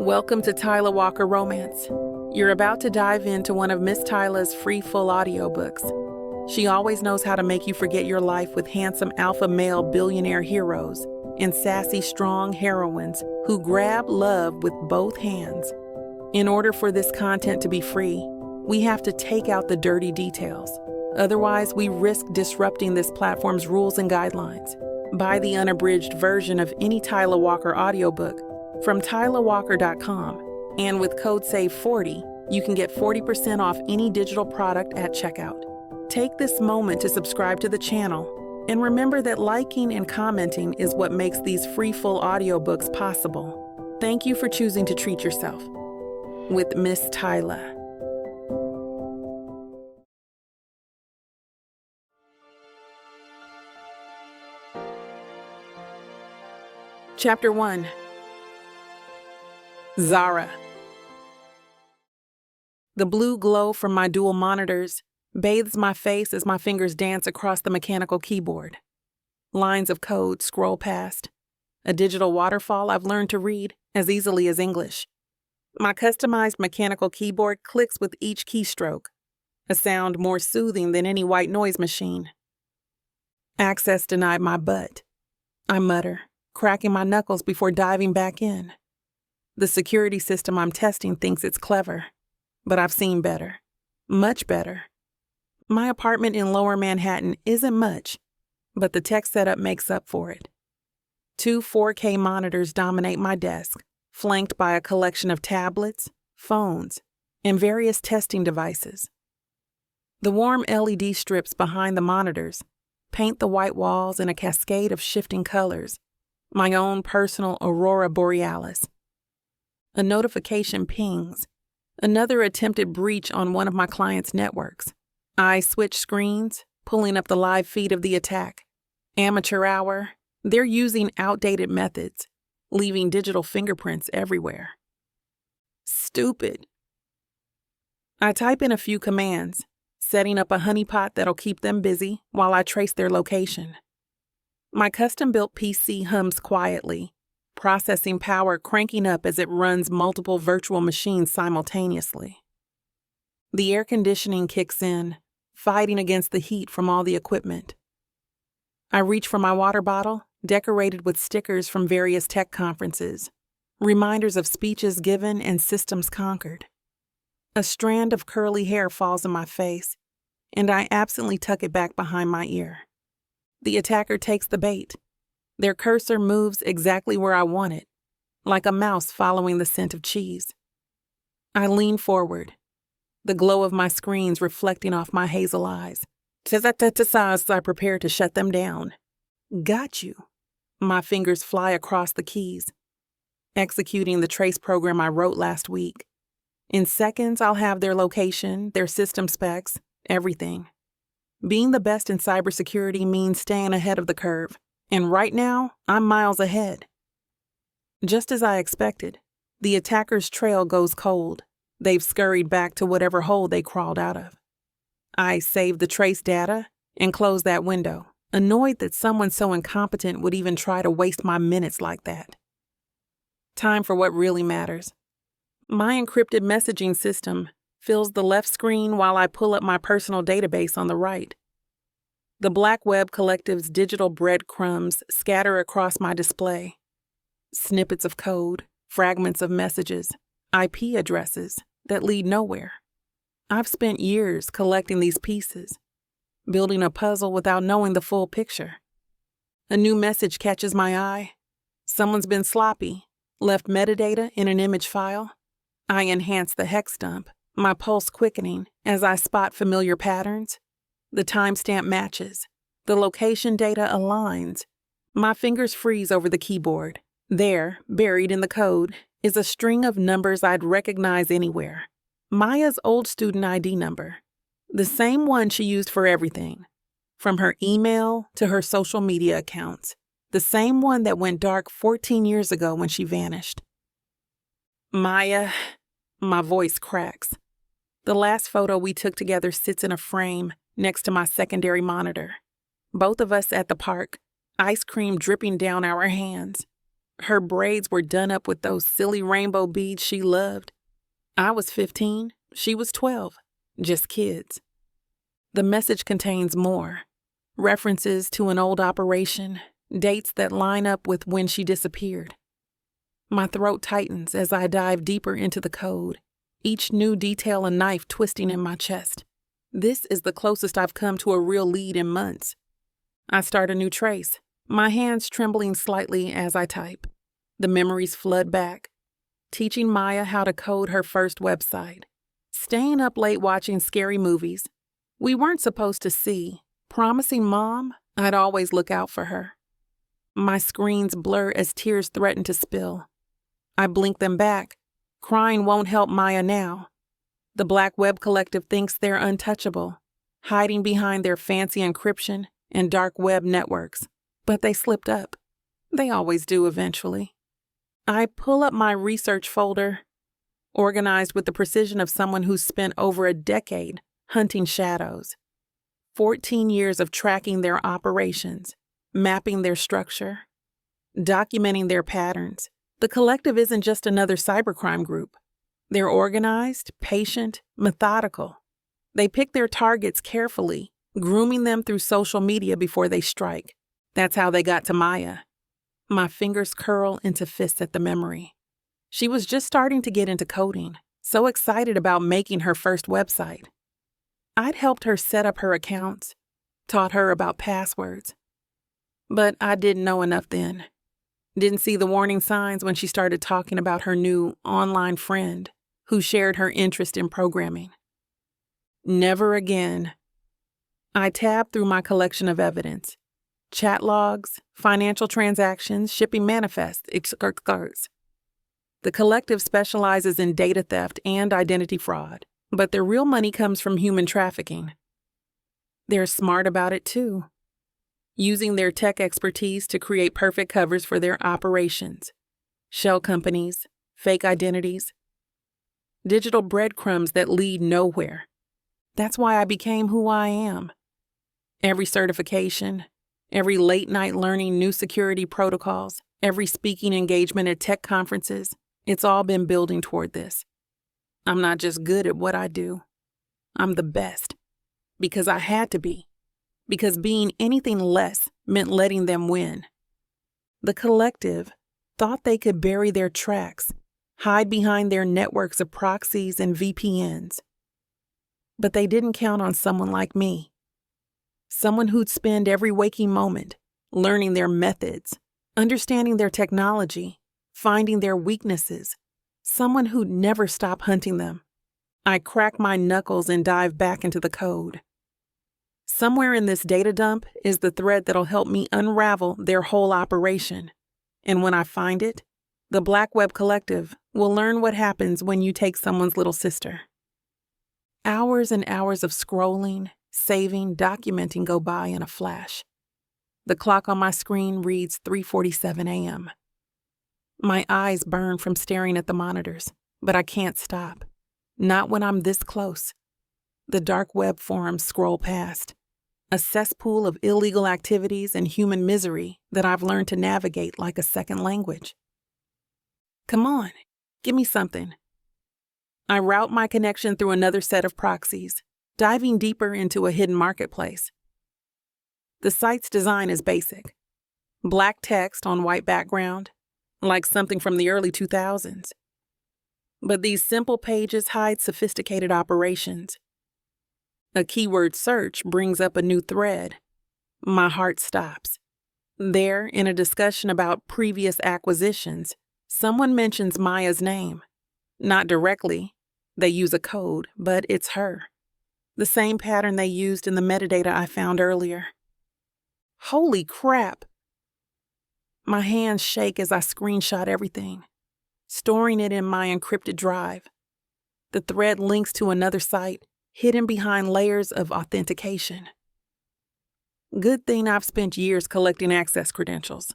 Welcome to Tyla Walker Romance. You're about to dive into one of Miss Tyla's free full audiobooks. She always knows how to make you forget your life with handsome alpha male billionaire heroes and sassy strong heroines who grab love with both hands. In order for this content to be free, we have to take out the dirty details. Otherwise, we risk disrupting this platform's rules and guidelines. Buy the unabridged version of any Tyla Walker audiobook from tylawalker.com, and with code SAVE40, you can get 40% off any digital product at checkout. Take this moment to subscribe to the channel, and remember that liking and commenting is what makes these free full audiobooks possible. Thank you for choosing to treat yourself with Miss Tyla. Chapter 1. Zara. The blue glow from my dual monitors bathes my face as my fingers dance across the mechanical keyboard. Lines of code scroll past. A digital waterfall I've learned to read as easily as English. My customized mechanical keyboard clicks with each keystroke, a sound more soothing than any white noise machine. Access denied my butt, I mutter, cracking my knuckles before diving back in. The security system I'm testing thinks it's clever, but I've seen better. Much better. My apartment in Lower Manhattan isn't much, but the tech setup makes up for it. 2 4K monitors dominate my desk, flanked by a collection of tablets, phones, and various testing devices. The warm LED strips behind the monitors paint the white walls in a cascade of shifting colors, my own personal aurora borealis. A notification pings. Another attempted breach on one of my clients' networks. I switch screens, pulling up the live feed of the attack. Amateur hour. They're using outdated methods, leaving digital fingerprints everywhere. Stupid. I type in a few commands, setting up a honeypot that'll keep them busy while I trace their location. My custom-built PC hums quietly, processing power cranking up as it runs multiple virtual machines simultaneously. The air conditioning kicks in, fighting against the heat from all the equipment. I reach for my water bottle, decorated with stickers from various tech conferences, reminders of speeches given and systems conquered. A strand of curly hair falls in my face, and I absently tuck it back behind my ear. The attacker takes the bait. Their cursor moves exactly where I want it, like a mouse following the scent of cheese. I lean forward, the glow of my screens reflecting off my hazel eyes. As I prepare to shut them down. Got you. My fingers fly across the keys, executing the trace program I wrote last week. In seconds, I'll have their location, their system specs, everything. Being the best in cybersecurity means staying ahead of the curve. And right now, I'm miles ahead. Just as I expected, the attacker's trail goes cold. They've scurried back to whatever hole they crawled out of. I save the trace data and close that window, annoyed that someone so incompetent would even try to waste my minutes like that. Time for what really matters. My encrypted messaging system fills the left screen while I pull up my personal database on the right. The Black Web Collective's digital breadcrumbs scatter across my display. Snippets of code, fragments of messages, IP addresses that lead nowhere. I've spent years collecting these pieces, building a puzzle without knowing the full picture. A new message catches my eye. Someone's been sloppy, left metadata in an image file. I enhance the hex dump, my pulse quickening as I spot familiar patterns. The timestamp matches. The location data aligns. My fingers freeze over the keyboard. There, buried in the code, is a string of numbers I'd recognize anywhere. Maya's old student ID number. The same one she used for everything, from her email to her social media accounts. The same one that went dark 14 years ago when she vanished. Maya, my voice cracks. The last photo we took together sits in a frame next to my secondary monitor. Both of us at the park, ice cream dripping down our hands. Her braids were done up with those silly rainbow beads she loved. I was 15, she was 12, just kids. The message contains more. References to an old operation, dates that line up with when she disappeared. My throat tightens as I dive deeper into the code, each new detail a knife twisting in my chest. This is the closest I've come to a real lead in months. I start a new trace, my hands trembling slightly as I type. The memories flood back. Teaching Maya how to code her first website. Staying up late watching scary movies we weren't supposed to see. Promising Mom I'd always look out for her. My screens blur as tears threaten to spill. I blink them back. Crying won't help Maya now. The Black Web Collective thinks they're untouchable, hiding behind their fancy encryption and dark web networks. But they slipped up. They always do eventually. I pull up my research folder, organized with the precision of someone who's spent over a decade hunting shadows. 14 years of tracking their operations, mapping their structure, documenting their patterns. The collective isn't just another cybercrime group. They're organized, patient, methodical. They pick their targets carefully, grooming them through social media before they strike. That's how they got to Maya. My fingers curl into fists at the memory. She was just starting to get into coding, so excited about making her first website. I'd helped her set up her accounts, taught her about passwords. But I didn't know enough then. Didn't see the warning signs when she started talking about her new online friend who shared her interest in programming. Never again. I tabbed through my collection of evidence. Chat logs, financial transactions, shipping manifests, etc. The collective specializes in data theft and identity fraud, but their real money comes from human trafficking. They're smart about it too, using their tech expertise to create perfect covers for their operations. Shell companies, fake identities, digital breadcrumbs that lead nowhere. That's why I became who I am. Every certification, every late night learning new security protocols, every speaking engagement at tech conferences, it's all been building toward this. I'm not just good at what I do. I'm the best. Because I had to be. Because being anything less meant letting them win. The collective thought they could bury their tracks, hide behind their networks of proxies and VPNs. But they didn't count on someone like me. Someone who'd spend every waking moment learning their methods, understanding their technology, finding their weaknesses. Someone who'd never stop hunting them. I crack my knuckles and dive back into the code. Somewhere in this data dump is the thread that'll help me unravel their whole operation. And when I find it, the Black Web Collective will learn what happens when you take someone's little sister. Hours and hours of scrolling, saving, documenting go by in a flash. The clock on my screen reads 3:47 a.m. My eyes burn from staring at the monitors, but I can't stop. Not when I'm this close. The dark web forums scroll past. A cesspool of illegal activities and human misery that I've learned to navigate like a second language. Come on, give me something. I route my connection through another set of proxies, diving deeper into a hidden marketplace. The site's design is basic. Black text on white background, like something from the early 2000s. But these simple pages hide sophisticated operations. A keyword search brings up a new thread. My heart stops. There, in a discussion about previous acquisitions, someone mentions Maya's name. Not directly. They use a code, but it's her. The same pattern they used in the metadata I found earlier. Holy crap! My hands shake as I screenshot everything, storing it in my encrypted drive. The thread links to another site, hidden behind layers of authentication. Good thing I've spent years collecting access credentials.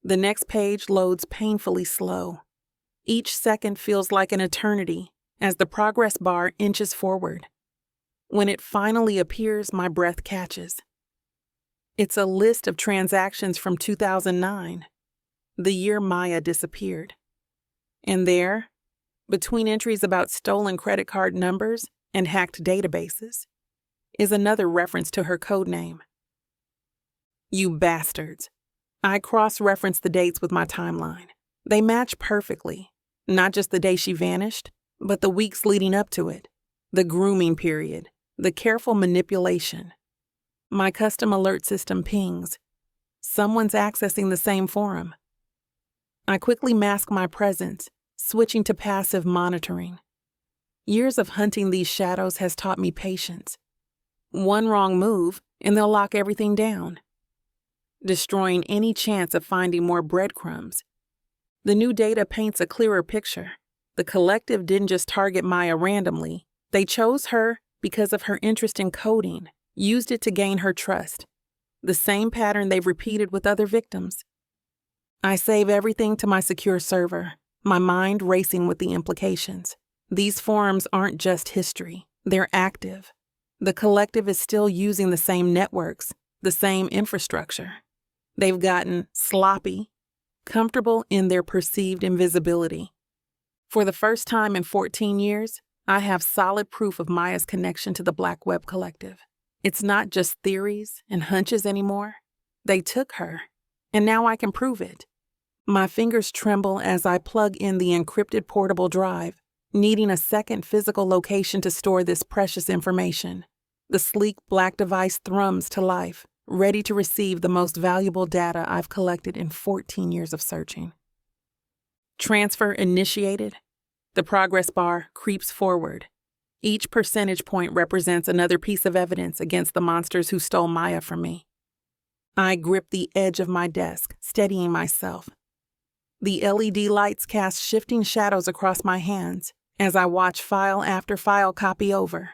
The next page loads painfully slow. Each second feels like an eternity as the progress bar inches forward. When it finally appears, my breath catches. It's a list of transactions from 2009. the year Maya disappeared. And there, between entries about stolen credit card numbers and hacked databases, is another reference to her codename. You bastards. I cross-referenced the dates with my timeline. They match perfectly, not just the day she vanished, but the weeks leading up to it, the grooming period, the careful manipulation. My custom alert system pings. Someone's accessing the same forum. I quickly mask my presence, switching to passive monitoring. Years of hunting these shadows has taught me patience. One wrong move, and they'll lock everything down, destroying any chance of finding more breadcrumbs. The new data paints a clearer picture. The collective didn't just target Maya randomly. They chose her because of her interest in coding, used it to gain her trust. The same pattern they've repeated with other victims. I save everything to my secure server, my mind racing with the implications. These forums aren't just history, they're active. The collective is still using the same networks, the same infrastructure. They've gotten sloppy, comfortable in their perceived invisibility. For the first time in 14 years, I have solid proof of Maya's connection to the Black Web Collective. It's not just theories and hunches anymore. They took her, and now I can prove it. My fingers tremble as I plug in the encrypted portable drive, needing a second physical location to store this precious information. The sleek black device thrums to life, ready to receive the most valuable data I've collected in 14 years of searching. Transfer initiated. The progress bar creeps forward. Each percentage point represents another piece of evidence against the monsters who stole Maya from me. I grip the edge of my desk, steadying myself. The LED lights cast shifting shadows across my hands as I watch file after file copy over.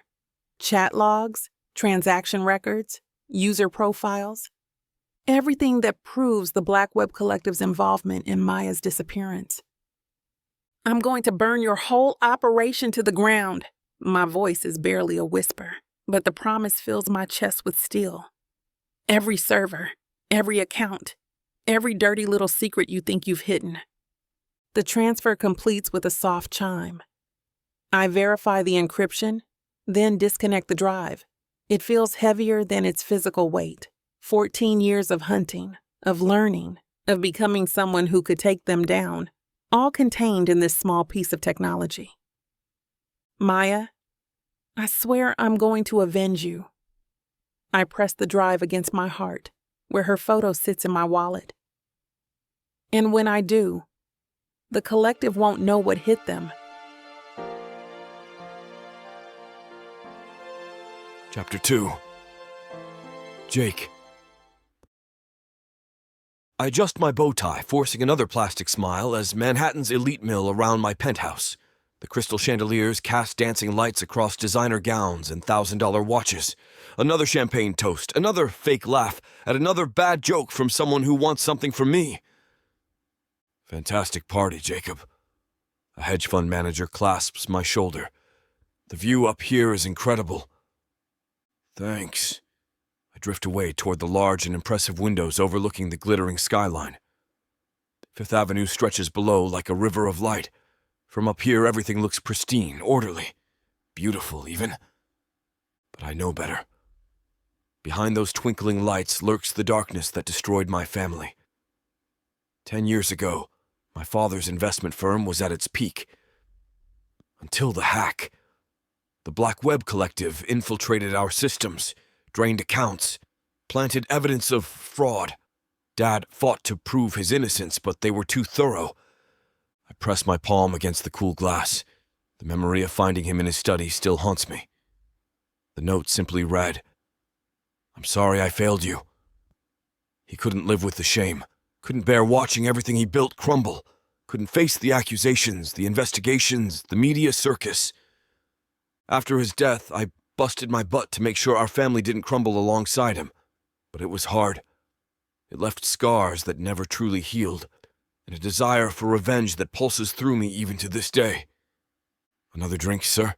Chat logs, transaction records, user profiles. Everything that proves the Black Web Collective's involvement in Maya's disappearance. I'm going to burn your whole operation to the ground. My voice is barely a whisper, but the promise fills my chest with steel. Every server, every account, every dirty little secret you think you've hidden. The transfer completes with a soft chime. I verify the encryption, then disconnect the drive. It feels heavier than its physical weight. 14 years of hunting, of learning, of becoming someone who could take them down, all contained in this small piece of technology. Maya, I swear I'm going to avenge you. I press the drive against my heart, where her photo sits in my wallet. And when I do, the collective won't know what hit them. Chapter 2. Jake. I adjust my bow tie, forcing another plastic smile as Manhattan's elite mill around my penthouse. The crystal chandeliers cast dancing lights across designer gowns and $1,000 watches. Another champagne toast, another fake laugh at another bad joke from someone who wants something from me. Fantastic party, Jacob. A hedge fund manager clasps my shoulder. The view up here is incredible. Thanks. I drift away toward the large and impressive windows overlooking the glittering skyline. Fifth Avenue stretches below like a river of light. From up here, everything looks pristine, orderly, beautiful even. But I know better. Behind those twinkling lights lurks the darkness that destroyed my family. 10 years ago, my father's investment firm was at its peak. Until the hack. The Black Web Collective infiltrated our systems, drained accounts, planted evidence of fraud. Dad fought to prove his innocence, but they were too thorough. I press my palm against the cool glass. The memory of finding him in his study still haunts me. The note simply read, "I'm sorry I failed you." He couldn't live with the shame, couldn't bear watching everything he built crumble, couldn't face the accusations, the investigations, the media circus. After his death, I busted my butt to make sure our family didn't crumble alongside him. But it was hard. It left scars that never truly healed, and a desire for revenge that pulses through me even to this day. Another drink, sir?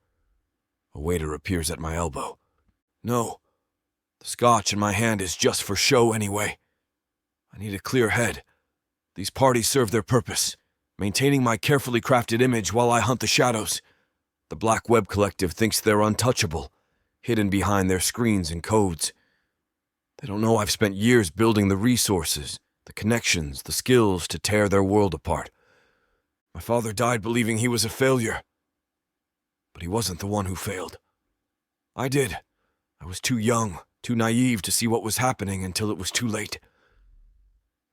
A waiter appears at my elbow. No, the scotch in my hand is just for show anyway. I need a clear head. These parties serve their purpose, maintaining my carefully crafted image while I hunt the shadows. The Black Web Collective thinks they're untouchable, hidden behind their screens and codes. They don't know I've spent years building the resources, the connections, the skills to tear their world apart. My father died believing he was a failure, but he wasn't the one who failed. I did. I was too young, too naive to see what was happening until it was too late.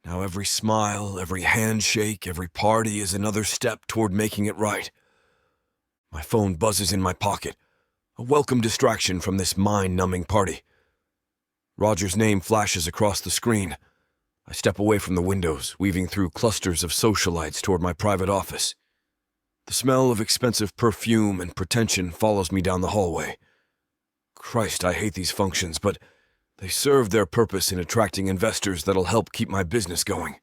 Now every smile, every handshake, every party is another step toward making it right. My phone buzzes in my pocket, a welcome distraction from this mind-numbing party. Roger's name flashes across the screen. I step away from the windows, weaving through clusters of socialites toward my private office. The smell of expensive perfume and pretension follows me down the hallway. Christ, I hate these functions, but they serve their purpose in attracting investors that'll help keep my business going.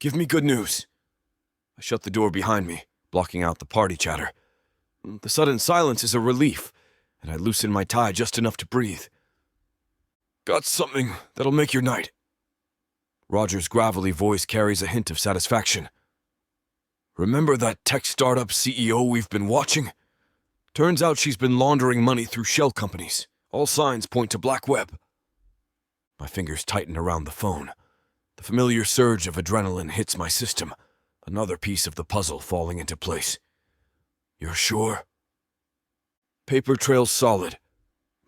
Give me good news. I shut the door behind me, blocking out the party chatter. The sudden silence is a relief, and I loosen my tie just enough to breathe. Got something that'll make your night. Roger's gravelly voice carries a hint of satisfaction. Remember that tech startup CEO we've been watching? Turns out she's been laundering money through shell companies. All signs point to Black Web. My fingers tighten around the phone. The familiar surge of adrenaline hits my system, another piece of the puzzle falling into place. You're sure? Paper trail's solid.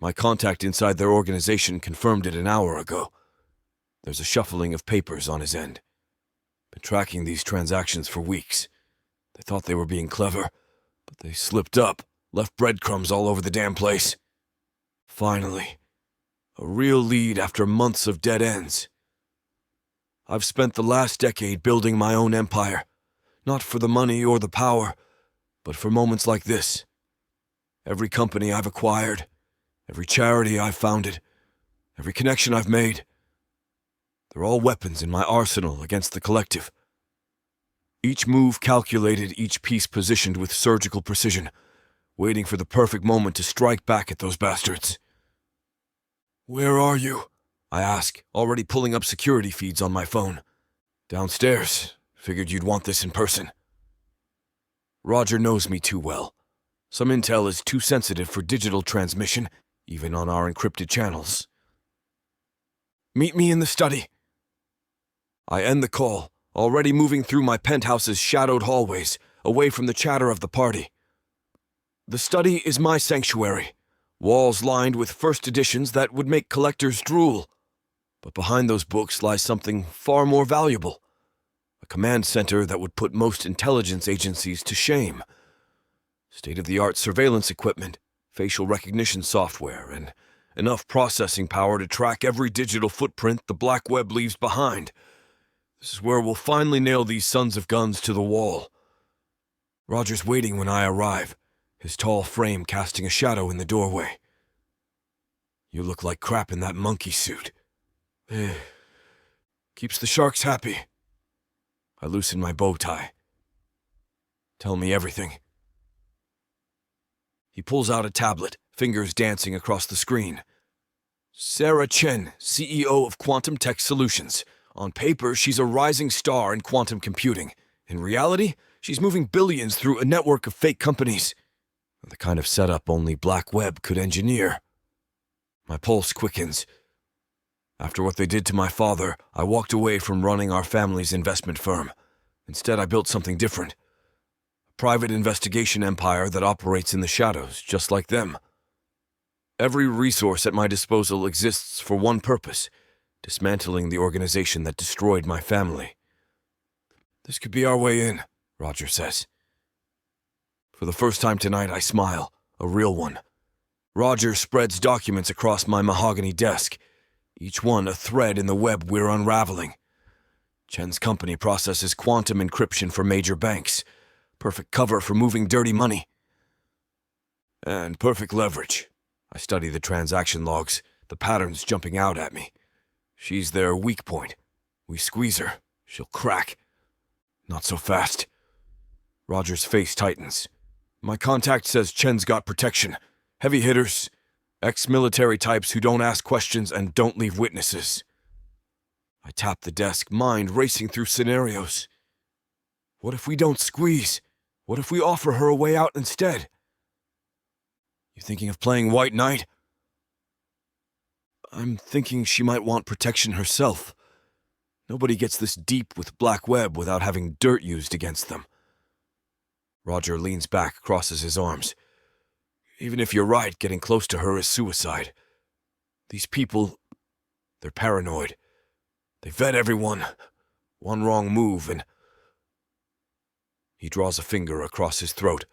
My contact inside their organization confirmed it an hour ago. There's a shuffling of papers on his end. Been tracking these transactions for weeks. They thought they were being clever, but they slipped up, left breadcrumbs all over the damn place. Finally, a real lead after months of dead ends. I've spent the last decade building my own empire, not for the money or the power, but for moments like this. Every company I've acquired, every charity I've founded, every connection I've made, they're all weapons in my arsenal against the collective. Each move calculated, each piece positioned with surgical precision, waiting for the perfect moment to strike back at those bastards. Where are you? I ask, already pulling up security feeds on my phone. Downstairs. Figured you'd want this in person. Roger knows me too well. Some intel is too sensitive for digital transmission, even on our encrypted channels. Meet me in the study. I end the call, already moving through my penthouse's shadowed hallways, away from the chatter of the party. The study is my sanctuary, walls lined with first editions that would make collectors drool. But behind those books lies something far more valuable. A command center that would put most intelligence agencies to shame. State-of-the-art surveillance equipment, facial recognition software, and enough processing power to track every digital footprint the Black Web leaves behind. This is where we'll finally nail these sons of guns to the wall. Roger's waiting when I arrive, his tall frame casting a shadow in the doorway. You look like crap in that monkey suit. Keeps the sharks happy. I loosen my bow tie. Tell me everything. He pulls out a tablet, fingers dancing across the screen. Sarah Chen, CEO of Quantum Tech Solutions. On paper, she's a rising star in quantum computing. In reality, she's moving billions through a network of fake companies. The kind of setup only Black Web could engineer. My pulse quickens. After what they did to my father, I walked away from running our family's investment firm. Instead, I built something different. A private investigation empire that operates in the shadows, just like them. Every resource at my disposal exists for one purpose: dismantling the organization that destroyed my family. This could be our way in, Roger says. For the first time tonight, I smile, a real one. Roger spreads documents across my mahogany desk, each one a thread in the web we're unraveling. Chen's company processes quantum encryption for major banks. Perfect cover for moving dirty money. And perfect leverage. I study the transaction logs, the patterns jumping out at me. She's their weak point. We squeeze her, she'll crack. Not so fast. Roger's face tightens. My contact says Chen's got protection. Heavy hitters, ex-military types who don't ask questions and don't leave witnesses. I tap the desk, mind racing through scenarios. What if we don't squeeze? What if we offer her a way out instead? You thinking of playing White Knight? I'm thinking she might want protection herself. Nobody gets this deep with Black Web without having dirt used against them. Roger leans back, crosses his arms. Even if you're right, getting close to her is suicide. These people, they're paranoid. They vet everyone. One wrong move and... He draws a finger across his throat.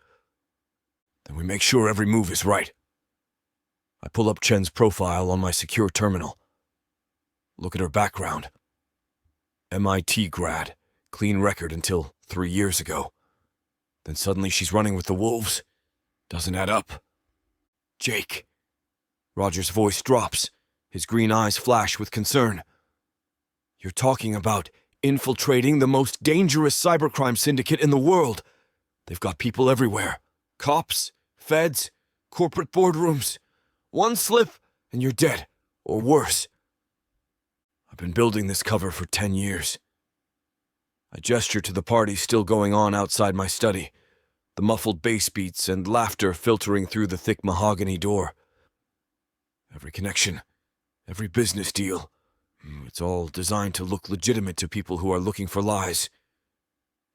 Then we make sure every move is right. I pull up Chen's profile on my secure terminal. Look at her background. MIT grad, clean record until 3 years ago. Then suddenly she's running with the wolves. Doesn't add up. Jake. Roger's voice drops. His green eyes flash with concern. You're talking about infiltrating the most dangerous cybercrime syndicate in the world. They've got people everywhere. Cops, feds, corporate boardrooms. One slip and you're dead, or worse. I've been building this cover for 10 years. I gesture to the party still going on outside my study, the muffled bass beats and laughter filtering through the thick mahogany door. Every connection, every business deal, it's all designed to look legitimate to people who are looking for lies.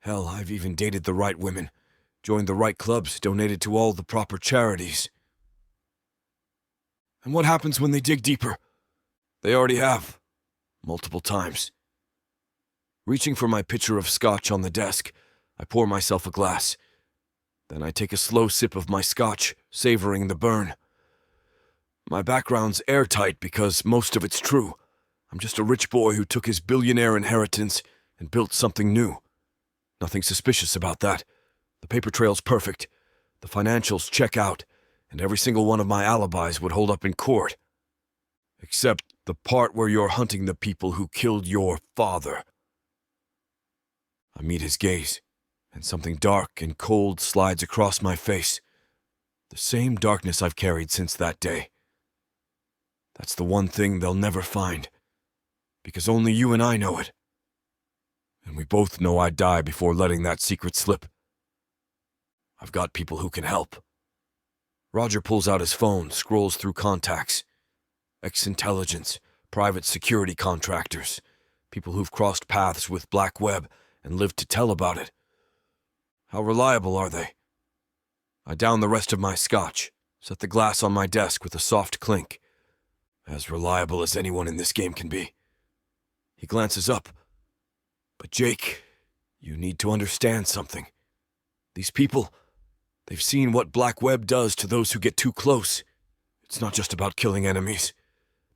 Hell, I've even dated the right women, joined the right clubs, donated to all the proper charities. And what happens when they dig deeper? They already have. Multiple times. Reaching for my pitcher of scotch on the desk, I pour myself a glass. Then I take a slow sip of my scotch, savoring the burn. My background's airtight because most of it's true. I'm just a rich boy who took his billionaire inheritance and built something new. Nothing suspicious about that. The paper trail's perfect. The financials check out, and every single one of my alibis would hold up in court. Except the part where you're hunting the people who killed your father. I meet his gaze, and something dark and cold slides across my face. The same darkness I've carried since that day. That's the one thing they'll never find, because only you and I know it. And we both know I'd die before letting that secret slip. I've got people who can help. Roger pulls out his phone, scrolls through contacts. Ex-intelligence, private security contractors, people who've crossed paths with Black Web and lived to tell about it. How reliable are they? I down the rest of my scotch, set the glass on my desk with a soft clink. As reliable as anyone in this game can be. He glances up. But Jake, you need to understand something. These people, they've seen what Black Web does to those who get too close. It's not just about killing enemies.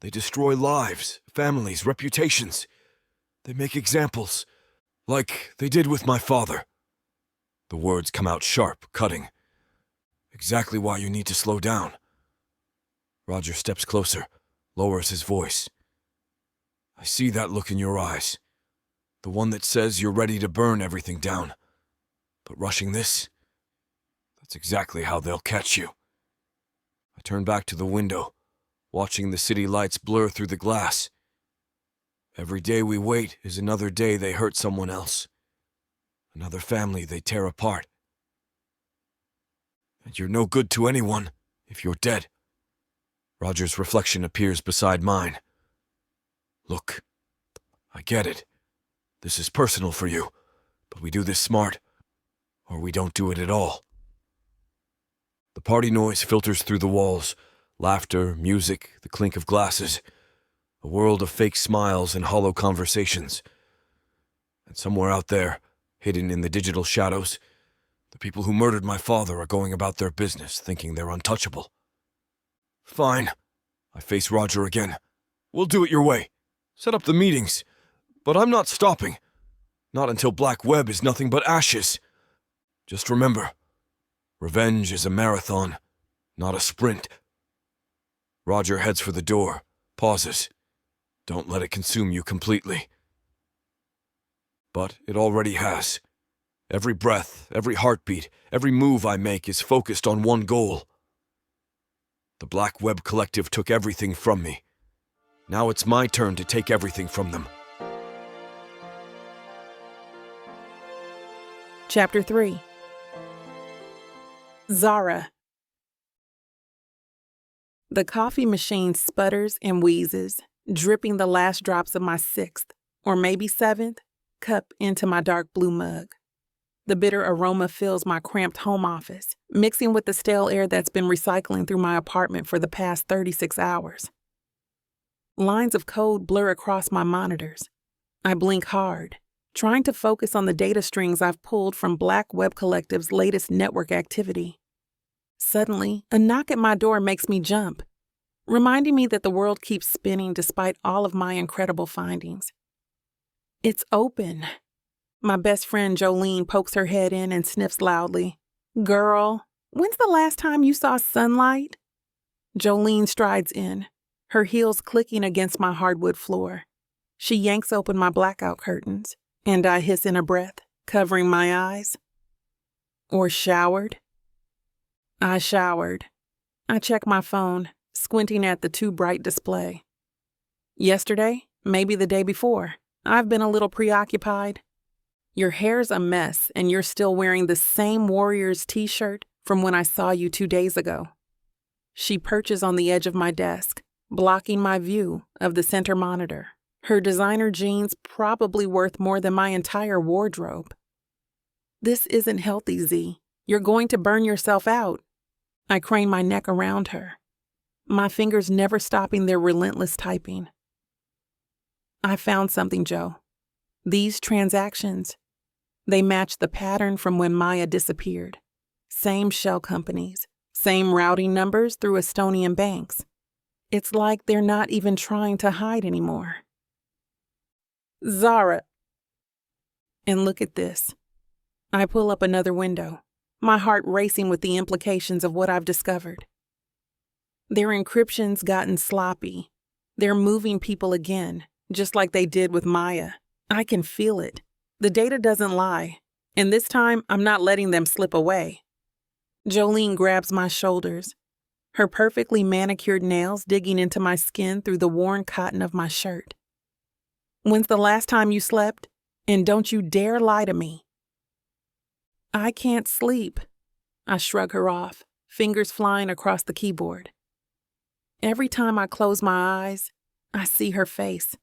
They destroy lives, families, reputations. They make examples, like they did with my father. The words come out sharp, cutting. Exactly why you need to slow down. Roger steps closer, lowers his voice. I see that look in your eyes. The one that says you're ready to burn everything down. But rushing this, that's exactly how they'll catch you. I turn back to the window, watching the city lights blur through the glass. Every day we wait is another day they hurt someone else. Another family they tear apart. And you're no good to anyone if you're dead. Roger's reflection appears beside mine. Look, I get it. This is personal for you, but we do this smart, or we don't do it at all. The party noise filters through the walls. Laughter, music, the clink of glasses. A world of fake smiles and hollow conversations. And somewhere out there, hidden in the digital shadows, the people who murdered my father are going about their business, thinking they're untouchable. Fine. I face Roger again. We'll do it your way. Set up the meetings. But I'm not stopping. Not until Black Web is nothing but ashes. Just remember, revenge is a marathon, not a sprint. Roger heads for the door, pauses. Don't let it consume you completely. But it already has. Every breath, every heartbeat, every move I make is focused on one goal. The Black Web Collective took everything from me. Now it's my turn to take everything from them. Chapter 3. Zara. The coffee machine sputters and wheezes, dripping the last drops of my 6th, or maybe 7th, cup into my dark blue mug. The bitter aroma fills my cramped home office, mixing with the stale air that's been recycling through my apartment for the past 36 hours. Lines of code blur across my monitors. I blink hard, trying to focus on the data strings I've pulled from Black Web Collective's latest network activity. Suddenly, a knock at my door makes me jump, reminding me that the world keeps spinning despite all of my incredible findings. It's open. My best friend Jolene pokes her head in and sniffs loudly. "Girl, when's the last time you saw sunlight?" Jolene strides in, her heels clicking against my hardwood floor. She yanks open my blackout curtains, and I hiss in a breath, covering my eyes. Or showered? I showered. I check my phone, squinting at the too bright display. Yesterday, maybe the day before, I've been a little preoccupied. Your hair's a mess, and you're still wearing the same Warriors t-shirt from when I saw you 2 days ago. She perches on the edge of my desk, blocking my view of the center monitor. Her designer jeans probably worth more than my entire wardrobe. This isn't healthy, Z. You're going to burn yourself out. I crane my neck around her, my fingers never stopping their relentless typing. I found something, Joe. These transactions, they match the pattern from when Maya disappeared. Same shell companies, same routing numbers through Estonian banks. It's like they're not even trying to hide anymore. Zara. And look at this. I pull up another window, my heart racing with the implications of what I've discovered. Their encryption's gotten sloppy. They're moving people again, just like they did with Maya. I can feel it. The data doesn't lie, and this time I'm not letting them slip away. Jolene grabs my shoulders, her perfectly manicured nails digging into my skin through the worn cotton of my shirt. When's the last time you slept? And don't you dare lie to me. I can't sleep. I shrug her off, fingers flying across the keyboard. Every time I close my eyes, I see her face.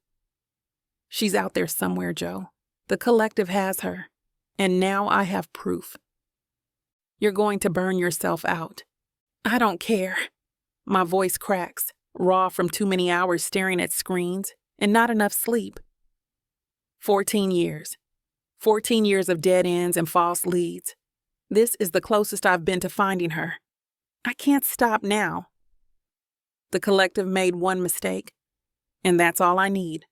She's out there somewhere, Joe. The collective has her, and now I have proof. You're going to burn yourself out. I don't care. My voice cracks, raw from too many hours staring at screens and not enough sleep. 14 years. 14 years of dead ends and false leads. This is the closest I've been to finding her. I can't stop now. The collective made one mistake, and that's all I need.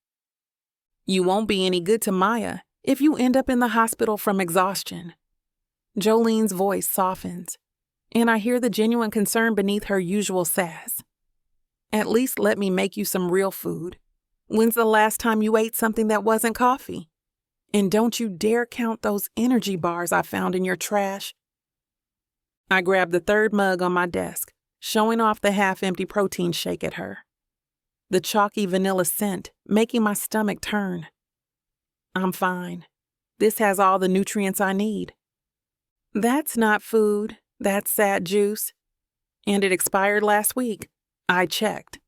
You won't be any good to Maya if you end up in the hospital from exhaustion. Jolene's voice softens, and I hear the genuine concern beneath her usual sass. At least let me make you some real food. When's the last time you ate something that wasn't coffee? And don't you dare count those energy bars I found in your trash. I grab the 3rd mug on my desk, showing off the half-empty protein shake at her. The chalky vanilla scent making my stomach turn. I'm fine. This has all the nutrients I need. That's not food. That's sad juice. And it expired last week. I checked.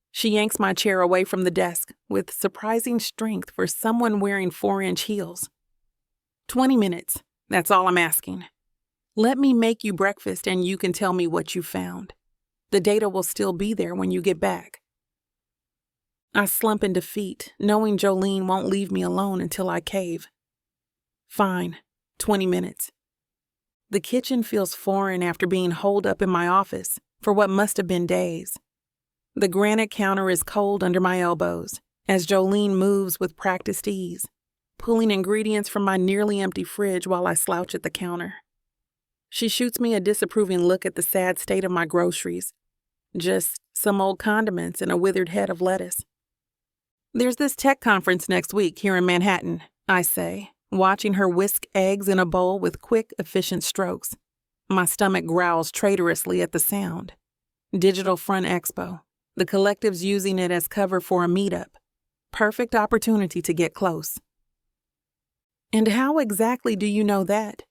She yanks my chair away from the desk with surprising strength for someone wearing 4-inch heels. 20 minutes. That's all I'm asking. Let me make you breakfast and you can tell me what you found. The data will still be there when you get back. I slump in defeat, knowing Jolene won't leave me alone until I cave. Fine. 20 minutes. The kitchen feels foreign after being holed up in my office for what must have been days. The granite counter is cold under my elbows as Jolene moves with practiced ease, pulling ingredients from my nearly empty fridge while I slouch at the counter. She shoots me a disapproving look at the sad state of my groceries. Just some old condiments and a withered head of lettuce. There's this tech conference next week here in Manhattan, I say, watching her whisk eggs in a bowl with quick, efficient strokes. My stomach growls traitorously at the sound. Digital Front Expo. The collective's using it as cover for a meetup. Perfect opportunity to get close. And how exactly do you know that?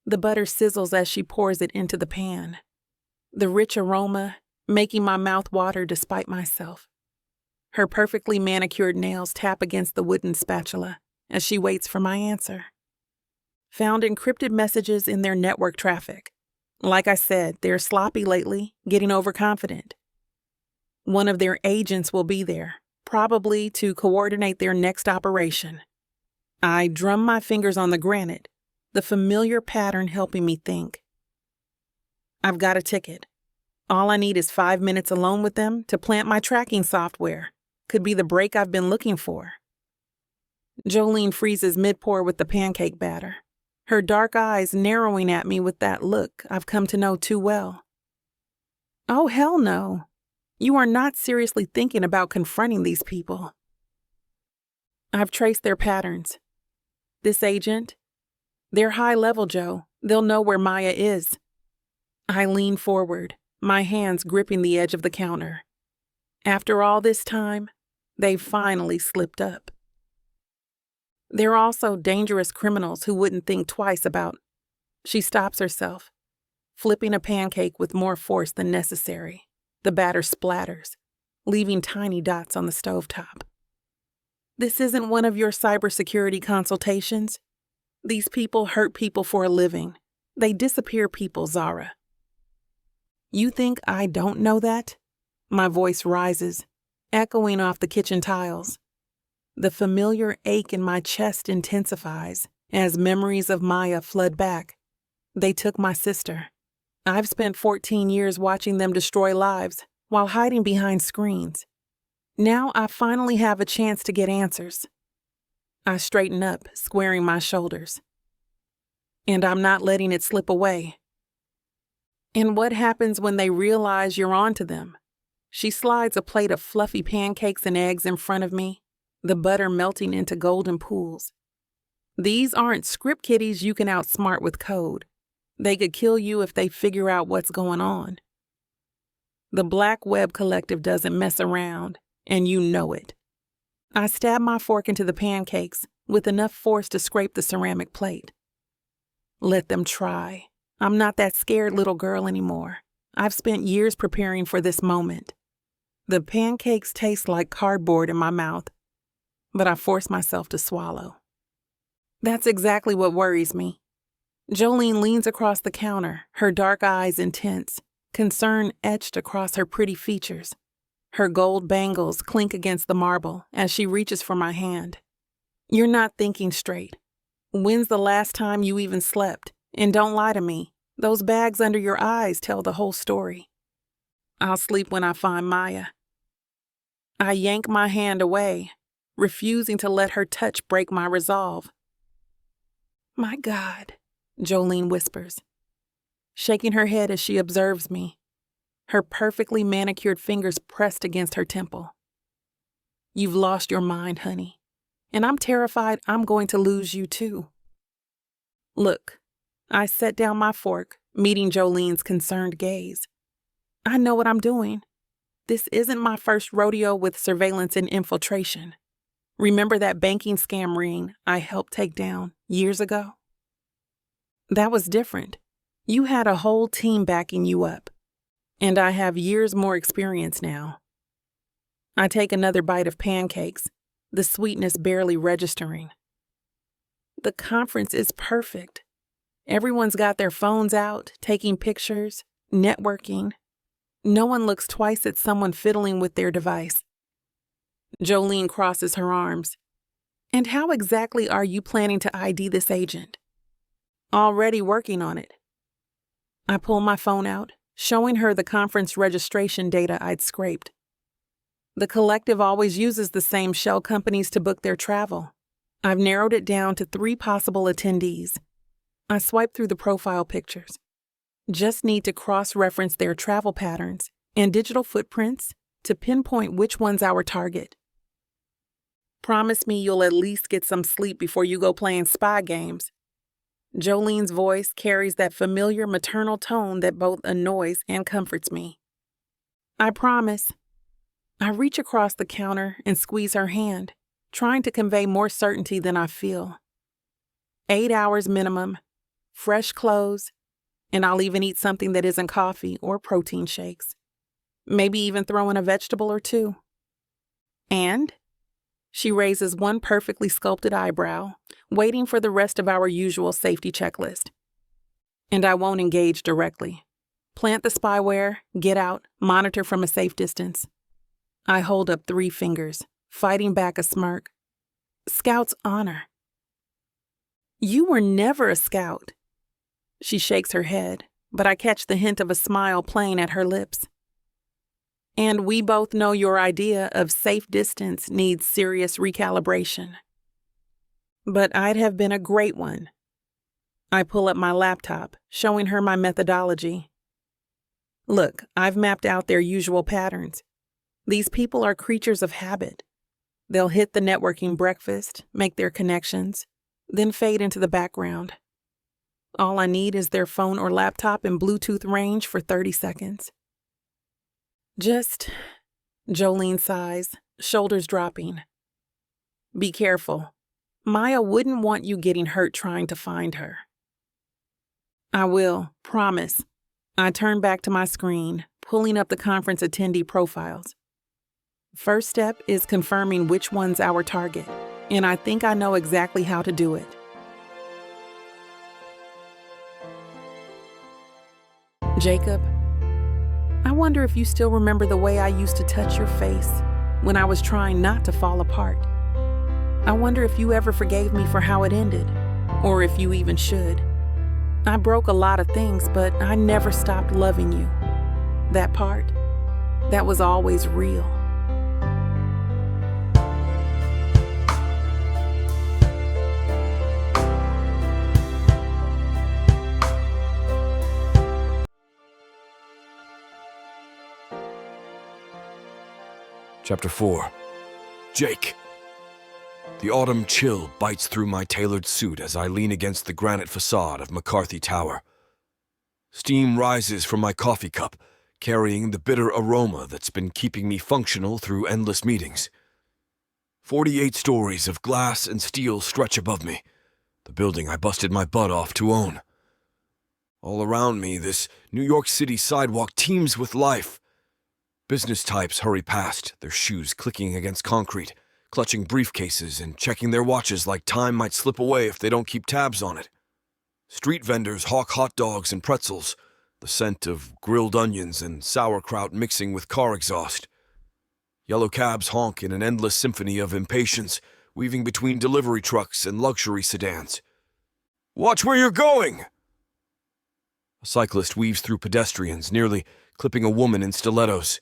The butter sizzles as she pours it into the pan. The rich aroma making my mouth water despite myself. Her perfectly manicured nails tap against the wooden spatula as she waits for my answer. Found encrypted messages in their network traffic. Like I said, they're sloppy lately, getting overconfident. One of their agents will be there, probably to coordinate their next operation. I drum my fingers on the granite, the familiar pattern helping me think. I've got a ticket. All I need is 5 minutes alone with them to plant my tracking software. Could be the break I've been looking for. Jolene freezes mid-pour with the pancake batter, her dark eyes narrowing at me with that look I've come to know too well. Oh, hell no. You are not seriously thinking about confronting these people. I've traced their patterns. This agent, they're high level, Joe. They'll know where Maya is. I lean forward, my hands gripping the edge of the counter. After all this time, they've finally slipped up. They're also dangerous criminals who wouldn't think twice about. She stops herself, flipping a pancake with more force than necessary. The batter splatters, leaving tiny dots on the stovetop. This isn't one of your cybersecurity consultations. These people hurt people for a living. They disappear people, Zara. You think I don't know that? My voice rises, echoing off the kitchen tiles. The familiar ache in my chest intensifies as memories of Maya flood back. They took my sister. I've spent 14 years watching them destroy lives while hiding behind screens. Now I finally have a chance to get answers. I straighten up, squaring my shoulders. And I'm not letting it slip away. And what happens when they realize you're onto them? She slides a plate of fluffy pancakes and eggs in front of me, the butter melting into golden pools. These aren't script kiddies you can outsmart with code. They could kill you if they figure out what's going on. The Black Web Collective doesn't mess around, and you know it. I stab my fork into the pancakes with enough force to scrape the ceramic plate. Let them try. I'm not that scared little girl anymore. I've spent years preparing for this moment. The pancakes taste like cardboard in my mouth, but I force myself to swallow. That's exactly what worries me. Jolene leans across the counter, her dark eyes intense, concern etched across her pretty features. Her gold bangles clink against the marble as she reaches for my hand. You're not thinking straight. When's the last time you even slept? And don't lie to me. Those bags under your eyes tell the whole story. I'll sleep when I find Maya. I yank my hand away, refusing to let her touch break my resolve. My God, Jolene whispers, shaking her head as she observes me, her perfectly manicured fingers pressed against her temple. You've lost your mind, honey, and I'm terrified I'm going to lose you too. Look, I set down my fork, meeting Jolene's concerned gaze. I know what I'm doing. This isn't my first rodeo with surveillance and infiltration. Remember that banking scam ring I helped take down years ago? That was different. You had a whole team backing you up. And I have years more experience now. I take another bite of pancakes, the sweetness barely registering. The conference is perfect. Everyone's got their phones out, taking pictures, networking. No one looks twice at someone fiddling with their device. Jolene crosses her arms. And how exactly are you planning to ID this agent? Already working on it. I pull my phone out, showing her the conference registration data I'd scraped. The collective always uses the same shell companies to book their travel. I've narrowed it down to 3 possible attendees. I swipe through the profile pictures. Just need to cross-reference their travel patterns and digital footprints to pinpoint which one's our target. Promise me you'll at least get some sleep before you go playing spy games. Jolene's voice carries that familiar maternal tone that both annoys and comforts me. I promise. I reach across the counter and squeeze her hand, trying to convey more certainty than I feel. 8 hours minimum, fresh clothes, and I'll even eat something that isn't coffee or protein shakes. Maybe even throw in a vegetable or two. And she raises one perfectly sculpted eyebrow, waiting for the rest of our usual safety checklist. And I won't engage directly. Plant the spyware, get out, monitor from a safe distance. I hold up 3 fingers, fighting back a smirk. Scout's honor. You were never a scout. She shakes her head, but I catch the hint of a smile playing at her lips. And we both know your idea of safe distance needs serious recalibration. But I'd have been a great one. I pull up my laptop, showing her my methodology. Look, I've mapped out their usual patterns. These people are creatures of habit. They'll hit the networking breakfast, make their connections, then fade into the background. All I need is their phone or laptop in Bluetooth range for 30 seconds. Jolene sighs, shoulders dropping. Be careful. Maya wouldn't want you getting hurt trying to find her. I will, promise. I turn back to my screen, pulling up the conference attendee profiles. First step is confirming which one's our target, and I think I know exactly how to do it. Jacob, I wonder if you still remember the way I used to touch your face when I was trying not to fall apart. I wonder if you ever forgave me for how it ended, or if you even should. I broke a lot of things, but I never stopped loving you. That part, that was always real. Chapter 4. Jake. The autumn chill bites through my tailored suit as I lean against the granite facade of McCarthy Tower. Steam rises from my coffee cup, carrying the bitter aroma that's been keeping me functional through endless meetings. 48 stories of glass and steel stretch above me, the building I busted my butt off to own. All around me, this New York City sidewalk teems with life. Business types hurry past, their shoes clicking against concrete, clutching briefcases and checking their watches like time might slip away if they don't keep tabs on it. Street vendors hawk hot dogs and pretzels, the scent of grilled onions and sauerkraut mixing with car exhaust. Yellow cabs honk in an endless symphony of impatience, weaving between delivery trucks and luxury sedans. Watch where you're going! A cyclist weaves through pedestrians, nearly clipping a woman in stilettos.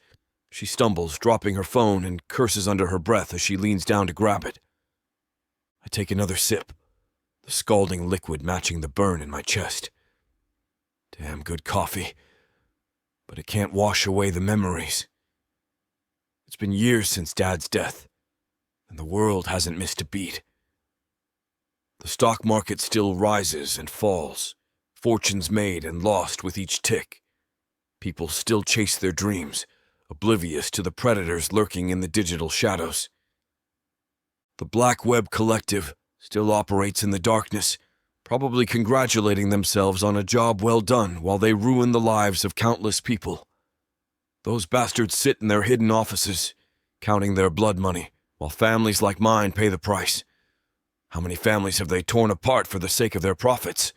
She stumbles, dropping her phone, and curses under her breath as she leans down to grab it. I take another sip, the scalding liquid matching the burn in my chest. Damn good coffee, but it can't wash away the memories. It's been years since Dad's death, and the world hasn't missed a beat. The stock market still rises and falls, fortunes made and lost with each tick. People still chase their dreams, oblivious to the predators lurking in the digital shadows. The Black Web Collective still operates in the darkness, probably congratulating themselves on a job well done while they ruin the lives of countless people. Those bastards sit in their hidden offices, counting their blood money, while families like mine pay the price. How many families have they torn apart for the sake of their profits?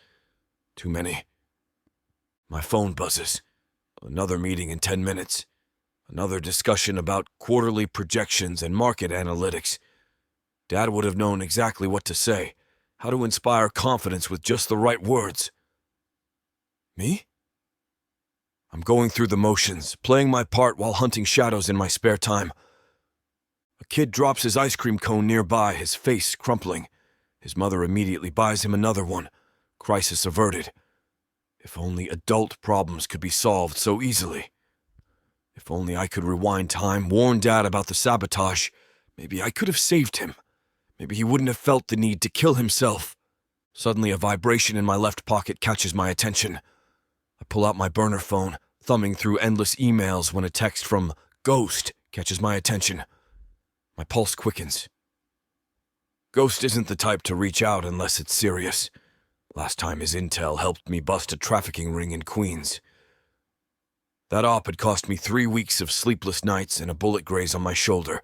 Too many. My phone buzzes. Another meeting in 10 minutes. Another discussion about quarterly projections and market analytics. Dad would have known exactly what to say, how to inspire confidence with just the right words. Me? I'm going through the motions, playing my part while hunting shadows in my spare time. A kid drops his ice cream cone nearby, his face crumpling. His mother immediately buys him another one. Crisis averted. If only adult problems could be solved so easily. If only I could rewind time, warn Dad about the sabotage. Maybe I could have saved him. Maybe he wouldn't have felt the need to kill himself. Suddenly, a vibration in my left pocket catches my attention. I pull out my burner phone, thumbing through endless emails when a text from Ghost catches my attention. My pulse quickens. Ghost isn't the type to reach out unless it's serious. Last time his intel helped me bust a trafficking ring in Queens. That op had cost me 3 weeks of sleepless nights and a bullet graze on my shoulder,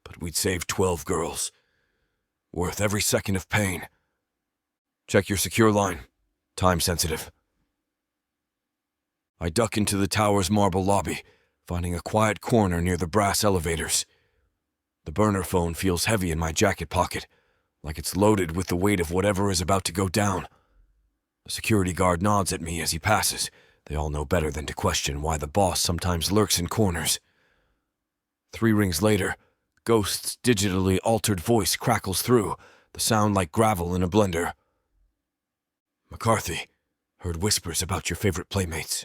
but we'd saved 12 girls. Worth every second of pain. Check your secure line. Time sensitive. I duck into the tower's marble lobby, finding a quiet corner near the brass elevators. The burner phone feels heavy in my jacket pocket, like it's loaded with the weight of whatever is about to go down. The security guard nods at me as he passes. They all know better than to question why the boss sometimes lurks in corners. 3 rings later, Ghost's digitally altered voice crackles through, the sound like gravel in a blender. McCarthy, heard whispers about your favorite playmates.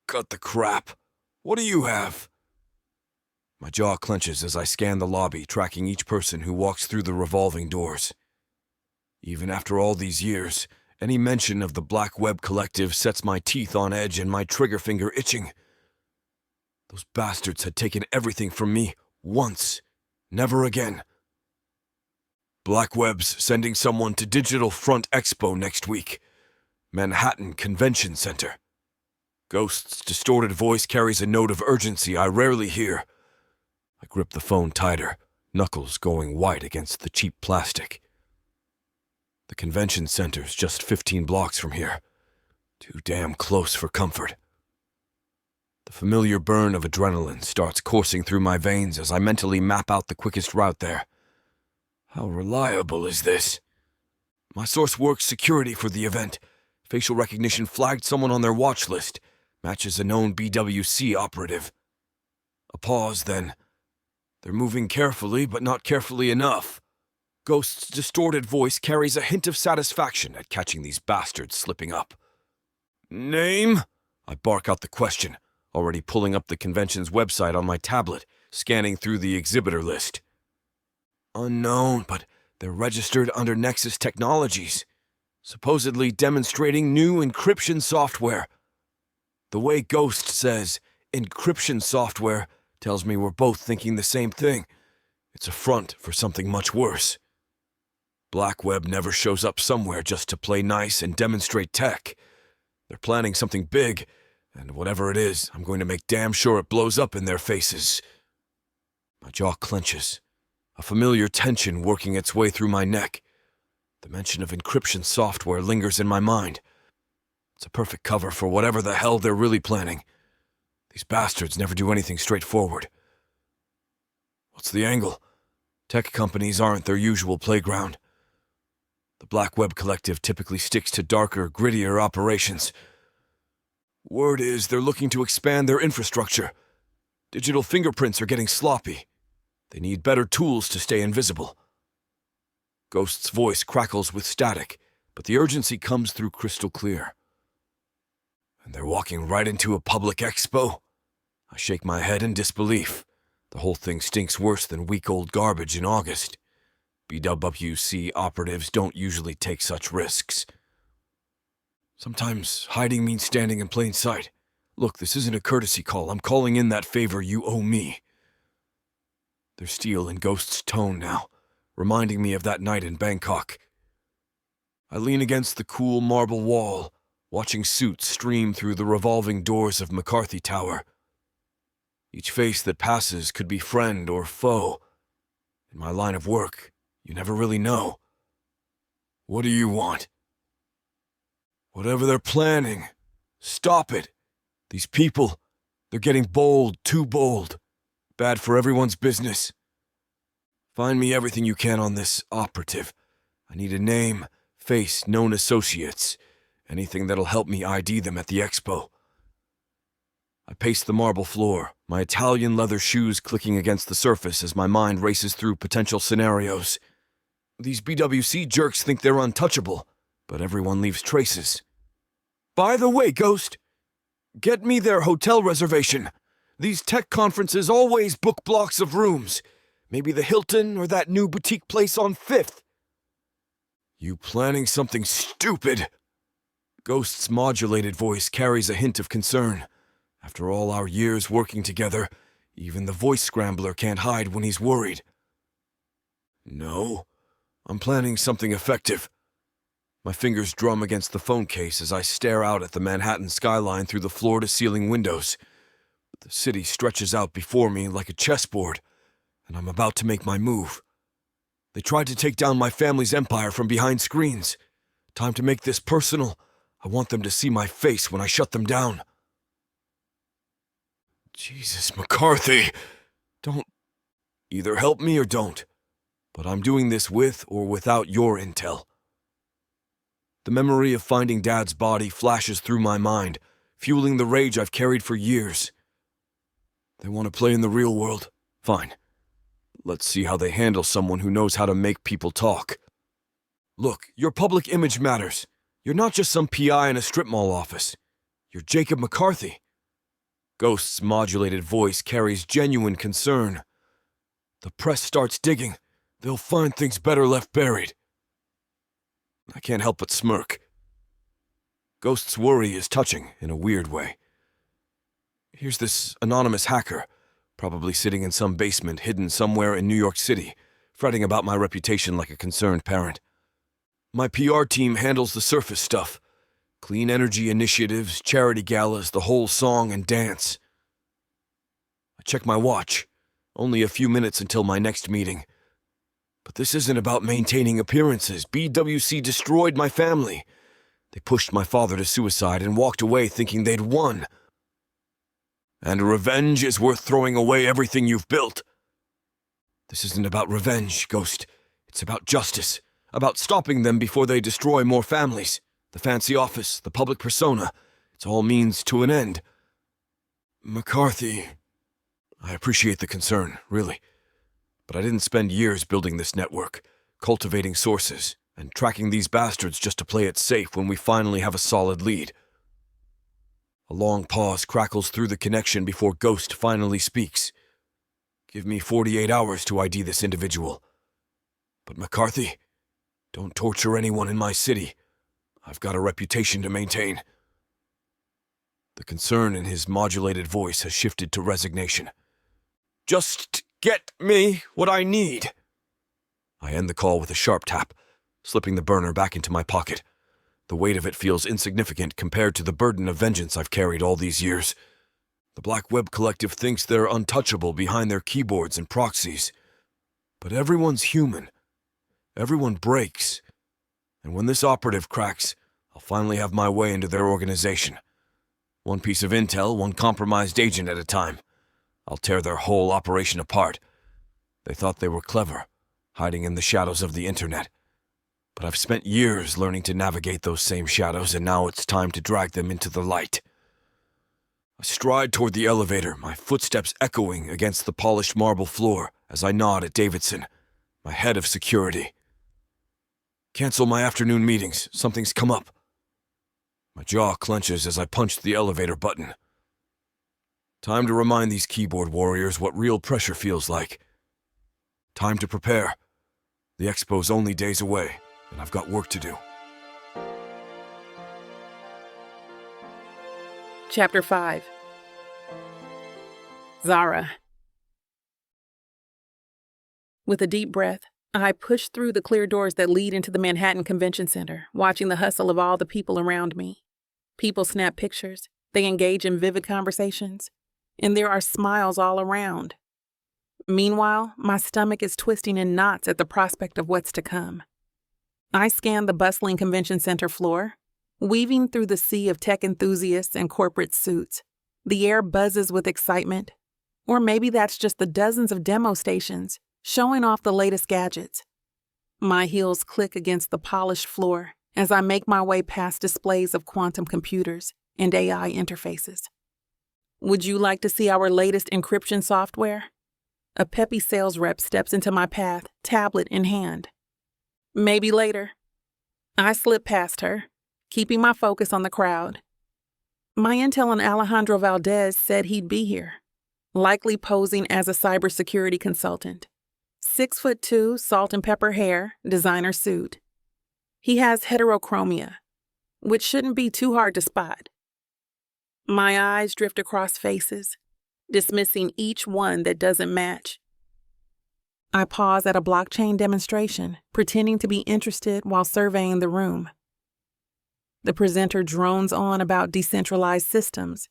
Cut the crap. What do you have? My jaw clenches as I scan the lobby, tracking each person who walks through the revolving doors. Even after all these years, any mention of the Black Web Collective sets my teeth on edge and my trigger finger itching. Those bastards had taken everything from me once, never again. Black Web's sending someone to Digital Front Expo next week. Manhattan Convention Center. Ghost's distorted voice carries a note of urgency I rarely hear. I grip the phone tighter, knuckles going white against the cheap plastic. The convention center's just 15 blocks from here. Too damn close for comfort. The familiar burn of adrenaline starts coursing through my veins as I mentally map out the quickest route there. How reliable is this? My source works security for the event. Facial recognition flagged someone on their watch list. Matches a known BWC operative. A pause, then. They're moving carefully, but not carefully enough. Ghost's distorted voice carries a hint of satisfaction at catching these bastards slipping up. Name? I bark out the question, already pulling up the convention's website on my tablet, scanning through the exhibitor list. Unknown, but they're registered under Nexus Technologies, supposedly demonstrating new encryption software. The way Ghost says, encryption software, tells me we're both thinking the same thing. It's a front for something much worse. Black Web never shows up somewhere just to play nice and demonstrate tech. They're planning something big, and whatever it is, I'm going to make damn sure it blows up in their faces. My jaw clenches, a familiar tension working its way through my neck. The mention of encryption software lingers in my mind. It's a perfect cover for whatever the hell they're really planning. These bastards never do anything straightforward. What's the angle? Tech companies aren't their usual playground. The Black Web Collective typically sticks to darker, grittier operations. Word is they're looking to expand their infrastructure. Digital fingerprints are getting sloppy. They need better tools to stay invisible. Ghost's voice crackles with static, but the urgency comes through crystal clear. And they're walking right into a public expo? I shake my head in disbelief. The whole thing stinks worse than week-old garbage in August. BWWC operatives don't usually take such risks. Sometimes hiding means standing in plain sight. Look, this isn't a courtesy call. I'm calling in that favor you owe me. There's steel in Ghost's tone now, reminding me of that night in Bangkok. I lean against the cool marble wall, watching suits stream through the revolving doors of McCarthy Tower. Each face that passes could be friend or foe. In my line of work, you never really know. What do you want? Whatever they're planning, stop it. These people, they're getting bold, too bold. Bad for everyone's business. Find me everything you can on this operative. I need a name, face, known associates. Anything that'll help me ID them at the expo. I pace the marble floor, my Italian leather shoes clicking against the surface as my mind races through potential scenarios. These BWC jerks think they're untouchable, but everyone leaves traces. By the way, Ghost, get me their hotel reservation. These tech conferences always book blocks of rooms. Maybe the Hilton or that new boutique place on 5th. You planning something stupid? Ghost's modulated voice carries a hint of concern. After all our years working together, even the voice scrambler can't hide when he's worried. No, I'm planning something effective. My fingers drum against the phone case as I stare out at the Manhattan skyline through the floor-to-ceiling windows. The city stretches out before me like a chessboard, and I'm about to make my move. They tried to take down my family's empire from behind screens. Time to make this personal. I want them to see my face when I shut them down. Jesus, McCarthy! Don't... Either help me or don't. But I'm doing this with or without your intel. The memory of finding Dad's body flashes through my mind, fueling the rage I've carried for years. They want to play in the real world? Fine. Let's see how they handle someone who knows how to make people talk. Look, your public image matters. You're not just some PI in a strip mall office. You're Jacob McCarthy. Ghost's modulated voice carries genuine concern. The press starts digging. They'll find things better left buried. I can't help but smirk. Ghost's worry is touching in a weird way. Here's this anonymous hacker, probably sitting in some basement hidden somewhere in New York City, fretting about my reputation like a concerned parent. My PR team handles the surface stuff. Clean energy initiatives, charity galas, the whole song and dance. I check my watch. Only a few minutes until my next meeting. But this isn't about maintaining appearances. BWC destroyed my family. They pushed my father to suicide and walked away thinking they'd won. And revenge is worth throwing away everything you've built. This isn't about revenge, Ghost. It's about justice. About stopping them before they destroy more families. The fancy office, the public persona. It's all means to an end. McCarthy... I appreciate the concern, really. But I didn't spend years building this network, cultivating sources, and tracking these bastards just to play it safe when we finally have a solid lead. A long pause crackles through the connection before Ghost finally speaks. Give me 48 hours to ID this individual. But McCarthy, don't torture anyone in my city. I've got a reputation to maintain. The concern in his modulated voice has shifted to resignation. Just get me what I need. I end the call with a sharp tap, slipping the burner back into my pocket. The weight of it feels insignificant compared to the burden of vengeance I've carried all these years. The Black Web Collective thinks they're untouchable behind their keyboards and proxies. But everyone's human. Everyone breaks. And when this operative cracks, I'll finally have my way into their organization. One piece of intel, one compromised agent at a time. I'll tear their whole operation apart. They thought they were clever, hiding in the shadows of the internet. But I've spent years learning to navigate those same shadows, and now it's time to drag them into the light. I stride toward the elevator, my footsteps echoing against the polished marble floor as I nod at Davidson, my head of security. Cancel my afternoon meetings. Something's come up. My jaw clenches as I punch the elevator button. Time to remind these keyboard warriors what real pressure feels like. Time to prepare. The expo's only days away, and I've got work to do. Chapter 5. Zara. With a deep breath, I push through the clear doors that lead into the Manhattan Convention Center, watching the hustle of all the people around me. People snap pictures, they engage in vivid conversations, and there are smiles all around. Meanwhile, my stomach is twisting in knots at the prospect of what's to come. I scan the bustling convention center floor, weaving through the sea of tech enthusiasts and corporate suits. The air buzzes with excitement. Or maybe that's just the dozens of demo stations showing off the latest gadgets. My heels click against the polished floor as I make my way past displays of quantum computers and AI interfaces. Would you like to see our latest encryption software? A peppy sales rep steps into my path, tablet in hand. Maybe later. I slip past her, keeping my focus on the crowd. My intel on Alejandro Valdez said he'd be here, likely posing as a cybersecurity consultant. 6'2", salt and pepper hair, designer suit. He has heterochromia, which shouldn't be too hard to spot. My eyes drift across faces, dismissing each one that doesn't match. I pause at a blockchain demonstration, pretending to be interested while surveying the room. The presenter drones on about decentralized systems,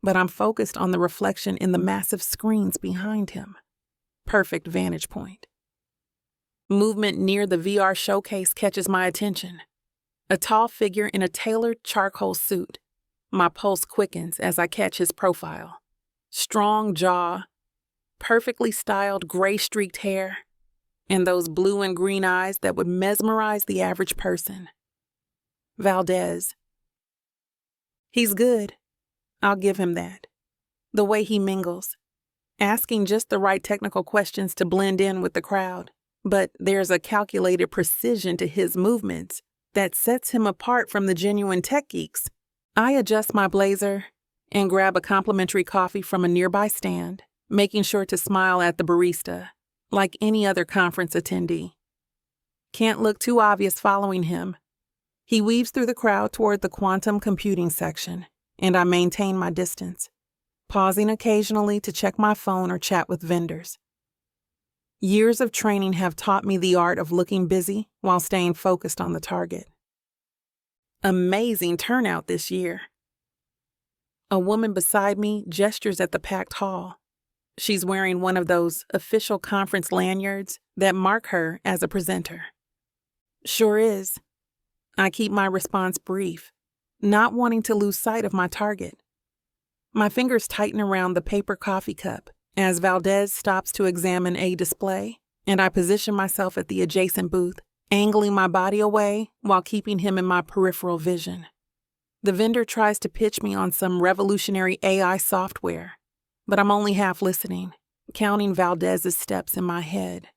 but I'm focused on the reflection in the massive screens behind him. Perfect vantage point. Movement near the VR showcase catches my attention. A tall figure in a tailored charcoal suit. My pulse quickens as I catch his profile. Strong jaw, perfectly styled gray-streaked hair, and those blue and green eyes that would mesmerize the average person. Valdez. He's good. I'll give him that. The way he mingles, asking just the right technical questions to blend in with the crowd, but there's a calculated precision to his movements that sets him apart from the genuine tech geeks. I adjust my blazer and grab a complimentary coffee from a nearby stand, making sure to smile at the barista, like any other conference attendee. Can't look too obvious following him. He weaves through the crowd toward the quantum computing section, and I maintain my distance, pausing occasionally to check my phone or chat with vendors. Years of training have taught me the art of looking busy while staying focused on the target. Amazing turnout this year. A woman beside me gestures at the packed hall. She's wearing one of those official conference lanyards that mark her as a presenter. Sure is. I keep my response brief, not wanting to lose sight of my target. My fingers tighten around the paper coffee cup as Valdez stops to examine a display, and I position myself at the adjacent booth, angling my body away while keeping him in my peripheral vision. The vendor tries to pitch me on some revolutionary AI software, but I'm only half listening, counting Valdez's steps in my head.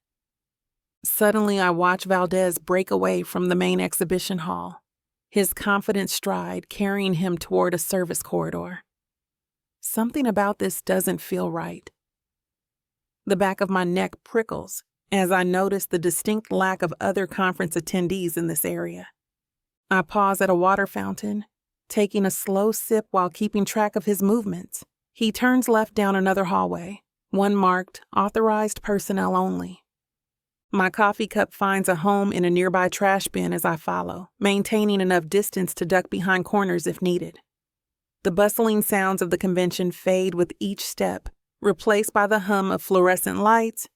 Suddenly, I watch Valdez break away from the main exhibition hall, his confident stride carrying him toward a service corridor. Something about this doesn't feel right. The back of my neck prickles as I notice the distinct lack of other conference attendees in this area. I pause at a water fountain, taking a slow sip while keeping track of his movements. He turns left down another hallway, one marked Authorized Personnel Only. My coffee cup finds a home in a nearby trash bin as I follow, maintaining enough distance to duck behind corners if needed. The bustling sounds of the convention fade with each step, replaced by the hum of fluorescent lights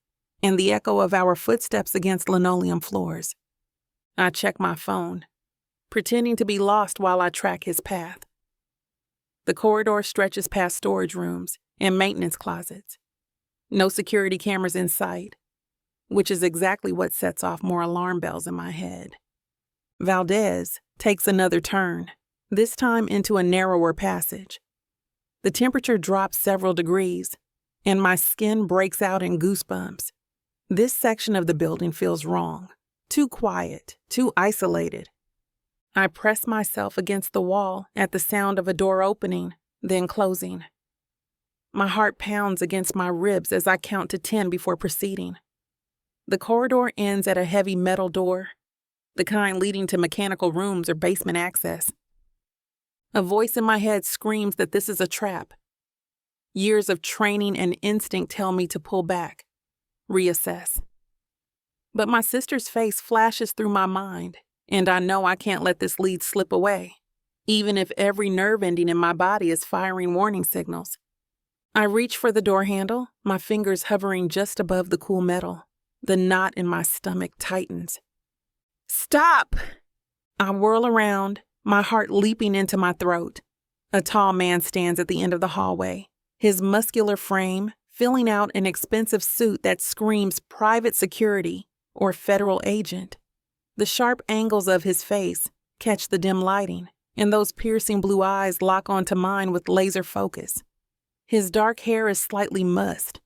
and the echo of our footsteps against linoleum floors. I check my phone, pretending to be lost while I track his path. The corridor stretches past storage rooms and maintenance closets. No security cameras in sight, which is exactly what sets off more alarm bells in my head. Valdez takes another turn, this time into a narrower passage. The temperature drops several degrees, and my skin breaks out in goosebumps. This section of the building feels wrong, too quiet, too isolated. I press myself against the wall at the sound of a door opening, then closing. My heart pounds against my ribs as I count to 10 before proceeding. The corridor ends at a heavy metal door, the kind leading to mechanical rooms or basement access. A voice in my head screams that this is a trap. Years of training and instinct tell me to pull back, reassess. But my sister's face flashes through my mind, and I know I can't let this lead slip away, even if every nerve ending in my body is firing warning signals. I reach for the door handle, my fingers hovering just above the cool metal. The knot in my stomach tightens. Stop! I whirl around, my heart leaping into my throat. A tall man stands at the end of the hallway, his muscular frame filling out an expensive suit that screams private security or federal agent. The sharp angles of his face catch the dim lighting, and those piercing blue eyes lock onto mine with laser focus. His dark hair is slightly mussed,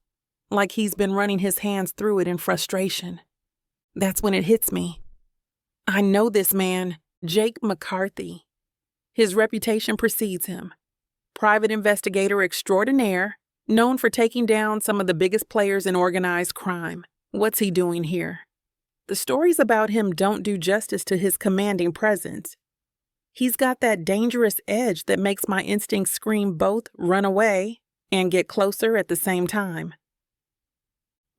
like he's been running his hands through it in frustration. That's when it hits me. I know this man, Jake McCarthy. His reputation precedes him. Private investigator extraordinaire, known for taking down some of the biggest players in organized crime. What's he doing here? The stories about him don't do justice to his commanding presence. He's got that dangerous edge that makes my instincts scream both run away and get closer at the same time.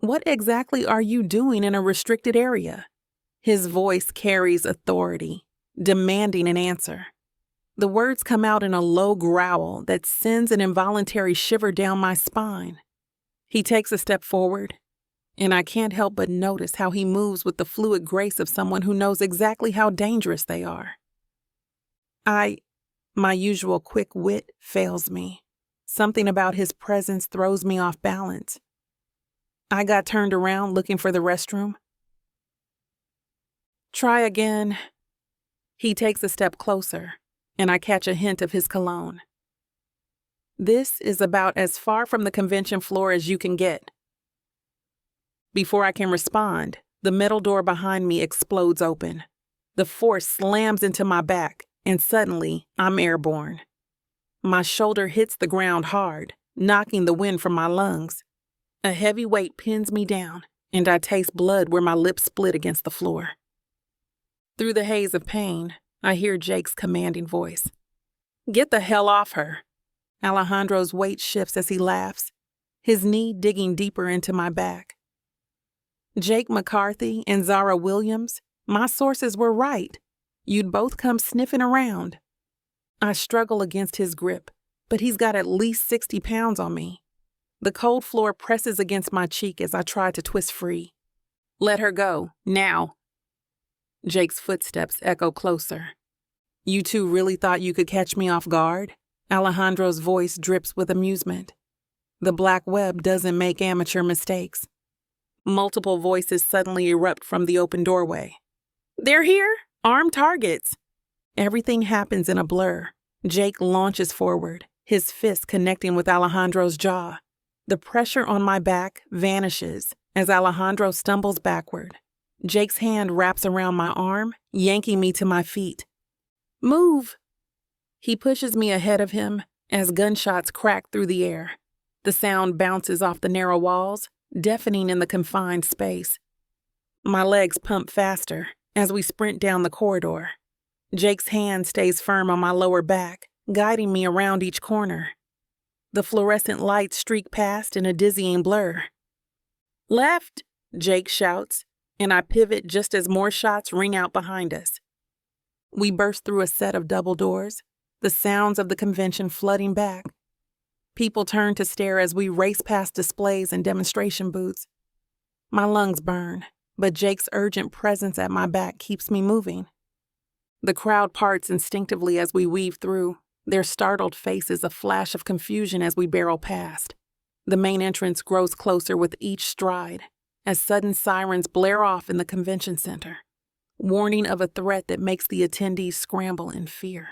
What exactly are you doing in a restricted area? His voice carries authority, demanding an answer. The words come out in a low growl that sends an involuntary shiver down my spine. He takes a step forward, and I can't help but notice how he moves with the fluid grace of someone who knows exactly how dangerous they are. My usual quick wit fails me. Something about his presence throws me off balance. I got turned around looking for the restroom. Try again. He takes a step closer, and I catch a hint of his cologne. This is about as far from the convention floor as you can get. Before I can respond, the metal door behind me explodes open. The force slams into my back, and suddenly I'm airborne. My shoulder hits the ground hard, knocking the wind from my lungs. A heavy weight pins me down, and I taste blood where my lips split against the floor. Through the haze of pain, I hear Jake's commanding voice. "Get the hell off her." Alejandro's weight shifts as he laughs, his knee digging deeper into my back. Jake McCarthy and Zara Williams, my sources were right. You'd both come sniffing around. I struggle against his grip, but he's got at least 60 pounds on me. The cold floor presses against my cheek as I try to twist free. "Let her go, now." Jake's footsteps echo closer. "You two really thought you could catch me off guard?" Alejandro's voice drips with amusement. The black web doesn't make amateur mistakes. Multiple voices suddenly erupt from the open doorway. "They're here! Armed targets!" Everything happens in a blur. Jake launches forward, his fist connecting with Alejandro's jaw. The pressure on my back vanishes as Alejandro stumbles backward. Jake's hand wraps around my arm, yanking me to my feet. "Move!" He pushes me ahead of him as gunshots crack through the air. The sound bounces off the narrow walls, deafening in the confined space. My legs pump faster as we sprint down the corridor. Jake's hand stays firm on my lower back, guiding me around each corner. The fluorescent lights streak past in a dizzying blur. "Left!" Jake shouts, and I pivot just as more shots ring out behind us. We burst through a set of double doors, the sounds of the convention flooding back. People turn to stare as we race past displays and demonstration booths. My lungs burn, but Jake's urgent presence at my back keeps me moving. The crowd parts instinctively as we weave through, their startled faces a flash of confusion as we barrel past. The main entrance grows closer with each stride, as sudden sirens blare off in the convention center, warning of a threat that makes the attendees scramble in fear.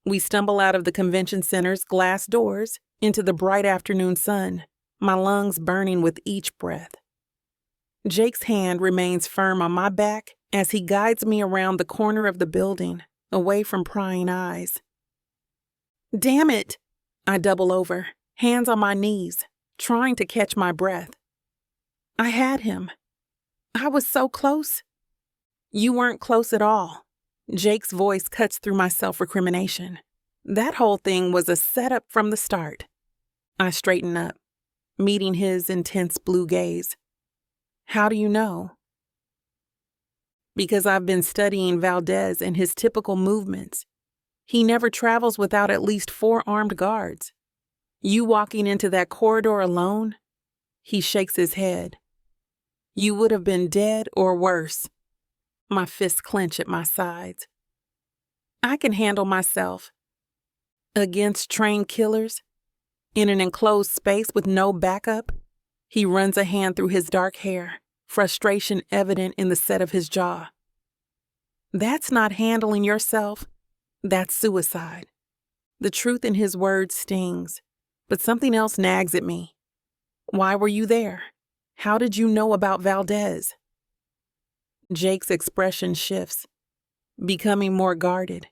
We stumble out of the convention center's glass doors into the bright afternoon sun, my lungs burning with each breath. Jake's hand remains firm on my back as he guides me around the corner of the building, away from prying eyes. "Damn it!" I double over, hands on my knees, trying to catch my breath. I had him. I was so close. "You weren't close at all." Jake's voice cuts through my self-recrimination. That whole thing was a setup from the start. I straighten up, meeting his intense blue gaze. "How do you know?" "Because I've been studying Valdez and his typical movements. He never travels without at least 4 armed guards. You walking into that corridor alone?" He shakes his head. "You would have been dead or worse." My fists clench at my sides. "I can handle myself." Against trained killers? In an enclosed space with no backup? He runs a hand through his dark hair, frustration evident in the set of his jaw. "That's not handling yourself. That's suicide." The truth in his words stings, but something else nags at me. "Why were you there? How did you know about Valdez?" Jake's expression shifts, becoming more guarded.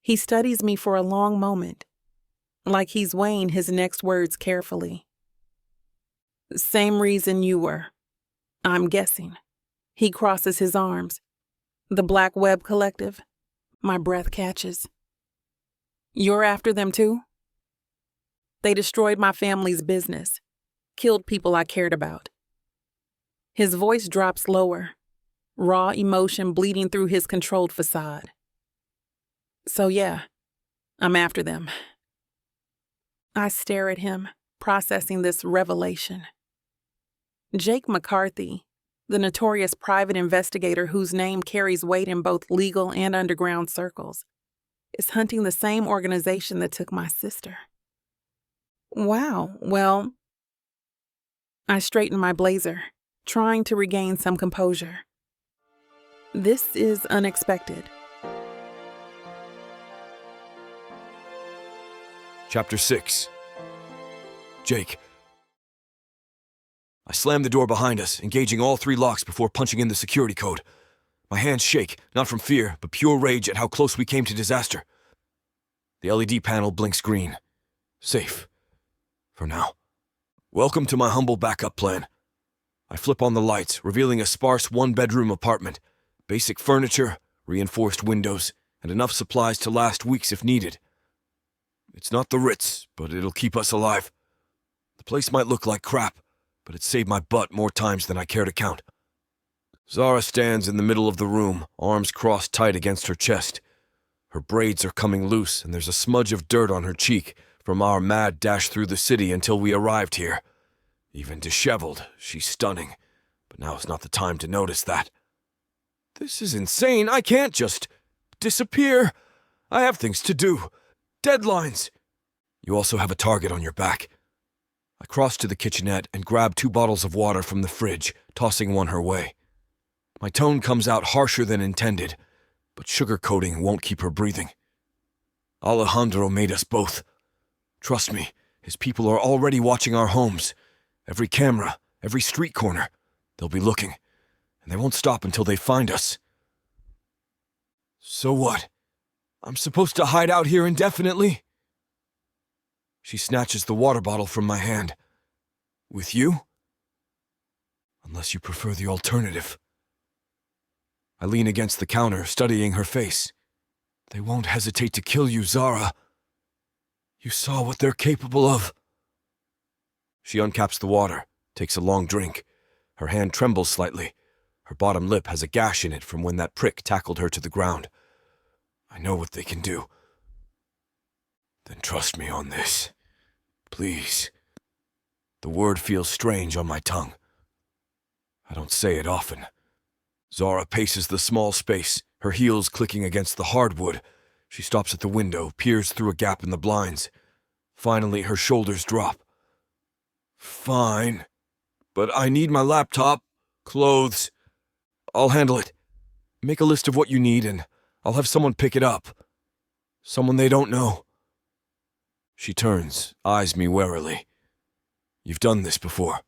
He studies me for a long moment, like he's weighing his next words carefully. "Same reason you were. I'm guessing." He crosses his arms. "The Black Web Collective?" My breath catches. "You're after them too?" "They destroyed my family's business, killed people I cared about." His voice drops lower, raw emotion bleeding through his controlled facade. So yeah, I'm after them. I stare at him, processing this revelation. Jake McCarthy, the notorious private investigator whose name carries weight in both legal and underground circles, is hunting the same organization that took my sister. Wow, well, I straighten my blazer, trying to regain some composure. This is unexpected. Chapter 6. Jake. I slam the door behind us, engaging all 3 locks before punching in the security code. My hands shake, not from fear, but pure rage at how close we came to disaster. The LED panel blinks green. Safe. For now. Welcome to my humble backup plan. I flip on the lights, revealing a sparse 1-bedroom apartment. Basic furniture, reinforced windows, and enough supplies to last weeks if needed. It's not the Ritz, but it'll keep us alive. The place might look like crap, but it saved my butt more times than I care to count. Zara stands in the middle of the room, arms crossed tight against her chest. Her braids are coming loose, and there's a smudge of dirt on her cheek from our mad dash through the city until we arrived here. Even disheveled, she's stunning, but now is not the time to notice that. This is insane. I can't just disappear. I have things to do. Deadlines. You also have a target on your back. I cross to the kitchenette and grab 2 bottles of water from the fridge, tossing one her way. My tone comes out harsher than intended, but sugarcoating won't keep her breathing. Alejandro made us both. Trust me, his people are already watching our homes. Every camera, every street corner. They'll be looking, and they won't stop until they find us. So what? I'm supposed to hide out here indefinitely? She snatches the water bottle from my hand. With you? Unless you prefer the alternative. I lean against the counter, studying her face. They won't hesitate to kill you, Zara. You saw what they're capable of. She uncaps the water, takes a long drink. Her hand trembles slightly. Her bottom lip has a gash in it from when that prick tackled her to the ground. I know what they can do. Then trust me on this. Please. The word feels strange on my tongue. I don't say it often. Zara paces the small space, her heels clicking against the hardwood. She stops at the window, peers through a gap in the blinds. Finally, her shoulders drop. Fine. But I need my laptop, clothes. I'll handle it. Make a list of what you need and I'll have someone pick it up. Someone they don't know. She turns, eyes me warily. You've done this before.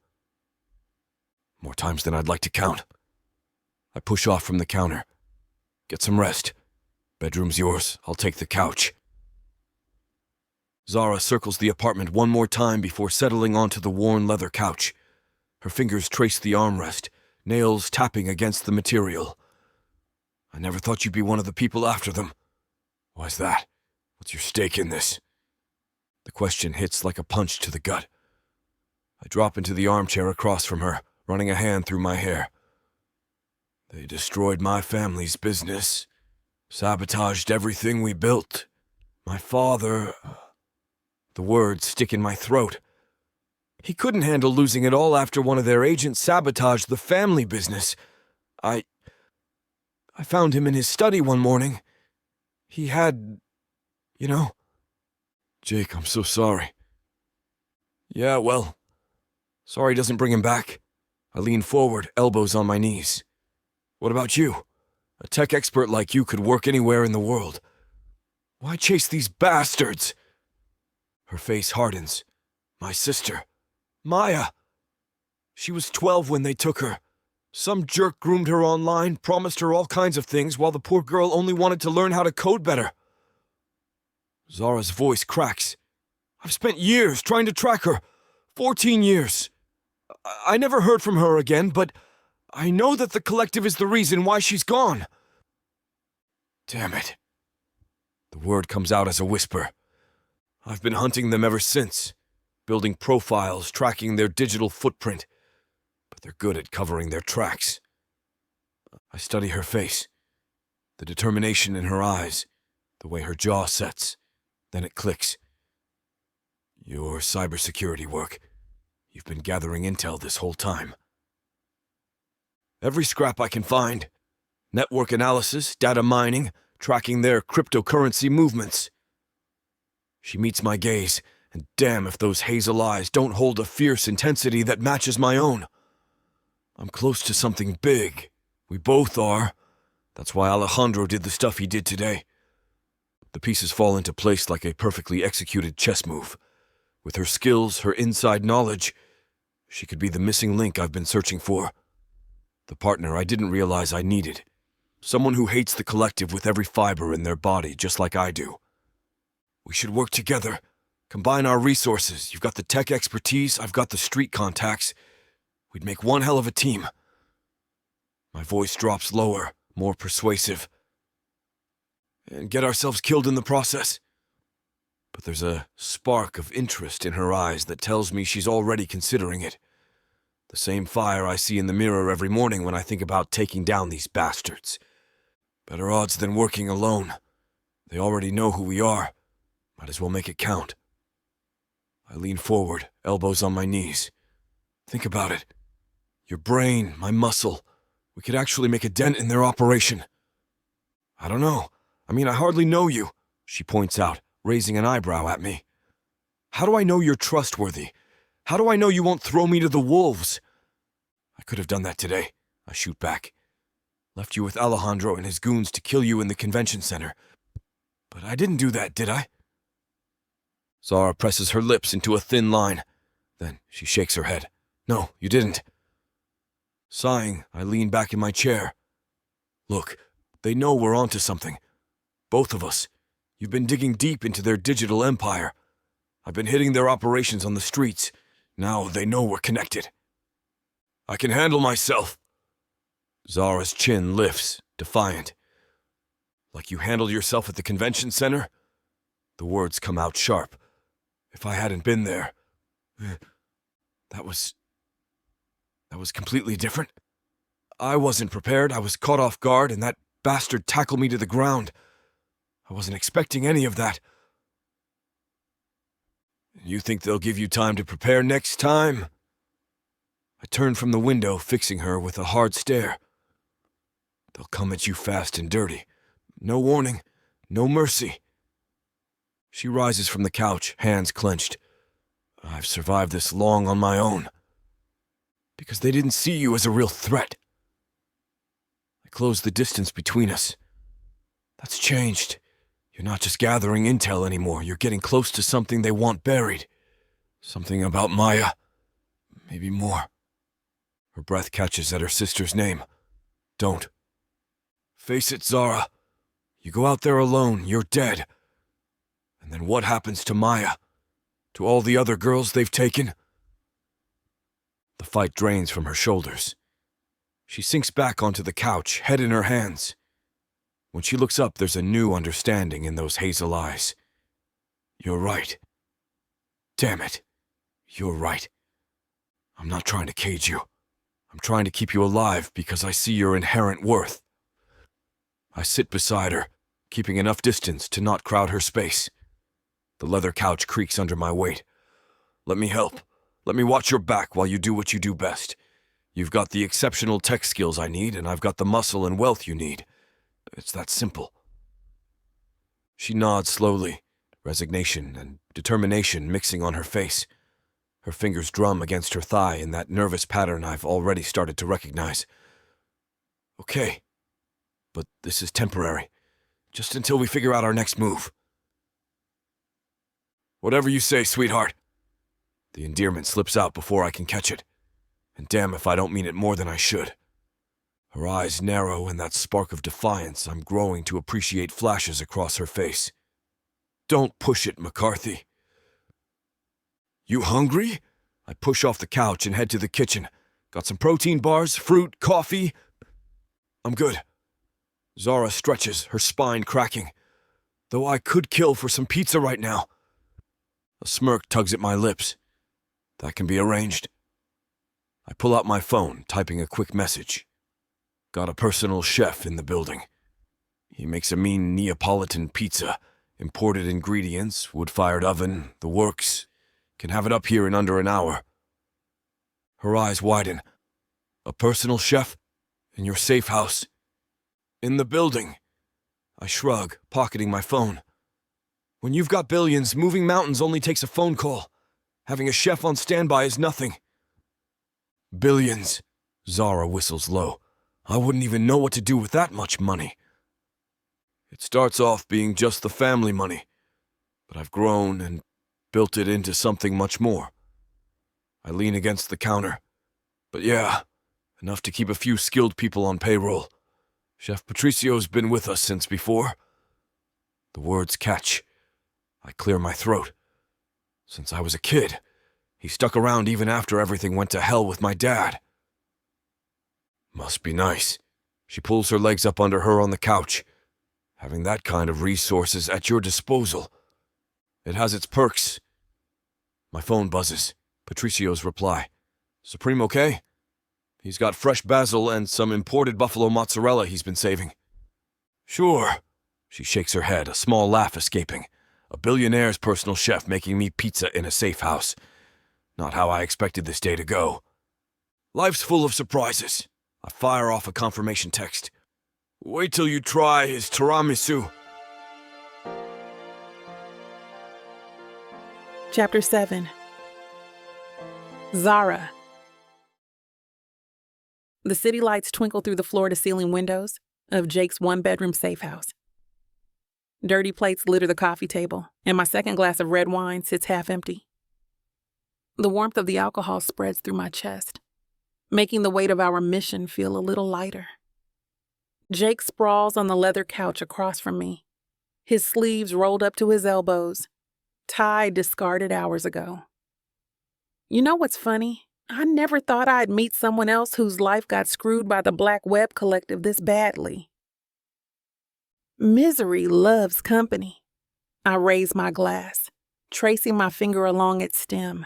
More times than I'd like to count. I push off from the counter. Get some rest. Bedroom's yours. I'll take the couch. Zara circles the apartment one more time before settling onto the worn leather couch. Her fingers trace the armrest, nails tapping against the material. I never thought you'd be one of the people after them. Why's that? What's your stake in this? The question hits like a punch to the gut. I drop into the armchair across from her, running a hand through my hair. They destroyed my family's business, sabotaged everything we built. My father... The words stick in my throat. He couldn't handle losing it all after one of their agents sabotaged the family business. I found him in his study one morning. He had... Jake, I'm so sorry. Yeah, well, sorry doesn't bring him back. I lean forward, elbows on my knees. What about you? A tech expert like you could work anywhere in the world. Why chase these bastards? Her face hardens. My sister. Maya. She was 12 when they took her. Some jerk groomed her online, promised her all kinds of things while the poor girl only wanted to learn how to code better. Zara's voice cracks. I've spent years trying to track her. 14 years. I never heard from her again, but I know that the collective is the reason why she's gone. Damn it. The word comes out as a whisper. I've been hunting them ever since, building profiles, tracking their digital footprint, but they're good at covering their tracks. I study her face, the determination in her eyes, The way her jaw sets. Then it clicks. Your cybersecurity work. You've been gathering intel this whole time. Every scrap I can find. Network analysis, data mining, tracking their cryptocurrency movements. She meets my gaze, and damn if those hazel eyes don't hold a fierce intensity that matches my own. I'm close to something big. We both are. That's why Alejandro did the stuff he did today. The pieces fall into place like a perfectly executed chess move. With her skills, her inside knowledge, she could be the missing link I've been searching for. The partner I didn't realize I needed. Someone who hates the collective with every fiber in their body, just like I do. We should work together, combine our resources. You've got the tech expertise, I've got the street contacts. We'd make one hell of a team. My voice drops lower, more persuasive. And get ourselves killed in the process. But there's a spark of interest in her eyes that tells me she's already considering it. The same fire I see in the mirror every morning when I think about taking down these bastards. Better odds than working alone. They already know who we are. Might as well make it count. I lean forward, elbows on my knees. Think about it. Your brain, my muscle. We could actually make a dent in their operation. I don't know. I hardly know you, she points out, raising an eyebrow at me. How do I know you're trustworthy? How do I know you won't throw me to the wolves? I could have done that today, I shoot back. Left you with Alejandro and his goons to kill you in the convention center. But I didn't do that, did I? Zara presses her lips into a thin line. Then she shakes her head. No, you didn't. Sighing, I lean back in my chair. Look, they know we're onto something. Both of us. You've been digging deep into their digital empire. I've been hitting their operations on the streets. Now they know we're connected. I can handle myself. Zara's chin lifts, defiant. Like you handled yourself at the convention center? The words come out sharp. If I hadn't been there, that was completely different. I wasn't prepared. I was caught off guard, and that bastard tackled me to the ground. I wasn't expecting any of that. You think they'll give you time to prepare next time? I turn from the window, fixing her with a hard stare. They'll come at you fast and dirty. No warning, no mercy. She rises from the couch, hands clenched. I've survived this long on my own. Because they didn't see you as a real threat. I close the distance between us. That's changed. You're not just gathering intel anymore. You're getting close to something they want buried. Something about Maya. Maybe more. Her breath catches at her sister's name. Don't. Face it, Zara. You go out there alone, you're dead. And then what happens to Maya? To all the other girls they've taken? The fight drains from her shoulders. She sinks back onto the couch, head in her hands. When she looks up, there's a new understanding in those hazel eyes. You're right. Damn it. You're right. I'm not trying to cage you. I'm trying to keep you alive because I see your inherent worth. I sit beside her, keeping enough distance to not crowd her space. The leather couch creaks under my weight. Let me help. Let me watch your back while you do what you do best. You've got the exceptional tech skills I need, and I've got the muscle and wealth you need. It's that simple. She nods slowly, resignation and determination mixing on her face. Her fingers drum against her thigh in that nervous pattern I've already started to recognize. Okay, but this is temporary, just until we figure out our next move. Whatever you say, sweetheart. The endearment slips out before I can catch it, and damn if I don't mean it more than I should. Her eyes narrow in that spark of defiance I'm growing to appreciate flashes across her face. Don't push it, McCarthy. You hungry? I push off the couch and head to the kitchen. Got some protein bars, fruit, coffee? I'm good. Zara stretches, her spine cracking. Though I could kill for some pizza right now. A smirk tugs at my lips. That can be arranged. I pull out my phone, typing a quick message. Got a personal chef in the building. He makes a mean Neapolitan pizza. Imported ingredients, wood-fired oven, the works. Can have it up here in under an hour. Her eyes widen. A personal chef? In your safe house? In the building? I shrug, pocketing my phone. When you've got billions, moving mountains only takes a phone call. Having a chef on standby is nothing. Billions. Zara whistles low. I wouldn't even know what to do with that much money. It starts off being just the family money, but I've grown and built it into something much more. I lean against the counter. But yeah, enough to keep a few skilled people on payroll. Chef Patricio's been with us since before. The words catch. I clear my throat. Since I was a kid, he stuck around even after everything went to hell with my dad. Must be nice. She pulls her legs up under her on the couch. Having that kind of resources at your disposal. It has its perks. My phone buzzes. Patricio's reply. Supreme okay? He's got fresh basil and some imported buffalo mozzarella he's been saving. Sure. She shakes her head, a small laugh escaping. A billionaire's personal chef making me pizza in a safe house. Not how I expected this day to go. Life's full of surprises. I fire off a confirmation text. Wait till you try his tiramisu. Chapter 7. Zara. The city lights twinkle through the floor-to-ceiling windows of Jake's one-bedroom safe house. Dirty plates litter the coffee table, and my second glass of red wine sits half empty. The warmth of the alcohol spreads through my chest, making the weight of our mission feel a little lighter. Jake sprawls on the leather couch across from me, his sleeves rolled up to his elbows, tie discarded hours ago. You know what's funny? I never thought I'd meet someone else whose life got screwed by the Black Web Collective this badly. Misery loves company. I raise my glass, tracing my finger along its stem.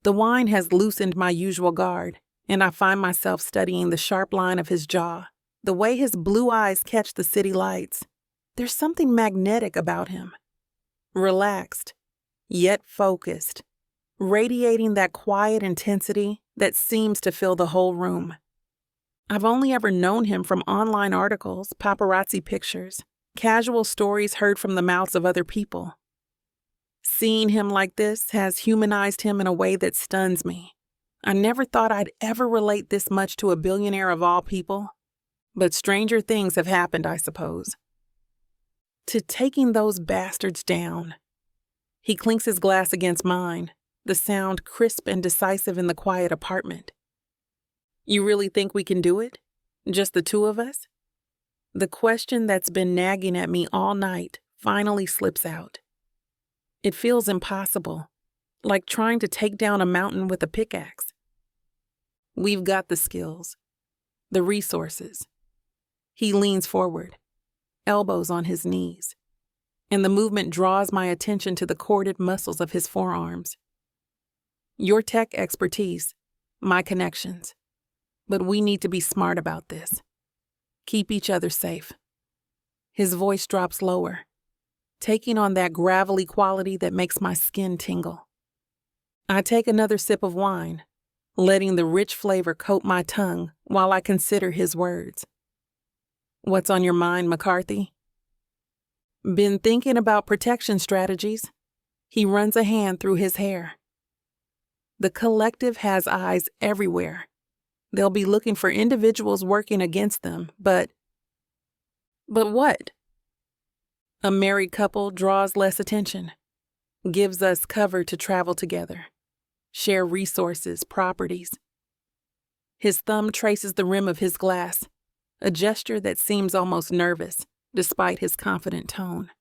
The wine has loosened my usual guard, and I find myself studying the sharp line of his jaw, the way his blue eyes catch the city lights. There's something magnetic about him. Relaxed, yet focused, radiating that quiet intensity that seems to fill the whole room. I've only ever known him from online articles, paparazzi pictures, casual stories heard from the mouths of other people. Seeing him like this has humanized him in a way that stuns me. I never thought I'd ever relate this much to a billionaire of all people. But stranger things have happened, I suppose. To taking those bastards down. He clinks his glass against mine, the sound crisp and decisive in the quiet apartment. You really think we can do it? Just the two of us? The question that's been nagging at me all night finally slips out. It feels impossible, like trying to take down a mountain with a pickaxe. We've got the skills, the resources. He leans forward, elbows on his knees, and the movement draws my attention to the corded muscles of his forearms. Your tech expertise, my connections. But we need to be smart about this. Keep each other safe. His voice drops lower, taking on that gravelly quality that makes my skin tingle. I take another sip of wine, letting the rich flavor coat my tongue while I consider his words. What's on your mind, McCarthy? Been thinking about protection strategies. He runs a hand through his hair. The collective has eyes everywhere. They'll be looking for individuals working against them, but what? A married couple draws less attention, gives us cover to travel together, share resources, properties. His thumb traces the rim of his glass, a gesture that seems almost nervous, despite his confident tone.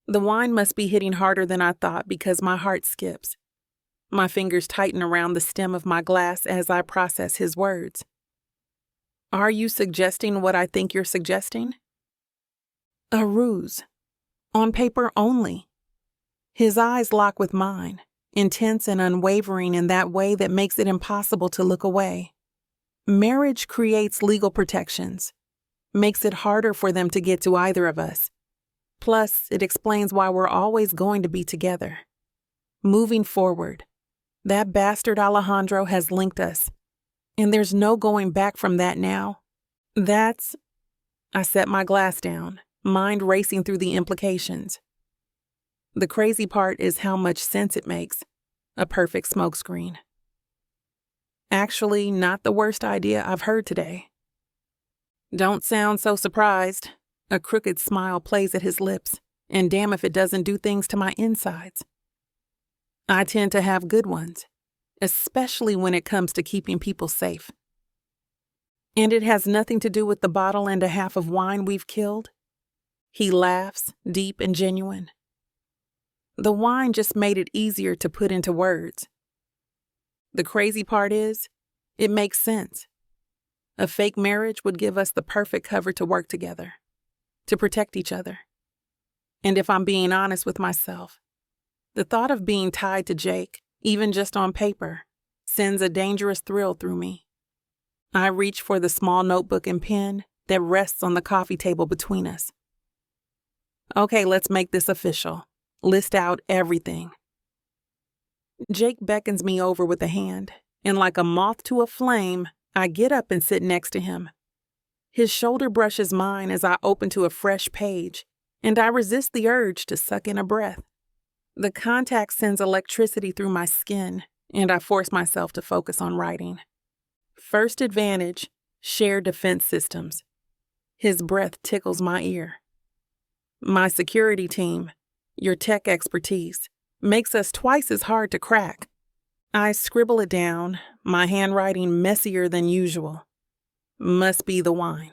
The wine must be hitting harder than I thought because my heart skips. My fingers tighten around the stem of my glass as I process his words. Are you suggesting what I think you're suggesting? A ruse. On paper only. His eyes lock with mine, intense and unwavering in that way that makes it impossible to look away. Marriage creates legal protections. makes it harder for them to get to either of us. Plus, it explains why we're always going to be together. Moving forward, that bastard Alejandro has linked us, and there's no going back from that now. I set my glass down, mind racing through the implications. The crazy part is how much sense it makes. A perfect smokescreen. Actually, not the worst idea I've heard today. Don't sound so surprised. A crooked smile plays at his lips, and damn if it doesn't do things to my insides. I tend to have good ones, especially when it comes to keeping people safe. And it has nothing to do with the bottle and a half of wine we've killed. He laughs, deep and genuine. The wine just made it easier to put into words. The crazy part is, it makes sense. A fake marriage would give us the perfect cover to work together, to protect each other. And if I'm being honest with myself, the thought of being tied to Jake, even just on paper, sends a dangerous thrill through me. I reach for the small notebook and pen that rests on the coffee table between us. Okay, let's make this official. List out everything. Jake beckons me over with a hand, and like a moth to a flame, I get up and sit next to him. His shoulder brushes mine as I open to a fresh page, and I resist the urge to suck in a breath. The contact sends electricity through my skin, and I force myself to focus on writing. First advantage, shared defense systems. His breath tickles my ear. My security team, your tech expertise, makes us twice as hard to crack. I scribble it down, my handwriting messier than usual. Must be the wine.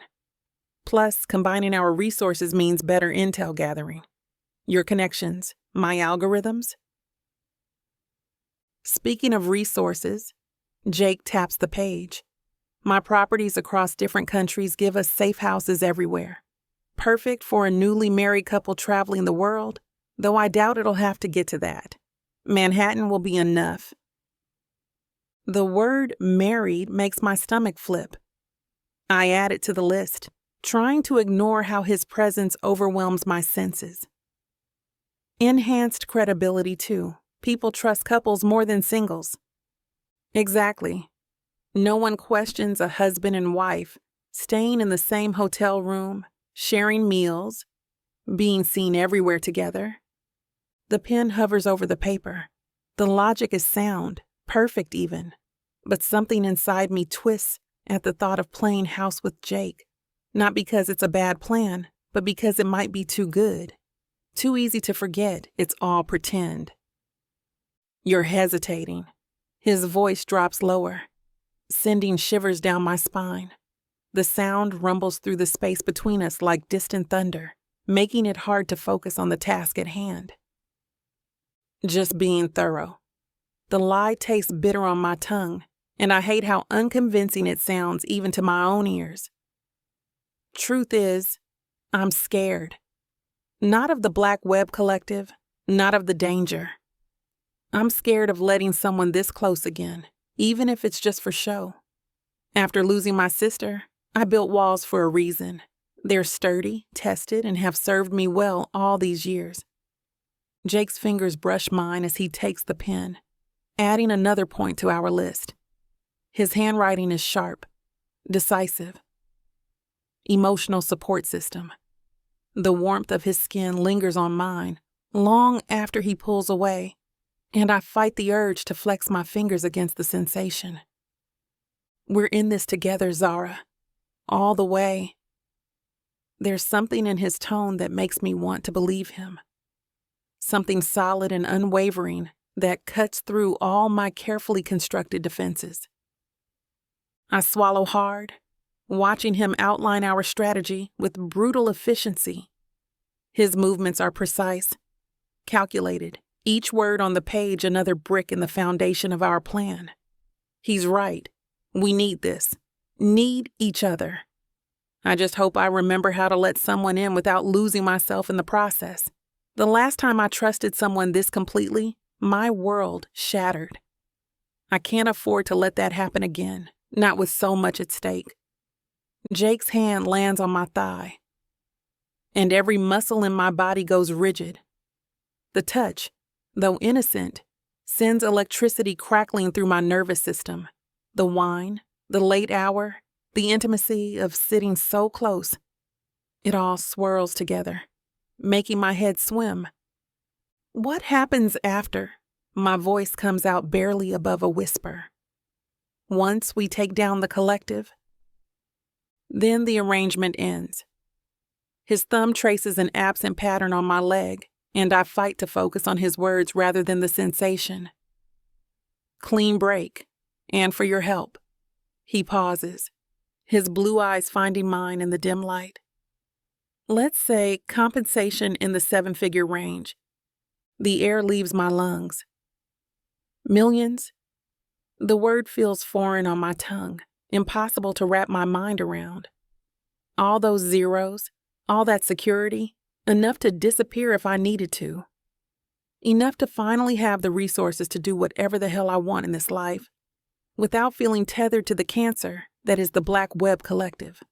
Plus, combining our resources means better intel gathering. Your connections, my algorithms. Speaking of resources, Jake taps the page. My properties across different countries give us safe houses everywhere. Perfect for a newly married couple traveling the world, though I doubt it'll have to get to that. Manhattan will be enough. The word married makes my stomach flip. I add it to the list, trying to ignore how his presence overwhelms my senses. Enhanced credibility, too. People trust couples more than singles. Exactly. No one questions a husband and wife staying in the same hotel room, sharing meals, being seen everywhere together. The pen hovers over the paper. The logic is sound, perfect even. But something inside me twists at the thought of playing house with Jake. Not because it's a bad plan, but because it might be too good. Too easy to forget it's all pretend. You're hesitating. His voice drops lower, sending shivers down my spine. The sound rumbles through the space between us like distant thunder, making it hard to focus on the task at hand. Just being thorough. The lie tastes bitter on my tongue, and I hate how unconvincing it sounds even to my own ears. Truth is, I'm scared. Not of the Black Web Collective, not of the danger. I'm scared of letting someone this close again, even if it's just for show. After losing my sister, I built walls for a reason. They're sturdy, tested, and have served me well all these years. Jake's fingers brush mine as he takes the pen, adding another point to our list. His handwriting is sharp, decisive. Emotional support system. The warmth of his skin lingers on mine long after he pulls away, and I fight the urge to flex my fingers against the sensation. We're in this together, Zara. All the way. There's something in his tone that makes me want to believe him. Something solid and unwavering that cuts through all my carefully constructed defenses. I swallow hard, watching him outline our strategy with brutal efficiency. His movements are precise, calculated, each word on the page another brick in the foundation of our plan. He's right. We need this. Need each other. I just hope I remember how to let someone in without losing myself in the process. The last time I trusted someone this completely, my world shattered. I can't afford to let that happen again, not with so much at stake. Jake's hand lands on my thigh, and every muscle in my body goes rigid. The touch, though innocent, sends electricity crackling through my nervous system. The wine, the late hour, the intimacy of sitting so close. It all swirls together, making my head swim. What happens after? My voice comes out barely above a whisper. Once we take down the collective, then the arrangement ends. His thumb traces an absent pattern on my leg, and I fight to focus on his words rather than the sensation. Clean break, and for your help. He pauses, his blue eyes finding mine in the dim light. Let's say compensation in the 7-figure range. The air leaves my lungs. Millions? The word feels foreign on my tongue, impossible to wrap my mind around. All those zeros, all that security, enough to disappear if I needed to. Enough to finally have the resources to do whatever the hell I want in this life, without feeling tethered to the cancer that is the Black Web Collective.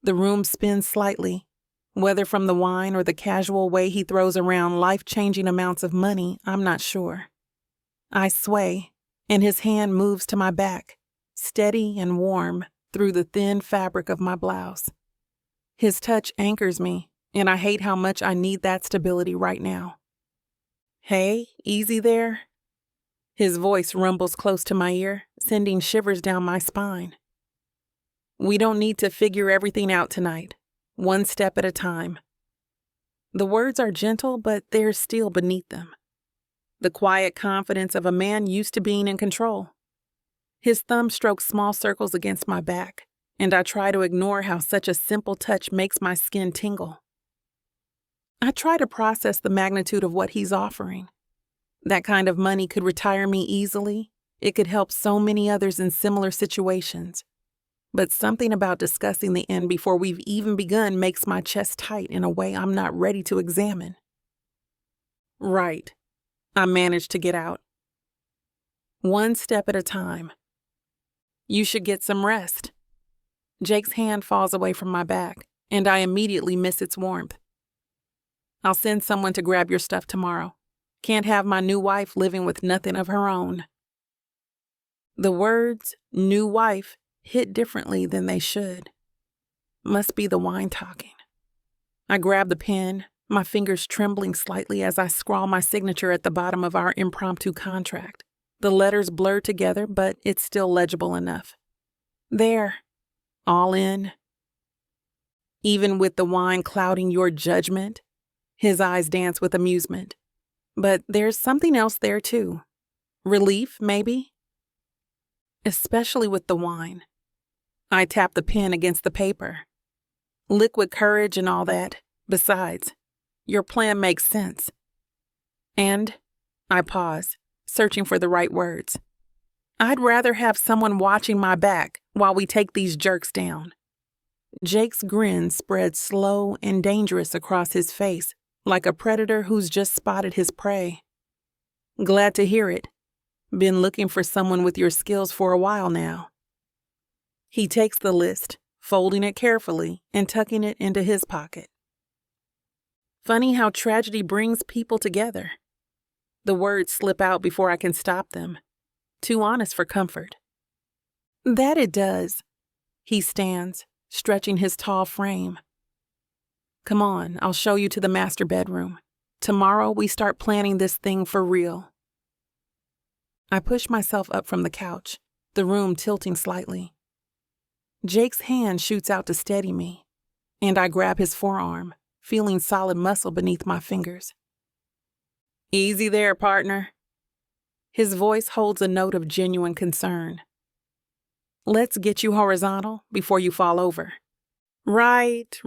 The room spins slightly, whether from the wine or the casual way he throws around life-changing amounts of money, I'm not sure. I sway, and his hand moves to my back, steady and warm through the thin fabric of my blouse. His touch anchors me, and I hate how much I need that stability right now. Hey, easy there? His voice rumbles close to my ear, sending shivers down my spine. We don't need to figure everything out tonight, one step at a time. The words are gentle, but there's steel beneath them. The quiet confidence of a man used to being in control. His thumb strokes small circles against my back, and I try to ignore how such a simple touch makes my skin tingle. I try to process the magnitude of what he's offering. That kind of money could retire me easily. It could help so many others in similar situations. But something about discussing the end before we've even begun makes my chest tight in a way I'm not ready to examine. Right. I managed to get out. One step at a time. You should get some rest. Jake's hand falls away from my back, and I immediately miss its warmth. I'll send someone to grab your stuff tomorrow. Can't have my new wife living with nothing of her own. The words, new wife, hit differently than they should. Must be the wine talking. I grab the pen, my fingers trembling slightly as I scrawl my signature at the bottom of our impromptu contract. The letters blur together, but it's still legible enough. There. All in. Even with the wine clouding your judgment? His eyes dance with amusement. But there's something else there too. Relief, maybe? Especially with the wine. I tap the pen against the paper. Liquid courage and all that. Besides, your plan makes sense. And I pause, searching for the right words. I'd rather have someone watching my back while we take these jerks down. Jake's grin spreads slow and dangerous across his face, like a predator who's just spotted his prey. Glad to hear it. Been looking for someone with your skills for a while now. He takes the list, folding it carefully and tucking it into his pocket. Funny how tragedy brings people together. The words slip out before I can stop them. Too honest for comfort. That it does. He stands, stretching his tall frame. Come on, I'll show you to the master bedroom. Tomorrow we start planning this thing for real. I push myself up from the couch, the room tilting slightly. Jake's hand shoots out to steady me, and I grab his forearm, feeling solid muscle beneath my fingers. Easy there, partner. His voice holds a note of genuine concern. Let's get you horizontal before you fall over. Right.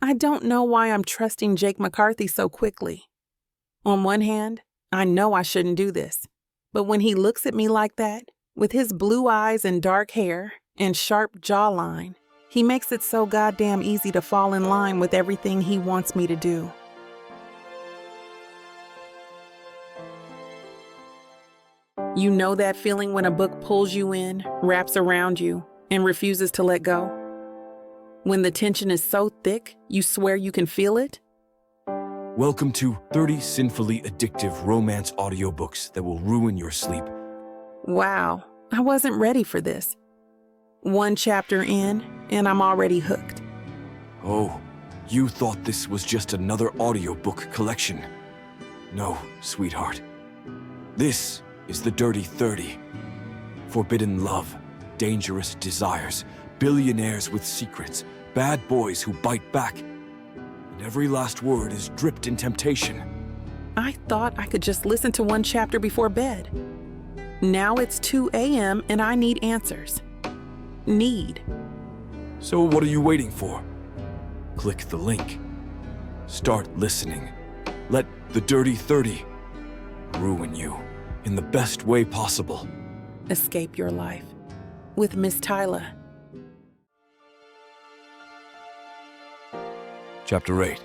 I don't know why I'm trusting Jake McCarthy so quickly. On one hand, I know I shouldn't do this, but when he looks at me like that, with his blue eyes and dark hair and sharp jawline, he makes it so goddamn easy to fall in line with everything he wants me to do. You know that feeling when a book pulls you in, wraps around you, and refuses to let go? When the tension is so thick, you swear you can feel it? Welcome to 30 sinfully addictive romance audiobooks that will ruin your sleep. Wow, I wasn't ready for this. One chapter in, and I'm already hooked. Oh, you thought this was just another audiobook collection. No, sweetheart. This is the Dirty 30. Forbidden love, dangerous desires, billionaires with secrets, bad boys who bite back. And every last word is dripped in temptation. I thought I could just listen to one chapter before bed. Now it's 2 a.m. and I need answers. Need. So what are you waiting for? Click the link. Start listening. Let the Dirty 30 ruin you in the best way possible. Escape your life with Miss Tyla. Chapter 8.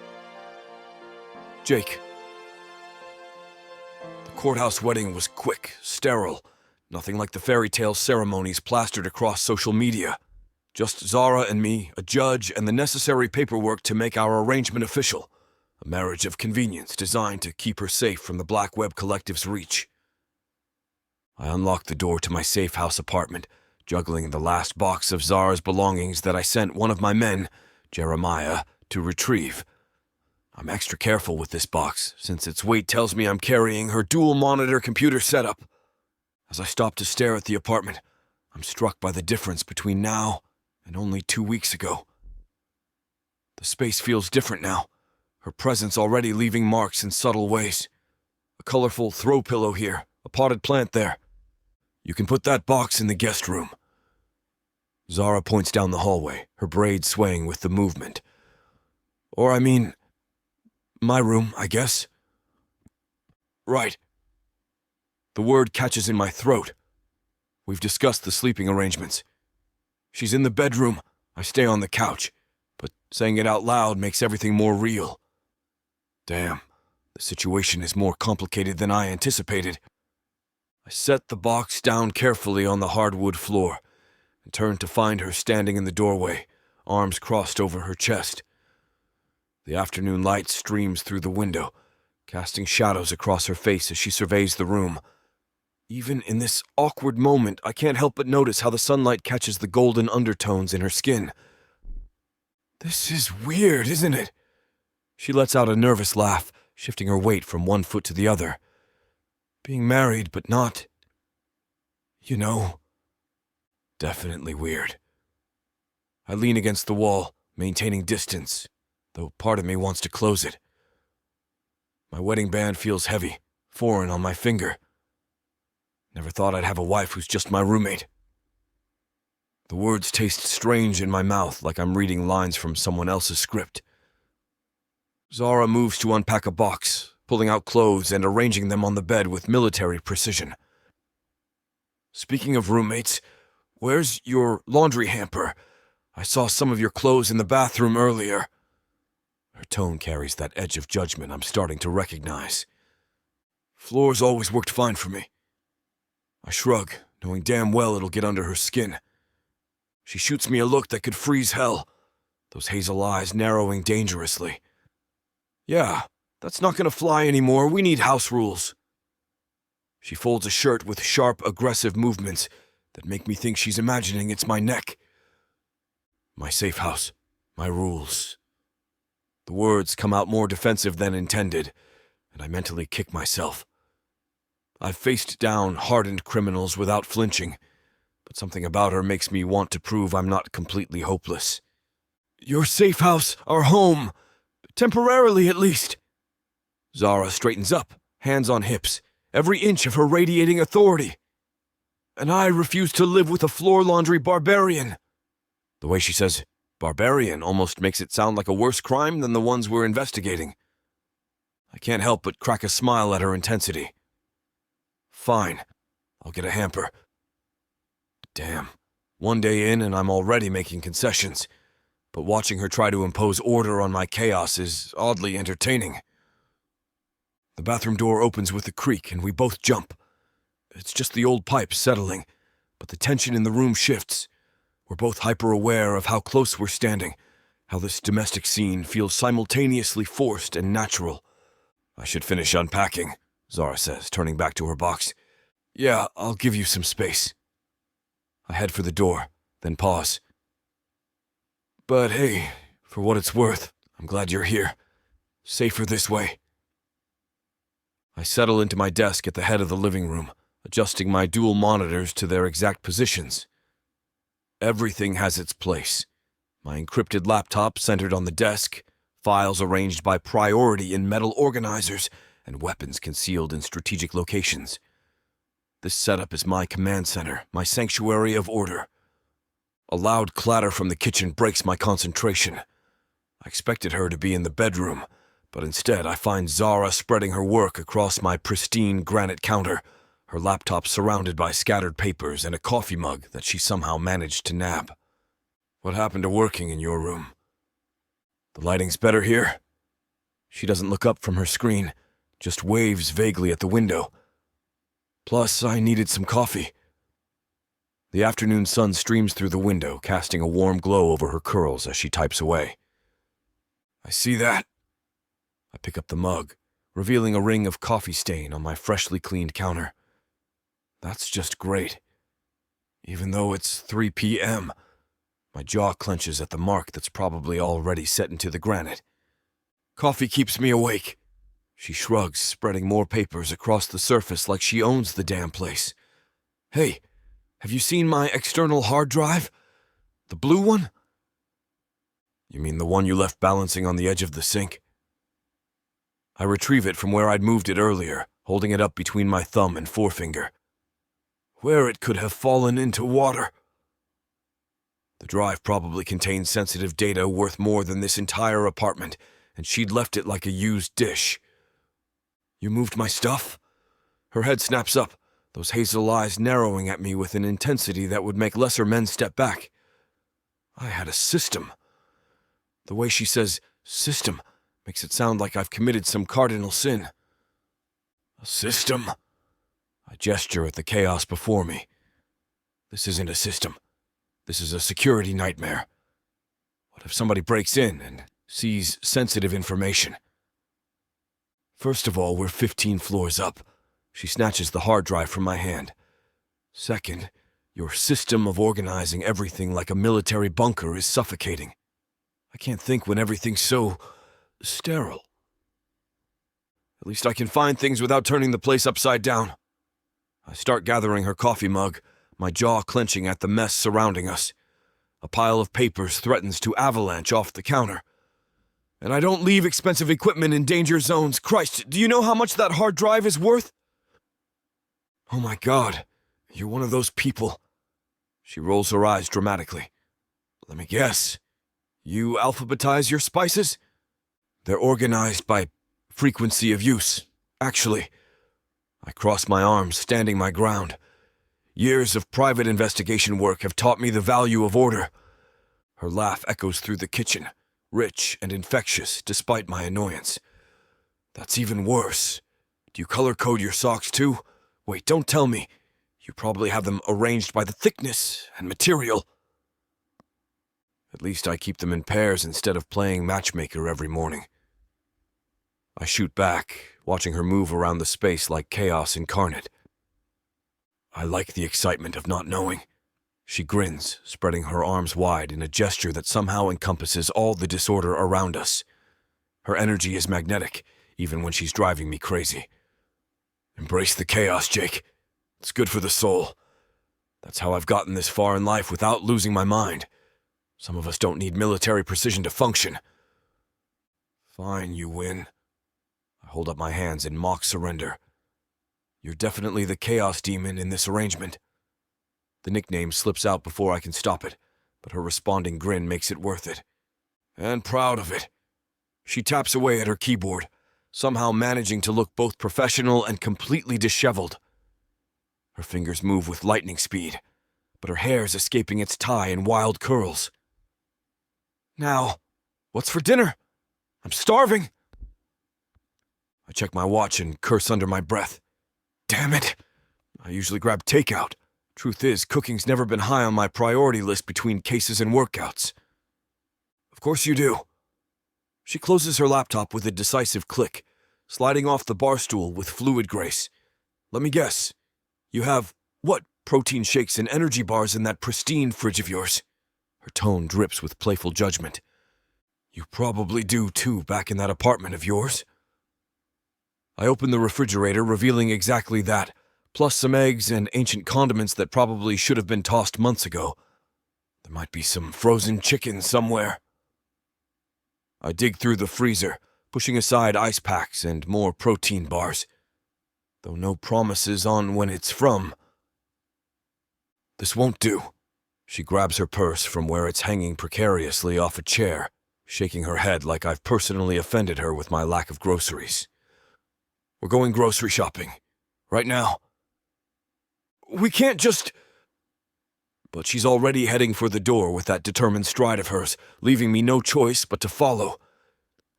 Jake. The courthouse wedding was quick, sterile, nothing like the fairy tale ceremonies plastered across social media. Just Zara and me, a judge, and the necessary paperwork to make our arrangement official. A marriage of convenience designed to keep her safe from the Black Web Collective's reach. I unlocked the door to my safe house apartment, juggling the last box of Zara's belongings that I sent one of my men, Jeremiah, to retrieve. I'm extra careful with this box, since its weight tells me I'm carrying her dual-monitor computer setup. As I stop to stare at the apartment, I'm struck by the difference between now and only 2 weeks ago. The space feels different now, her presence already leaving marks in subtle ways. A colorful throw pillow here, a potted plant there. You can put that box in the guest room. Zara points down the hallway, her braids swaying with the movement. Or I mean, my room, I guess. Right. The word catches in my throat. We've discussed the sleeping arrangements. She's in the bedroom, I stay on the couch, but saying it out loud makes everything more real. Damn, the situation is more complicated than I anticipated. I set the box down carefully on the hardwood floor and turned to find her standing in the doorway, arms crossed over her chest. The afternoon light streams through the window, casting shadows across her face as she surveys the room. Even in this awkward moment, I can't help but notice how the sunlight catches the golden undertones in her skin. This is weird, isn't it? She lets out a nervous laugh, shifting her weight from one foot to the other. Being married, but not, definitely weird. I lean against the wall, maintaining distance, though part of me wants to close it. My wedding band feels heavy, foreign on my finger. Never thought I'd have a wife who's just my roommate. The words taste strange in my mouth, like I'm reading lines from someone else's script. Zara moves to unpack a box, pulling out clothes and arranging them on the bed with military precision. Speaking of roommates, where's your laundry hamper? I saw some of your clothes in the bathroom earlier. Her tone carries that edge of judgment I'm starting to recognize. Floor's always worked fine for me. I shrug, knowing damn well it'll get under her skin. She shoots me a look that could freeze hell, those hazel eyes narrowing dangerously. Yeah, that's not gonna fly anymore. We need house rules. She folds a shirt with sharp, aggressive movements that make me think she's imagining it's my neck. My safe house, my rules. The words come out more defensive than intended, and I mentally kick myself. I've faced down hardened criminals without flinching, but something about her makes me want to prove I'm not completely hopeless. Your safe house, our home. Temporarily, at least. Zara straightens up, hands on hips, every inch of her radiating authority. And I refuse to live with a floor laundry barbarian. The way she says barbarian almost makes it sound like a worse crime than the ones we're investigating. I can't help but crack a smile at her intensity. Fine, I'll get a hamper. Damn, one day in and I'm already making concessions, but watching her try to impose order on my chaos is oddly entertaining. The bathroom door opens with a creak and we both jump. It's just the old pipe settling, but the tension in the room shifts. We're both hyper-aware of how close we're standing, how this domestic scene feels simultaneously forced and natural. I should finish unpacking, Zara says, turning back to her box. Yeah, I'll give you some space. I head for the door, then pause. But hey, for what it's worth, I'm glad you're here. Safer this way. I settle into my desk at the head of the living room, adjusting my dual monitors to their exact positions. Everything has its place. My encrypted laptop centered on the desk, files arranged by priority in metal organizers, and weapons concealed in strategic locations. This setup is my command center, my sanctuary of order. A loud clatter from the kitchen breaks my concentration. I expected her to be in the bedroom, but instead I find Zara spreading her work across my pristine granite counter, her laptop surrounded by scattered papers and a coffee mug that she somehow managed to nab. What happened to working in your room? The lighting's better here? She doesn't look up from her screen, just waves vaguely at the window. Plus, I needed some coffee. The afternoon sun streams through the window, casting a warm glow over her curls as she types away. I see that. I pick up the mug, revealing a ring of coffee stain on my freshly cleaned counter. That's just great. Even though it's 3 p.m., my jaw clenches at the mark that's probably already set into the granite. Coffee keeps me awake. She shrugs, spreading more papers across the surface like she owns the damn place. Hey, have you seen my external hard drive? The blue one? You mean the one you left balancing on the edge of the sink? I retrieve it from where I'd moved it earlier, holding it up between my thumb and forefinger. Where it could have fallen into water. The drive probably contained sensitive data worth more than this entire apartment, and she'd left it like a used dish. You moved my stuff? Her head snaps up, those hazel eyes narrowing at me with an intensity that would make lesser men step back. I had a system. The way she says system makes it sound like I've committed some cardinal sin. A system? I gesture at the chaos before me. This isn't a system. This is a security nightmare. What if somebody breaks in and sees sensitive information? First of all, we're 15 floors up. She snatches the hard drive from my hand. Second, your system of organizing everything like a military bunker is suffocating. I can't think when everything's so sterile. At least I can find things without turning the place upside down. I start gathering her coffee mug, my jaw clenching at the mess surrounding us. A pile of papers threatens to avalanche off the counter. And I don't leave expensive equipment in danger zones. Christ, do you know how much that hard drive is worth? Oh my God, you're one of those people. She rolls her eyes dramatically. Let me guess. You alphabetize your spices? They're organized by frequency of use, actually. I cross my arms, standing my ground. Years of private investigation work have taught me the value of order. Her laugh echoes through the kitchen, rich and infectious despite my annoyance. That's even worse. Do you color-code your socks too? Wait, don't tell me. You probably have them arranged by the thickness and material. At least I keep them in pairs instead of playing matchmaker every morning. I shoot back, watching her move around the space like chaos incarnate. I like the excitement of not knowing. She grins, spreading her arms wide in a gesture that somehow encompasses all the disorder around us. Her energy is magnetic, even when she's driving me crazy. Embrace the chaos, Jake. It's good for the soul. That's how I've gotten this far in life without losing my mind. Some of us don't need military precision to function. Fine, you win. I hold up my hands in mock surrender. You're definitely the chaos demon in this arrangement. The nickname slips out before I can stop it, but her responding grin makes it worth it. And proud of it. She taps away at her keyboard, somehow managing to look both professional and completely disheveled. Her fingers move with lightning speed, but her hair's escaping its tie in wild curls. Now, what's for dinner? I'm starving. I check my watch and curse under my breath. Damn it. I usually grab takeout. Truth is, cooking's never been high on my priority list between cases and workouts. Of course you do. She closes her laptop with a decisive click, sliding off the bar stool with fluid grace. Let me guess. You have, what, protein shakes and energy bars in that pristine fridge of yours? Her tone drips with playful judgment. You probably do too back in that apartment of yours. I open the refrigerator, revealing exactly that, plus some eggs and ancient condiments that probably should have been tossed months ago. There might be some frozen chicken somewhere. I dig through the freezer, pushing aside ice packs and more protein bars, though no promises on when it's from. This won't do. She grabs her purse from where it's hanging precariously off a chair, shaking her head like I've personally offended her with my lack of groceries. We're going grocery shopping. Right now. We can't just... But she's already heading for the door with that determined stride of hers, leaving me no choice but to follow.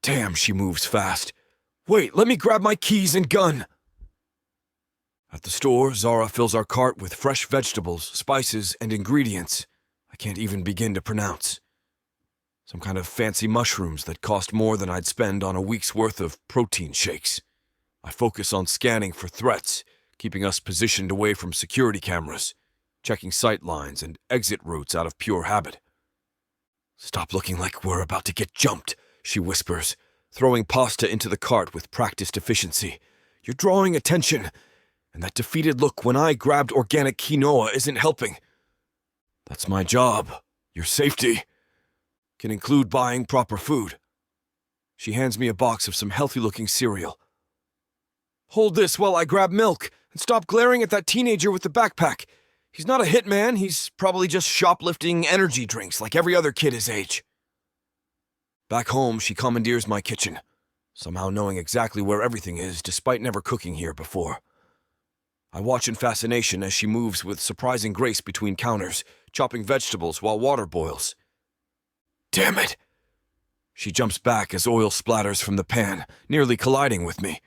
Damn, she moves fast. Wait, let me grab my keys and gun. At the store, Zara fills our cart with fresh vegetables, spices, and ingredients I can't even begin to pronounce. Some kind of fancy mushrooms that cost more than I'd spend on a week's worth of protein shakes. I focus on scanning for threats, keeping us positioned away from security cameras, checking sight lines and exit routes out of pure habit. Stop looking like we're about to get jumped, she whispers, throwing pasta into the cart with practiced efficiency. You're drawing attention, and that defeated look when I grabbed organic quinoa isn't helping. That's my job. Your safety can include buying proper food. She hands me a box of some healthy-looking cereal. Hold this while I grab milk, and stop glaring at that teenager with the backpack. He's not a hitman, he's probably just shoplifting energy drinks like every other kid his age. Back home, she commandeers my kitchen, somehow knowing exactly where everything is despite never cooking here before. I watch in fascination as she moves with surprising grace between counters, chopping vegetables while water boils. Damn it! She jumps back as oil splatters from the pan, nearly colliding with me.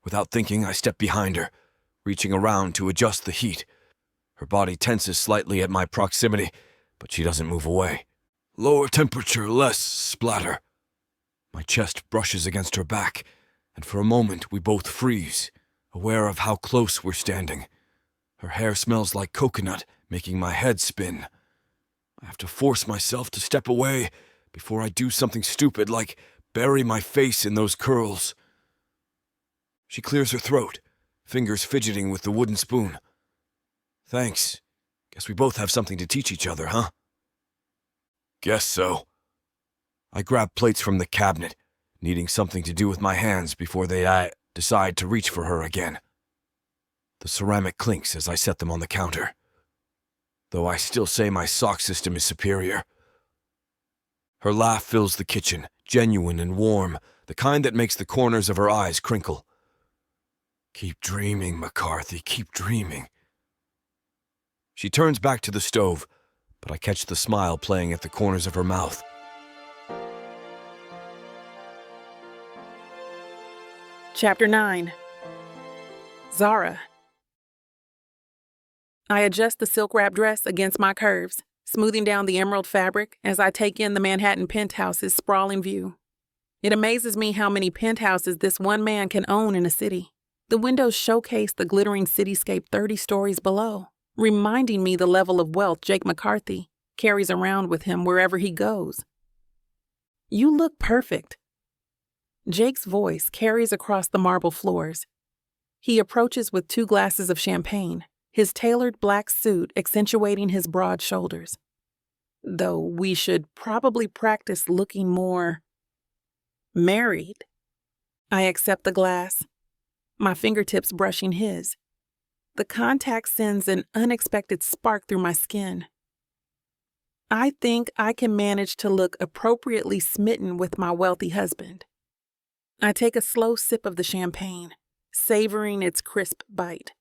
Without thinking, I step behind her, reaching around to adjust the heat. Her body tenses slightly at my proximity, but she doesn't move away. Lower temperature, less splatter. My chest brushes against her back, and for a moment we both freeze, aware of how close we're standing. Her hair smells like coconut, making my head spin. I have to force myself to step away before I do something stupid like bury my face in those curls. She clears her throat, fingers fidgeting with the wooden spoon. Thanks. Guess we both have something to teach each other, huh? Guess so. I grab plates from the cabinet, needing something to do with my hands before they decide to reach for her again. The ceramic clinks as I set them on the counter, though I still say my sock system is superior. Her laugh fills the kitchen, genuine and warm, the kind that makes the corners of her eyes crinkle. Keep dreaming, McCarthy, keep dreaming. She turns back to the stove, but I catch the smile playing at the corners of her mouth. Chapter 9. Zara. I adjust the silk wrap dress against my curves, smoothing down the emerald fabric as I take in the Manhattan penthouse's sprawling view. It amazes me how many penthouses this one man can own in a city. The windows showcase the glittering cityscape 30 stories below, reminding me the level of wealth Jake McCarthy carries around with him wherever he goes. You look perfect. Jake's voice carries across the marble floors. He approaches with 2 glasses of champagne, his tailored black suit accentuating his broad shoulders. Though we should probably practice looking more married. I accept the glass, my fingertips brushing his. The contact sends an unexpected spark through my skin. I think I can manage to look appropriately smitten with my wealthy husband. I take a slow sip of the champagne, savoring its crisp bite.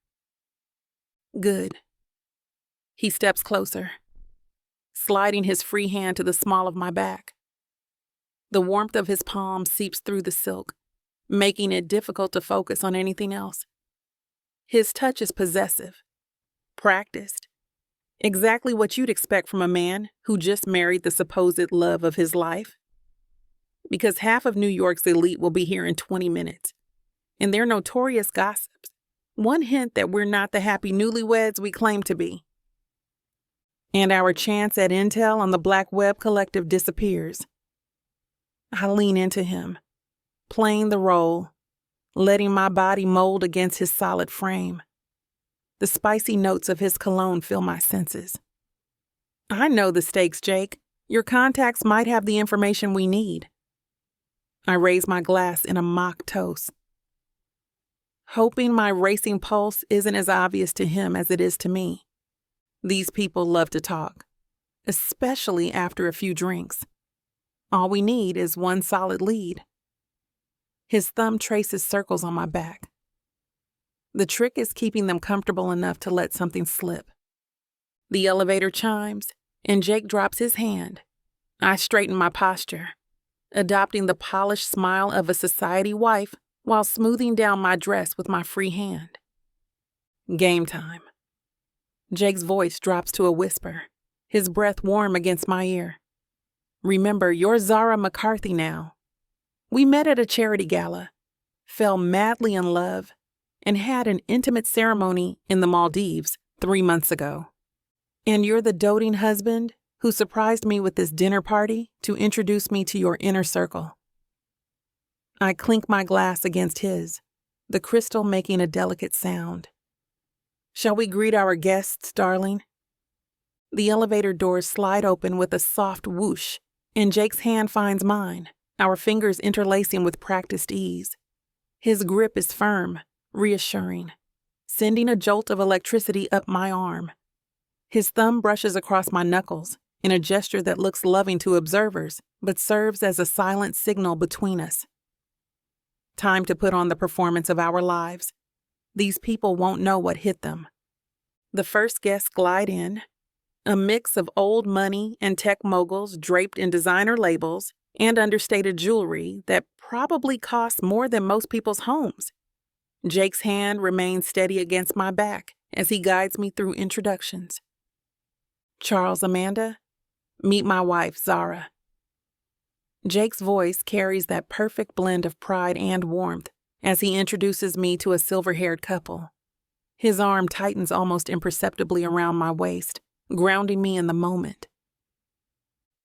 Good. He steps closer, sliding his free hand to the small of my back. The warmth of his palm seeps through the silk, making it difficult to focus on anything else. His touch is possessive, practiced, exactly what you'd expect from a man who just married the supposed love of his life. Because half of New York's elite will be here in 20 minutes, and they're notorious gossips. One hint that we're not the happy newlyweds we claim to be. And our chance at intel on the Black Web Collective disappears. I lean into him, playing the role, letting my body mold against his solid frame. The spicy notes of his cologne fill my senses. I know the stakes, Jake. Your contacts might have the information we need. I raise my glass in a mock toast, hoping my racing pulse isn't as obvious to him as it is to me. These people love to talk, especially after a few drinks. All we need is one solid lead. His thumb traces circles on my back. The trick is keeping them comfortable enough to let something slip. The elevator chimes, and Jake drops his hand. I straighten my posture, adopting the polished smile of a society wife while smoothing down my dress with my free hand. Game time. Jake's voice drops to a whisper, his breath warm against my ear. Remember, you're Zara McCarthy now. We met at a charity gala, fell madly in love, and had an intimate ceremony in the Maldives 3 months ago. And you're the doting husband who surprised me with this dinner party to introduce me to your inner circle. I clink my glass against his, the crystal making a delicate sound. Shall we greet our guests, darling? The elevator doors slide open with a soft whoosh, and Jake's hand finds mine, our fingers interlacing with practiced ease. His grip is firm, reassuring, sending a jolt of electricity up my arm. His thumb brushes across my knuckles in a gesture that looks loving to observers, but serves as a silent signal between us. Time to put on the performance of our lives. These people won't know what hit them. The first guests glide in, a mix of old money and tech moguls draped in designer labels and understated jewelry that probably costs more than most people's homes. Jake's hand remains steady against my back as he guides me through introductions. Charles, Amanda, meet my wife, Zara. Jake's voice carries that perfect blend of pride and warmth as he introduces me to a silver-haired couple. His arm tightens almost imperceptibly around my waist, grounding me in the moment.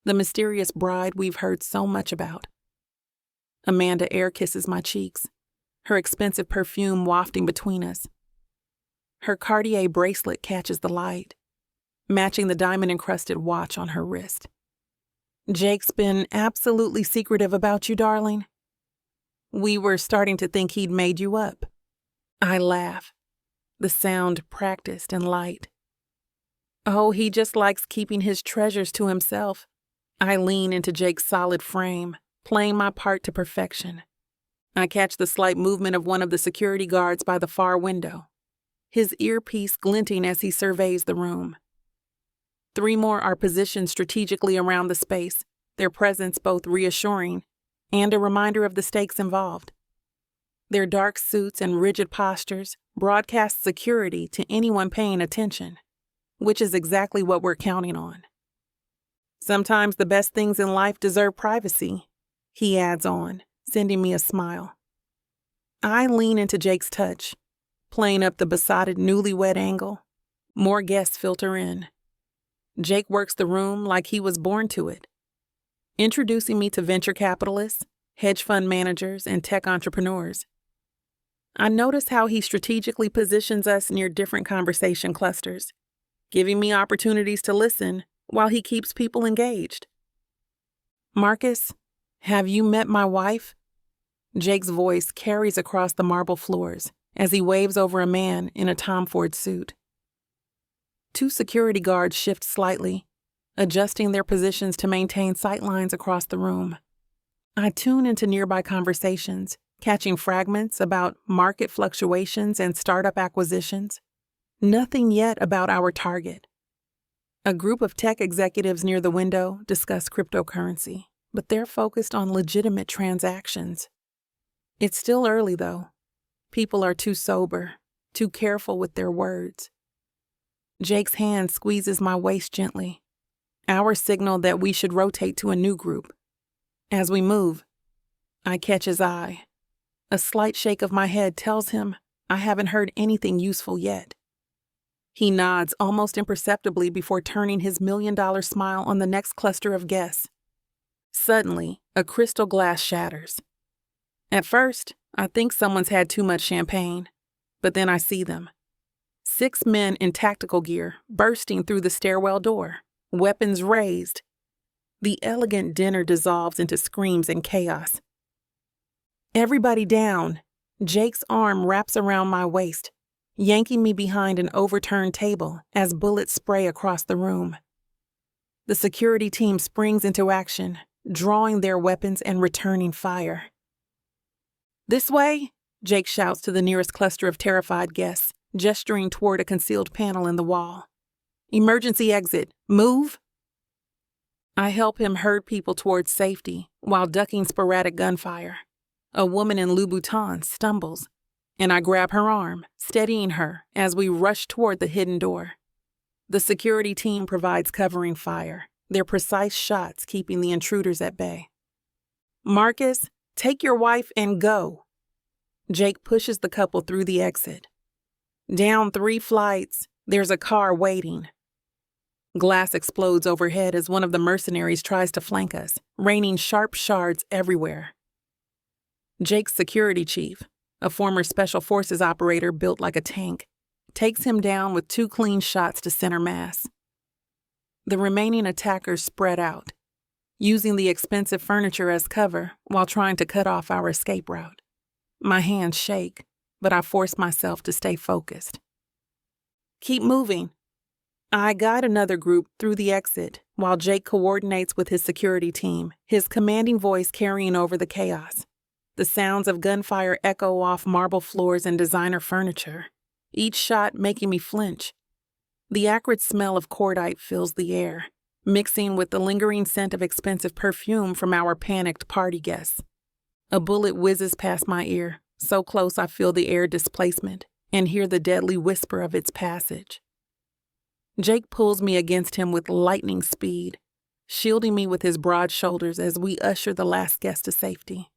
The mysterious bride we've heard so much about. Amanda air kisses my cheeks, her expensive perfume wafting between us. Her Cartier bracelet catches the light, matching the diamond-encrusted watch on her wrist. Jake's been absolutely secretive about you, darling. We were starting to think he'd made you up. I laugh, the sound practiced and light. Oh, he just likes keeping his treasures to himself. I lean into Jake's solid frame, playing my part to perfection. I catch the slight movement of one of the security guards by the far window, his earpiece glinting as he surveys the room. 3 more are positioned strategically around the space, their presence both reassuring and a reminder of the stakes involved. Their dark suits and rigid postures broadcast security to anyone paying attention, which is exactly what we're counting on. Sometimes the best things in life deserve privacy, he adds on, sending me a smile. I lean into Jake's touch, playing up the besotted newlywed angle. More guests filter in. Jake works the room like he was born to it, introducing me to venture capitalists, hedge fund managers, and tech entrepreneurs. I notice how he strategically positions us near different conversation clusters, giving me opportunities to listen while he keeps people engaged. Marcus, have you met my wife? Jake's voice carries across the marble floors as he waves over a man in a Tom Ford suit. 2 security guards shift slightly, adjusting their positions to maintain sightlines across the room. I tune into nearby conversations, catching fragments about market fluctuations and startup acquisitions. Nothing yet about our target. A group of tech executives near the window discuss cryptocurrency, but they're focused on legitimate transactions. It's still early, though. People are too sober, too careful with their words. Jake's hand squeezes my waist gently, our signal that we should rotate to a new group. As we move, I catch his eye. A slight shake of my head tells him I haven't heard anything useful yet. He nods almost imperceptibly before turning his $1,000,000 smile on the next cluster of guests. Suddenly, a crystal glass shatters. At first, I think someone's had too much champagne, but then I see them. 6 men in tactical gear bursting through the stairwell door, weapons raised. The elegant dinner dissolves into screams and chaos. Everybody down. Jake's arm wraps around my waist, yanking me behind an overturned table as bullets spray across the room. The security team springs into action, drawing their weapons and returning fire. "This way," Jake shouts to the nearest cluster of terrified guests, gesturing toward a concealed panel in the wall. "Emergency exit. Move!" I help him herd people towards safety while ducking sporadic gunfire. A woman in Louboutins stumbles, and I grab her arm, steadying her as we rush toward the hidden door. The security team provides covering fire, their precise shots keeping the intruders at bay. "Marcus, take your wife and go." Jake pushes the couple through the exit. Down 3 flights, there's a car waiting. Glass explodes overhead as one of the mercenaries tries to flank us, raining sharp shards everywhere. Jake's security chief, a former special forces operator built like a tank, takes him down with 2 clean shots to center mass. The remaining attackers spread out, using the expensive furniture as cover while trying to cut off our escape route. My hands shake, but I force myself to stay focused. "Keep moving." I guide another group through the exit while Jake coordinates with his security team, his commanding voice carrying over the chaos. The sounds of gunfire echo off marble floors and designer furniture, each shot making me flinch. The acrid smell of cordite fills the air, mixing with the lingering scent of expensive perfume from our panicked party guests. A bullet whizzes past my ear, so close I feel the air displacement and hear the deadly whisper of its passage. Jake pulls me against him with lightning speed, shielding me with his broad shoulders as we usher the last guest to safety.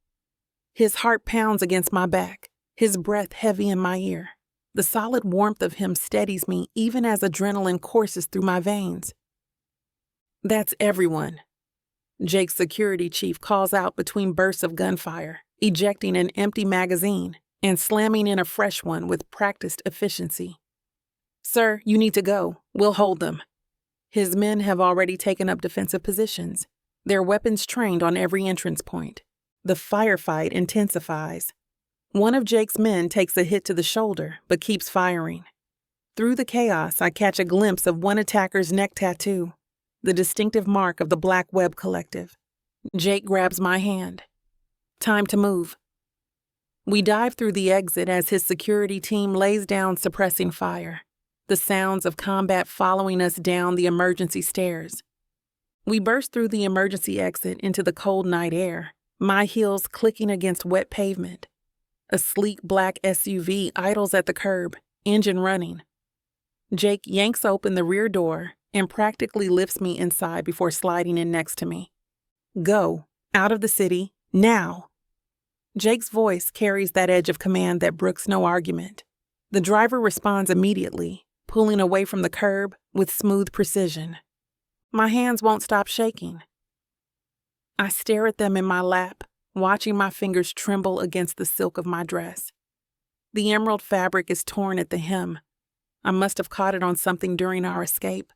His heart pounds against my back, his breath heavy in my ear. The solid warmth of him steadies me even as adrenaline courses through my veins. "That's everyone," Jake's security chief calls out between bursts of gunfire, ejecting an empty magazine and slamming in a fresh one with practiced efficiency. "Sir, you need to go. We'll hold them." His men have already taken up defensive positions, their weapons trained on every entrance point. The firefight intensifies. One of Jake's men takes a hit to the shoulder, but keeps firing. Through the chaos, I catch a glimpse of one attacker's neck tattoo, the distinctive mark of the Black Web Collective. Jake grabs my hand. "Time to move." We dive through the exit as his security team lays down suppressing fire, the sounds of combat following us down the emergency stairs. We burst through the emergency exit into the cold night air, my heels clicking against wet pavement. A sleek black SUV idles at the curb, engine running. Jake yanks open the rear door and practically lifts me inside before sliding in next to me. "Go. Out of the city. Now." Jake's voice carries that edge of command that brooks no argument. The driver responds immediately, pulling away from the curb with smooth precision. My hands won't stop shaking. I stare at them in my lap, watching my fingers tremble against the silk of my dress. The emerald fabric is torn at the hem. I must have caught it on something during our escape.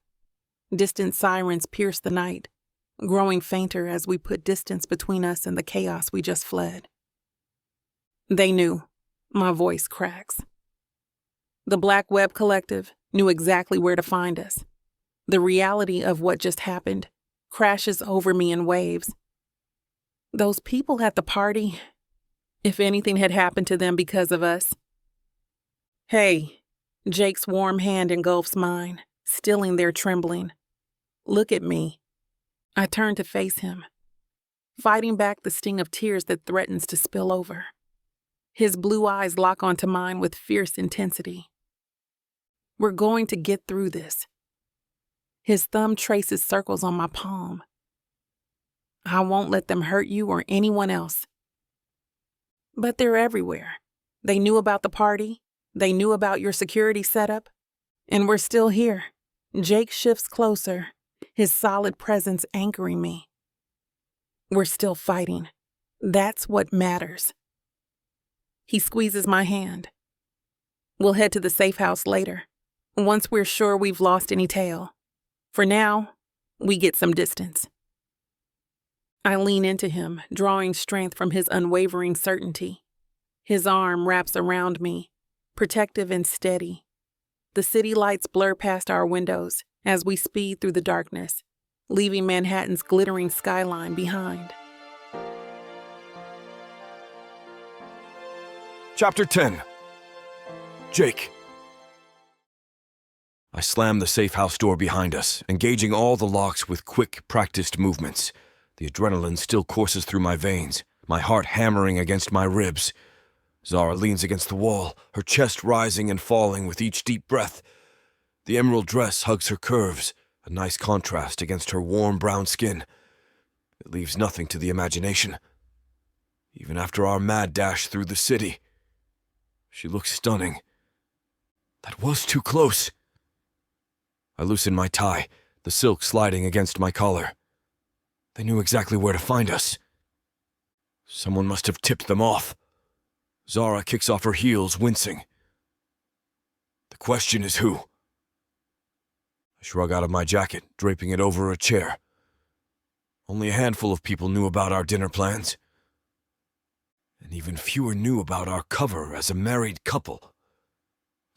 Distant sirens pierce the night, growing fainter as we put distance between us and the chaos we just fled. "They knew." My voice cracks. The Black Web Collective knew exactly where to find us. The reality of what just happened crashes over me in waves. Those people at the party, if anything had happened to them because of us. "Hey," Jake's warm hand engulfs mine, stilling their trembling. "Look at me." I turn to face him, fighting back the sting of tears that threatens to spill over. His blue eyes lock onto mine with fierce intensity, We're going to get through this. His thumb traces circles on my palm. I won't let them hurt you or anyone else. But they're everywhere. They knew about the party. They knew about your security setup. And we're still here. Jake shifts closer, his solid presence anchoring me. We're still fighting. That's what matters. He squeezes my hand. We'll head to the safe house later, once we're sure we've lost any tail. For now, we get some distance. I lean into him, drawing strength from his unwavering certainty. His arm wraps around me, protective and steady. The city lights blur past our windows as we speed through the darkness, leaving Manhattan's glittering skyline behind. Chapter 10. Jake. I slam the safe house door behind us, engaging all the locks with quick, practiced movements. The adrenaline still courses through my veins, my heart hammering against my ribs. Zara leans against the wall, her chest rising and falling with each deep breath. The emerald dress hugs her curves, a nice contrast against her warm brown skin. It leaves nothing to the imagination. Even after our mad dash through the city, she looks stunning. That was too close. I loosen my tie, the silk sliding against my collar. They knew exactly where to find us. Someone must have tipped them off. Zara kicks off her heels, wincing. The question is who? I shrug out of my jacket, draping it over a chair. Only a handful of people knew about our dinner plans. And even fewer knew about our cover as a married couple.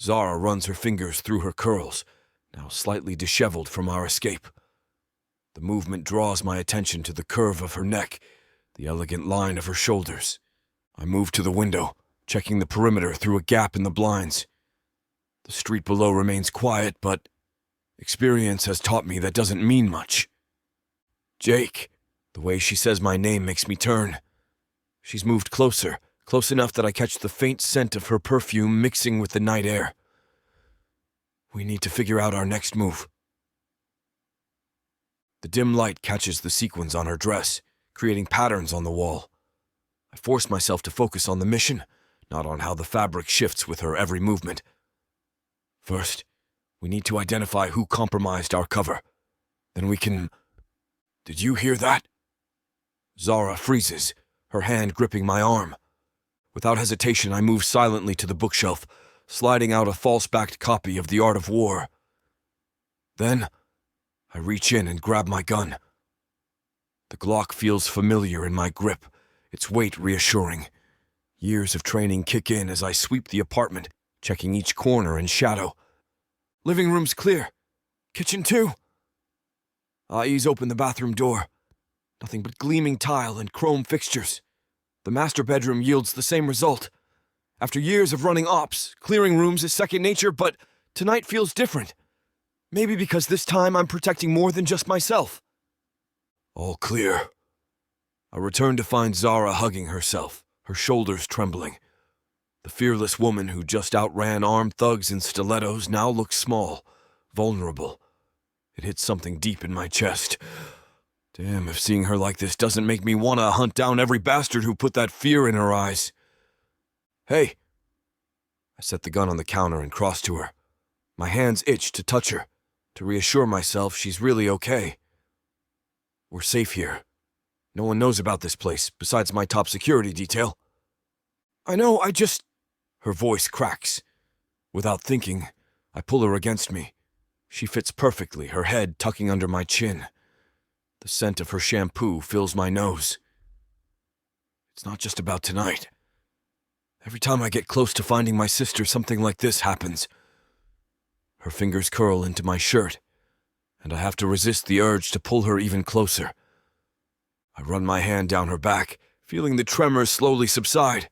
Zara runs her fingers through her curls, now slightly disheveled from our escape. The movement draws my attention to the curve of her neck, the elegant line of her shoulders. I move to the window, checking the perimeter through a gap in the blinds. The street below remains quiet, but experience has taught me that doesn't mean much. Jake. The way she says my name makes me turn. She's moved closer, close enough that I catch the faint scent of her perfume mixing with the night air. We need to figure out our next move. The dim light catches the sequins on her dress, creating patterns on the wall. I force myself to focus on the mission, not on how the fabric shifts with her every movement. First, we need to identify who compromised our cover. Then we can... Did you hear that? Zara freezes, her hand gripping my arm. Without hesitation, I move silently to the bookshelf, sliding out a false-backed copy of The Art of War. Then, I reach in and grab my gun. The Glock feels familiar in my grip, its weight reassuring. Years of training kick in as I sweep the apartment, checking each corner and shadow. Living room's clear. Kitchen too. I ease open the bathroom door. Nothing but gleaming tile and chrome fixtures. The master bedroom yields the same result. After years of running ops, clearing rooms is second nature, but tonight feels different. Maybe because this time I'm protecting more than just myself. All clear. I return to find Zara hugging herself, her shoulders trembling. The fearless woman who just outran armed thugs in stilettos now looks small, vulnerable. It hits something deep in my chest. Damn, if seeing her like this doesn't make me want to hunt down every bastard who put that fear in her eyes. Hey. I set the gun on the counter and cross to her. My hands itch to touch her, to reassure myself she's really okay. We're safe here. No one knows about this place, besides my top security detail. I know, Her voice cracks. Without thinking, I pull her against me. She fits perfectly, her head tucking under my chin. The scent of her shampoo fills my nose. It's not just about tonight. Every time I get close to finding my sister, something like this happens. Her fingers curl into my shirt, and I have to resist the urge to pull her even closer. I run my hand down her back, feeling the tremors slowly subside.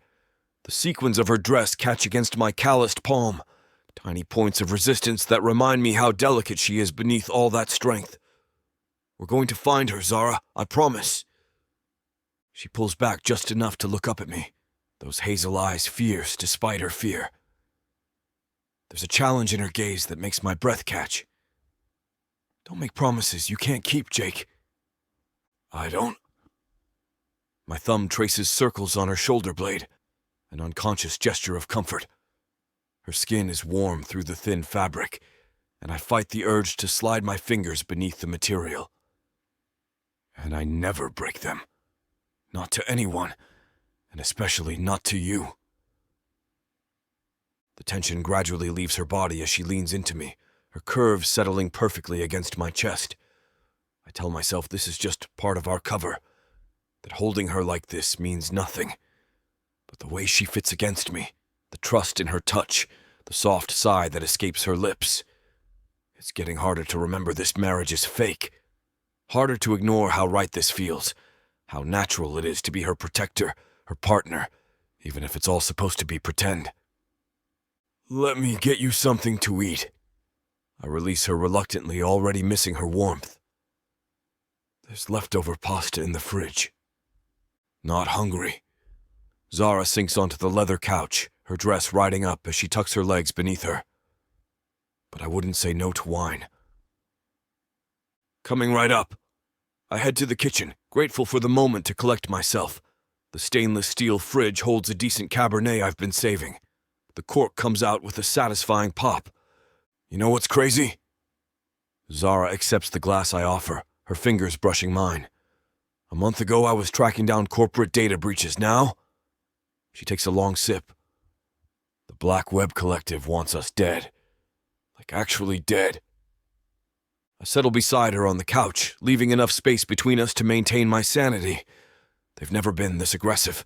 The sequins of her dress catch against my calloused palm, tiny points of resistance that remind me how delicate she is beneath all that strength. We're going to find her, Zara, I promise. She pulls back just enough to look up at me, those hazel eyes fierce despite her fear. There's a challenge in her gaze that makes my breath catch. Don't make promises you can't keep, Jake. I don't. My thumb traces circles on her shoulder blade, an unconscious gesture of comfort. Her skin is warm through the thin fabric, and I fight the urge to slide my fingers beneath the material. And I never break them. Not to anyone, and especially not to you. The tension gradually leaves her body as she leans into me, her curves settling perfectly against my chest. I tell myself this is just part of our cover, that holding her like this means nothing. But the way she fits against me, the trust in her touch, the soft sigh that escapes her lips. It's getting harder to remember this marriage is fake. Harder to ignore how right this feels, how natural it is to be her protector, her partner, even if it's all supposed to be pretend. Let me get you something to eat. I release her reluctantly, already missing her warmth. There's leftover pasta in the fridge. Not hungry. Zara sinks onto the leather couch, her dress riding up as she tucks her legs beneath her. But I wouldn't say no to wine. Coming right up. I head to the kitchen, grateful for the moment to collect myself. The stainless steel fridge holds a decent Cabernet I've been saving. The cork comes out with a satisfying pop. You know what's crazy? Zara accepts the glass I offer, her fingers brushing mine. A month ago I was tracking down corporate data breaches. Now? She takes a long sip. The Black Web Collective wants us dead. Like actually dead. I settle beside her on the couch, leaving enough space between us to maintain my sanity. They've never been this aggressive.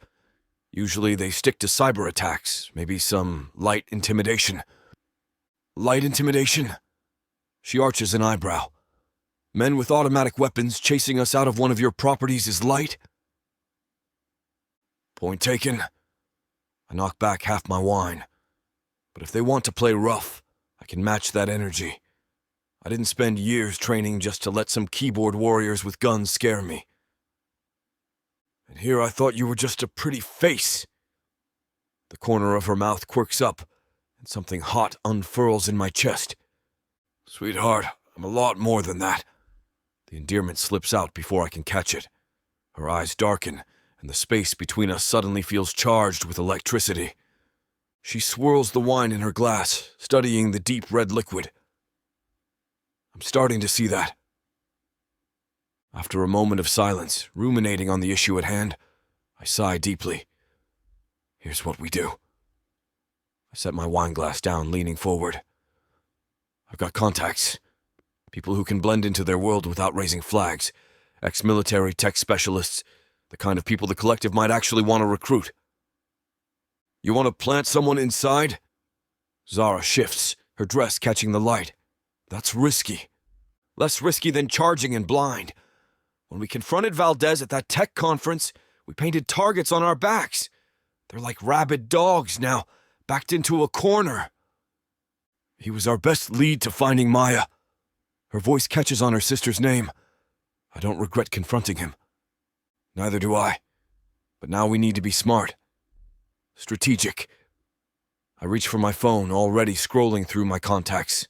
Usually they stick to cyber attacks, maybe some light intimidation. Light intimidation? She arches an eyebrow. Men with automatic weapons chasing us out of one of your properties is light? Point taken. I knock back half my wine. But if they want to play rough, I can match that energy. I didn't spend years training just to let some keyboard warriors with guns scare me. And here I thought you were just a pretty face. The corner of her mouth quirks up, and something hot unfurls in my chest. Sweetheart, I'm a lot more than that. The endearment slips out before I can catch it. Her eyes darken, and the space between us suddenly feels charged with electricity. She swirls the wine in her glass, studying the deep red liquid. I'm starting to see that. After a moment of silence, ruminating on the issue at hand, I sigh deeply. Here's what we do. I set my wine glass down, leaning forward. I've got contacts. People who can blend into their world without raising flags. Ex-military tech specialists. The kind of people the collective might actually want to recruit. You want to plant someone inside? Zara shifts, her dress catching the light. That's risky. Less risky than charging in blind. When we confronted Valdez at that tech conference, we painted targets on our backs. They're like rabid dogs now, backed into a corner. He was our best lead to finding Maya. Her voice catches on her sister's name. I don't regret confronting him. Neither do I. But now we need to be smart. Strategic. I reach for my phone, already scrolling through my contacts.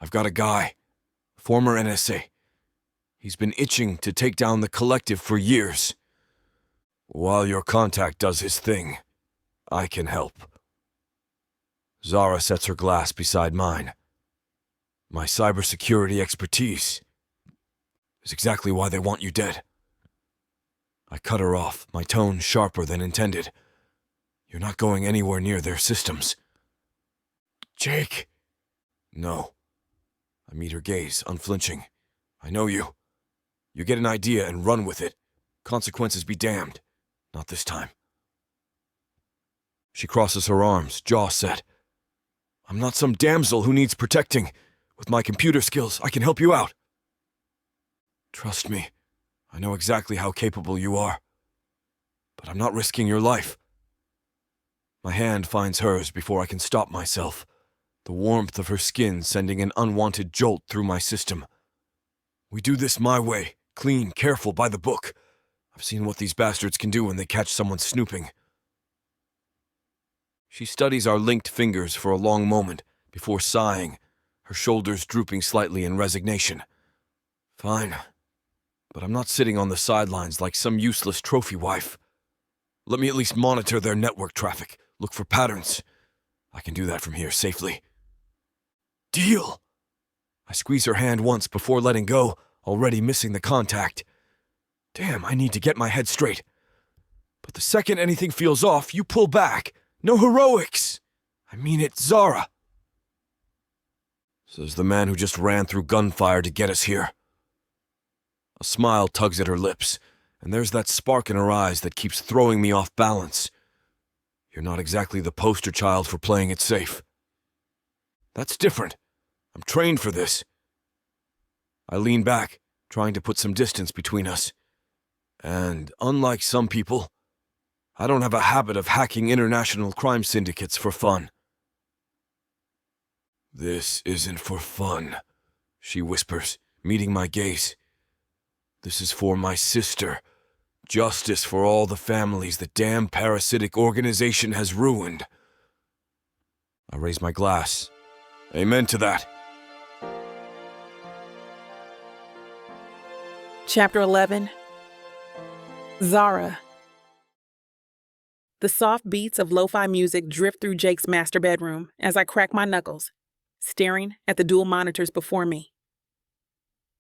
I've got a guy, former NSA. He's been itching to take down the collective for years. While your contact does his thing, I can help. Zara sets her glass beside mine. My cybersecurity expertise is exactly why they want you dead. I cut her off, my tone sharper than intended. You're not going anywhere near their systems. Jake. No. I meet her gaze, unflinching. I know you. You get an idea and run with it. Consequences be damned. Not this time. She crosses her arms, jaw set. I'm not some damsel who needs protecting. With my computer skills, I can help you out. Trust me. I know exactly how capable you are. But I'm not risking your life. My hand finds hers before I can stop myself, the warmth of her skin sending an unwanted jolt through my system. We do this my way, clean, careful, by the book. I've seen what these bastards can do when they catch someone snooping. She studies our linked fingers for a long moment before sighing, her shoulders drooping slightly in resignation. Fine, but I'm not sitting on the sidelines like some useless trophy wife. Let me at least monitor their network traffic, look for patterns. I can do that from here safely. Deal! I squeeze her hand once before letting go, already missing the contact. Damn, I need to get my head straight. But the second anything feels off, you pull back. No heroics! I mean it, Zara. Says the man who just ran through gunfire to get us here. A smile tugs at her lips, and there's that spark in her eyes that keeps throwing me off balance. You're not exactly the poster child for playing it safe. That's different. I'm trained for this. I lean back, trying to put some distance between us. And unlike some people, I don't have a habit of hacking international crime syndicates for fun. This isn't for fun, she whispers, meeting my gaze. This is for my sister. Justice for all the families the damn parasitic organization has ruined. I raise my glass. Amen to that. Chapter 11. Zara. The soft beats of lo-fi music drift through Jake's master bedroom as I crack my knuckles, staring at the dual monitors before me.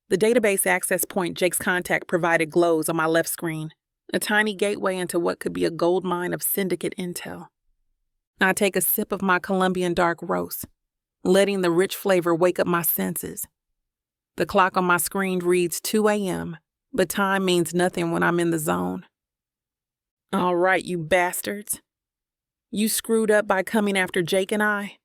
The database access point Jake's contact provided glows on my left screen, a tiny gateway into what could be a gold mine of syndicate intel. I take a sip of my Colombian dark roast, letting the rich flavor wake up my senses. The clock on my screen reads 2 a.m., but time means nothing when I'm in the zone. All right, you bastards. You screwed up by coming after Jake and I.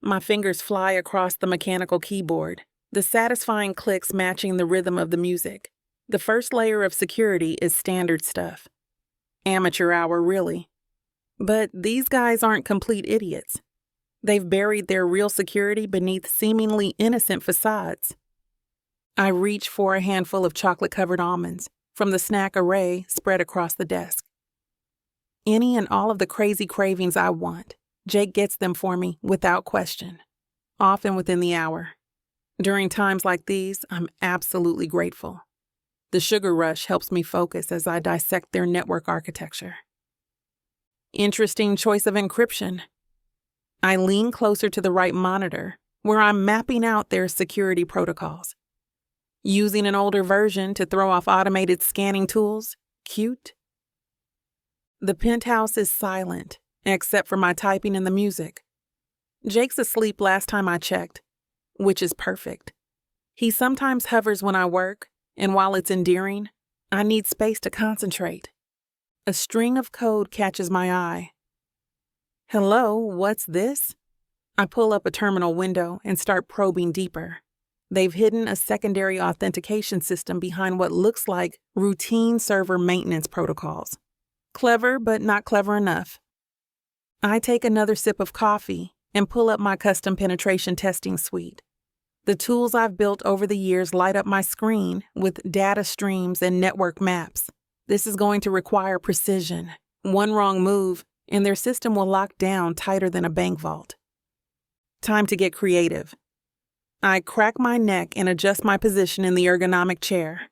My fingers fly across the mechanical keyboard, the satisfying clicks matching the rhythm of the music. The first layer of security is standard stuff. Amateur hour, really. But these guys aren't complete idiots. They've buried their real security beneath seemingly innocent facades. I reach for a handful of chocolate-covered almonds from the snack array spread across the desk. Any and all of the crazy cravings I want, Jake gets them for me without question, often within the hour. During times like these, I'm absolutely grateful. The sugar rush helps me focus as I dissect their network architecture. Interesting choice of encryption. I lean closer to the right monitor, where I'm mapping out their security protocols. Using an older version to throw off automated scanning tools? Cute. The penthouse is silent, except for my typing and the music. Jake's asleep last time I checked, which is perfect. He sometimes hovers when I work, and while it's endearing, I need space to concentrate. A string of code catches my eye. Hello, what's this? I pull up a terminal window and start probing deeper. They've hidden a secondary authentication system behind what looks like routine server maintenance protocols. Clever, but not clever enough. I take another sip of coffee and pull up my custom penetration testing suite. The tools I've built over the years light up my screen with data streams and network maps. This is going to require precision. One wrong move, and their system will lock down tighter than a bank vault. Time to get creative. I crack my neck and adjust my position in the ergonomic chair.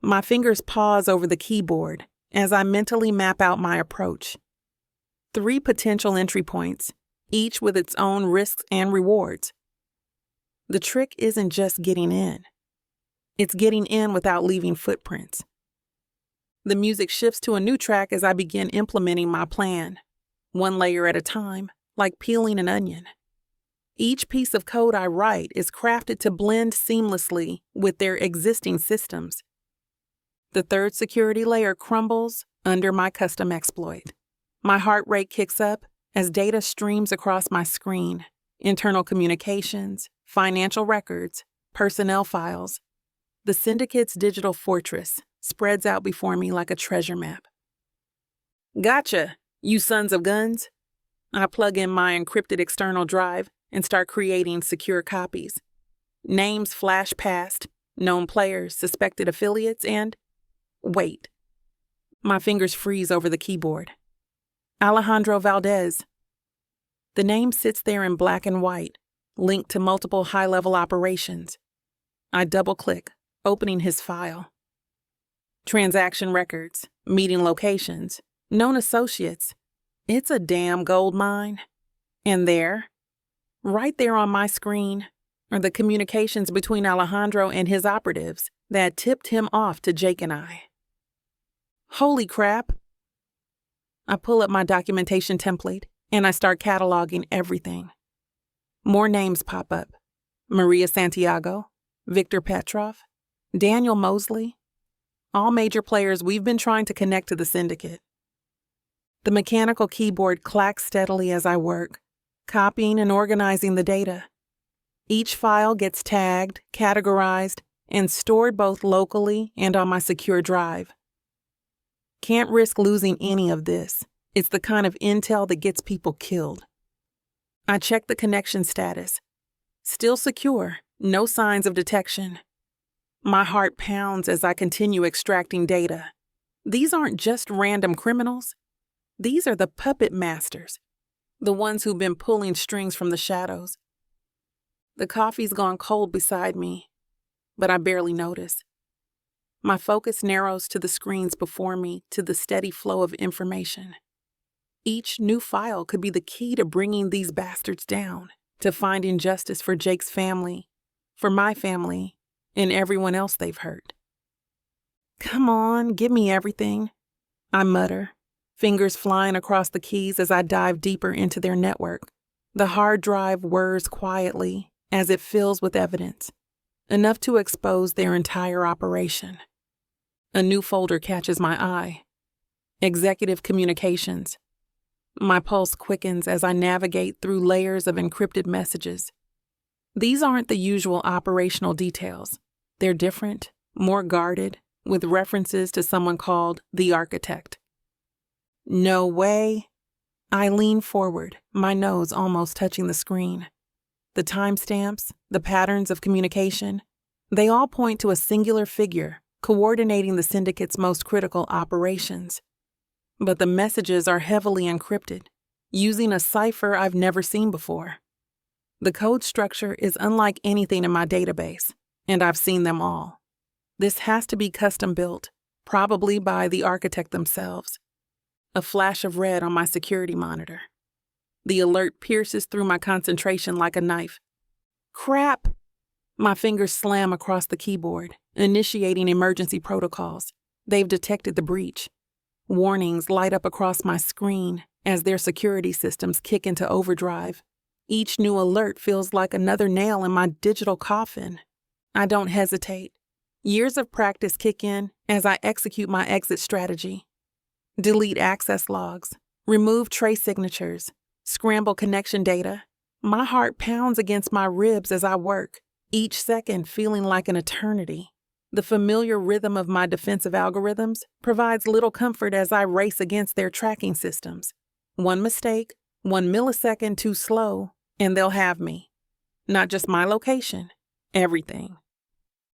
My fingers pause over the keyboard as I mentally map out my approach. 3 potential entry points, each with its own risks and rewards. The trick isn't just getting in. It's getting in without leaving footprints. The music shifts to a new track as I begin implementing my plan, one layer at a time, like peeling an onion. Each piece of code I write is crafted to blend seamlessly with their existing systems. The third security layer crumbles under my custom exploit. My heart rate kicks up as data streams across my screen. Internal communications, financial records, personnel files. The syndicate's digital fortress spreads out before me like a treasure map. Gotcha, you sons of guns. I plug in my encrypted external drive and start creating secure copies. Names flash past, known players, suspected affiliates, and wait. My fingers freeze over the keyboard. Alejandro Valdez. The name sits there in black and white, linked to multiple high-level operations. I double-click, opening his file. Transaction records, meeting locations, known associates. It's a damn gold mine. And there, right there on my screen, are the communications between Alejandro and his operatives that tipped him off to Jake and I. Holy crap! I pull up my documentation template and I start cataloging everything. More names pop up. Maria Santiago, Victor Petrov, Daniel Mosley, all major players we've been trying to connect to the syndicate. The mechanical keyboard clacks steadily as I work, copying and organizing the data. Each file gets tagged, categorized, and stored both locally and on my secure drive. Can't risk losing any of this. It's the kind of intel that gets people killed. I check the connection status. Still secure, no signs of detection. My heart pounds as I continue extracting data. These aren't just random criminals. These are the puppet masters, the ones who've been pulling strings from the shadows. The coffee's gone cold beside me, but I barely notice. My focus narrows to the screens before me, to the steady flow of information. Each new file could be the key to bringing these bastards down, to finding justice for Jake's family, for my family, and everyone else they've hurt. Come on, give me everything, I mutter, fingers flying across the keys as I dive deeper into their network. The hard drive whirs quietly as it fills with evidence, enough to expose their entire operation. A new folder catches my eye. Executive Communications. My pulse quickens as I navigate through layers of encrypted messages. These aren't the usual operational details. They're different, more guarded, with references to someone called the architect. No way. I lean forward, my nose almost touching the screen. The timestamps, the patterns of communication, they all point to a singular figure coordinating the syndicate's most critical operations. But the messages are heavily encrypted, using a cipher I've never seen before. The code structure is unlike anything in my database, and I've seen them all. This has to be custom built, probably by the architect themselves. A flash of red on my security monitor. The alert pierces through my concentration like a knife. Crap! My fingers slam across the keyboard, initiating emergency protocols. They've detected the breach. Warnings light up across my screen as their security systems kick into overdrive. Each new alert feels like another nail in my digital coffin. I don't hesitate. Years of practice kick in as I execute my exit strategy. Delete access logs, remove trace signatures, scramble connection data. My heart pounds against my ribs as I work, each second feeling like an eternity. The familiar rhythm of my defensive algorithms provides little comfort as I race against their tracking systems. One mistake, 1 millisecond too slow, and they'll have me. Not just my location, everything.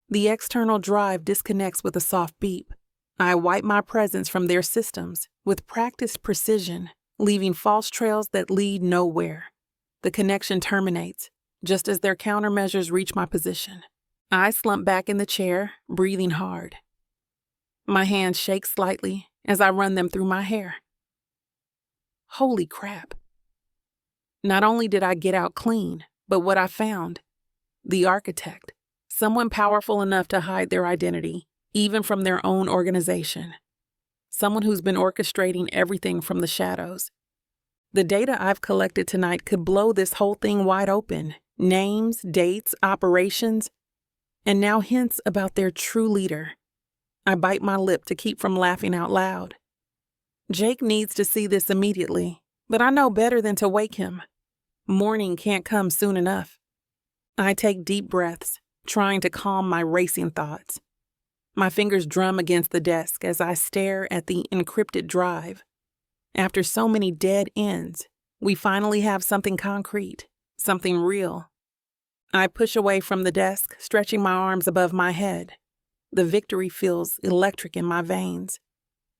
The external drive disconnects with a soft beep. I wipe my presence from their systems with practiced precision, leaving false trails that lead nowhere. The connection terminates, just as their countermeasures reach my position. I slump back in the chair, breathing hard. My hands shake slightly as I run them through my hair. Holy crap. Not only did I get out clean, but what I found, the architect, someone powerful enough to hide their identity, even from their own organization. Someone who's been orchestrating everything from the shadows. The data I've collected tonight could blow this whole thing wide open. Names, dates, operations, and now hints about their true leader. I bite my lip to keep from laughing out loud. Jake needs to see this immediately, but I know better than to wake him. Morning can't come soon enough. I take deep breaths, trying to calm my racing thoughts. My fingers drum against the desk as I stare at the encrypted drive. After so many dead ends, we finally have something concrete, something real. I push away from the desk, stretching my arms above my head. The victory feels electric in my veins,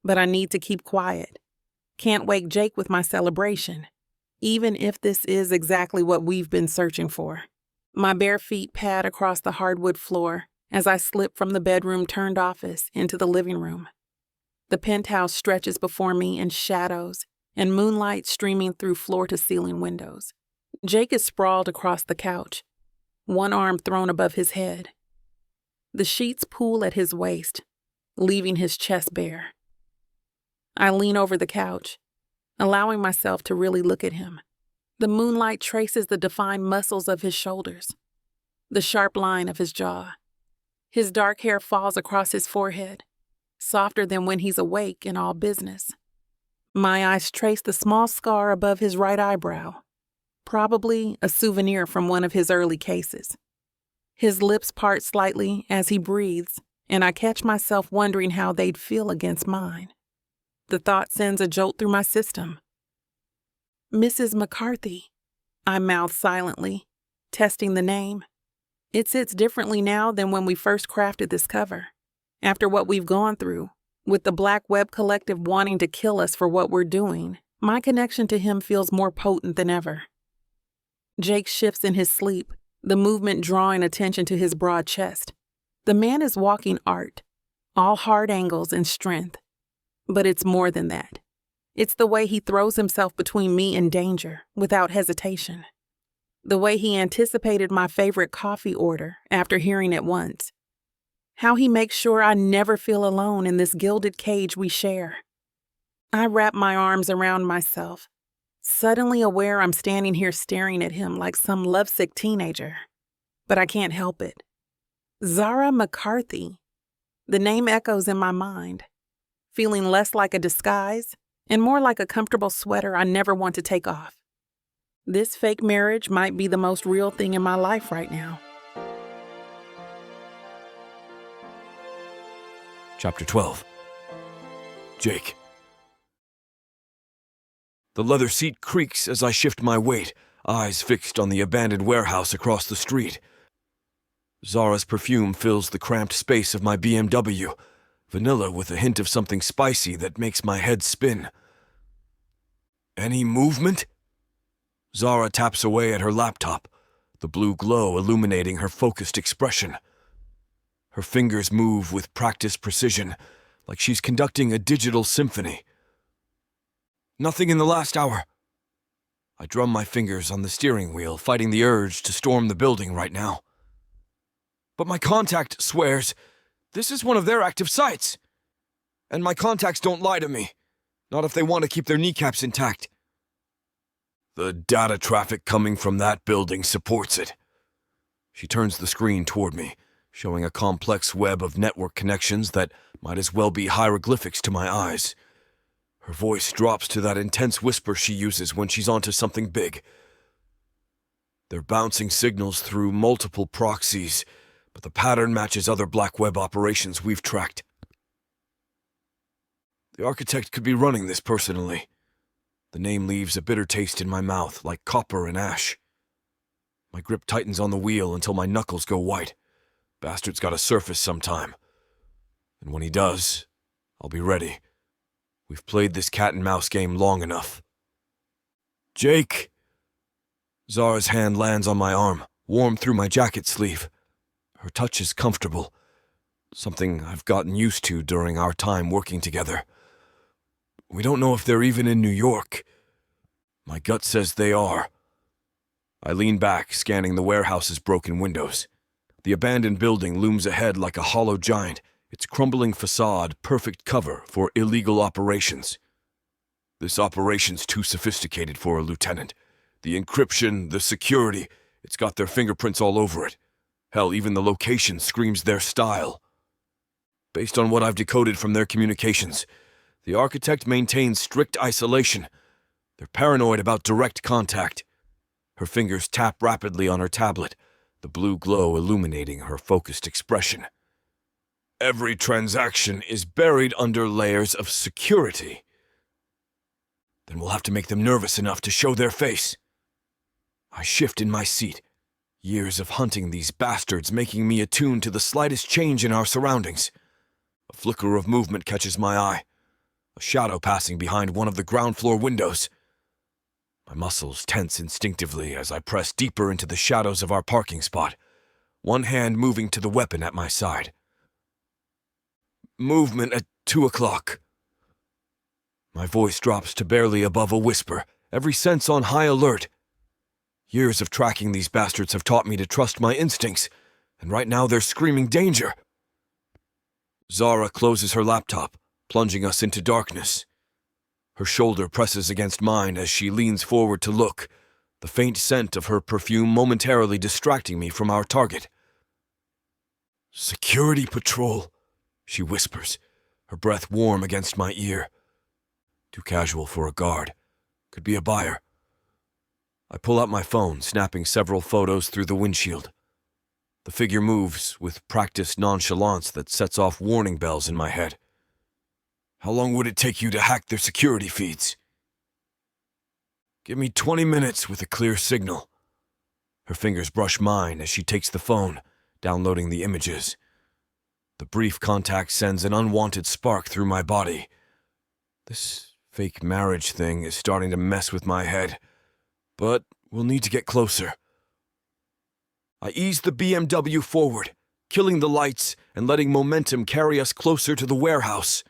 but I need to keep quiet. Can't wake Jake with my celebration, even if this is exactly what we've been searching for. My bare feet pad across the hardwood floor as I slip from the bedroom-turned office into the living room. The penthouse stretches before me in shadows and moonlight streaming through floor-to-ceiling windows. Jake is sprawled across the couch, one arm thrown above his head. The sheets pool at his waist, leaving his chest bare. I lean over the couch, allowing myself to really look at him. The moonlight traces the defined muscles of his shoulders, the sharp line of his jaw. His dark hair falls across his forehead, softer than when he's awake in all business. My eyes trace the small scar above his right eyebrow, probably a souvenir from one of his early cases. His lips part slightly as he breathes, and I catch myself wondering how they'd feel against mine. The thought sends a jolt through my system. Mrs. McCarthy, I mouth silently, testing the name. It sits differently now than when we first crafted this cover. After what we've gone through, with the Black Web Collective wanting to kill us for what we're doing, my connection to him feels more potent than ever. Jake shifts in his sleep, the movement drawing attention to his broad chest. The man is walking art, all hard angles and strength. But it's more than that. It's the way he throws himself between me and danger without hesitation. The way he anticipated my favorite coffee order after hearing it once. How he makes sure I never feel alone in this gilded cage we share. I wrap my arms around myself, suddenly aware I'm standing here staring at him like some lovesick teenager. But I can't help it. Zara McCarthy. The name echoes in my mind, feeling less like a disguise and more like a comfortable sweater I never want to take off. This fake marriage might be the most real thing in my life right now. Chapter 12. Jake. The leather seat creaks as I shift my weight, eyes fixed on the abandoned warehouse across the street. Zara's perfume fills the cramped space of my BMW, vanilla with a hint of something spicy that makes my head spin. Any movement? Zara taps away at her laptop, the blue glow illuminating her focused expression. Her fingers move with practiced precision, like she's conducting a digital symphony. Nothing in the last hour. I drum my fingers on the steering wheel, fighting the urge to storm the building right now. But my contact swears this is one of their active sites. And my contacts don't lie to me, not if they want to keep their kneecaps intact. The data traffic coming from that building supports it. She turns the screen toward me, showing a complex web of network connections that might as well be hieroglyphics to my eyes. Her voice drops to that intense whisper she uses when she's onto something big. They're bouncing signals through multiple proxies, but the pattern matches other black web operations we've tracked. The architect could be running this personally. The name leaves a bitter taste in my mouth, like copper and ash. My grip tightens on the wheel until my knuckles go white. Bastard's gotta surface sometime. And when he does, I'll be ready. We've played this cat-and-mouse game long enough. Jake! Zara's hand lands on my arm, warm through my jacket sleeve. Her touch is comfortable, something I've gotten used to during our time working together. We don't know if they're even in New York. My gut says they are. I lean back, scanning the warehouse's broken windows. The abandoned building looms ahead like a hollow giant, its crumbling facade perfect cover for illegal operations. This operation's too sophisticated for a lieutenant. The encryption, the security, it's got their fingerprints all over it. Hell, even the location screams their style. Based on what I've decoded from their communications, the architect maintains strict isolation. They're paranoid about direct contact. Her fingers tap rapidly on her tablet, the blue glow illuminating her focused expression. Every transaction is buried under layers of security. Then we'll have to make them nervous enough to show their face. I shift in my seat, years of hunting these bastards making me attuned to the slightest change in our surroundings. A flicker of movement catches my eye. a shadow passing behind one of the ground floor windows. My muscles tense instinctively as I press deeper into the shadows of our parking spot, one hand moving to the weapon at my side. Movement at 2 o'clock. My voice drops to barely above a whisper, every sense on high alert. Years of tracking these bastards have taught me to trust my instincts, and right now they're screaming danger. Zara closes her laptop, plunging us into darkness. Her shoulder presses against mine as she leans forward to look, the faint scent of her perfume momentarily distracting me from our target. "Security patrol," she whispers, her breath warm against my ear. Too casual for a guard. Could be a buyer. I pull out my phone, snapping several photos through the windshield. The figure moves with practiced nonchalance that sets off warning bells in my head. "How long would it take you to hack their security feeds?" "Give me 20 minutes with a clear signal." Her fingers brush mine as she takes the phone, downloading the images. The brief contact sends an unwanted spark through my body. This fake marriage thing is starting to mess with my head, but we'll need to get closer. I ease the BMW forward, killing the lights and letting momentum carry us closer to the warehouse.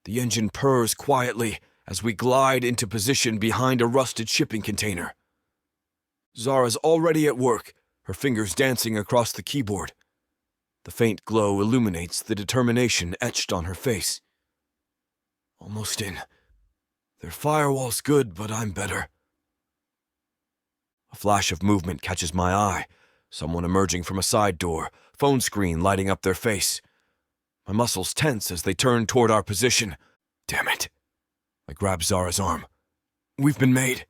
The engine purrs quietly as we glide into position behind a rusted shipping container. Zara's already at work, her fingers dancing across the keyboard. The faint glow illuminates the determination etched on her face. "Almost in. Their firewall's good, but I'm better." A flash of movement catches my eye, someone emerging from a side door, phone screen lighting up their face. My muscles tense as they turn toward our position. Damn it. I grab Zara's arm. "We've been made."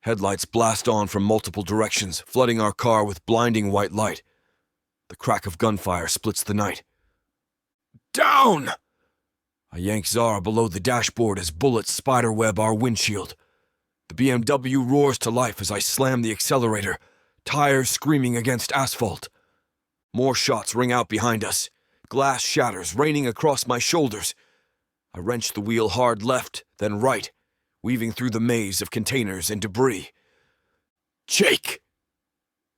Headlights blast on from multiple directions, flooding our car with blinding white light. The crack of gunfire splits the night. "Down!" I yank Zara below the dashboard as bullets spiderweb our windshield. The BMW roars to life as I slam the accelerator, tires screaming against asphalt. More shots ring out behind us. Glass shatters, raining across my shoulders. I wrench the wheel hard left, then right, weaving through the maze of containers and debris. "Jake!"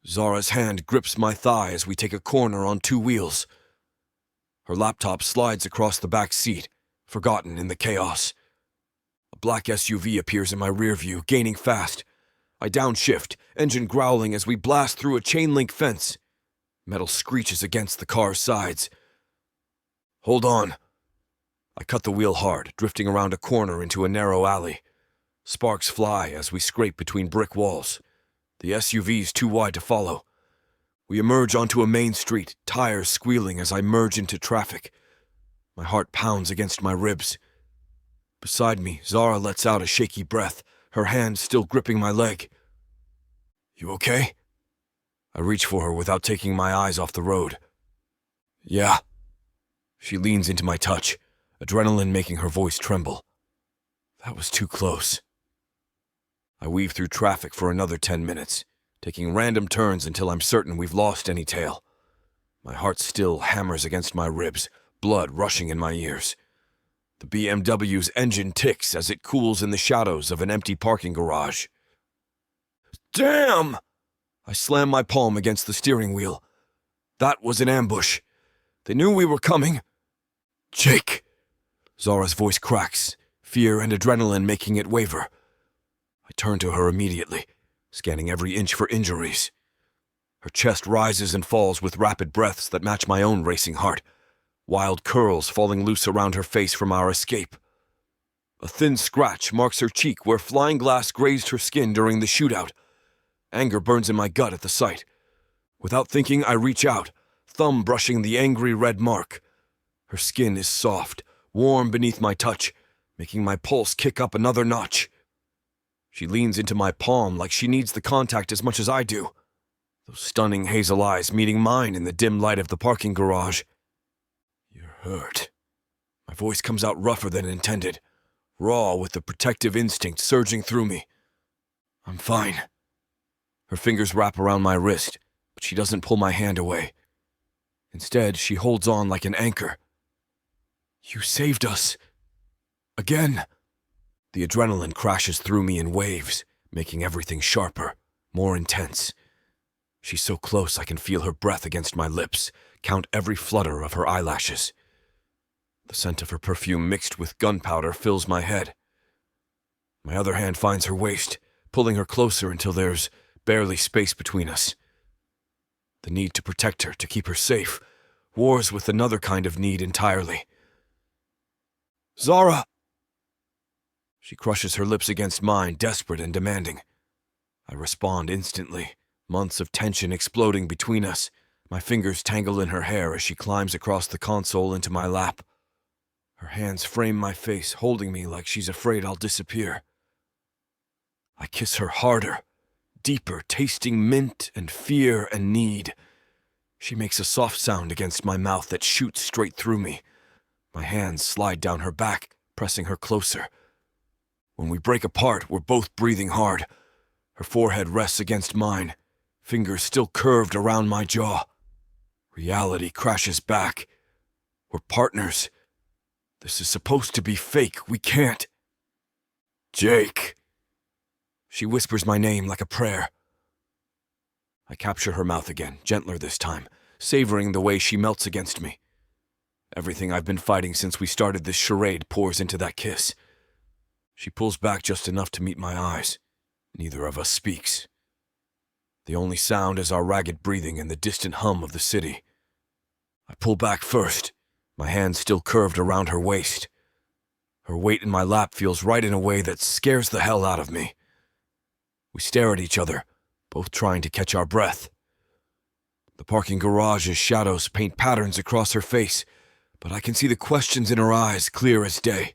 Zara's hand grips my thigh as we take a corner on two wheels. Her laptop slides across the back seat, forgotten in the chaos. A black SUV appears in my rear view, gaining fast. I downshift, engine growling as we blast through a chain-link fence. Metal screeches against the car's sides. "Hold on." I cut the wheel hard, drifting around a corner into a narrow alley. Sparks fly as we scrape between brick walls. The SUV's too wide to follow. We emerge onto a main street, tires squealing as I merge into traffic. My heart pounds against my ribs. Beside me, Zara lets out a shaky breath, her hand still gripping my leg. "You okay?" I reach for her without taking my eyes off the road. "Yeah." She leans into my touch, adrenaline making her voice tremble. That was too close. I weave through traffic for another 10 minutes, taking random turns until I'm certain we've lost any tail. My heart still hammers against my ribs, blood rushing in my ears. The BMW's engine ticks as it cools in the shadows of an empty parking garage. "Damn!" I slam my palm against the steering wheel. That was an ambush. They knew we were coming. "Jake!" Zara's voice cracks, fear and adrenaline making it waver. I turn to her immediately, scanning every inch for injuries. Her chest rises and falls with rapid breaths that match my own racing heart, wild curls falling loose around her face from our escape. A thin scratch marks her cheek where flying glass grazed her skin during the shootout. Anger burns in my gut at the sight. Without thinking, I reach out, thumb brushing the angry red mark. Her skin is soft, warm beneath my touch, making my pulse kick up another notch. She leans into my palm like she needs the contact as much as I do. Those stunning hazel eyes meeting mine in the dim light of the parking garage. "You're hurt." My voice comes out rougher than intended, raw with the protective instinct surging through me. "I'm fine." Her fingers wrap around my wrist, but she doesn't pull my hand away. Instead, she holds on like an anchor. "You saved us." Again. The adrenaline crashes through me in waves, making everything sharper, more intense. She's so close I can feel her breath against my lips, count every flutter of her eyelashes. The scent of her perfume mixed with gunpowder fills my head. My other hand finds her waist, pulling her closer until there's barely space between us. The need to protect her, to keep her safe, wars with another kind of need entirely. Zara! She crushes her lips against mine, desperate and demanding. I respond instantly, months of tension exploding between us. My fingers tangle in her hair as she climbs across the console into my lap. Her hands frame my face, holding me like she's afraid I'll disappear. I kiss her harder, deeper, tasting mint and fear and need. She makes a soft sound against my mouth that shoots straight through me. My hands slide down her back, pressing her closer. When we break apart, we're both breathing hard. Her forehead rests against mine, fingers still curved around my jaw. Reality crashes back. We're partners. This is supposed to be fake. We can't. Jake. She whispers my name like a prayer. I capture her mouth again, gentler this time, savoring the way she melts against me. Everything I've been fighting since we started this charade pours into that kiss. She pulls back just enough to meet my eyes. Neither of us speaks. The only sound is our ragged breathing and the distant hum of the city. I pull back first, my hands still curved around her waist. Her weight in my lap feels right in a way that scares the hell out of me. We stare at each other, both trying to catch our breath. The parking garage's shadows paint patterns across her face, but I can see the questions in her eyes clear as day.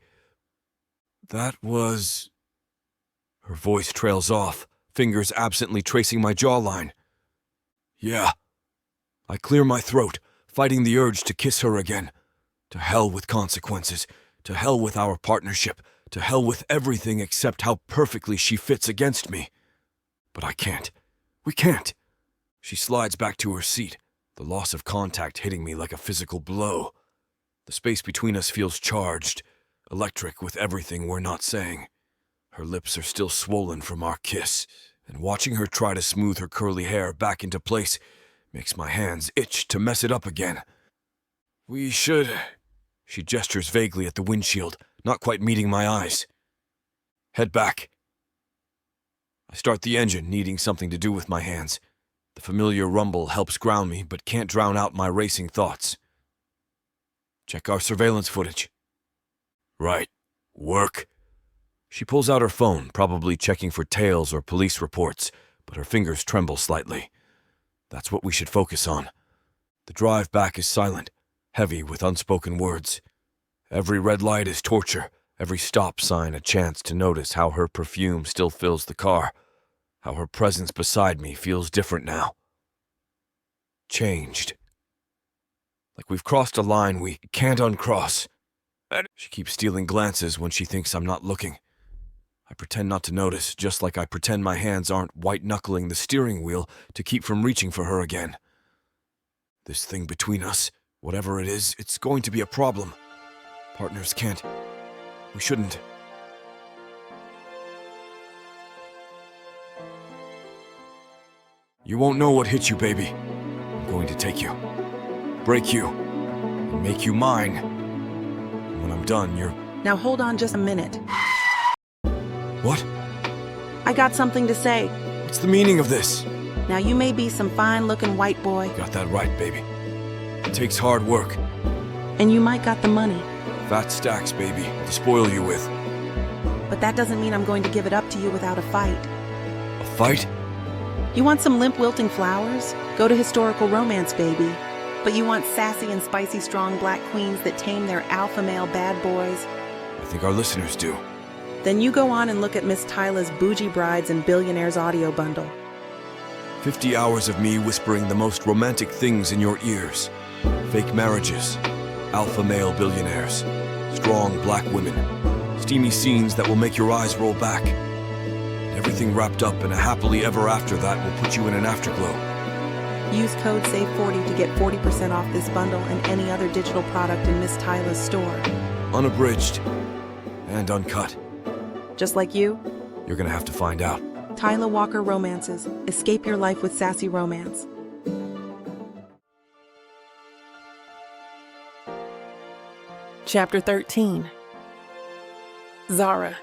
That was... Her voice trails off, fingers absently tracing my jawline. Yeah. I clear my throat, fighting the urge to kiss her again. To hell with consequences, to hell with our partnership, to hell with everything except how perfectly she fits against me. But I can't. We can't. She slides back to her seat, the loss of contact hitting me like a physical blow. The space between us feels charged, electric with everything we're not saying. Her lips are still swollen from our kiss, and watching her try to smooth her curly hair back into place makes my hands itch to mess it up again. We should... She gestures vaguely at the windshield, not quite meeting my eyes. Head back. I start the engine, needing something to do with my hands. The familiar rumble helps ground me, but can't drown out my racing thoughts. Check our surveillance footage. Right. Work. She pulls out her phone, probably checking for tails or police reports, but her fingers tremble slightly. That's what we should focus on. The drive back is silent, heavy with unspoken words. Every red light is torture, every stop sign a chance to notice how her perfume still fills the car, how her presence beside me feels different now. Changed. Like we've crossed a line we can't uncross. She keeps stealing glances when she thinks I'm not looking. I pretend not to notice, just like I pretend my hands aren't white-knuckling the steering wheel to keep from reaching for her again. This thing between us, whatever it is, it's going to be a problem. Partners can't. We shouldn't. You won't know what hit you, baby. I'm going to take you, break you, and make you mine. And when I'm done, you're... Now hold on just a minute. What? I got something to say. What's the meaning of this? Now you may be some fine-looking white boy. Got that right, baby. It takes hard work. And you might got the money. Fat stacks, baby, to spoil you with. But that doesn't mean I'm going to give it up to you without a fight. A fight? You want some limp wilting flowers? Go to historical romance, baby. But you want sassy and spicy strong black queens that tame their alpha male bad boys? I think our listeners do. Then you go on and look at Miss Tyla's Bougie Brides and Billionaires audio bundle. 50 hours of me whispering the most romantic things in your ears. Fake marriages, alpha male billionaires, strong black women, steamy scenes that will make your eyes roll back. And everything wrapped up in a happily ever after that will put you in an afterglow. Use code SAVE40 to get 40% off this bundle and any other digital product in Miss Tyla's store. Unabridged. And uncut. Just like you? You're gonna have to find out. Tyla Walker Romances. Escape your life with sassy romance. Chapter 13. Zara.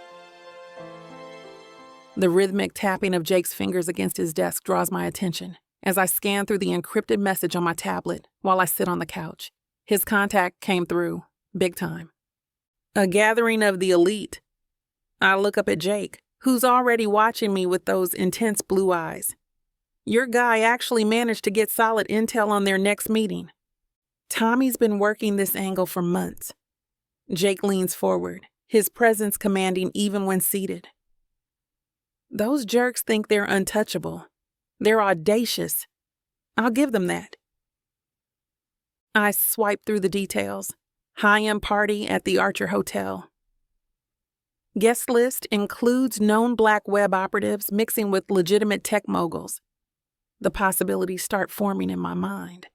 The rhythmic tapping of Jake's fingers against his desk draws my attention as I scan through the encrypted message on my tablet while I sit on the couch. His contact came through, big time. A gathering of the elite. I look up at Jake, who's already watching me with those intense blue eyes. Your guy actually managed to get solid intel on their next meeting. Tommy's been working this angle for months. Jake leans forward, his presence commanding even when seated. Those jerks think they're untouchable. They're audacious. I'll give them that. I swipe through the details. High-end party at the Archer Hotel. Guest list includes known black web operatives mixing with legitimate tech moguls. The possibilities start forming in my mind.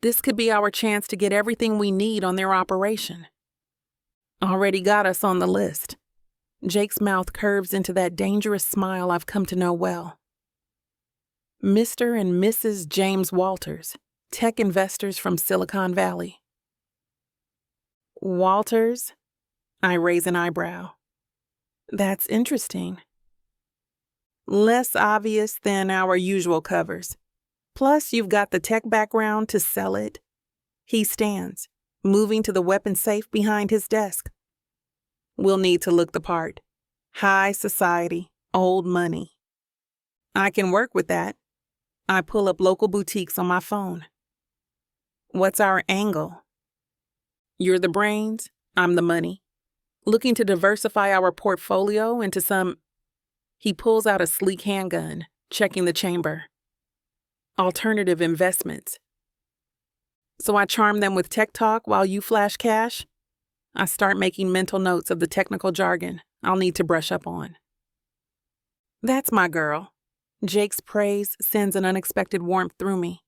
This could be our chance to get everything we need on their operation. Already got us on the list. Jake's mouth curves into that dangerous smile I've come to know well. Mr. and Mrs. James Walters, tech investors from Silicon Valley. Walters? I raise an eyebrow. That's interesting. Less obvious than our usual covers. Plus, you've got the tech background to sell it. He stands, moving to the weapon safe behind his desk. We'll need to look the part. High society, old money. I can work with that. I pull up local boutiques on my phone. What's our angle? You're the brains, I'm the money. Looking to diversify our portfolio into some... He pulls out a sleek handgun, checking the chamber. Alternative investments. So I charm them with tech talk while you flash cash? I start making mental notes of the technical jargon I'll need to brush up on. That's my girl. Jake's praise sends an unexpected warmth through me.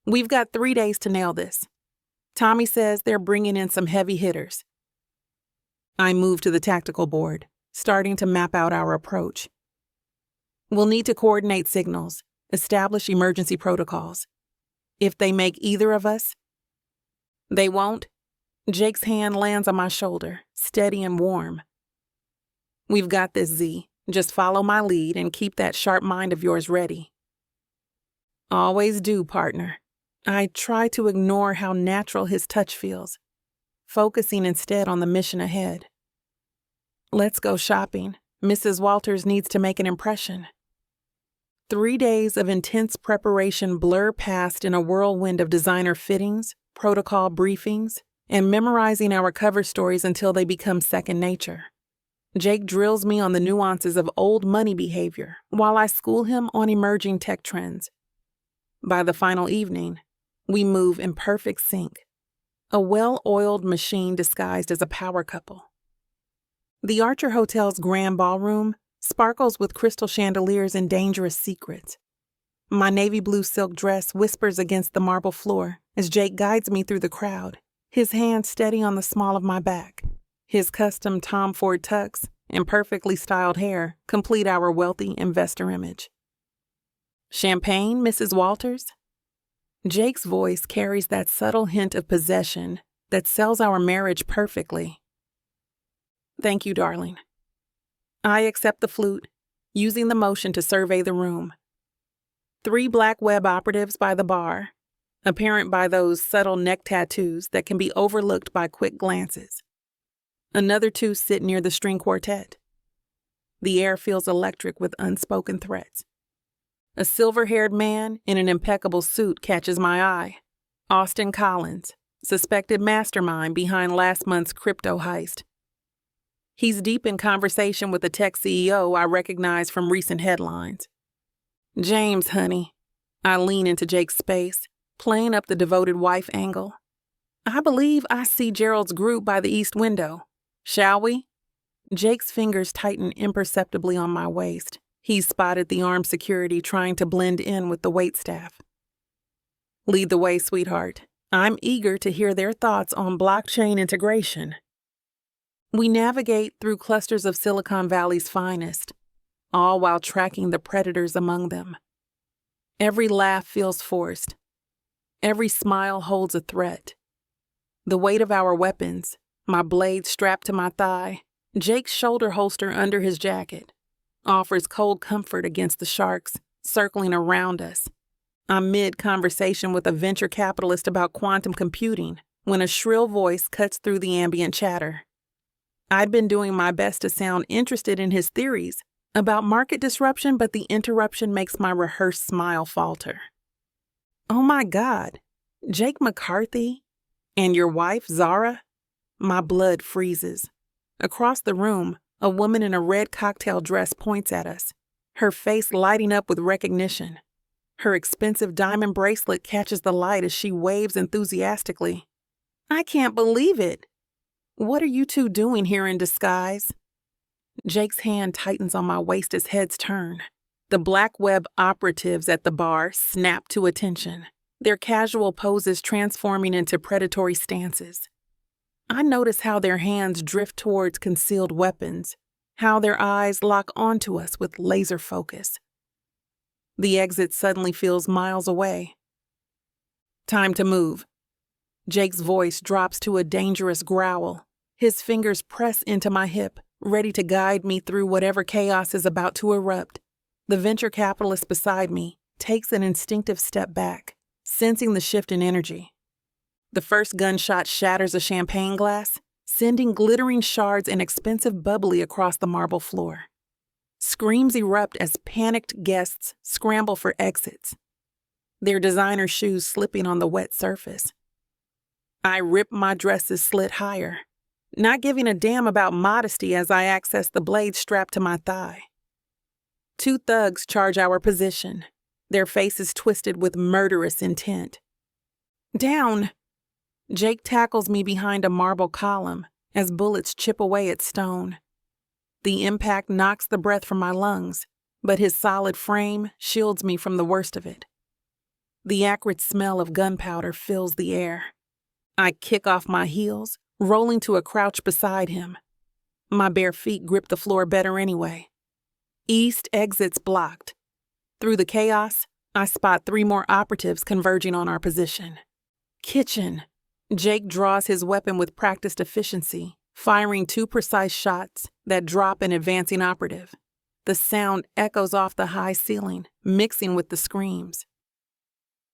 We've got 3 days to nail this. Tommy says they're bringing in some heavy hitters. I move to the tactical board, starting to map out our approach. We'll need to coordinate signals, establish emergency protocols. If they make either of us, they won't. Jake's hand lands on my shoulder, steady and warm. We've got this, Z. Just follow my lead and keep that sharp mind of yours ready. Always do, partner. I try to ignore how natural his touch feels, focusing instead on the mission ahead. Let's go shopping. Mrs. Walters needs to make an impression. 3 days of intense preparation blur past in a whirlwind of designer fittings, protocol briefings, and memorizing our cover stories until they become second nature. Jake drills me on the nuances of old money behavior while I school him on emerging tech trends. By the final evening, we move in perfect sync, a well-oiled machine disguised as a power couple. The Archer Hotel's grand ballroom sparkles with crystal chandeliers and dangerous secrets. My navy blue silk dress whispers against the marble floor as Jake guides me through the crowd, his hand steady on the small of my back. His custom Tom Ford tux and perfectly styled hair complete our wealthy investor image. Champagne, Mrs. Walters? Jake's voice carries that subtle hint of possession that sells our marriage perfectly. Thank you, darling. I accept the flute, using the motion to survey the room. 3 black web operatives by the bar, apparent by those subtle neck tattoos that can be overlooked by quick glances. Another 2 sit near the string quartet. The air feels electric with unspoken threats. A silver-haired man in an impeccable suit catches my eye. Austin Collins, suspected mastermind behind last month's crypto heist. He's deep in conversation with a tech CEO I recognize from recent headlines. James, honey. I lean into Jake's space, playing up the devoted wife angle. I believe I see Gerald's group by the east window. Shall we? Jake's fingers tighten imperceptibly on my waist. He's spotted the armed security trying to blend in with the waitstaff. Lead the way, sweetheart. I'm eager to hear their thoughts on blockchain integration. We navigate through clusters of Silicon Valley's finest, all while tracking the predators among them. Every laugh feels forced. Every smile holds a threat. The weight of our weapons, my blade strapped to my thigh, Jake's shoulder holster under his jacket, offers cold comfort against the sharks circling around us. I'm mid-conversation with a venture capitalist about quantum computing when a shrill voice cuts through the ambient chatter. I'd been doing my best to sound interested in his theories about market disruption, but the interruption makes my rehearsed smile falter. Oh my God, Jake McCarthy? And your wife, Zara? My blood freezes. Across the room, a woman in a red cocktail dress points at us, her face lighting up with recognition. Her expensive diamond bracelet catches the light as she waves enthusiastically. I can't believe it. What are you two doing here in disguise? Jake's hand tightens on my waist as heads turn. The black web operatives at the bar snap to attention, their casual poses transforming into predatory stances. I notice how their hands drift towards concealed weapons, how their eyes lock onto us with laser focus. The exit suddenly feels miles away. Time to move. Jake's voice drops to a dangerous growl. His fingers press into my hip, ready to guide me through whatever chaos is about to erupt. The venture capitalist beside me takes an instinctive step back, sensing the shift in energy. The first gunshot shatters a champagne glass, sending glittering shards and expensive bubbly across the marble floor. Screams erupt as panicked guests scramble for exits, their designer shoes slipping on the wet surface. I rip my dresses slit higher, not giving a damn about modesty as I access the blade strapped to my thigh. Two thugs charge our position, their faces twisted with murderous intent. Down! Jake tackles me behind a marble column as bullets chip away at stone. The impact knocks the breath from my lungs, but his solid frame shields me from the worst of it. The acrid smell of gunpowder fills the air. I kick off my heels, rolling to a crouch beside him. My bare feet grip the floor better anyway. East exits blocked. Through the chaos, I spot 3 more operatives converging on our position. Kitchen. Jake draws his weapon with practiced efficiency, firing 2 precise shots that drop an advancing operative. The sound echoes off the high ceiling, mixing with the screams.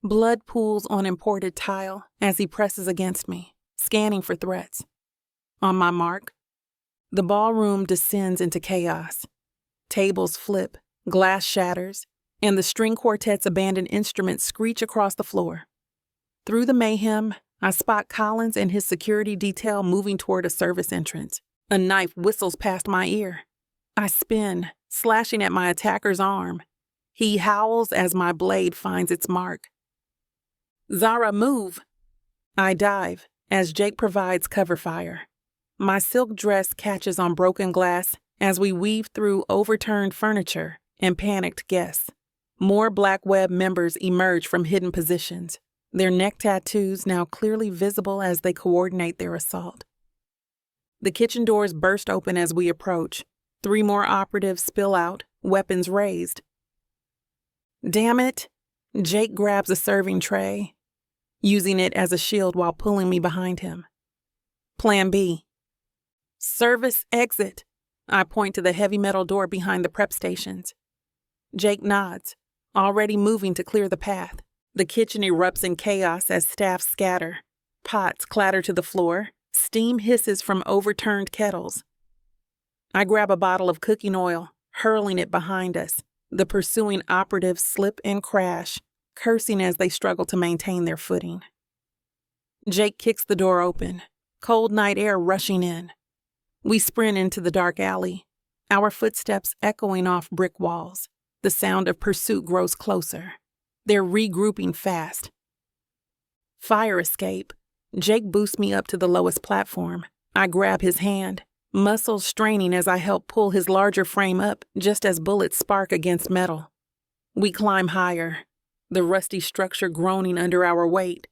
Blood pools on imported tile as he presses against me, scanning for threats. On my mark, the ballroom descends into chaos. Tables flip, glass shatters, and the string quartet's abandoned instruments screech across the floor. Through the mayhem, I spot Collins and his security detail moving toward a service entrance. A knife whistles past my ear. I spin, slashing at my attacker's arm. He howls as my blade finds its mark. Zara, move! I dive as Jake provides cover fire. My silk dress catches on broken glass as we weave through overturned furniture and panicked guests. More Black Web members emerge from hidden positions, their neck tattoos now clearly visible as they coordinate their assault. The kitchen doors burst open as we approach. 3 more operatives spill out, weapons raised. Damn it! Jake grabs a serving tray, using it as a shield while pulling me behind him. Plan B. Service exit. I point to the heavy metal door behind the prep stations. Jake nods, already moving to clear the path. The kitchen erupts in chaos as staff scatter. Pots clatter to the floor. Steam hisses from overturned kettles. I grab a bottle of cooking oil, hurling it behind us. The pursuing operatives slip and crash, cursing as they struggle to maintain their footing. Jake kicks the door open, cold night air rushing in. We sprint into the dark alley, our footsteps echoing off brick walls. The sound of pursuit grows closer. They're regrouping fast. Fire escape. Jake boosts me up to the lowest platform. I grab his hand, muscles straining as I help pull his larger frame up just as bullets spark against metal. We climb higher, the rusty structure groaning under our weight.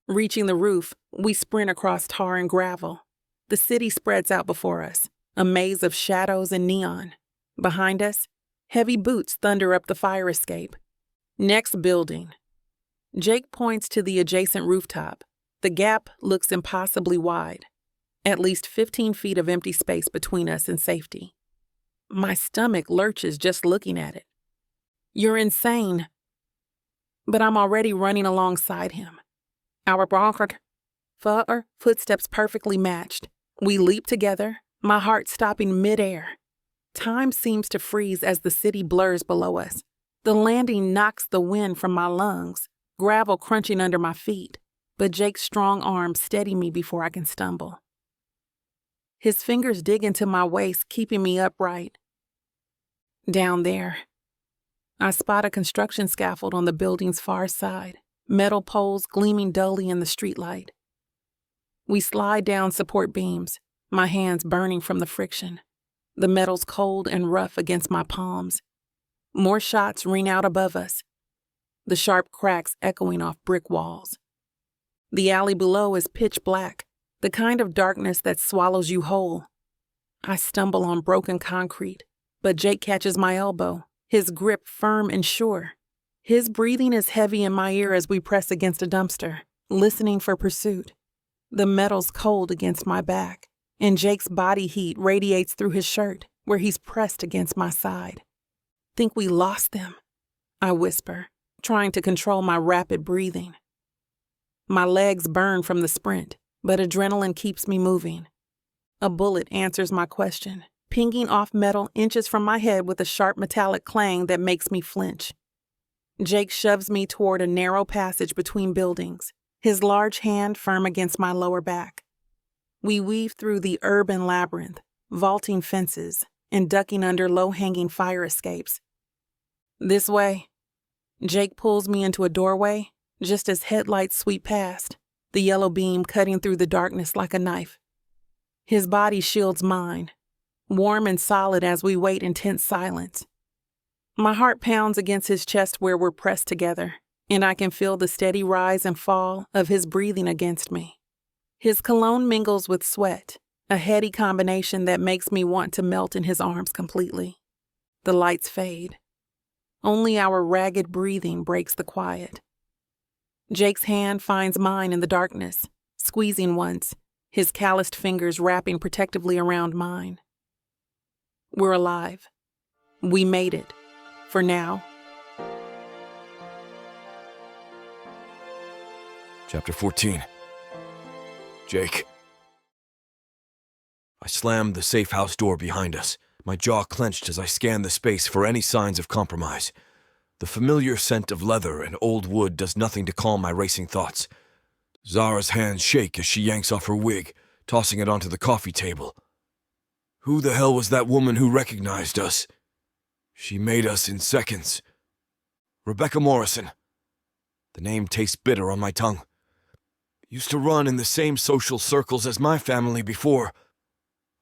Reaching the roof, we sprint across tar and gravel. The city spreads out before us, a maze of shadows and neon. Behind us, heavy boots thunder up the fire escape. Next building. Jake points to the adjacent rooftop. The gap looks impossibly wide. At least 15 feet of empty space between us and safety. My stomach lurches just looking at it. You're insane. But I'm already running alongside him. Our footsteps perfectly matched. We leap together, my heart stopping midair. Time seems to freeze as the city blurs below us. The landing knocks the wind from my lungs, gravel crunching under my feet, but Jake's strong arms steady me before I can stumble. His fingers dig into my waist, keeping me upright. Down there, I spot a construction scaffold on the building's far side, metal poles gleaming dully in the streetlight. We slide down support beams, my hands burning from the friction. The metal's cold and rough against my palms. More shots ring out above us, the sharp cracks echoing off brick walls. The alley below is pitch black, the kind of darkness that swallows you whole. I stumble on broken concrete, but Jake catches my elbow, his grip firm and sure. His breathing is heavy in my ear as we press against a dumpster, listening for pursuit. The metal's cold against my back, and Jake's body heat radiates through his shirt, where he's pressed against my side. Think we lost them, I whisper, trying to control my rapid breathing. My legs burn from the sprint, but adrenaline keeps me moving. A bullet answers my question, pinging off metal inches from my head with a sharp metallic clang that makes me flinch. Jake shoves me toward a narrow passage between buildings, his large hand firm against my lower back. We weave through the urban labyrinth, vaulting fences and ducking under low-hanging fire escapes. This way. Jake pulls me into a doorway just as headlights sweep past, the yellow beam cutting through the darkness like a knife. His body shields mine, warm and solid as we wait in tense silence. My heart pounds against his chest where we're pressed together, and I can feel the steady rise and fall of his breathing against me. His cologne mingles with sweat, a heady combination that makes me want to melt in his arms completely. The lights fade. Only our ragged breathing breaks the quiet. Jake's hand finds mine in the darkness, squeezing once, his calloused fingers wrapping protectively around mine. We're alive. We made it. For now. Chapter 14. Jake. I slammed the safe house door behind us, my jaw clenched as I scanned the space for any signs of compromise. The familiar scent of leather and old wood does nothing to calm my racing thoughts. Zara's hands shake as she yanks off her wig, tossing it onto the coffee table. Who the hell was that woman who recognized us? She made us in seconds. Rebecca Morrison. The name tastes bitter on my tongue. Used to run in the same social circles as my family before.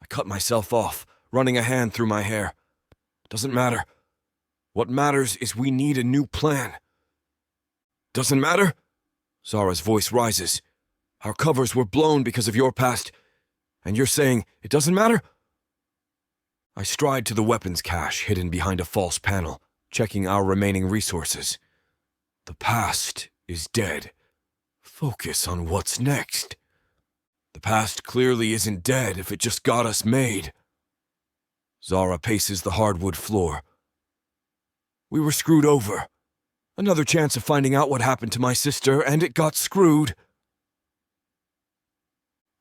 I cut myself off, running a hand through my hair. Doesn't matter. What matters is we need a new plan. Doesn't matter? Zara's voice rises. Our covers were blown because of your past, and you're saying it doesn't matter? I stride to the weapons cache hidden behind a false panel, checking our remaining resources. The past is dead. Focus on what's next. The past clearly isn't dead if it just got us made. Zara paces the hardwood floor. We were screwed over. Another chance of finding out what happened to my sister, and it got screwed.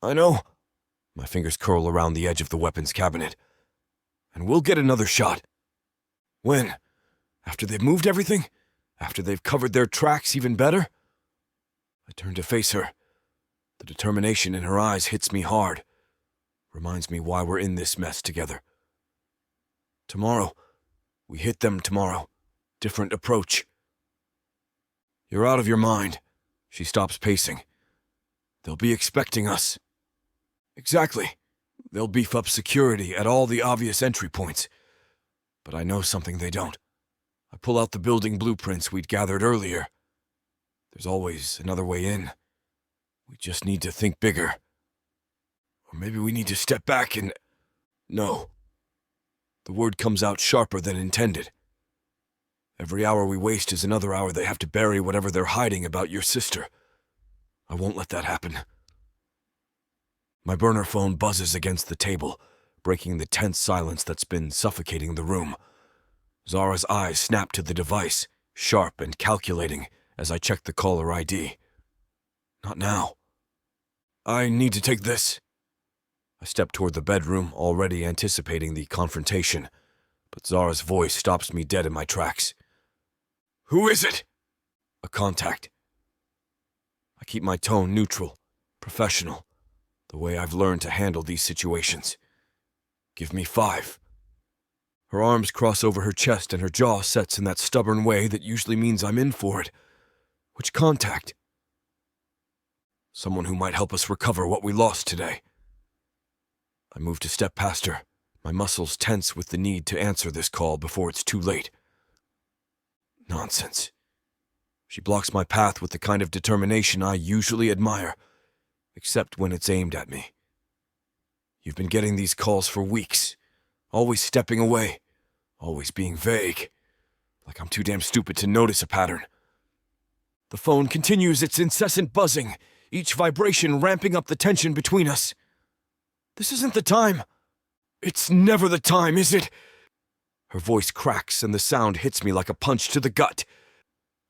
I know. My fingers curl around the edge of the weapons cabinet. And we'll get another shot. When? After they've moved everything? After they've covered their tracks even better? I turn to face her. The determination in her eyes hits me hard. Reminds me why we're in this mess together. Tomorrow. We hit them tomorrow. Different approach. You're out of your mind. She stops pacing. They'll be expecting us. Exactly. They'll beef up security at all the obvious entry points. But I know something they don't. I pull out the building blueprints we'd gathered earlier. There's always another way in. We just need to think bigger. Or maybe we need to step back and... No. The word comes out sharper than intended. Every hour we waste is another hour they have to bury whatever they're hiding about your sister. I won't let that happen. My burner phone buzzes against the table, breaking the tense silence that's been suffocating the room. Zara's eyes snap to the device, sharp and calculating, as I check the caller ID. Not now. I need to take this. I step toward the bedroom, already anticipating the confrontation, but Zara's voice stops me dead in my tracks. Who is it? A contact. I keep my tone neutral, professional, the way I've learned to handle these situations. Give me 5. Her arms cross over her chest and her jaw sets in that stubborn way that usually means I'm in for it. Which contact? Someone who might help us recover what we lost today. I move to step past her, my muscles tense with the need to answer this call before it's too late. Nonsense. She blocks my path with the kind of determination I usually admire, except when it's aimed at me. You've been getting these calls for weeks, always stepping away, always being vague, like I'm too damn stupid to notice a pattern. The phone continues its incessant buzzing, each vibration ramping up the tension between us. This isn't the time. It's never the time, is it? Her voice cracks and the sound hits me like a punch to the gut.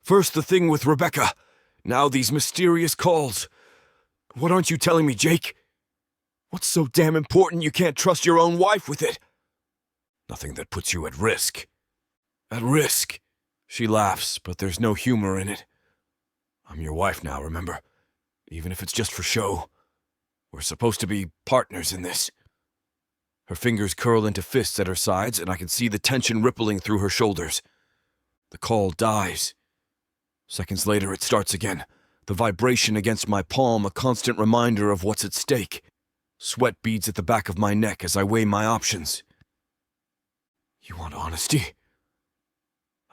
First the thing with Rebecca, now these mysterious calls. What aren't you telling me, Jake? What's so damn important you can't trust your own wife with it? Nothing that puts you at risk. At risk? She laughs, but there's no humor in it. I'm your wife now, remember? Even if it's just for show. We're supposed to be partners in this. Her fingers curl into fists at her sides, and I can see the tension rippling through her shoulders. The call dies. Seconds later, it starts again, the vibration against my palm a constant reminder of what's at stake. Sweat beads at the back of my neck as I weigh my options. You want honesty?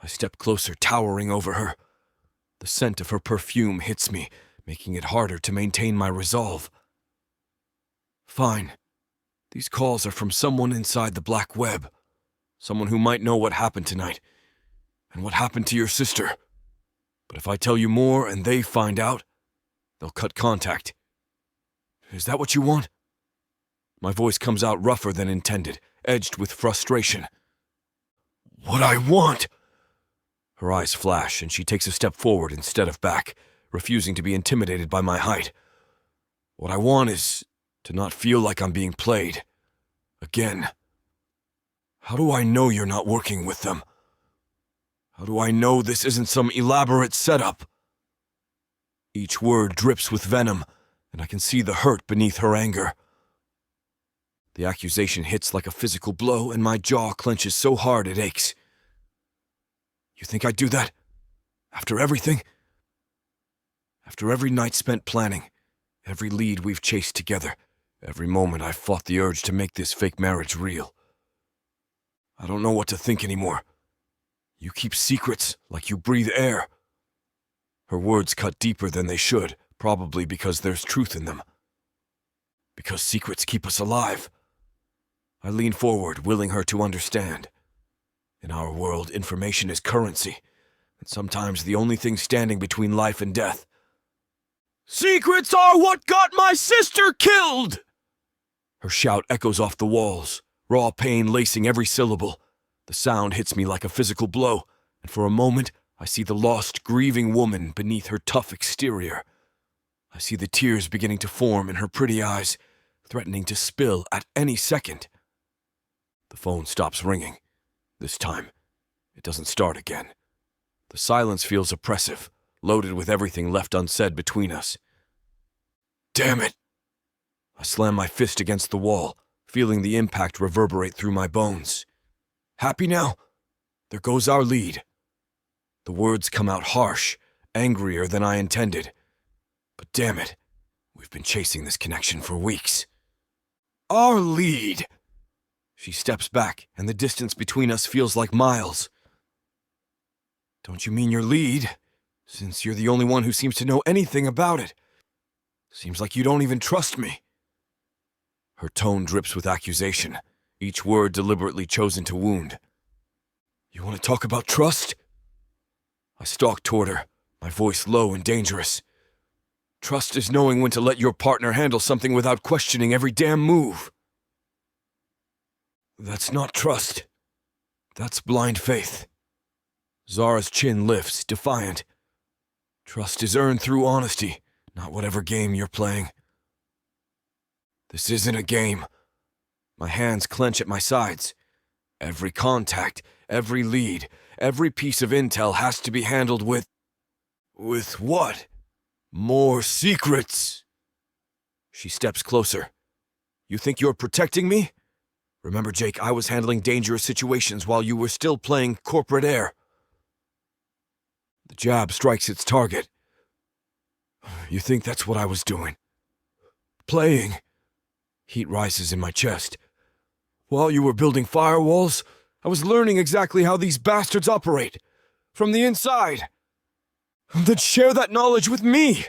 I step closer, towering over her. The scent of her perfume hits me, making it harder to maintain my resolve. Fine. These calls are from someone inside the black web. Someone who might know what happened tonight, and what happened to your sister. But if I tell you more and they find out, they'll cut contact. Is that what you want? My voice comes out rougher than intended, edged with frustration. What I want! Her eyes flash, and she takes a step forward instead of back, refusing to be intimidated by my height. What I want is to not feel like I'm being played. Again. How do I know you're not working with them? How do I know this isn't some elaborate setup? Each word drips with venom, and I can see the hurt beneath her anger. The accusation hits like a physical blow, and my jaw clenches so hard it aches. You think I'd do that? After everything? After every night spent planning, every lead we've chased together, every moment I've fought the urge to make this fake marriage real. I don't know what to think anymore. You keep secrets like you breathe air. Her words cut deeper than they should, probably because there's truth in them. Because secrets keep us alive. I lean forward, willing her to understand. In our world, information is currency, and sometimes the only thing standing between life and death. Secrets are what got my sister killed! Her shout echoes off the walls, raw pain lacing every syllable. The sound hits me like a physical blow, and for a moment, I see the lost, grieving woman beneath her tough exterior. I see the tears beginning to form in her pretty eyes, threatening to spill at any second. The phone stops ringing. This time, it doesn't start again. The silence feels oppressive, loaded with everything left unsaid between us. Damn it! I slam my fist against the wall, feeling the impact reverberate through my bones. Happy now? There goes our lead. The words come out harsh, angrier than I intended. But damn it, we've been chasing this connection for weeks. Our lead! She steps back, and the distance between us feels like miles. Don't you mean your lead? Since you're the only one who seems to know anything about it. Seems like you don't even trust me. Her tone drips with accusation, each word deliberately chosen to wound. You want to talk about trust? I stalk toward her, my voice low and dangerous. Trust is knowing when to let your partner handle something without questioning every damn move. That's not trust. That's blind faith. Zara's chin lifts, defiant. Trust is earned through honesty, not whatever game you're playing. This isn't a game. My hands clench at my sides. Every contact, every lead, every piece of intel has to be handled with... With what? More secrets. She steps closer. You think you're protecting me? Remember, Jake, I was handling dangerous situations while you were still playing corporate air. The jab strikes its target. You think that's what I was doing? Playing. Heat rises in my chest. While you were building firewalls, I was learning exactly how these bastards operate. From the inside. Then share that knowledge with me!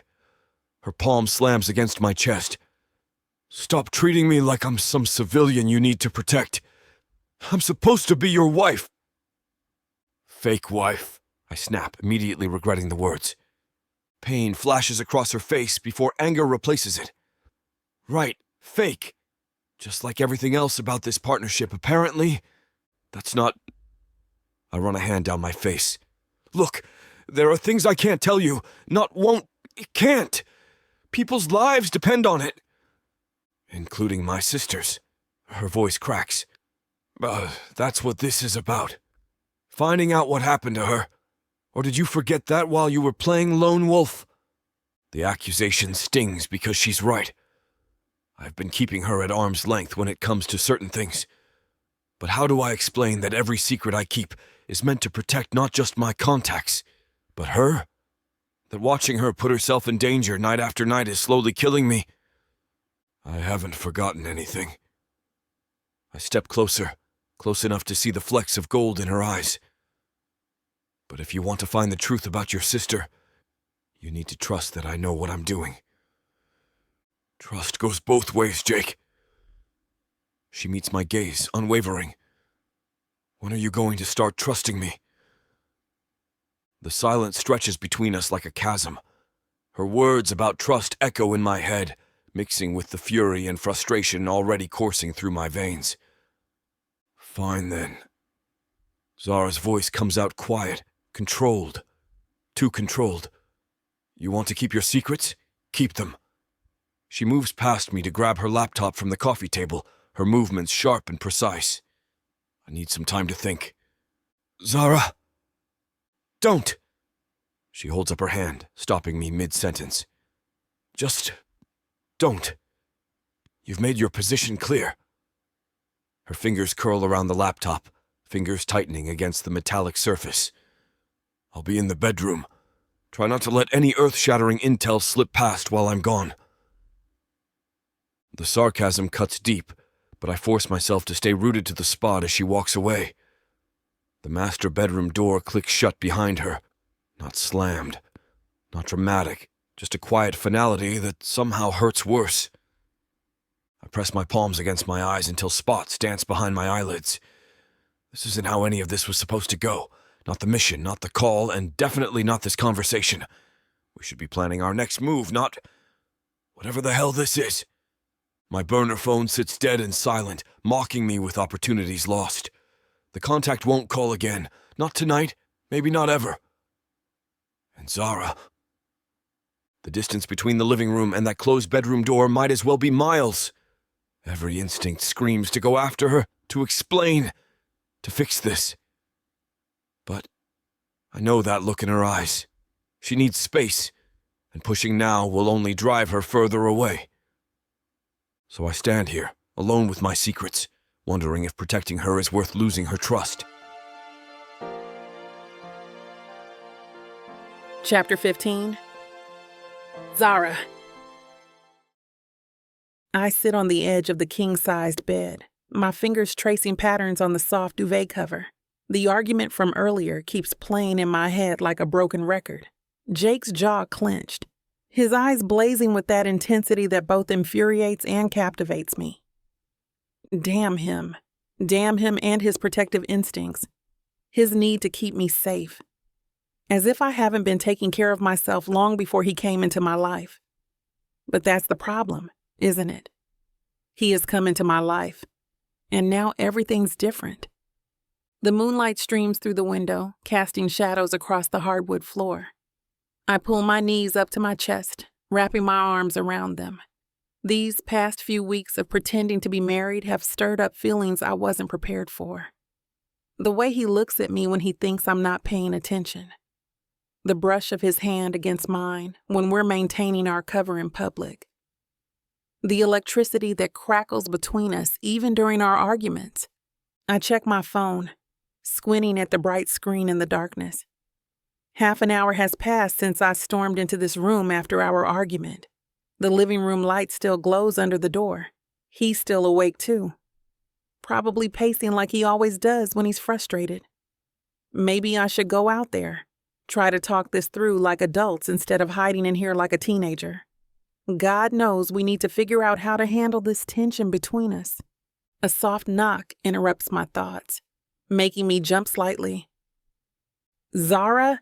Her palm slams against my chest. Stop treating me like I'm some civilian you need to protect. I'm supposed to be your wife. Fake wife, I snap, immediately regretting the words. Pain flashes across her face before anger replaces it. Right, fake. Just like everything else about this partnership, apparently. That's not... I run a hand down my face. Look, there are things I can't tell you. Not won't, can't. People's lives depend on it. Including my sister's. Her voice cracks. That's what this is about. Finding out what happened to her. Or did you forget that while you were playing lone wolf? The accusation stings because she's right. I've been keeping her at arm's length when it comes to certain things. But how do I explain that every secret I keep is meant to protect not just my contacts, but her? That watching her put herself in danger night after night is slowly killing me? I haven't forgotten anything. I step closer, close enough to see the flecks of gold in her eyes. But if you want to find the truth about your sister, you need to trust that I know what I'm doing. Trust goes both ways, Jake. She meets my gaze, unwavering. When are you going to start trusting me? The silence stretches between us like a chasm. Her words about trust echo in my head, mixing with the fury and frustration already coursing through my veins. Fine then. Zara's voice comes out quiet, controlled. Too controlled. You want to keep your secrets? Keep them. She moves past me to grab her laptop from the coffee table, her movements sharp and precise. I need some time to think. Zara! Don't! She holds up her hand, stopping me mid-sentence. Just don't. You've made your position clear. Her fingers curl around the laptop, fingers tightening against the metallic surface. I'll be in the bedroom. Try not to let any earth-shattering intel slip past while I'm gone. The sarcasm cuts deep, but I force myself to stay rooted to the spot as she walks away. The master bedroom door clicks shut behind her. Not slammed. Not dramatic. Just a quiet finality that somehow hurts worse. I press my palms against my eyes until spots dance behind my eyelids. This isn't how any of this was supposed to go. Not the mission, not the call, and definitely not this conversation. We should be planning our next move, not... whatever the hell this is. My burner phone sits dead and silent, mocking me with opportunities lost. The contact won't call again. Not tonight, maybe not ever. And Zara... The distance between the living room and that closed bedroom door might as well be miles. Every instinct screams to go after her, to explain, to fix this. But I know that look in her eyes. She needs space, and pushing now will only drive her further away. So I stand here, alone with my secrets, wondering if protecting her is worth losing her trust. Chapter 15. Zara. I sit on the edge of the king-sized bed, my fingers tracing patterns on the soft duvet cover. The argument from earlier keeps playing in my head like a broken record. Jake's jaw clenched, his eyes blazing with that intensity that both infuriates and captivates me. Damn him. Damn him and his protective instincts. His need to keep me safe. As if I haven't been taking care of myself long before he came into my life. But that's the problem, isn't it? He has come into my life, and now everything's different. The moonlight streams through the window, casting shadows across the hardwood floor. I pull my knees up to my chest, wrapping my arms around them. These past few weeks of pretending to be married have stirred up feelings I wasn't prepared for. The way he looks at me when he thinks I'm not paying attention. The brush of his hand against mine when we're maintaining our cover in public. The electricity that crackles between us even during our arguments. I check my phone, squinting at the bright screen in the darkness. Half an hour has passed since I stormed into this room after our argument. The living room light still glows under the door. He's still awake too. Probably pacing like he always does when he's frustrated. Maybe I should go out there, try to talk this through like adults instead of hiding in here like a teenager. God knows we need to figure out how to handle this tension between us. A soft knock interrupts my thoughts, making me jump slightly. Zara?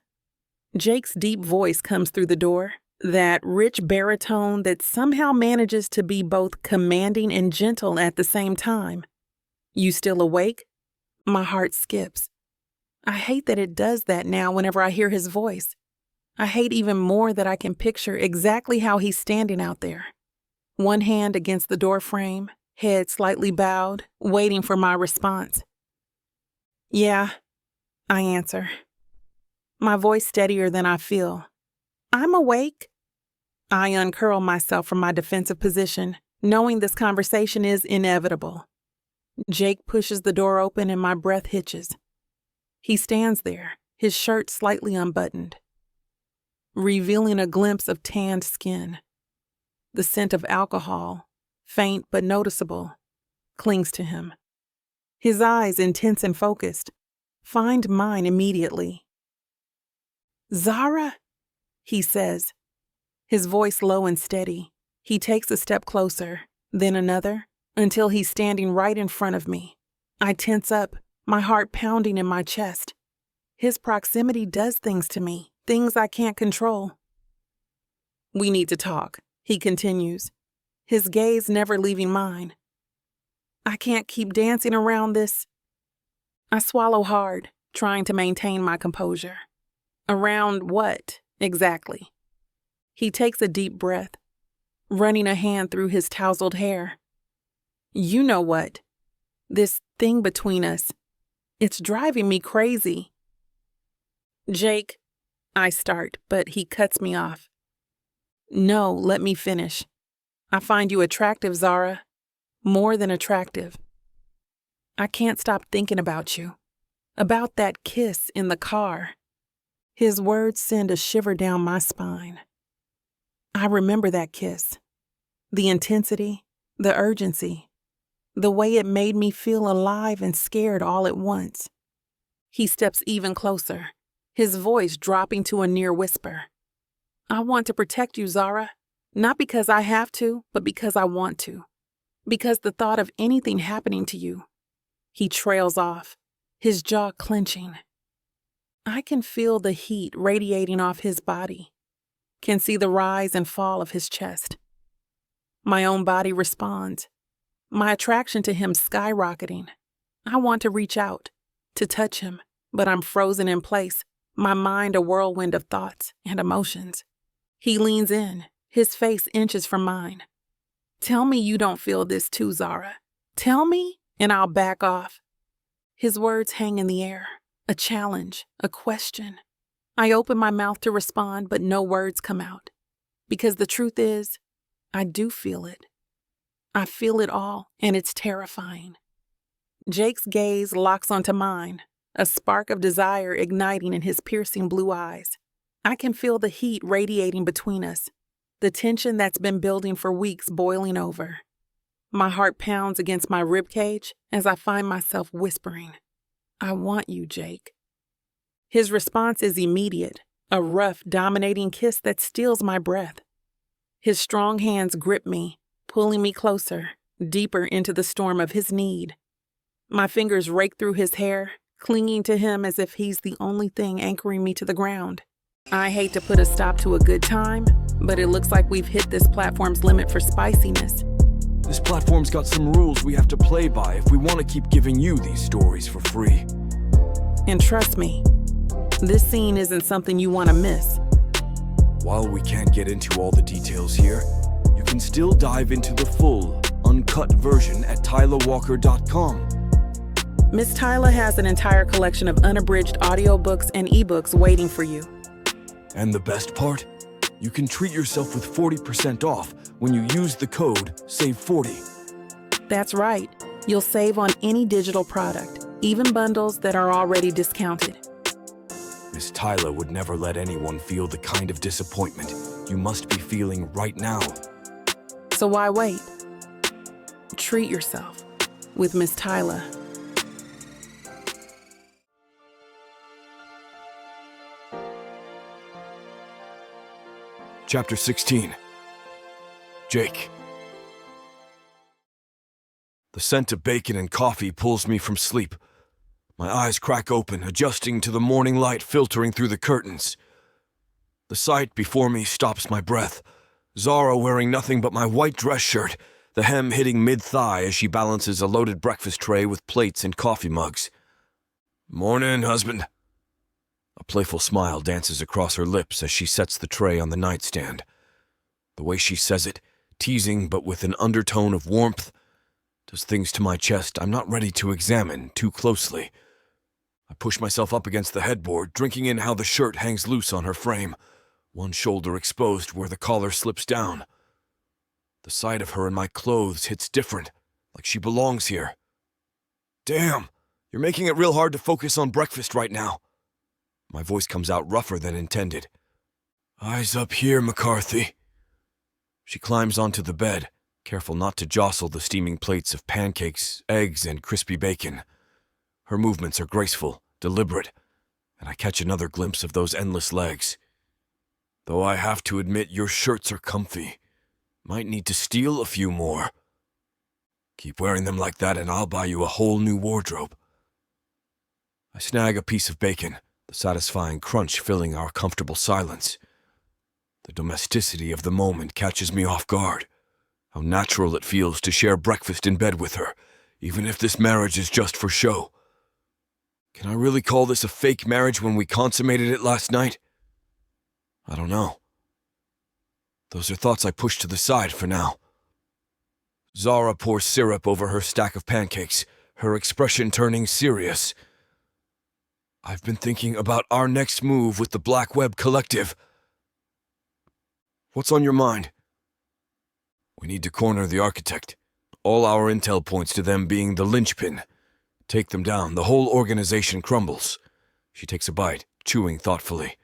Jake's deep voice comes through the door, that rich baritone that somehow manages to be both commanding and gentle at the same time. You still awake? My heart skips. I hate that it does that now whenever I hear his voice. I hate even more that I can picture exactly how he's standing out there. One hand against the door frame, head slightly bowed, waiting for my response. Yeah, I answer. My voice steadier than I feel. I'm awake. I uncurl myself from my defensive position, knowing this conversation is inevitable. Jake pushes the door open and my breath hitches. He stands there, his shirt slightly unbuttoned, revealing a glimpse of tanned skin. The scent of alcohol, faint but noticeable, clings to him. His eyes, intense and focused, find mine immediately. Zara, he says, his voice low and steady. He takes a step closer, then another, until he's standing right in front of me. I tense up, my heart pounding in my chest. His proximity does things to me, things I can't control. We need to talk, he continues, his gaze never leaving mine. I can't keep dancing around this. I swallow hard, trying to maintain my composure. Around what, exactly? He takes a deep breath, running a hand through his tousled hair. You know what? This thing between us, it's driving me crazy. Jake, I start, but he cuts me off. No, let me finish. I find you attractive, Zara. More than attractive. I can't stop thinking about you. About that kiss in the car. His words send a shiver down my spine. I remember that kiss. The intensity, the urgency, the way it made me feel alive and scared all at once. He steps even closer, his voice dropping to a near whisper. I want to protect you, Zara, not because I have to, but because I want to. Because the thought of anything happening to you. He trails off, his jaw clenching. I can feel the heat radiating off his body, can see the rise and fall of his chest. My own body responds, my attraction to him skyrocketing. I want to reach out, to touch him, but I'm frozen in place, my mind a whirlwind of thoughts and emotions. He leans in, his face inches from mine. Tell me you don't feel this too, Zara. Tell me, and I'll back off. His words hang in the air, a challenge, a question. I open my mouth to respond, but no words come out. Because the truth is, I do feel it. I feel it all, and it's terrifying. Jake's gaze locks onto mine, a spark of desire igniting in his piercing blue eyes. I can feel the heat radiating between us, the tension that's been building for weeks boiling over. My heart pounds against my ribcage as I find myself whispering, I want you, Jake. His response is immediate, a rough, dominating kiss that steals my breath. His strong hands grip me, pulling me closer, deeper into the storm of his need. My fingers rake through his hair, clinging to him as if he's the only thing anchoring me to the ground. I hate to put a stop to a good time, but it looks like we've hit this platform's limit for spiciness. This platform's got some rules we have to play by if we want to keep giving you these stories for free. And trust me, this scene isn't something you want to miss. While we can't get into all the details here, you can still dive into the full, uncut version at tylawalker.com. Miss Tyla has an entire collection of unabridged audiobooks and ebooks waiting for you. And the best part? You can treat yourself with 40% off when you use the code SAVE40. That's right. You'll save on any digital product, even bundles that are already discounted. Miss Tyla would never let anyone feel the kind of disappointment you must be feeling right now. So why wait? Treat yourself with Miss Tyla. Chapter 16. Jake. The scent of bacon and coffee pulls me from sleep. My eyes crack open, adjusting to the morning light filtering through the curtains. The sight before me stops my breath. Zara wearing nothing but my white dress shirt, the hem hitting mid-thigh as she balances a loaded breakfast tray with plates and coffee mugs. "Morning, husband." A playful smile dances across her lips as she sets the tray on the nightstand. The way she says it, teasing but with an undertone of warmth, does things to my chest I'm not ready to examine too closely. I push myself up against the headboard, drinking in how the shirt hangs loose on her frame, one shoulder exposed where the collar slips down. The sight of her in my clothes hits different, like she belongs here. "Damn, you're making it real hard to focus on breakfast right now." My voice comes out rougher than intended. "Eyes up here, McCarthy." She climbs onto the bed, careful not to jostle the steaming plates of pancakes, eggs, and crispy bacon. Her movements are graceful, deliberate, and I catch another glimpse of those endless legs. "Though I have to admit your shirts are comfy. Might need to steal a few more. Keep wearing them like that and I'll buy you a whole new wardrobe." I snag a piece of bacon, the satisfying crunch filling our comfortable silence. The domesticity of the moment catches me off guard. How natural it feels to share breakfast in bed with her, even if this marriage is just for show. Can I really call this a fake marriage when we consummated it last night? I don't know. Those are thoughts I push to the side for now. Zara pours syrup over her stack of pancakes, her expression turning serious. "I've been thinking about our next move with the Black Web Collective." "What's on your mind?" "We need to corner the architect. All our intel points to them being the linchpin. Take them down, the whole organization crumbles." She takes a bite, chewing thoughtfully.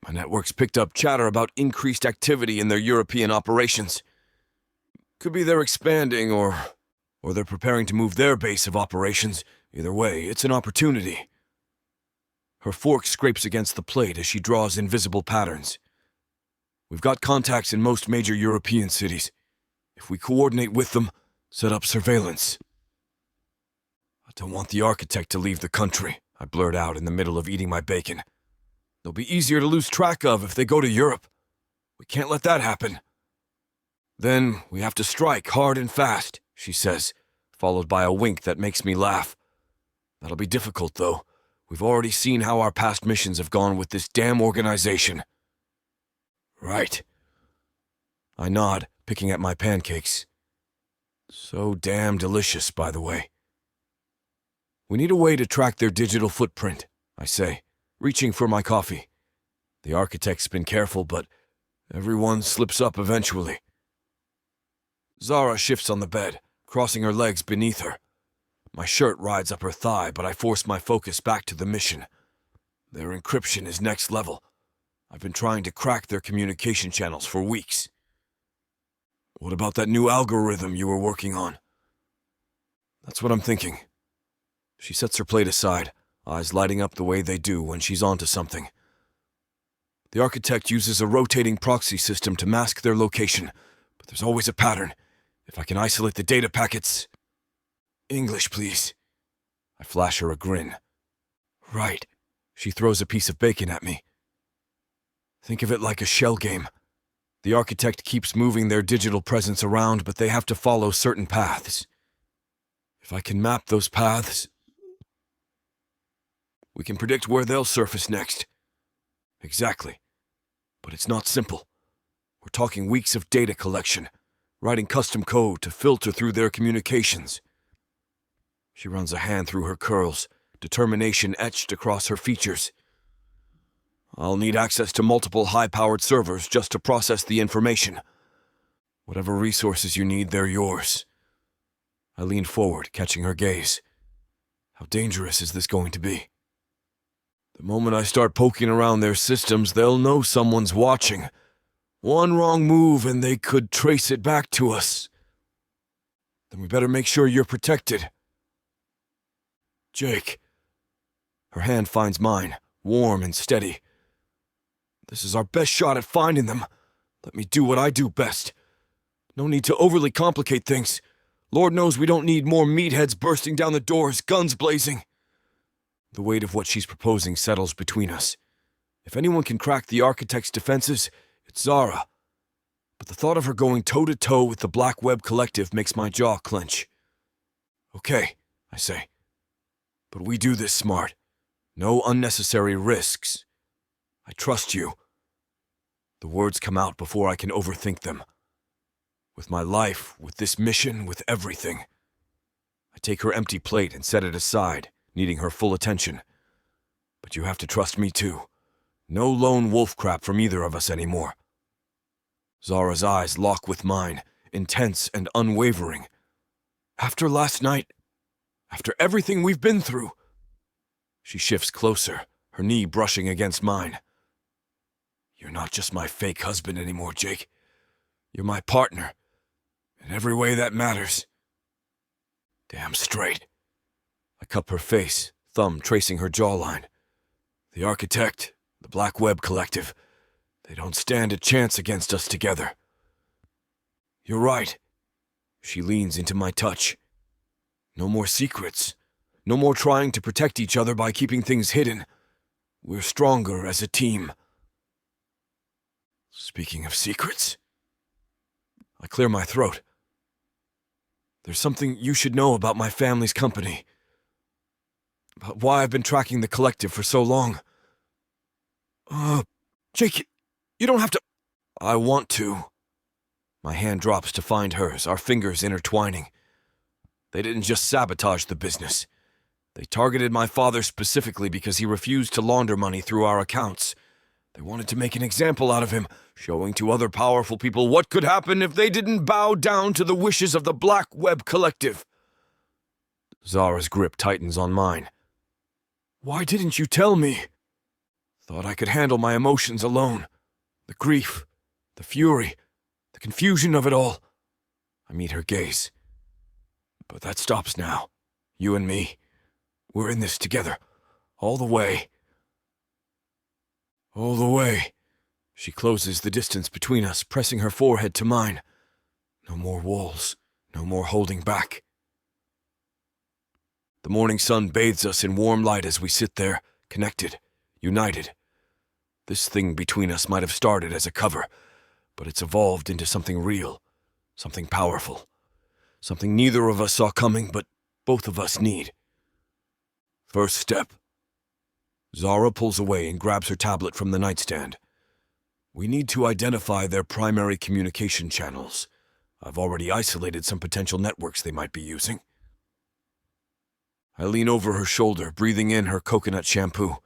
"My network's picked up chatter about increased activity in their European operations. Could be they're expanding or they're preparing to move their base of operations. Either way, it's an opportunity." Her fork scrapes against the plate as she draws invisible patterns. "We've got contacts in most major European cities. If we coordinate with them, set up surveillance." "I don't want the architect to leave the country," I blurt out in the middle of eating my bacon. "They'll be easier to lose track of if they go to Europe. We can't let that happen." "Then we have to strike hard and fast," she says, followed by a wink that makes me laugh. "That'll be difficult, though. We've already seen how our past missions have gone with this damn organization." "Right." I nod, picking at my pancakes. So damn delicious, by the way. "We need a way to track their digital footprint," I say, reaching for my coffee. The architect's been careful, but everyone slips up eventually. Zara shifts on the bed, crossing her legs beneath her. My shirt rides up her thigh, but I force my focus back to the mission. Their encryption is next level. I've been trying to crack their communication channels for weeks. "What about that new algorithm you were working on?" "That's what I'm thinking." She sets her plate aside, eyes lighting up the way they do when she's onto something. "The architect uses a rotating proxy system to mask their location, but there's always a pattern. If I can isolate the data packets... English, please. I flash her a grin. Right. She throws a piece of bacon at me. Think of it like a shell game. The architect keeps moving their digital presence around, but they have to follow certain paths. If I can map those paths, we can predict where they'll surface next. Exactly. But it's not simple. We're talking weeks of data collection, writing custom code to filter through their communications. She runs a hand through her curls, determination etched across her features. I'll need access to multiple high-powered servers just to process the information. Whatever resources you need, they're yours. I lean forward, catching her gaze. How dangerous is this going to be? The moment I start poking around their systems, they'll know someone's watching. One wrong move and they could trace it back to us. Then we better make sure you're protected. Jake. Her hand finds mine, warm and steady. This is our best shot at finding them. Let me do what I do best. No need to overly complicate things. Lord knows we don't need more meatheads bursting down the doors, guns blazing. The weight of what she's proposing settles between us. If anyone can crack the architect's defenses, it's Zara. But the thought of her going toe-to-toe with the Black Web Collective makes my jaw clench. Okay, I say. But we do this smart. No unnecessary risks. I trust you. The words come out before I can overthink them. With my life, with this mission, with everything. I take her empty plate and set it aside, needing her full attention. But you have to trust me too. No lone wolf crap from either of us anymore. Zara's eyes lock with mine, intense and unwavering. After last night, after everything we've been through. She shifts closer, her knee brushing against mine. You're not just my fake husband anymore, Jake. You're my partner. In every way that matters. Damn straight. I cup her face, thumb tracing her jawline. The architect, the Black Web Collective, they don't stand a chance against us together. You're right. She leans into my touch. No more secrets. No more trying to protect each other by keeping things hidden. We're stronger as a team. Speaking of secrets, I clear my throat. There's something you should know about my family's company. About why I've been tracking the collective for so long. Jake, you don't have to... I want to. My hand drops to find hers, our fingers intertwining. They didn't just sabotage the business. They targeted my father specifically because he refused to launder money through our accounts. They wanted to make an example out of him, showing to other powerful people what could happen if they didn't bow down to the wishes of the Black Web Collective. Zara's grip tightens on mine. Why didn't you tell me? Thought I could handle my emotions alone. The grief, the fury, the confusion of it all. I meet her gaze. But that stops now. You and me. We're in this together. All the way. All the way. She closes the distance between us, pressing her forehead to mine. No more walls. No more holding back. The morning sun bathes us in warm light as we sit there, connected, united. This thing between us might have started as a cover, but it's evolved into something real, something powerful, something neither of us saw coming, but both of us need. First step. Zara pulls away and grabs her tablet from the nightstand. We need to identify their primary communication channels. I've already isolated some potential networks they might be using. I lean over her shoulder, breathing in her coconut shampoo.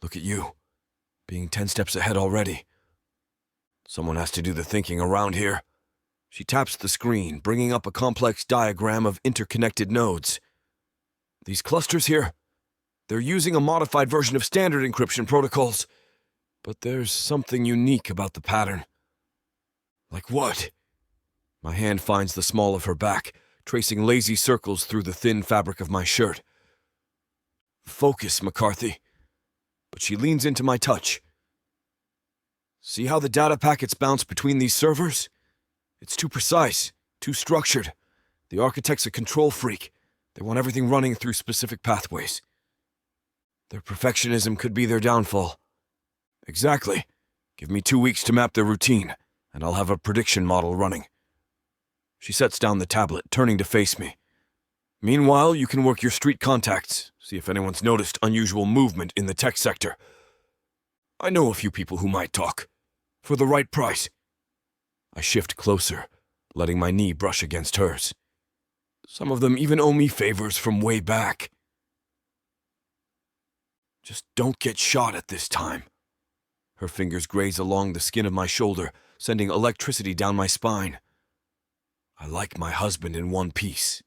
Look at you, being 10 steps ahead already. Someone has to do the thinking around here. She taps the screen, bringing up a complex diagram of interconnected nodes. These clusters here, they're using a modified version of standard encryption protocols, but there's something unique about the pattern. Like what? My hand finds the small of her back, tracing lazy circles through the thin fabric of my shirt. Focus, McCarthy. But she leans into my touch. See how the data packets bounce between these servers? It's too precise. Too structured. The architect's a control freak. They want everything running through specific pathways. Their perfectionism could be their downfall. Exactly. Give me 2 weeks to map their routine, and I'll have a prediction model running. She sets down the tablet, turning to face me. Meanwhile, you can work your street contacts, see if anyone's noticed unusual movement in the tech sector. I know a few people who might talk. For the right price. I shift closer, letting my knee brush against hers. Some of them even owe me favors from way back. Just don't get shot at this time. Her fingers graze along the skin of my shoulder, sending electricity down my spine. I like my husband in one piece.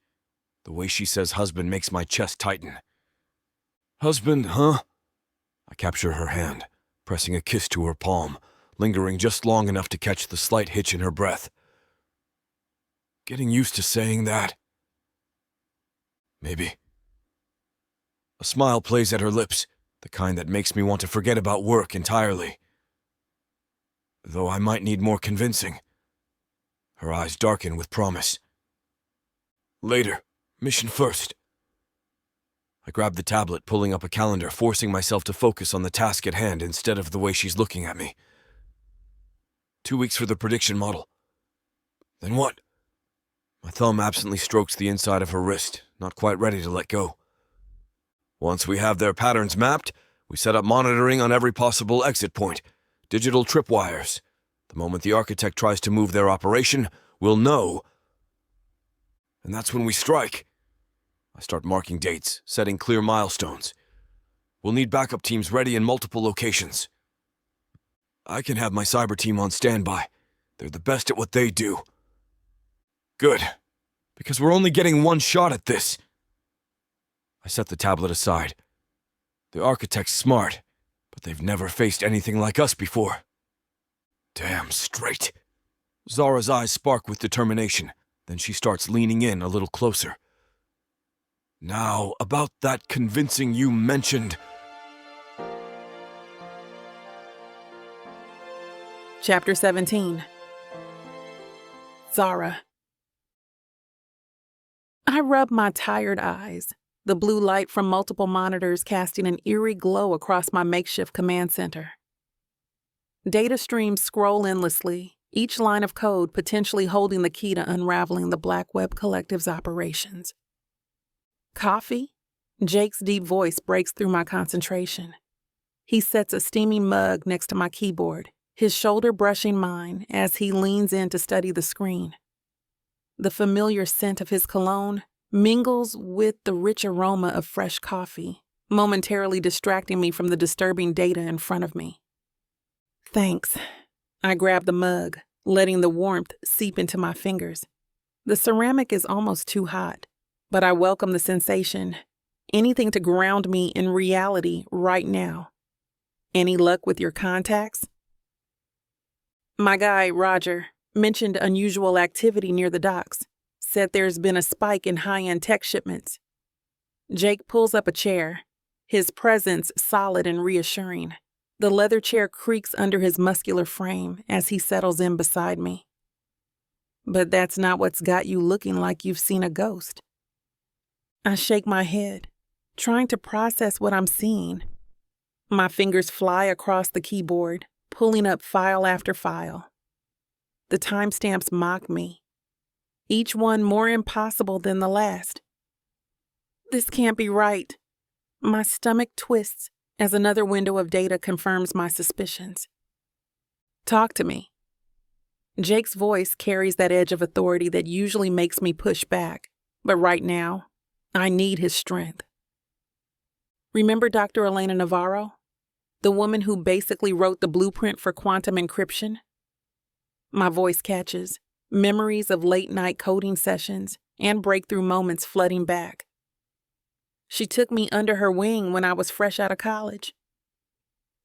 The way she says husband makes my chest tighten. Husband, huh? I capture her hand, pressing a kiss to her palm, lingering just long enough to catch the slight hitch in her breath. Getting used to saying that? Maybe. A smile plays at her lips, the kind that makes me want to forget about work entirely. Though I might need more convincing. Her eyes darken with promise. Later. Mission first. I grab the tablet, pulling up a calendar, forcing myself to focus on the task at hand instead of the way she's looking at me. 2 weeks for the prediction model. Then what? My thumb absently strokes the inside of her wrist, not quite ready to let go. Once we have their patterns mapped, we set up monitoring on every possible exit point, digital tripwires. The moment the architect tries to move their operation, we'll know. And that's when we strike. I start marking dates, setting clear milestones. We'll need backup teams ready in multiple locations. I can have my cyber team on standby. They're the best at what they do. Good, because we're only getting one shot at this. I set the tablet aside. The architect's smart, but they've never faced anything like us before. Damn straight. Zara's eyes spark with determination. Then she starts leaning in a little closer. Now, about that convincing you mentioned. Chapter 17. Zara. I rub my tired eyes, the blue light from multiple monitors casting an eerie glow across my makeshift command center. Data streams scroll endlessly, each line of code potentially holding the key to unraveling the Black Web Collective's operations. Coffee? Jake's deep voice breaks through my concentration. He sets a steaming mug next to my keyboard, his shoulder brushing mine as he leans in to study the screen. The familiar scent of his cologne mingles with the rich aroma of fresh coffee, momentarily distracting me from the disturbing data in front of me. Thanks. I grab the mug, letting the warmth seep into my fingers. The ceramic is almost too hot, but I welcome the sensation. Anything to ground me in reality right now. Any luck with your contacts? My guy, Roger, mentioned unusual activity near the docks. Said there's been a spike in high-end tech shipments. Jake pulls up a chair, his presence solid and reassuring. The leather chair creaks under his muscular frame as he settles in beside me. But that's not what's got you looking like you've seen a ghost. I shake my head, trying to process what I'm seeing. My fingers fly across the keyboard, pulling up file after file. The timestamps mock me, each one more impossible than the last. This can't be right. My stomach twists as another window of data confirms my suspicions. Talk to me. Jake's voice carries that edge of authority that usually makes me push back, but right now, I need his strength. Remember Dr. Elena Navarro? The woman who basically wrote the blueprint for quantum encryption? My voice catches, memories of late-night coding sessions and breakthrough moments flooding back. She took me under her wing when I was fresh out of college.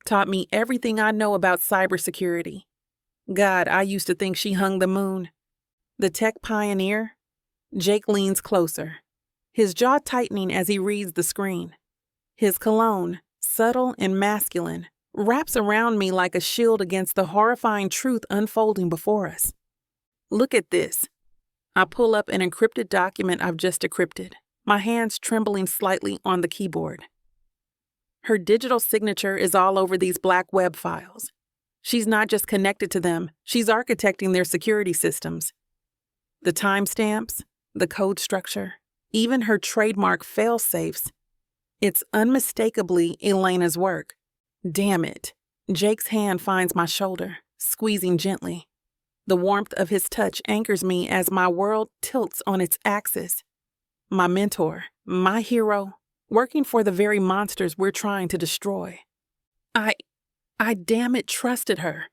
Taught me everything I know about cybersecurity. God, I used to think she hung the moon. The tech pioneer? Jake leans closer, his jaw tightening as he reads the screen. His cologne, subtle and masculine, wraps around me like a shield against the horrifying truth unfolding before us. Look at this. I pull up an encrypted document I've just decrypted, my hands trembling slightly on the keyboard. Her digital signature is all over these black web files. She's not just connected to them, she's architecting their security systems. The timestamps, the code structure, even her trademark fail-safes. It's unmistakably Elena's work. Damn it. Jake's hand finds my shoulder, squeezing gently. The warmth of his touch anchors me as my world tilts on its axis. My mentor, my hero, working for the very monsters we're trying to destroy. I damn it trusted her.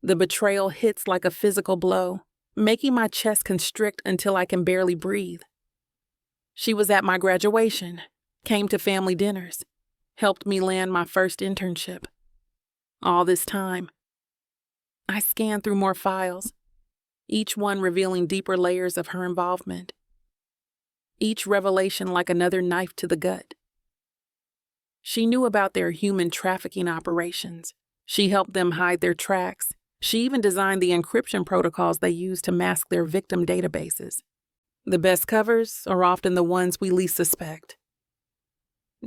The betrayal hits like a physical blow, making my chest constrict until I can barely breathe. She was at my graduation, came to family dinners, helped me land my first internship. All this time, I scanned through more files, each one revealing deeper layers of her involvement. Each revelation like another knife to the gut. She knew about their human trafficking operations. She helped them hide their tracks. She even designed the encryption protocols they use to mask their victim databases. The best covers are often the ones we least suspect.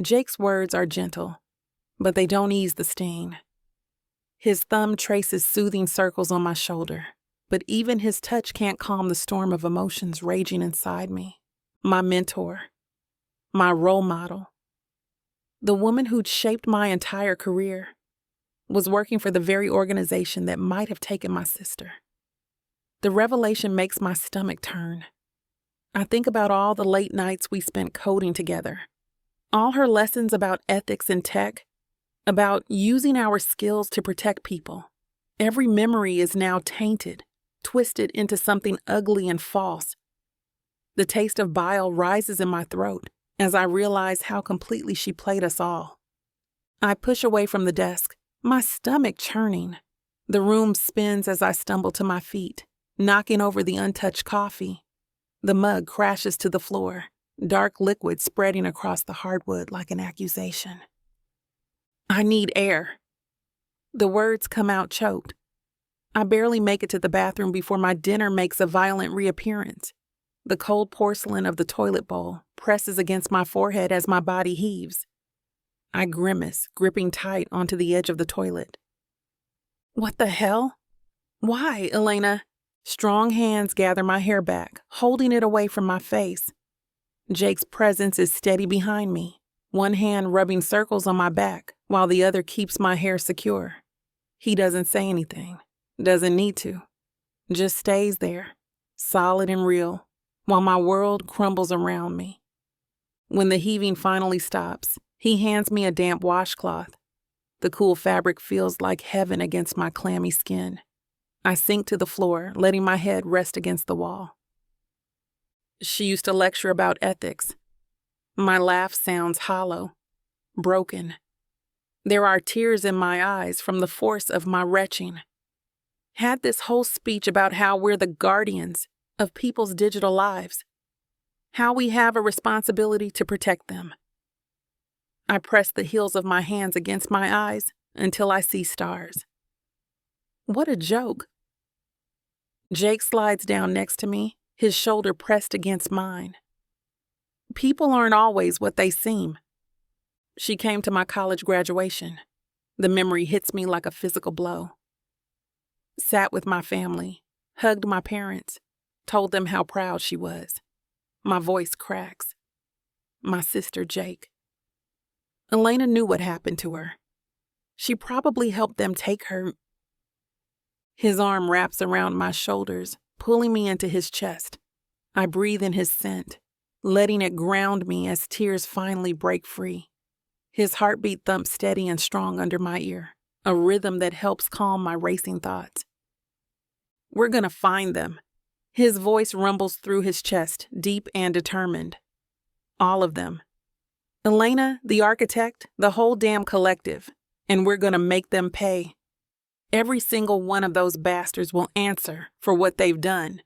Jake's words are gentle, but they don't ease the sting. His thumb traces soothing circles on my shoulder, but even his touch can't calm the storm of emotions raging inside me. My mentor, my role model, the woman who'd shaped my entire career, was working for the very organization that might have taken my sister. The revelation makes my stomach turn. I think about all the late nights we spent coding together, all her lessons about ethics in tech, about using our skills to protect people. Every memory is now tainted, twisted into something ugly and false. The taste of bile rises in my throat as I realize how completely she played us all. I push away from the desk, my stomach churning. The room spins as I stumble to my feet, knocking over the untouched coffee. The mug crashes to the floor, dark liquid spreading across the hardwood like an accusation. I need air. The words come out choked. I barely make it to the bathroom before my dinner makes a violent reappearance. The cold porcelain of the toilet bowl presses against my forehead as my body heaves. I grimace, gripping tight onto the edge of the toilet. What the hell? Why, Elena? Strong hands gather my hair back, holding it away from my face. Jake's presence is steady behind me, one hand rubbing circles on my back while the other keeps my hair secure. He doesn't say anything, doesn't need to, just stays there, solid and real, while my world crumbles around me. When the heaving finally stops, he hands me a damp washcloth. The cool fabric feels like heaven against my clammy skin. I sink to the floor, letting my head rest against the wall. She used to lecture about ethics. My laugh sounds hollow, broken. There are tears in my eyes from the force of my retching. Had this whole speech about how we're the guardians of people's digital lives, how we have a responsibility to protect them. I press the heels of my hands against my eyes until I see stars. What a joke. Jake slides down next to me, his shoulder pressed against mine. People aren't always what they seem. She came to my college graduation. The memory hits me like a physical blow. Sat with my family, hugged my parents, told them how proud she was. My voice cracks. My sister, Jake. Elena knew what happened to her. She probably helped them take her. His arm wraps around my shoulders, pulling me into his chest. I breathe in his scent, letting it ground me as tears finally break free. His heartbeat thumps steady and strong under my ear, a rhythm that helps calm my racing thoughts. We're gonna find them. His voice rumbles through his chest, deep and determined. All of them. Elena, the architect, the whole damn collective, and we're gonna make them pay. Every single one of those bastards will answer for what they've done.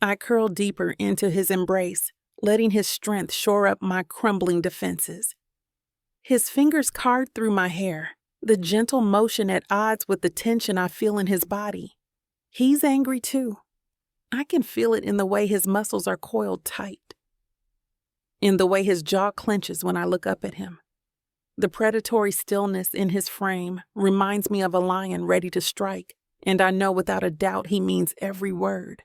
I curl deeper into his embrace, letting his strength shore up my crumbling defenses. His fingers card through my hair, the gentle motion at odds with the tension I feel in his body. He's angry too. I can feel it in the way his muscles are coiled tight, in the way his jaw clenches when I look up at him. The predatory stillness in his frame reminds me of a lion ready to strike, and I know without a doubt he means every word.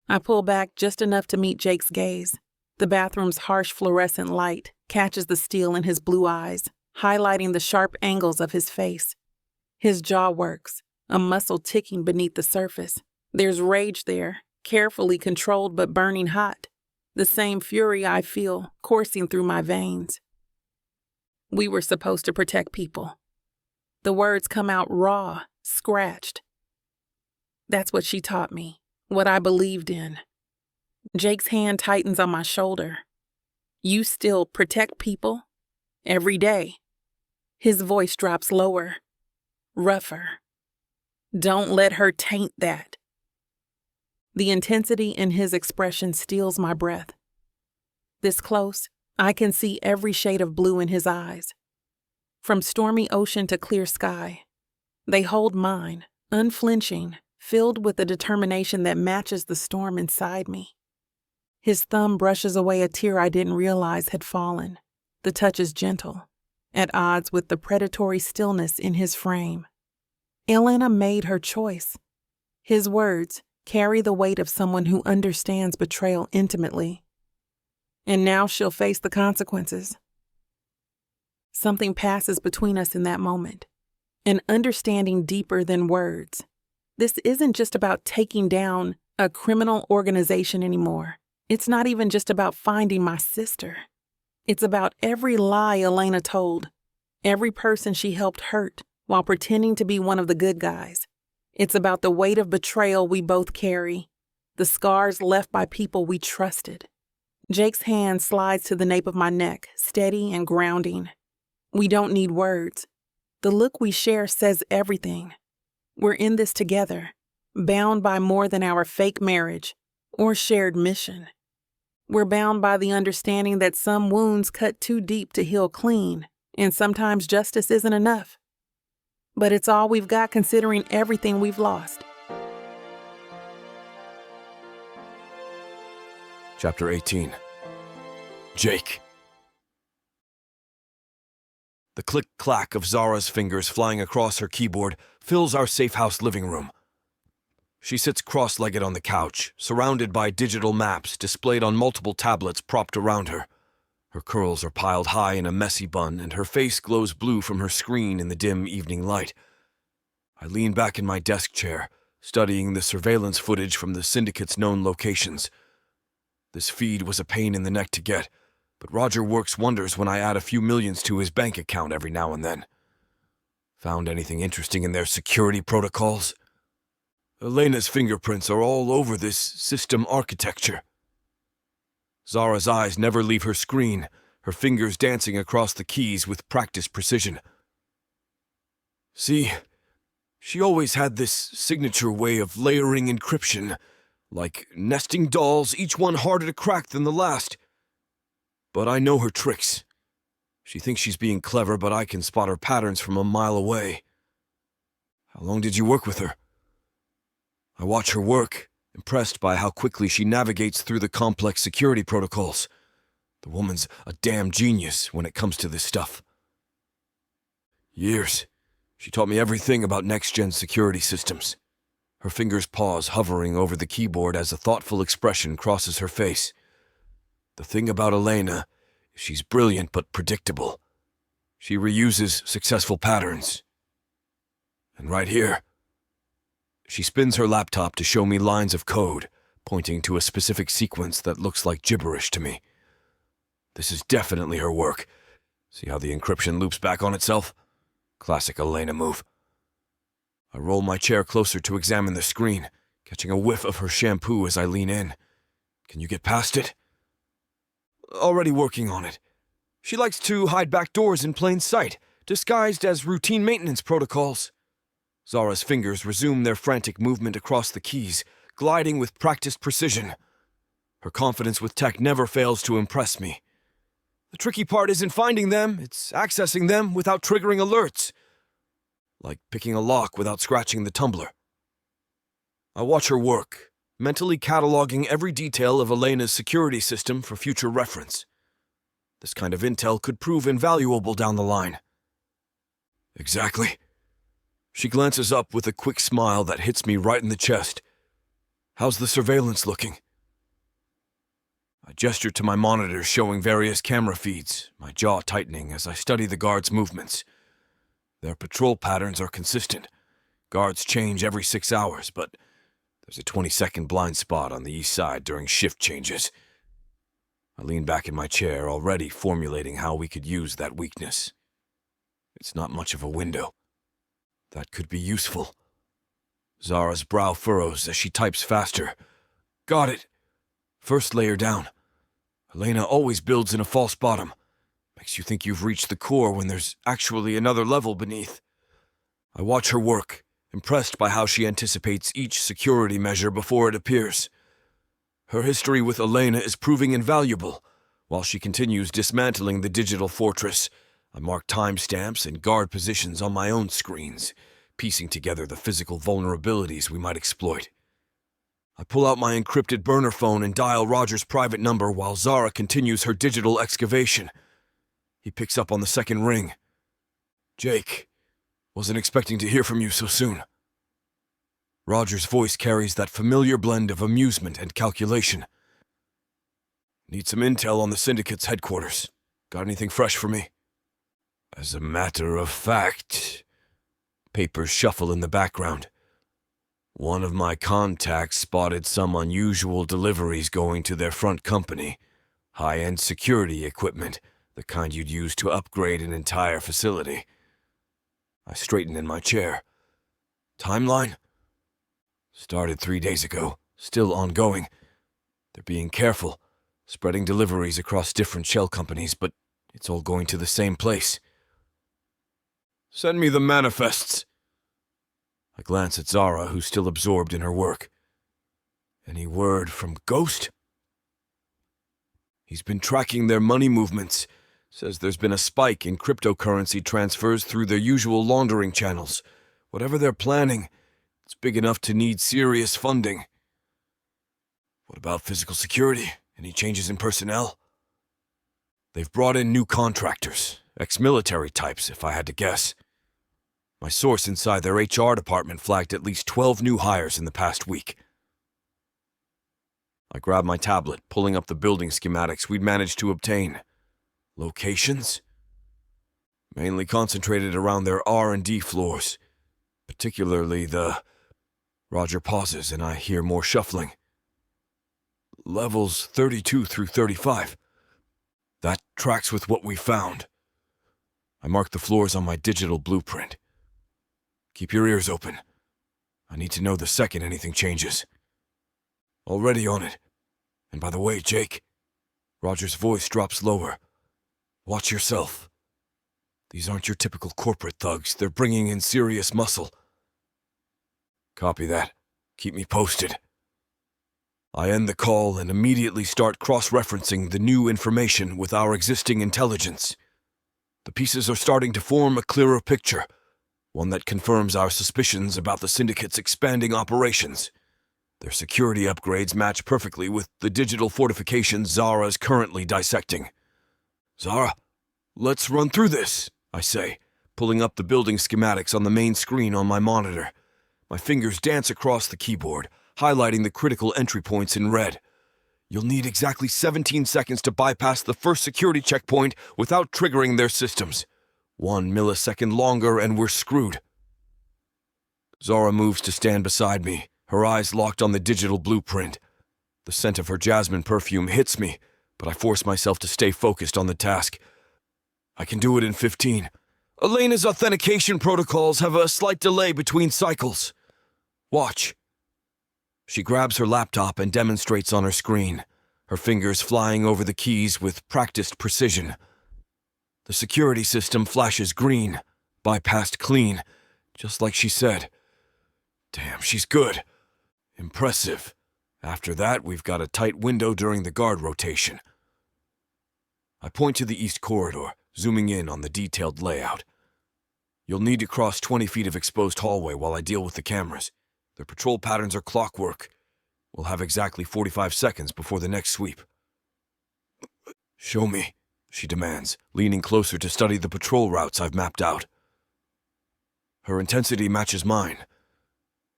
I pull back just enough to meet Jake's gaze. The bathroom's harsh fluorescent light catches the steel in his blue eyes, highlighting the sharp angles of his face. His jaw works, a muscle ticking beneath the surface. There's rage there, carefully controlled but burning hot. The same fury I feel coursing through my veins. We were supposed to protect people. The words come out raw, scratched. That's what she taught me, what I believed in. Jake's hand tightens on my shoulder. You still protect people? Every day. His voice drops lower, rougher. Don't let her taint that. The intensity in his expression steals my breath. This close, I can see every shade of blue in his eyes. From stormy ocean to clear sky, they hold mine, unflinching, filled with a determination that matches the storm inside me. His thumb brushes away a tear I didn't realize had fallen. The touch is gentle, at odds with the predatory stillness in his frame. Elena made her choice. His words carry the weight of someone who understands betrayal intimately. And now she'll face the consequences. Something passes between us in that moment, an understanding deeper than words. This isn't just about taking down a criminal organization anymore. It's not even just about finding my sister. It's about every lie Elena told, every person she helped hurt while pretending to be one of the good guys. It's about the weight of betrayal we both carry, the scars left by people we trusted. Jake's hand slides to the nape of my neck, steady and grounding. We don't need words. The look we share says everything. We're in this together, bound by more than our fake marriage or shared mission. We're bound by the understanding that some wounds cut too deep to heal clean, and sometimes justice isn't enough. But it's all we've got considering everything we've lost. Chapter 18. Jake. The click-clack of Zara's fingers flying across her keyboard fills our safe house living room. She sits cross-legged on the couch, surrounded by digital maps displayed on multiple tablets propped around her. Her curls are piled high in a messy bun, and her face glows blue from her screen in the dim evening light. I lean back in my desk chair, studying the surveillance footage from the syndicate's known locations. This feed was a pain in the neck to get, but Roger works wonders when I add a few millions to his bank account every now and then. Found anything interesting in their security protocols? Elena's fingerprints are all over this system architecture. Zara's eyes never leave her screen, her fingers dancing across the keys with practiced precision. See, she always had this signature way of layering encryption, like nesting dolls, each one harder to crack than the last. But I know her tricks. She thinks she's being clever, but I can spot her patterns from a mile away. How long did you work with her? I watch her work, impressed by how quickly she navigates through the complex security protocols. The woman's a damn genius when it comes to this stuff. Years. She taught me everything about next-gen security systems. Her fingers pause, hovering over the keyboard as a thoughtful expression crosses her face. The thing about Elena is she's brilliant but predictable. She reuses successful patterns. And right here, she spins her laptop to show me lines of code, pointing to a specific sequence that looks like gibberish to me. This is definitely her work. See how the encryption loops back on itself? Classic Elena move. I roll my chair closer to examine the screen, catching a whiff of her shampoo as I lean in. Can you get past it? Already working on it. She likes to hide back doors in plain sight, disguised as routine maintenance protocols. Zara's fingers resume their frantic movement across the keys, gliding with practiced precision. Her confidence with tech never fails to impress me. The tricky part isn't finding them, it's accessing them without triggering alerts. Like picking a lock without scratching the tumbler. I watch her work, mentally cataloging every detail of Elena's security system for future reference. This kind of intel could prove invaluable down the line. Exactly. She glances up with a quick smile that hits me right in the chest. How's the surveillance looking? I gesture to my monitor showing various camera feeds, my jaw tightening as I study the guards' movements. Their patrol patterns are consistent. Guards change every 6 hours, but there's a 20-second blind spot on the east side during shift changes. I lean back in my chair, already formulating how we could use that weakness. It's not much of a window. That could be useful. Zara's brow furrows as she types faster. Got it. First layer down. Elena always builds in a false bottom. Makes you think you've reached the core when there's actually another level beneath. I watch her work, impressed by how she anticipates each security measure before it appears. Her history with Elena is proving invaluable. While she continues dismantling the digital fortress, I mark timestamps and guard positions on my own screens, piecing together the physical vulnerabilities we might exploit. I pull out my encrypted burner phone and dial Roger's private number while Zara continues her digital excavation. He picks up on the second ring. Jake, wasn't expecting to hear from you so soon. Roger's voice carries that familiar blend of amusement and calculation. Need some intel on the Syndicate's headquarters. Got anything fresh for me? As a matter of fact, papers shuffle in the background. One of my contacts spotted some unusual deliveries going to their front company. High-end security equipment, the kind you'd use to upgrade an entire facility. I straighten in my chair. Timeline? Started 3 days ago, still ongoing. They're being careful, spreading deliveries across different shell companies, but it's all going to the same place. Send me the manifests. I glance at Zara, who's still absorbed in her work. Any word from Ghost? He's been tracking their money movements. Says there's been a spike in cryptocurrency transfers through their usual laundering channels. Whatever they're planning, it's big enough to need serious funding. What about physical security? Any changes in personnel? They've brought in new contractors, ex-military types, if I had to guess. My source inside their HR department flagged at least 12 new hires in the past week. I grab my tablet, pulling up the building schematics we'd managed to obtain. Locations? Mainly concentrated around their R&D floors, particularly the... Roger pauses and I hear more shuffling. Levels 32 through 35. That tracks with what we found. I mark the floors on my digital blueprint. Keep your ears open. I need to know the second anything changes. Already on it. And by the way, Jake, Roger's voice drops lower. Watch yourself. These aren't your typical corporate thugs. They're bringing in serious muscle. Copy that. Keep me posted. I end the call and immediately start cross-referencing the new information with our existing intelligence. The pieces are starting to form a clearer picture, one that confirms our suspicions about the Syndicate's expanding operations. Their security upgrades match perfectly with the digital fortifications Zara is currently dissecting. Zara, let's run through this, I say, pulling up the building schematics on the main screen on my monitor. My fingers dance across the keyboard, highlighting the critical entry points in red. You'll need exactly 17 seconds to bypass the first security checkpoint without triggering their systems. 1 millisecond longer and we're screwed. Zara moves to stand beside me, her eyes locked on the digital blueprint. The scent of her jasmine perfume hits me, but I force myself to stay focused on the task. I can do it in 15. Elena's authentication protocols have a slight delay between cycles. Watch. She grabs her laptop and demonstrates on her screen, her fingers flying over the keys with practiced precision. The security system flashes green, bypassed clean, just like she said. Damn, she's good. Impressive. After that, we've got a tight window during the guard rotation. I point to the east corridor, zooming in on the detailed layout. You'll need to cross 20 feet of exposed hallway while I deal with the cameras. Their patrol patterns are clockwork. We'll have exactly 45 seconds before the next sweep. Show me, she demands, leaning closer to study the patrol routes I've mapped out. Her intensity matches mine,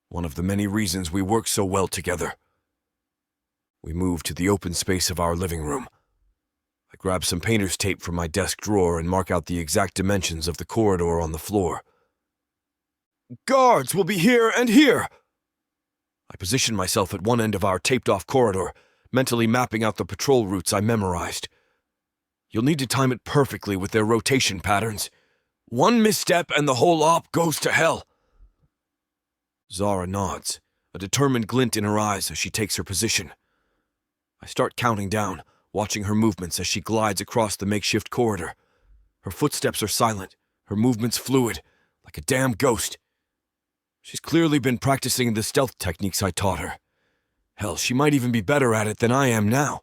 one of the many reasons we work so well together. We move to the open space of our living room. I grab some painter's tape from my desk drawer and mark out the exact dimensions of the corridor on the floor. Guards will be here and here! I position myself at one end of our taped-off corridor, mentally mapping out the patrol routes I memorized. You'll need to time it perfectly with their rotation patterns. One misstep and the whole op goes to hell. Zara nods, a determined glint in her eyes as she takes her position. I start counting down, watching her movements as she glides across the makeshift corridor. Her footsteps are silent, her movements fluid, like a damn ghost. She's clearly been practicing the stealth techniques I taught her. Hell, she might even be better at it than I am now.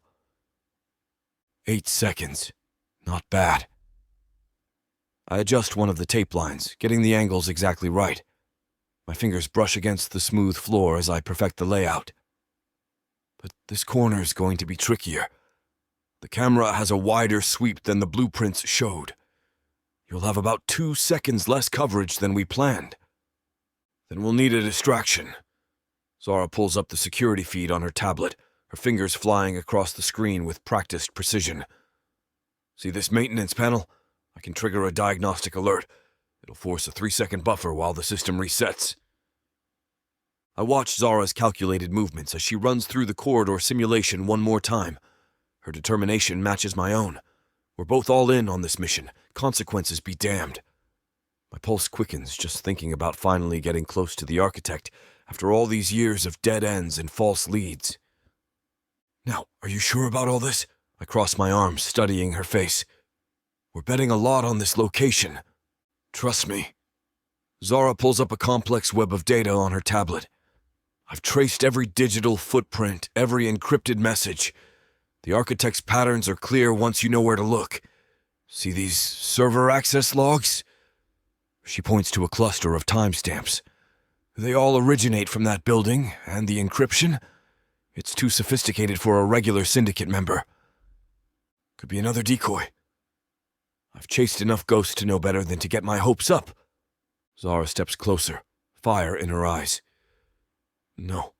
8 seconds. Not bad. I adjust one of the tape lines, getting the angles exactly right. My fingers brush against the smooth floor as I perfect the layout. But this corner is going to be trickier. The camera has a wider sweep than the blueprints showed. You'll have about 2 seconds less coverage than we planned. Then we'll need a distraction. Zara pulls up the security feed on her tablet, her fingers flying across the screen with practiced precision. See this maintenance panel? I can trigger a diagnostic alert. It'll force a 3-second buffer while the system resets. I watch Zara's calculated movements as she runs through the corridor simulation one more time. Her determination matches my own. We're both all in on this mission. Consequences be damned. My pulse quickens just thinking about finally getting close to the architect after all these years of dead ends and false leads. Now, are you sure about all this? I cross my arms, studying her face. We're betting a lot on this location. Trust me. Zara pulls up a complex web of data on her tablet. I've traced every digital footprint, every encrypted message. The architect's patterns are clear once you know where to look. See these server access logs? She points to a cluster of timestamps. They all originate from that building, and the encryption? It's too sophisticated for a regular syndicate member. Could be another decoy. I've chased enough ghosts to know better than to get my hopes up. Zara steps closer, fire in her eyes. No,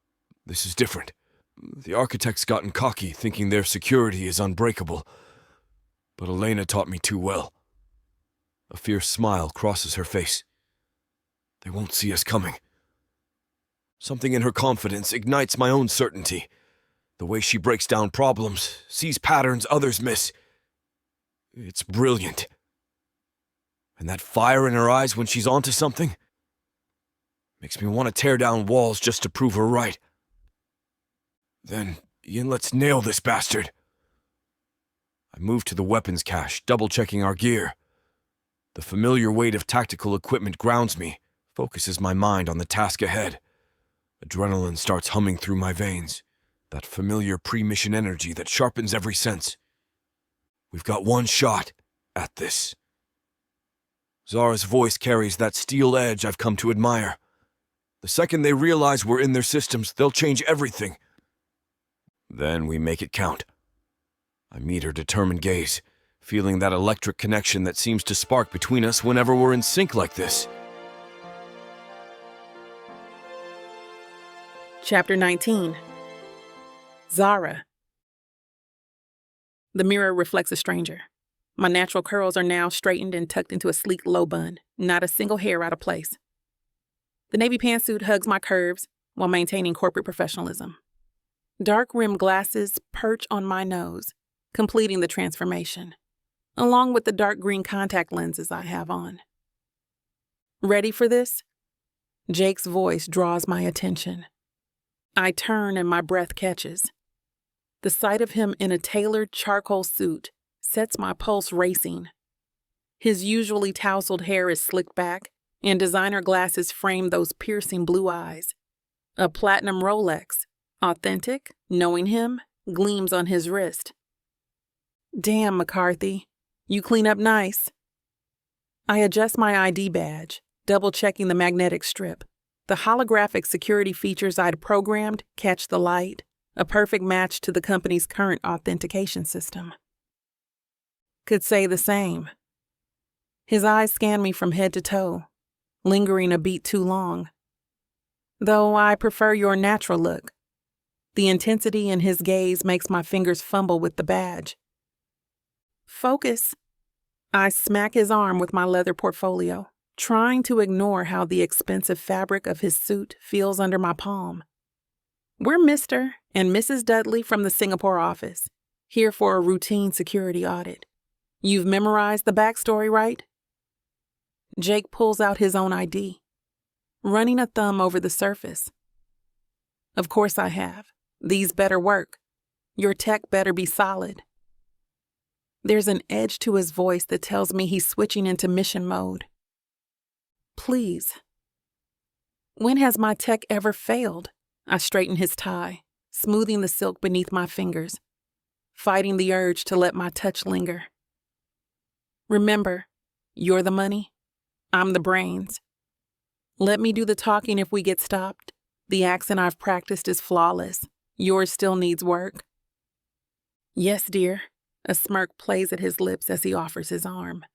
this is different. The architect's gotten cocky, thinking their security is unbreakable. But Elena taught me too well. A fierce smile crosses her face. They won't see us coming. Something in her confidence ignites my own certainty. The way she breaks down problems, sees patterns others miss. It's brilliant. And that fire in her eyes when she's onto something makes me want to tear down walls just to prove her right. Then, Ian, let's nail this bastard. I move to the weapons cache, double-checking our gear. The familiar weight of tactical equipment grounds me, focuses my mind on the task ahead. Adrenaline starts humming through my veins, that familiar pre-mission energy that sharpens every sense. We've got one shot at this. Zara's voice carries that steel edge I've come to admire. The second they realize we're in their systems, they'll change everything. Then we make it count. I meet her determined gaze, feeling that electric connection that seems to spark between us whenever we're in sync like this. Chapter 19. Zara. The mirror reflects a stranger. My natural curls are now straightened and tucked into a sleek low bun, not a single hair out of place. The navy pantsuit hugs my curves while maintaining corporate professionalism. Dark rimmed glasses perch on my nose, completing the transformation, along with the dark green contact lenses I have on. Ready for this? Jake's voice draws my attention. I turn and my breath catches. The sight of him in a tailored charcoal suit sets my pulse racing. His usually tousled hair is slicked back, and designer glasses frame those piercing blue eyes. A platinum Rolex, authentic, knowing him, gleams on his wrist. Damn, McCarthy, you clean up nice. I adjust my ID badge, double-checking the magnetic strip, The holographic security features I'd programmed catch the light, a perfect match to the company's current authentication system. Could say the same. His eyes scan me from head to toe, lingering a beat too long. Though I prefer your natural look. The intensity in his gaze makes my fingers fumble with the badge. Focus. I smack his arm with my leather portfolio, trying to ignore how the expensive fabric of his suit feels under my palm. We're Mr. and Mrs. Dudley from the Singapore office, here for a routine security audit. You've memorized the backstory, right? Jake pulls out his own ID, running a thumb over the surface. Of course I have. These better work. Your tech better be solid. There's an edge to his voice that tells me he's switching into mission mode. Please. When has my tech ever failed? I straighten his tie, smoothing the silk beneath my fingers, fighting the urge to let my touch linger. Remember, you're the money, I'm the brains. Let me do the talking if we get stopped. The accent I've practiced is flawless. Yours still needs work. Yes, dear. A smirk plays at his lips as he offers his arm.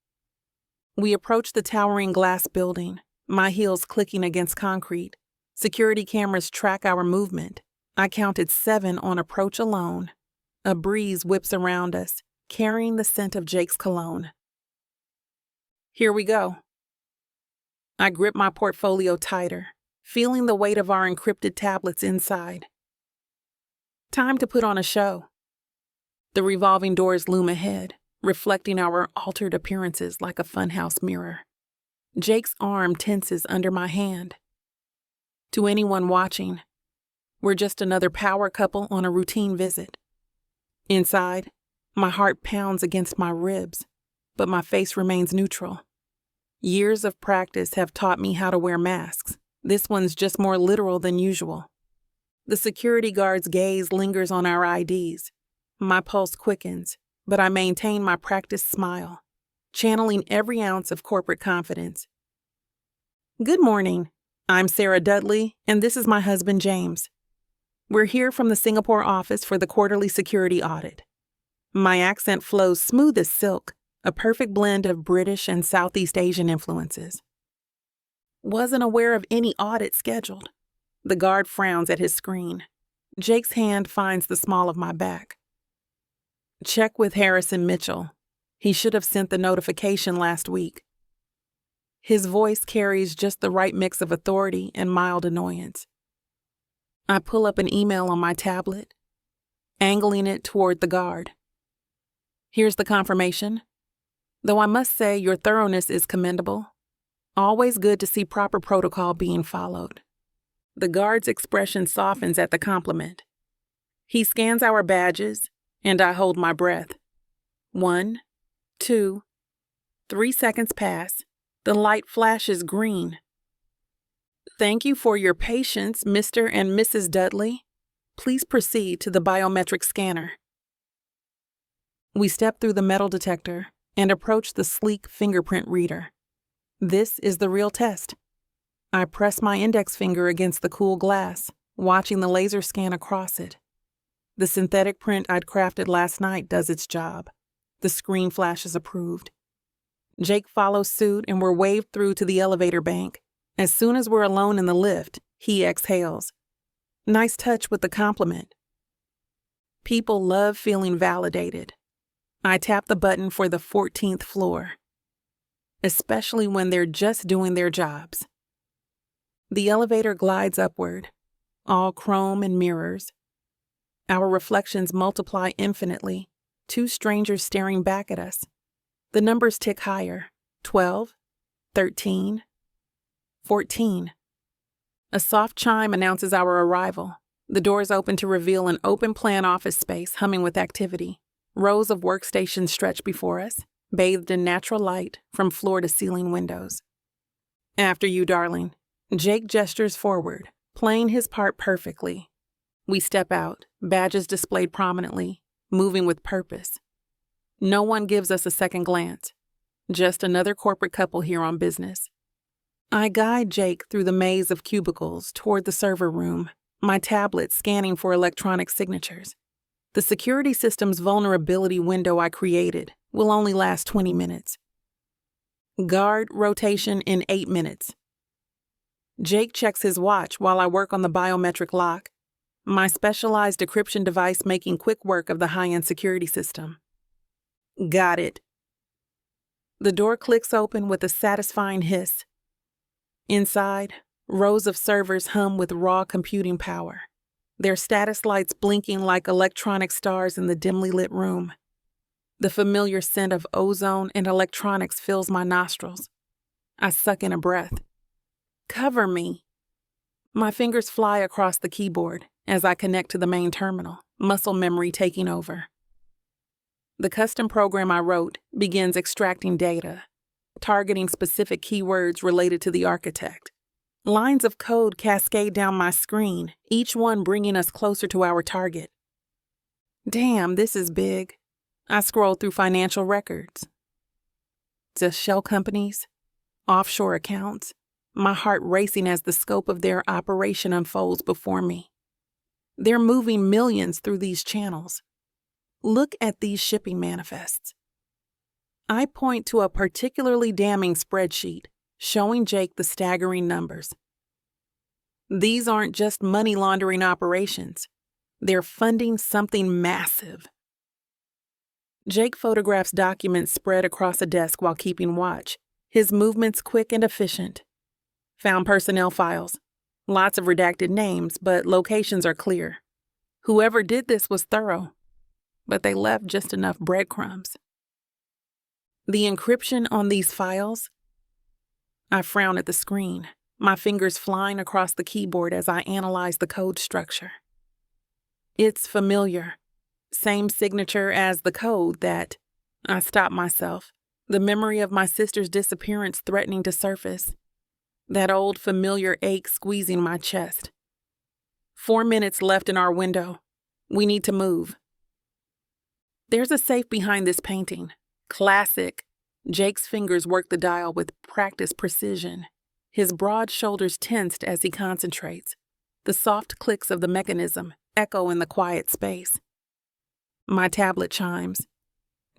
We approach the towering glass building, my heels clicking against concrete. Security cameras track our movement. I counted 7 on approach alone. A breeze whips around us, carrying the scent of Jake's cologne. Here we go. I grip my portfolio tighter, feeling the weight of our encrypted tablets inside. Time to put on a show. The revolving doors loom ahead, reflecting our altered appearances like a funhouse mirror. Jake's arm tenses under my hand. To anyone watching, we're just another power couple on a routine visit. Inside, my heart pounds against my ribs, but my face remains neutral. Years of practice have taught me how to wear masks. This one's just more literal than usual. The security guard's gaze lingers on our IDs. My pulse quickens, but I maintain my practiced smile, channeling every ounce of corporate confidence. Good morning. I'm Sarah Dudley, and this is my husband, James. We're here from the Singapore office for the quarterly security audit. My accent flows smooth as silk, a perfect blend of British and Southeast Asian influences. Wasn't aware of any audit scheduled. The guard frowns at his screen. Jake's hand finds the small of my back. Check with Harrison Mitchell. He should have sent the notification last week. His voice carries just the right mix of authority and mild annoyance. I pull up an email on my tablet, angling it toward the guard. Here's the confirmation. Though I must say your thoroughness is commendable. Always good to see proper protocol being followed. The guard's expression softens at the compliment. He scans our badges, and I hold my breath. 1, 2, 3 seconds pass. The light flashes green. Thank you for your patience, Mr. and Mrs. Dudley. Please proceed to the biometric scanner. We step through the metal detector and approach the sleek fingerprint reader. This is the real test. I press my index finger against the cool glass, watching the laser scan across it. The synthetic print I'd crafted last night does its job. The screen flashes approved. Jake follows suit and we're waved through to the elevator bank. As soon as we're alone in the lift, he exhales. Nice touch with the compliment. People love feeling validated. I tap the button for the 14th floor, especially when they're just doing their jobs. The elevator glides upward, all chrome and mirrors. Our reflections multiply infinitely, 2 strangers staring back at us. The numbers tick higher, 12, 13, 14. A soft chime announces our arrival. The doors open to reveal an open-plan office space humming with activity. Rows of workstations stretch before us, bathed in natural light from floor to ceiling windows. After you, darling. Jake gestures forward, playing his part perfectly. We step out, badges displayed prominently, moving with purpose. No one gives us a second glance. Just another corporate couple here on business. I guide Jake through the maze of cubicles toward the server room, my tablet scanning for electronic signatures. The security system's vulnerability window I created will only last 20 minutes. Guard rotation in 8 minutes. Jake checks his watch while I work on the biometric lock, my specialized decryption device making quick work of the high-end security system. Got it. The door clicks open with a satisfying hiss. Inside, rows of servers hum with raw computing power, their status lights blinking like electronic stars in the dimly lit room. The familiar scent of ozone and electronics fills my nostrils. I suck in a breath. Cover me. My fingers fly across the keyboard as I connect to the main terminal, muscle memory taking over. The custom program I wrote begins extracting data, targeting specific keywords related to the architect. Lines of code cascade down my screen, each one bringing us closer to our target. Damn, this is big. I scroll through financial records. Just shell companies, offshore accounts, my heart racing as the scope of their operation unfolds before me. They're moving millions through these channels. Look at these shipping manifests. I point to a particularly damning spreadsheet, showing Jake the staggering numbers. These aren't just money laundering operations. They're funding something massive. Jake photographs documents spread across a desk while keeping watch, his movements quick and efficient. Found personnel files. Lots of redacted names, but locations are clear. Whoever did this was thorough, but they left just enough breadcrumbs. The encryption on these files? I frown at the screen, my fingers flying across the keyboard as I analyze the code structure. It's familiar. Same signature as the code that... I stop myself, the memory of my sister's disappearance threatening to surface. That old familiar ache squeezing my chest. 4 minutes left in our window. We need to move. There's a safe behind this painting. Classic. Jake's fingers work the dial with practiced precision. His broad shoulders tensed as he concentrates. The soft clicks of the mechanism echo in the quiet space. My tablet chimes.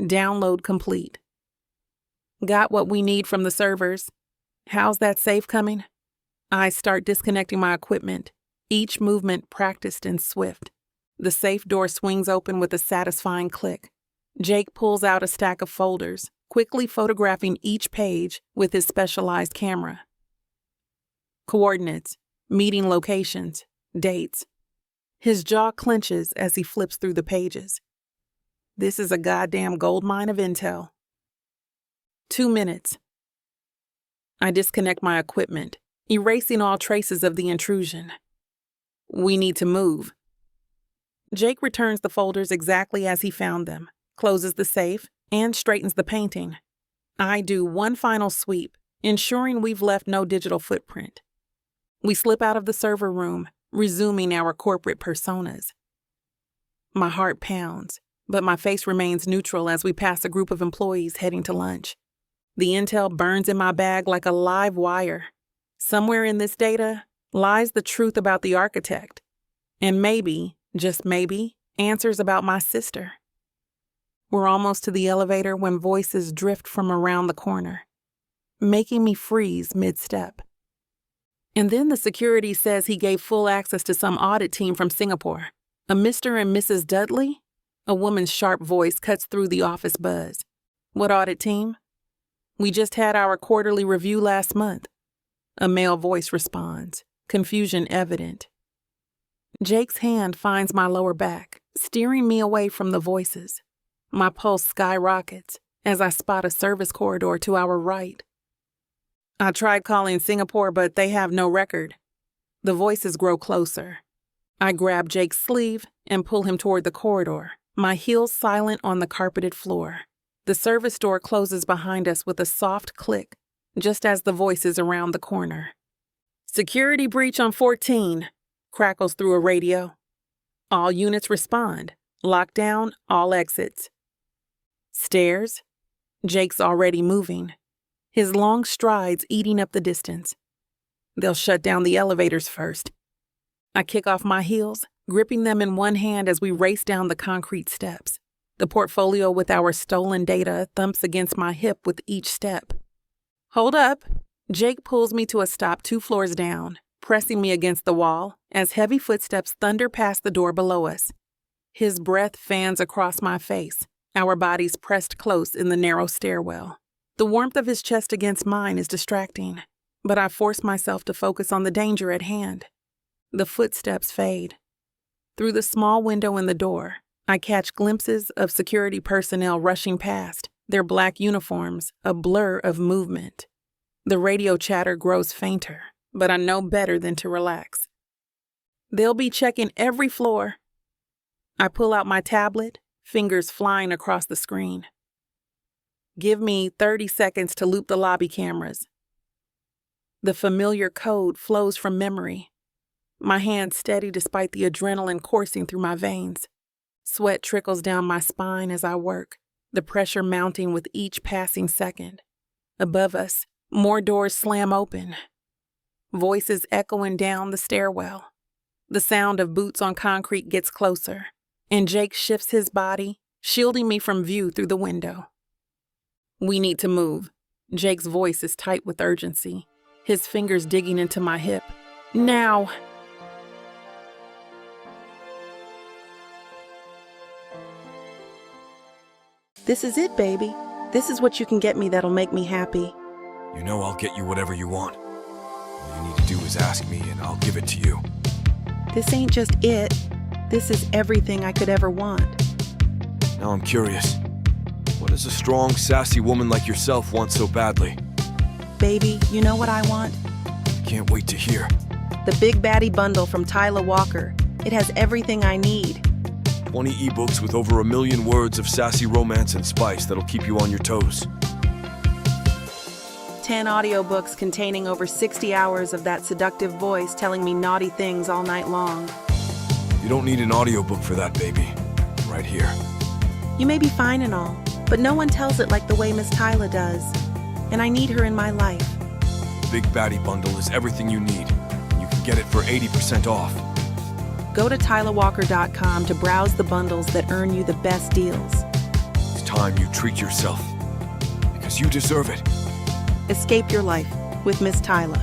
Download complete. Got what we need from the servers. How's that safe coming? I start disconnecting my equipment, each movement practiced and swift. The safe door swings open with a satisfying click. Jake pulls out a stack of folders, quickly photographing each page with his specialized camera. Coordinates, meeting locations, dates. His jaw clenches as he flips through the pages. This is a goddamn goldmine of intel. 2 minutes. I disconnect my equipment, erasing all traces of the intrusion. We need to move. Jake returns the folders exactly as he found them, closes the safe, and straightens the painting. I do one final sweep, ensuring we've left no digital footprint. We slip out of the server room, resuming our corporate personas. My heart pounds, but my face remains neutral as we pass a group of employees heading to lunch. The intel burns in my bag like a live wire. Somewhere in this data lies the truth about the architect, and maybe, just maybe, answers about my sister. We're almost to the elevator when voices drift from around the corner, making me freeze mid-step. And then the security says he gave full access to some audit team from Singapore. A Mr. and Mrs. Dudley? A woman's sharp voice cuts through the office buzz. What audit team? We just had our quarterly review last month. A male voice responds, confusion evident. Jake's hand finds my lower back, steering me away from the voices. My pulse skyrockets as I spot a service corridor to our right. I tried calling Singapore, but they have no record. The voices grow closer. I grab Jake's sleeve and pull him toward the corridor, my heels silent on the carpeted floor. The service door closes behind us with a soft click, just as the voices around the corner. Security breach on 14, crackles through a radio. All units respond. Lockdown, all exits. Stairs. Jake's already moving. his long strides eating up the distance. They'll shut down the elevators first. I kick off my heels, gripping them in one hand as we race down the concrete steps. The portfolio with our stolen data thumps against my hip with each step. Hold up. Jake pulls me to a stop 2 floors down, pressing me against the wall as heavy footsteps thunder past the door below us. His breath fans across my face, our bodies pressed close in the narrow stairwell. The warmth of his chest against mine is distracting, but I force myself to focus on the danger at hand. The footsteps fade. Through the small window in the door, I catch glimpses of security personnel rushing past, their black uniforms a blur of movement. The radio chatter grows fainter, but I know better than to relax. They'll be checking every floor. I pull out my tablet, fingers flying across the screen. Give me 30 seconds to loop the lobby cameras. The familiar code flows from memory. My hands steady despite the adrenaline coursing through my veins. Sweat trickles down my spine as I work, the pressure mounting with each passing second. Above us, more doors slam open. Voices echoing down the stairwell. The sound of boots on concrete gets closer, and Jake shifts his body, shielding me from view through the window. We need to move. Jake's voice is tight with urgency, his fingers digging into my hip. Now! This is it, baby. This is what you can get me that'll make me happy. You know I'll get you whatever you want. All you need to do is ask me and I'll give it to you. This ain't just it. This is everything I could ever want. Now I'm curious. What does a strong, sassy woman like yourself want so badly? Baby, you know what I want? I can't wait to hear. The Big Baddie Bundle from Tyla Walker. It has everything I need. 20 ebooks with over 1 million words of sassy romance and spice that'll keep you on your toes. 10 audiobooks containing over 60 hours of that seductive voice telling me naughty things all night long. You don't need an audiobook for that, baby. Right here. You may be fine and all, but no one tells it like the way Miss Tyla does. And I need her in my life. The Big Baddie Bundle is everything you need. You can get it for 80% off. Go to TylaWalker.com to browse the bundles that earn you the best deals. It's time you treat yourself. Because you deserve it. Escape your life with Miss Tyla.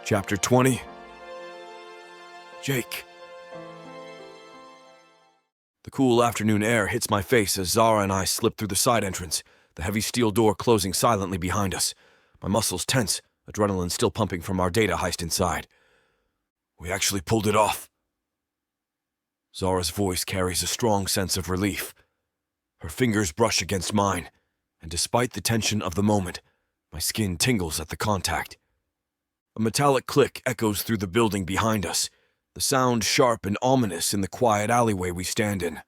Chapter 20. Jake. The cool afternoon air hits my face as Zara and I slip through the side entrance, the heavy steel door closing silently behind us. My muscles tense, adrenaline still pumping from our data heist inside. We actually pulled it off. Zara's voice carries a strong sense of relief. Her fingers brush against mine, and despite the tension of the moment, my skin tingles at the contact. A metallic click echoes through the building behind us, the sound sharp and ominous in the quiet alleyway we stand in.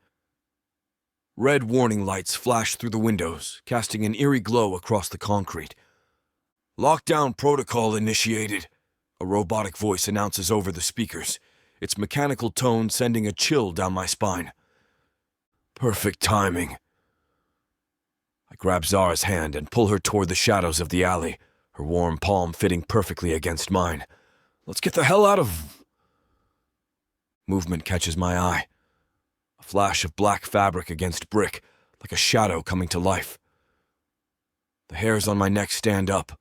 Red warning lights flash through the windows, casting an eerie glow across the concrete. Lockdown protocol initiated, a robotic voice announces over the speakers, its mechanical tone sending a chill down my spine. Perfect timing. I grab Zara's hand and pull her toward the shadows of the alley, her warm palm fitting perfectly against mine. Let's get the hell out of... Movement catches my eye. A flash of black fabric against brick, like a shadow coming to life. The hairs on my neck stand up.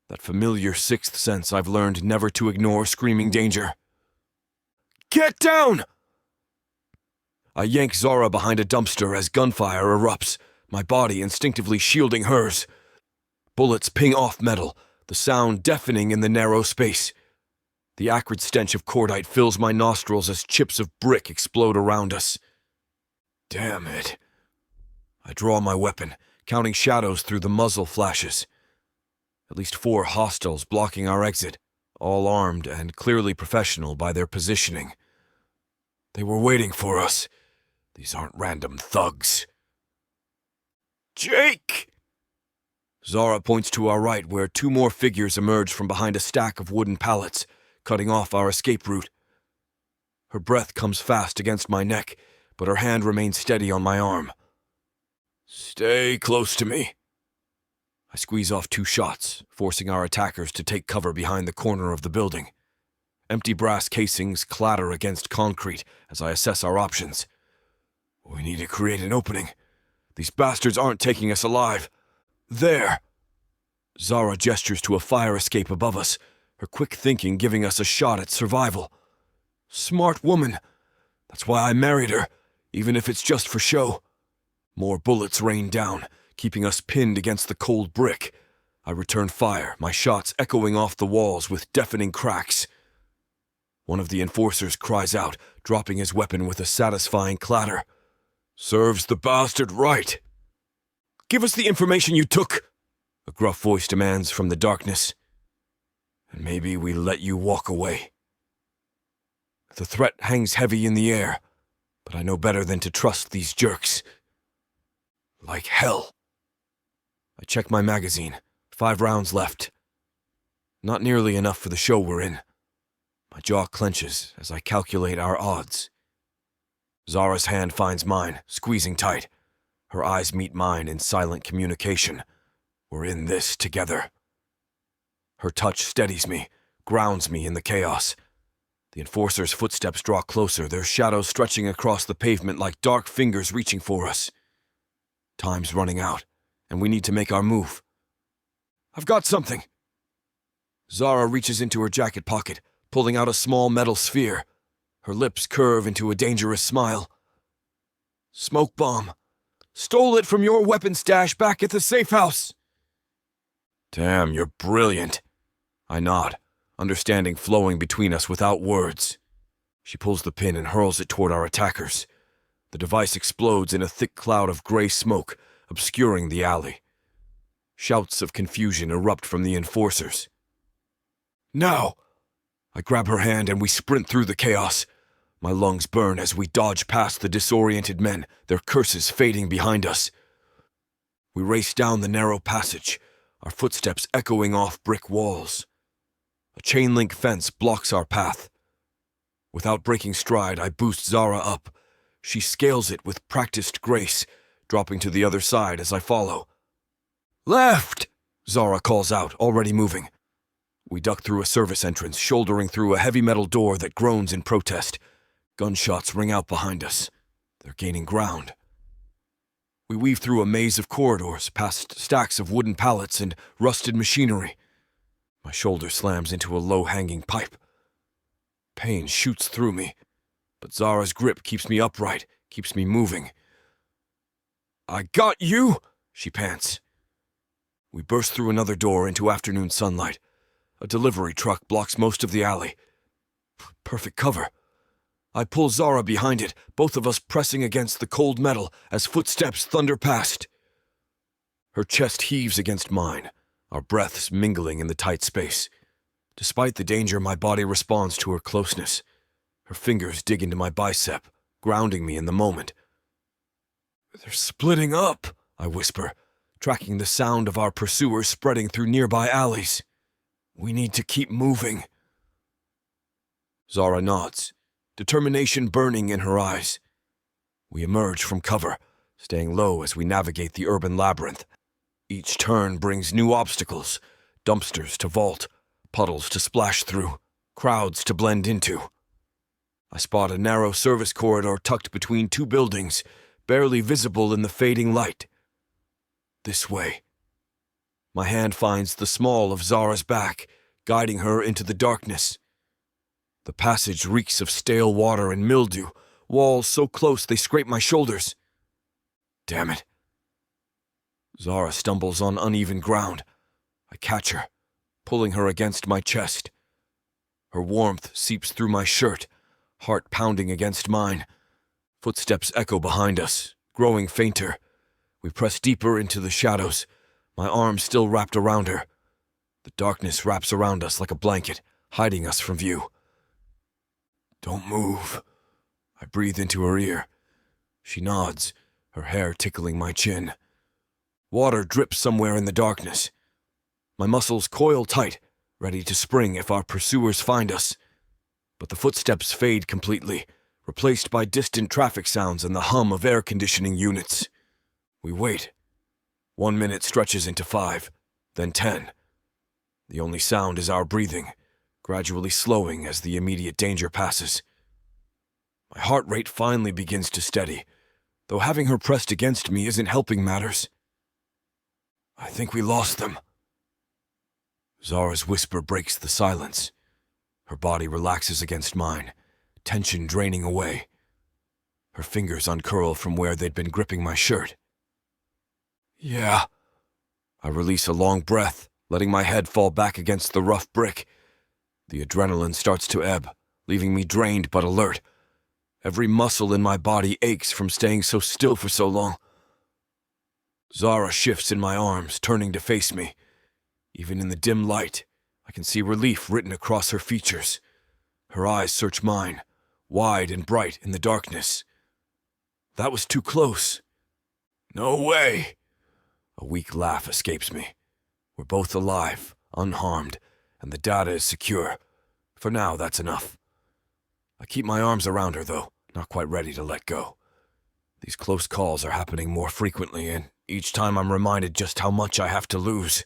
That familiar sixth sense I've learned never to ignore screaming danger. Get down! I yank Zara behind a dumpster as gunfire erupts, my body instinctively shielding hers. Bullets ping off metal, the sound deafening in the narrow space. The acrid stench of cordite fills my nostrils as chips of brick explode around us. Damn it. I draw my weapon, counting shadows through the muzzle flashes. At least 4 hostiles blocking our exit, all armed and clearly professional by their positioning. They were waiting for us. These aren't random thugs. Jake! Zara points to our right where 2 more figures emerge from behind a stack of wooden pallets, cutting off our escape route. Her breath comes fast against my neck, but her hand remains steady on my arm. Stay close to me. I squeeze off 2 shots, forcing our attackers to take cover behind the corner of the building. Empty brass casings clatter against concrete as I assess our options. We need to create an opening. These bastards aren't taking us alive. There! Zara gestures to a fire escape above us, her quick thinking giving us a shot at survival. Smart woman. That's why I married her, even if it's just for show. More bullets rain down, keeping us pinned against the cold brick. I return fire, my shots echoing off the walls with deafening cracks. One of the enforcers cries out, dropping his weapon with a satisfying clatter. Serves the bastard right. Give us the information you took, a gruff voice demands from the darkness. And maybe we let you walk away. The threat hangs heavy in the air, but I know better than to trust these jerks. Like hell. I check my magazine. 5 rounds left. Not nearly enough for the show we're in. My jaw clenches as I calculate our odds. Zara's hand finds mine, squeezing tight. Her eyes meet mine in silent communication. We're in this together. Her touch steadies me, grounds me in the chaos. The enforcer's footsteps draw closer, their shadows stretching across the pavement like dark fingers reaching for us. Time's running out, and we need to make our move. I've got something. Zara reaches into her jacket pocket, pulling out a small metal sphere. Her lips curve into a dangerous smile. Smoke bomb. Stole it from your weapon stash back at the safe house. Damn, you're brilliant. I nod, understanding flowing between us without words. She pulls the pin and hurls it toward our attackers. The device explodes in a thick cloud of gray smoke, obscuring the alley. Shouts of confusion erupt from the enforcers. Now! I grab her hand and we sprint through the chaos. My lungs burn as we dodge past the disoriented men, their curses fading behind us. We race down the narrow passage, our footsteps echoing off brick walls. A chain-link fence blocks our path. Without breaking stride, I boost Zara up. She scales it with practiced grace, dropping to the other side as I follow. Left! Zara calls out, already moving. We duck through a service entrance, shouldering through a heavy metal door that groans in protest. Gunshots ring out behind us. They're gaining ground. We weave through a maze of corridors, past stacks of wooden pallets and rusted machinery. My shoulder slams into a low-hanging pipe. Pain shoots through me, but Zara's grip keeps me upright, keeps me moving. I got you, she pants. We burst through another door into afternoon sunlight. A delivery truck blocks most of the alley. Perfect cover. I pull Zara behind it, both of us pressing against the cold metal as footsteps thunder past. Her chest heaves against mine, our breaths mingling in the tight space. Despite the danger, my body responds to her closeness. Her fingers dig into my bicep, grounding me in the moment. They're splitting up, I whisper, tracking the sound of our pursuers spreading through nearby alleys. We need to keep moving. Zara nods, determination burning in her eyes. We emerge from cover, staying low as we navigate the urban labyrinth. Each turn brings new obstacles, dumpsters to vault, puddles to splash through, crowds to blend into. I spot a narrow service corridor tucked between 2 buildings, barely visible in the fading light. This way. My hand finds the small of Zara's back, guiding her into the darkness. The passage reeks of stale water and mildew, walls so close they scrape my shoulders. Damn it. Zara stumbles on uneven ground. I catch her, pulling her against my chest. Her warmth seeps through my shirt, heart pounding against mine. Footsteps echo behind us, growing fainter. We press deeper into the shadows, my arms still wrapped around her. The darkness wraps around us like a blanket, hiding us from view. Don't move. I breathe into her ear. She nods, her hair tickling my chin. Water drips somewhere in the darkness. My muscles coil tight, ready to spring if our pursuers find us. But the footsteps fade completely, replaced by distant traffic sounds and the hum of air conditioning units. We wait. 1 minute stretches into 5, then 10. The only sound is our breathing, gradually slowing as the immediate danger passes. My heart rate finally begins to steady, though having her pressed against me isn't helping matters. I think we lost them. Zara's whisper breaks the silence. Her body relaxes against mine, tension draining away. Her fingers uncurl from where they'd been gripping my shirt. Yeah. I release a long breath, letting my head fall back against the rough brick. The adrenaline starts to ebb, leaving me drained but alert. Every muscle in my body aches from staying so still for so long. Zara shifts in my arms, turning to face me. Even in the dim light, I can see relief written across her features. Her eyes search mine, wide and bright in the darkness. That was too close. No way! A weak laugh escapes me. We're both alive, unharmed, and the data is secure. For now, that's enough. I keep my arms around her, though, not quite ready to let go. These close calls are happening more frequently, and each time I'm reminded just how much I have to lose.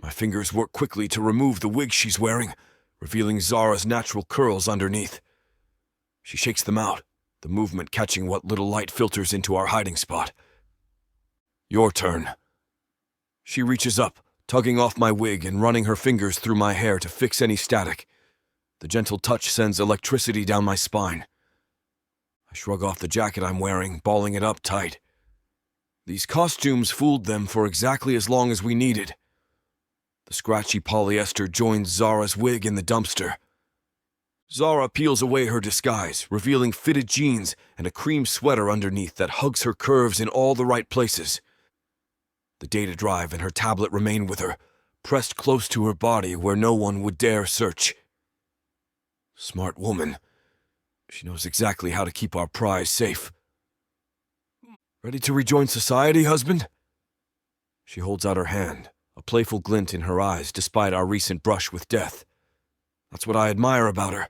My fingers work quickly to remove the wig she's wearing, revealing Zara's natural curls underneath. She shakes them out, the movement catching what little light filters into our hiding spot. Your turn. She reaches up, tugging off my wig and running her fingers through my hair to fix any static. The gentle touch sends electricity down my spine. I shrug off the jacket I'm wearing, balling it up tight. These costumes fooled them for exactly as long as we needed. The scratchy polyester joins Zara's wig in the dumpster. Zara peels away her disguise, revealing fitted jeans and a cream sweater underneath that hugs her curves in all the right places. The data drive and her tablet remain with her, pressed close to her body where no one would dare search. Smart woman. She knows exactly how to keep our prize safe. Ready to rejoin society, husband? She holds out her hand, a playful glint in her eyes despite our recent brush with death. That's what I admire about her.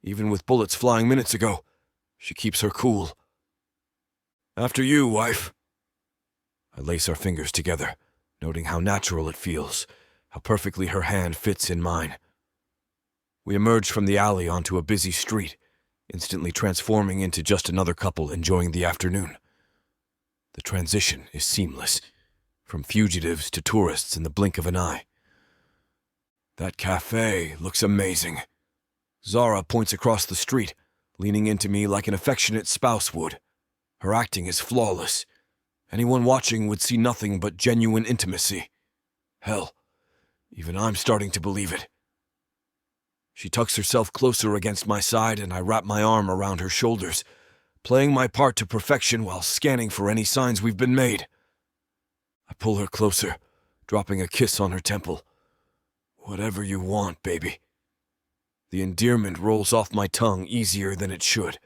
Even with bullets flying minutes ago, she keeps her cool. After you, wife. I lace our fingers together, noting how natural it feels, how perfectly her hand fits in mine. We emerge from the alley onto a busy street, instantly transforming into just another couple enjoying the afternoon. The transition is seamless, from fugitives to tourists in the blink of an eye. That cafe looks amazing. Zara points across the street, leaning into me like an affectionate spouse would. Her acting is flawless. Anyone watching would see nothing but genuine intimacy. Hell, even I'm starting to believe it. She tucks herself closer against my side and I wrap my arm around her shoulders, playing my part to perfection while scanning for any signs we've been made. I pull her closer, dropping a kiss on her temple. Whatever you want, baby. The endearment rolls off my tongue easier than it should.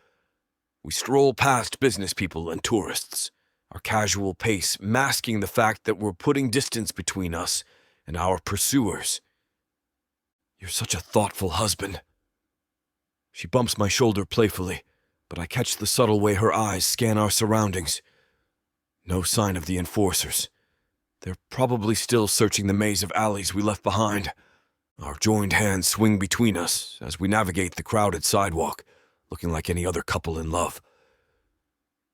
We stroll past business people and tourists, our casual pace masking the fact that we're putting distance between us and our pursuers. You're such a thoughtful husband. She bumps my shoulder playfully, but I catch the subtle way her eyes scan our surroundings. No sign of the enforcers. They're probably still searching the maze of alleys we left behind. Our joined hands swing between us as we navigate the crowded sidewalk, looking like any other couple in love.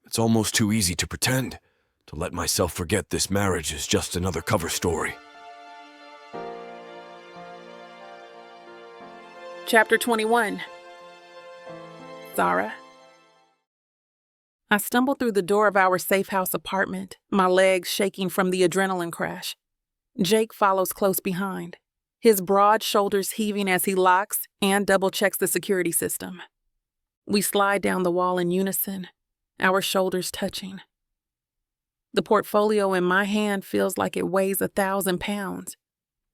It's almost too easy to pretend, to let myself forget this marriage is just another cover story. Chapter 21. Zara. I stumble through the door of our safe house apartment, my legs shaking from the adrenaline crash. Jake follows close behind, his broad shoulders heaving as he locks and double-checks the security system. We slide down the wall in unison, our shoulders touching. The portfolio in my hand feels like it weighs 1,000 pounds,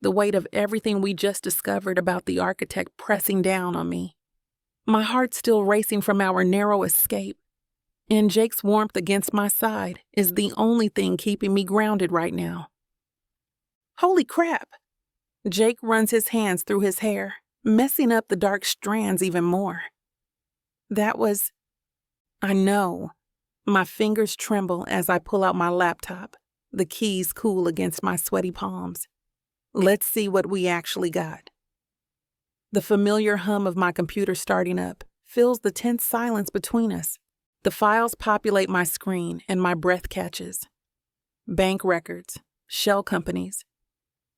the weight of everything we just discovered about the architect pressing down on me. My heart still racing from our narrow escape, and Jake's warmth against my side is the only thing keeping me grounded right now. Holy crap! Jake runs his hands through his hair, messing up the dark strands even more. That was I know. My fingers tremble as I pull out my laptop, the keys cool against my sweaty palms. Let's see what we actually got. The familiar hum of my computer starting up fills the tense silence between us. The files populate my screen and my breath catches. Bank records, shell companies,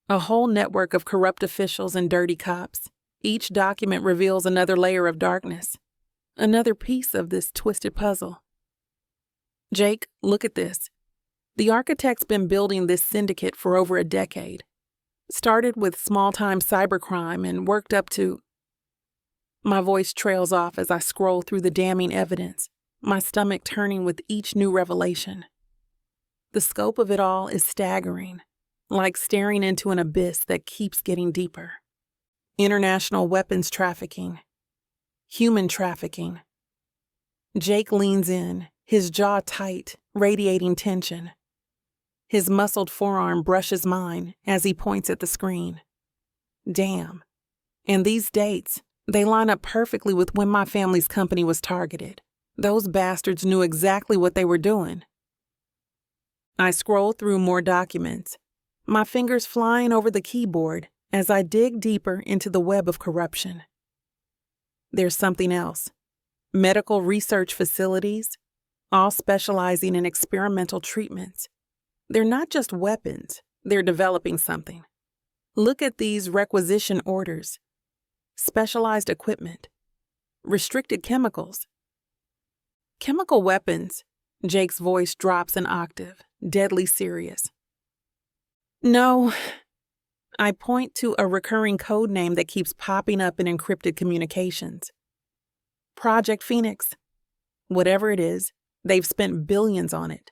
a whole network of corrupt officials and dirty cops. Each document reveals another layer of darkness, another piece of this twisted puzzle. Jake, look at this. The architect's been building this syndicate for over a decade. Started with small-time cybercrime and worked up to... My voice trails off as I scroll through the damning evidence, my stomach turning with each new revelation. The scope of it all is staggering, like staring into an abyss that keeps getting deeper. International weapons trafficking, human trafficking. Jake leans in, his jaw tight, radiating tension. His muscled forearm brushes mine as he points at the screen. Damn. And these dates, they line up perfectly with when my family's company was targeted. Those bastards knew exactly what they were doing. I scroll through more documents, my fingers flying over the keyboard as I dig deeper into the web of corruption. There's something else. Medical research facilities, all specializing in experimental treatments. They're not just weapons, they're developing something. Look at these requisition orders. Specialized equipment. Restricted chemicals. Chemical weapons. Jake's voice drops an octave, deadly serious. No. I point to a recurring code name that keeps popping up in encrypted communications. Project Phoenix. Whatever it is, they've spent billions on it.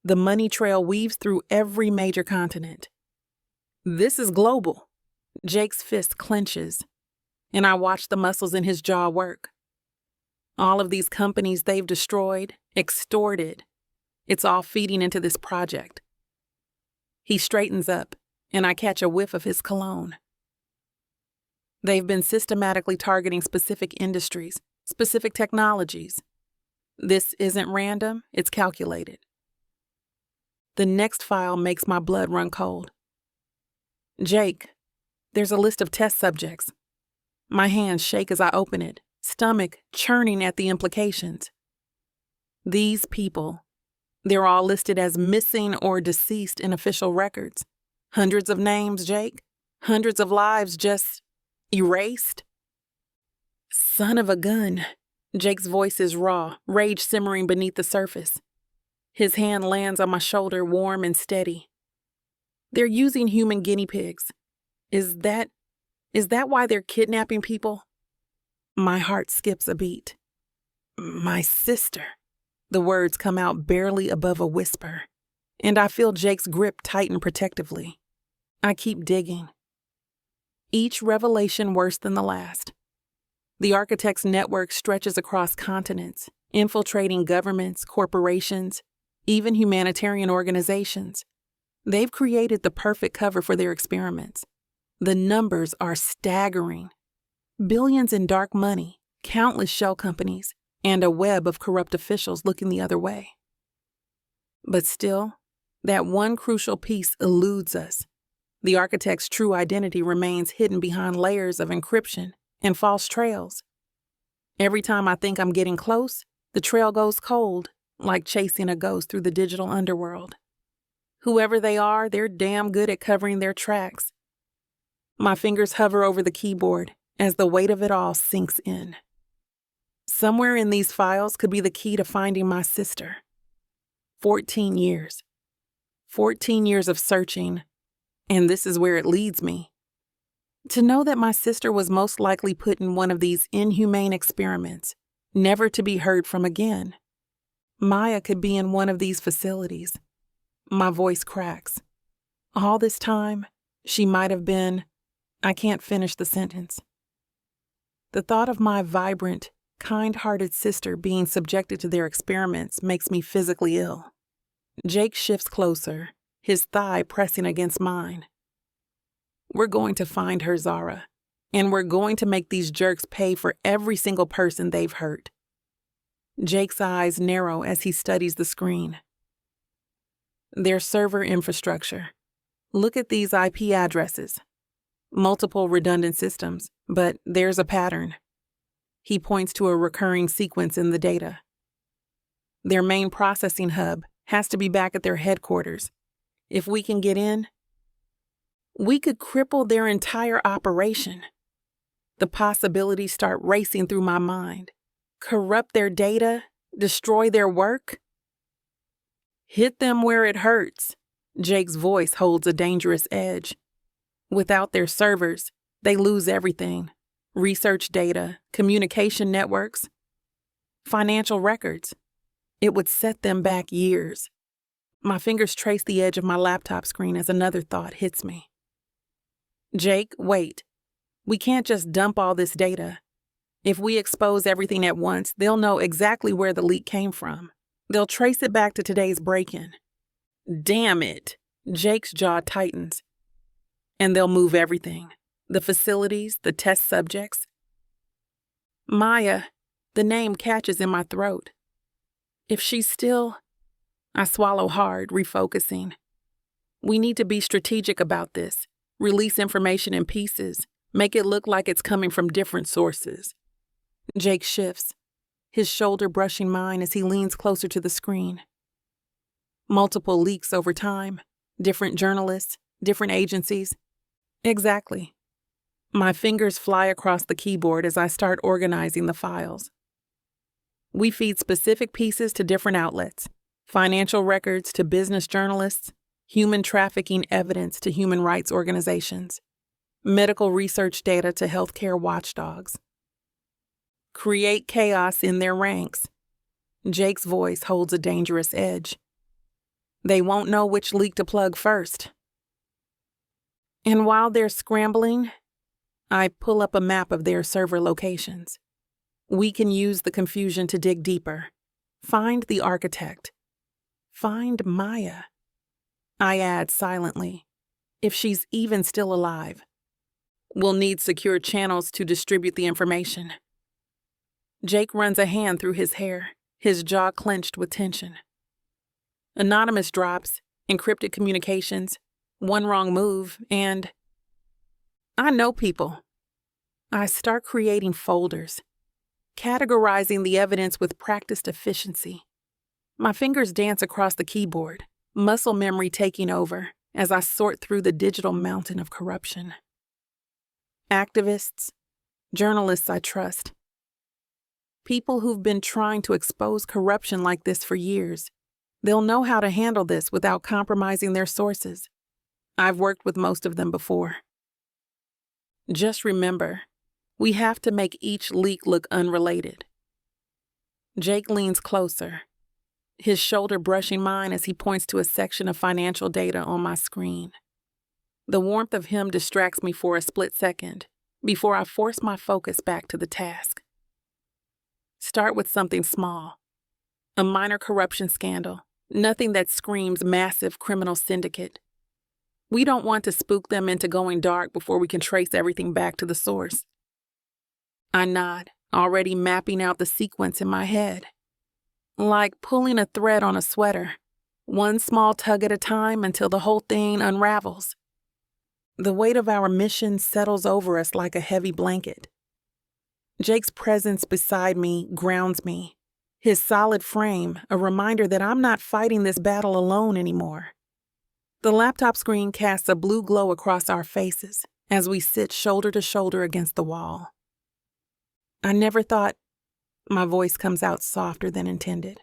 The money trail weaves through every major continent. This is global. Jake's fist clenches, and I watch the muscles in his jaw work. All of these companies they've destroyed, extorted, it's all feeding into this project. He straightens up, and I catch a whiff of his cologne. They've been systematically targeting specific industries, specific technologies. This isn't random, it's calculated. The next file makes my blood run cold. Jake, there's a list of test subjects. My hands shake as I open it, stomach churning at the implications. These people, they're all listed as missing or deceased in official records. Hundreds of names, Jake. Hundreds of lives just erased. Son of a gun. Jake's voice is raw, rage simmering beneath the surface. His hand lands on my shoulder, warm and steady. They're using human guinea pigs. Is that why they're kidnapping people? My heart skips a beat. My sister. The words come out barely above a whisper, and I feel Jake's grip tighten protectively. I keep digging. Each revelation worse than the last. The architect's network stretches across continents, infiltrating governments, corporations, even humanitarian organizations. They've created the perfect cover for their experiments. The numbers are staggering. Billions in dark money, countless shell companies, and a web of corrupt officials looking the other way. But still, that one crucial piece eludes us. The architect's true identity remains hidden behind layers of encryption and false trails. Every time I think I'm getting close, the trail goes cold, like chasing a ghost through the digital underworld. Whoever they are, they're damn good at covering their tracks. My fingers hover over the keyboard as the weight of it all sinks in. Somewhere in these files could be the key to finding my sister. 14 years. 14 years of searching, and this is where it leads me. To know that my sister was most likely put in one of these inhumane experiments, never to be heard from again. Maya could be in one of these facilities. My voice cracks. All this time, she might have been... I can't finish the sentence. The thought of my vibrant, kind-hearted sister being subjected to their experiments makes me physically ill. Jake shifts closer, his thigh pressing against mine. We're going to find her, Zara, and we're going to make these jerks pay for every single person they've hurt. Jake's eyes narrow as he studies the screen. Their server infrastructure. Look at these IP addresses. Multiple redundant systems, but there's a pattern. He points to a recurring sequence in the data. Their main processing hub has to be back at their headquarters. If we can get in, we could cripple their entire operation. The possibilities start racing through my mind. Corrupt their data, destroy their work. Hit them where it hurts. Jake's voice holds a dangerous edge. Without their servers, they lose everything. Research data, communication networks, financial records. It would set them back years. My fingers trace the edge of my laptop screen as another thought hits me. Jake, wait. We can't just dump all this data. If we expose everything at once, they'll know exactly where the leak came from. They'll trace it back to today's break-in. Damn it. Jake's jaw tightens. And they'll move everything. The facilities, the test subjects. Maya, the name catches in my throat. If she's still... I swallow hard, refocusing. We need to be strategic about this. Release information in pieces. Make it look like it's coming from different sources. Jake shifts, his shoulder brushing mine as he leans closer to the screen. Multiple leaks over time. Different journalists, different agencies. Exactly. My fingers fly across the keyboard as I start organizing the files. We feed specific pieces to different outlets. Financial records to business journalists, human trafficking evidence to human rights organizations, medical research data to healthcare watchdogs. Create chaos in their ranks. Jake's voice holds a dangerous edge. They won't know which leak to plug first. And while they're scrambling, I pull up a map of their server locations. We can use the confusion to dig deeper. Find the architect. Find Maya. I add silently, if she's even still alive. We'll need secure channels to distribute the information. Jake runs a hand through his hair, his jaw clenched with tension. Anonymous drops, encrypted communications, one wrong move, and... I know people. I start creating folders, categorizing the evidence with practiced efficiency. My fingers dance across the keyboard, muscle memory taking over as I sort through the digital mountain of corruption. Activists, journalists I trust. People who've been trying to expose corruption like this for years. They'll know how to handle this without compromising their sources. I've worked with most of them before. Just remember, we have to make each leak look unrelated. Jake leans closer, his shoulder brushing mine as he points to a section of financial data on my screen. The warmth of him distracts me for a split second before I force my focus back to the task. Start with something small. A minor corruption scandal, nothing that screams massive criminal syndicate. We don't want to spook them into going dark before we can trace everything back to the source. I nod, already mapping out the sequence in my head. Like pulling a thread on a sweater, one small tug at a time until the whole thing unravels. The weight of our mission settles over us like a heavy blanket. Jake's presence beside me grounds me, his solid frame a reminder that I'm not fighting this battle alone anymore. The laptop screen casts a blue glow across our faces as we sit shoulder to shoulder against the wall. I never thought... My voice comes out softer than intended.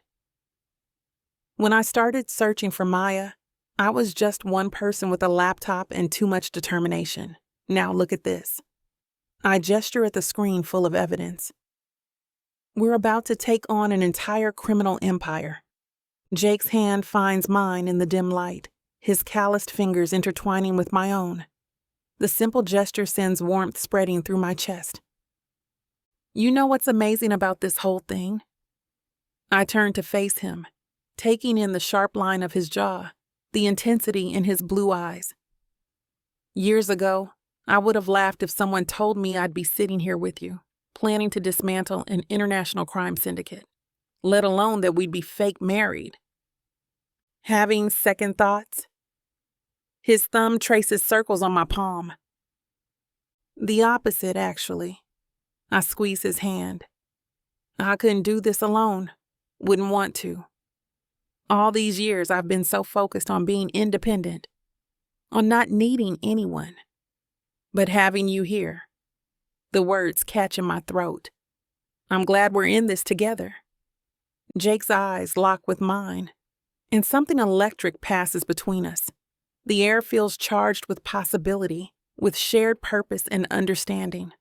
When I started searching for Maya, I was just one person with a laptop and too much determination. Now look at this. I gesture at the screen full of evidence. We're about to take on an entire criminal empire. Jake's hand finds mine in the dim light, his calloused fingers intertwining with my own. The simple gesture sends warmth spreading through my chest. You know what's amazing about this whole thing? I turn to face him, taking in the sharp line of his jaw, the intensity in his blue eyes. Years ago, I would have laughed if someone told me I'd be sitting here with you, planning to dismantle an international crime syndicate. let alone that we'd be fake married. Having second thoughts? His thumb traces circles on my palm. The opposite, actually. I squeeze his hand. I couldn't do this alone. Wouldn't want to. All these years I've been so focused on being independent, on not needing anyone. But having you here, the words catch in my throat. I'm glad we're in this together. Jake's eyes lock with mine, and something electric passes between us. The air feels charged with possibility, with shared purpose and understanding.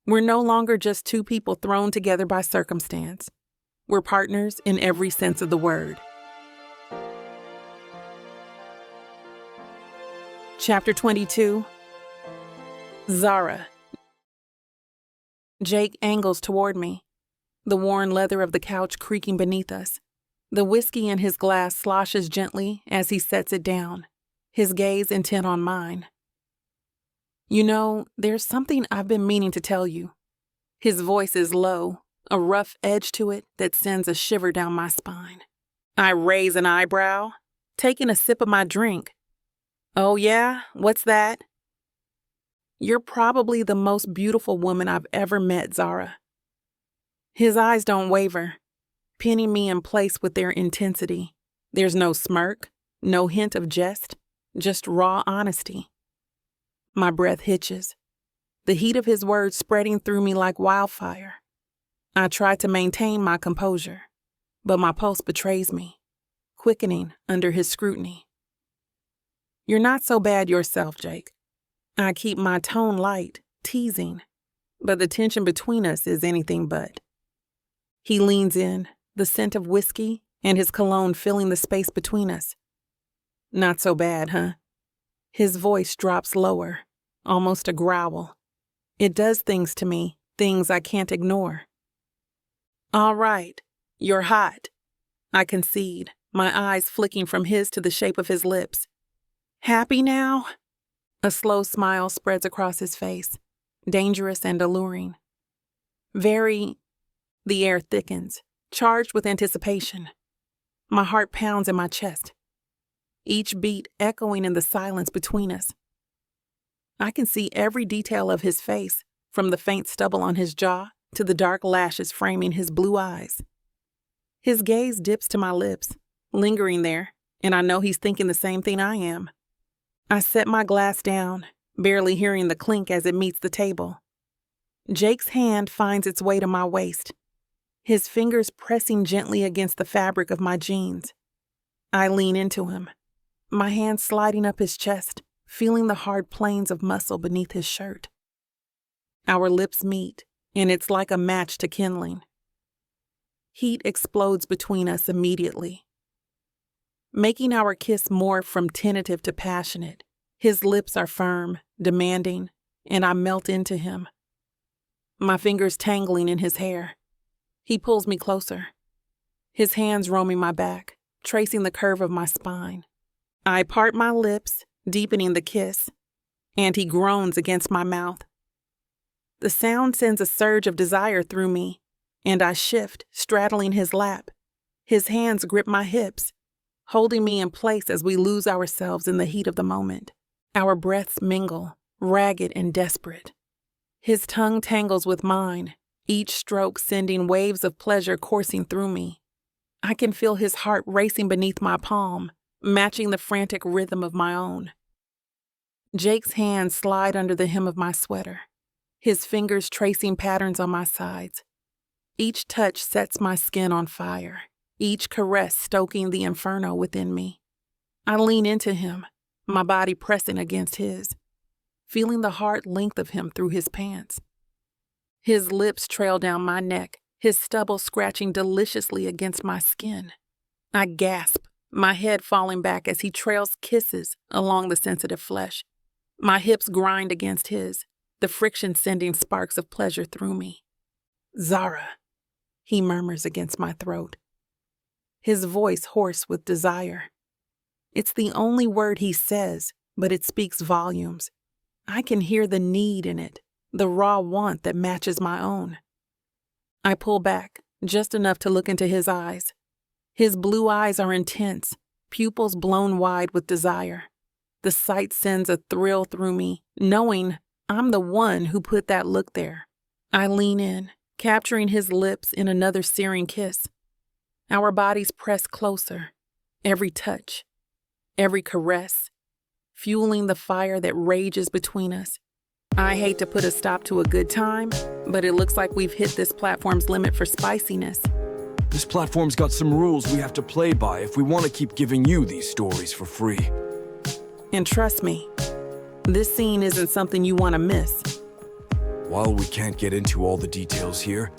We're no longer just two people thrown together by circumstance. We're partners in every sense of the word. Chapter 22. Zara. Jake angles toward me, the worn leather of the couch creaking beneath us. The whiskey in his glass sloshes gently as he sets it down, his gaze intent on mine. You know, there's something I've been meaning to tell you. His voice is low, a rough edge to it that sends a shiver down my spine. I raise an eyebrow, taking a sip of my drink. Oh yeah? What's that? You're probably the most beautiful woman I've ever met, Zara. His eyes don't waver, pinning me in place with their intensity. There's no smirk, no hint of jest, just raw honesty. My breath hitches, the heat of his words spreading through me like wildfire. I try to maintain my composure, but my pulse betrays me, quickening under his scrutiny. You're not so bad yourself, Jake. I keep my tone light, teasing, but the tension between us is anything but. He leans in, the scent of whiskey and his cologne filling the space between us. Not so bad, huh? His voice drops lower, almost a growl. It does things to me, things I can't ignore. All right, you're hot. I concede, my eyes flicking from his to the shape of his lips. Happy now? A slow smile spreads across his face, dangerous and alluring. Very. The air thickens, charged with anticipation. My heart pounds in my chest, each beat echoing in the silence between us. I can see every detail of his face, from the faint stubble on his jaw to the dark lashes framing his blue eyes. His gaze dips to my lips, lingering there, and I know he's thinking the same thing I am. I set my glass down, barely hearing the clink as it meets the table. Jake's hand finds its way to my waist, his fingers pressing gently against the fabric of my jeans. I lean into him, my hand sliding up his chest, feeling the hard planes of muscle beneath his shirt. Our lips meet, and it's like a match to kindling. Heat explodes between us immediately, making our kiss morph from tentative to passionate. His lips are firm, demanding, and I melt into him, my fingers tangling in his hair. He pulls me closer, his hands roaming my back, tracing the curve of my spine. I part my lips, deepening the kiss, and he groans against my mouth. The sound sends a surge of desire through me, and I shift, straddling his lap. His hands grip my hips, holding me in place as we lose ourselves in the heat of the moment. Our breaths mingle, ragged and desperate. His tongue tangles with mine, each stroke sending waves of pleasure coursing through me. I can feel his heart racing beneath my palm, matching the frantic rhythm of my own. Jake's hands slide under the hem of my sweater, his fingers tracing patterns on my sides. Each touch sets my skin on fire, each caress stoking the inferno within me. I lean into him, my body pressing against his, feeling the hard length of him through his pants. His lips trail down my neck, his stubble scratching deliciously against my skin. I gasp, my head falling back as he trails kisses along the sensitive flesh. My hips grind against his, the friction sending sparks of pleasure through me. Zara, he murmurs against my throat, his voice hoarse with desire. It's the only word he says, but it speaks volumes. I can hear the need in it, the raw want that matches my own. I pull back, just enough to look into his eyes. His blue eyes are intense, pupils blown wide with desire. The sight sends a thrill through me, knowing I'm the one who put that look there. I lean in, capturing his lips in another searing kiss. Our bodies press closer, every touch, every caress, fueling the fire that rages between us. I hate to put a stop to a good time, but it looks like we've hit this platform's limit for spiciness. This platform's got some rules we have to play by if we want to keep giving you these stories for free. And trust me, this scene isn't something you want to miss. While we can't get into all the details here,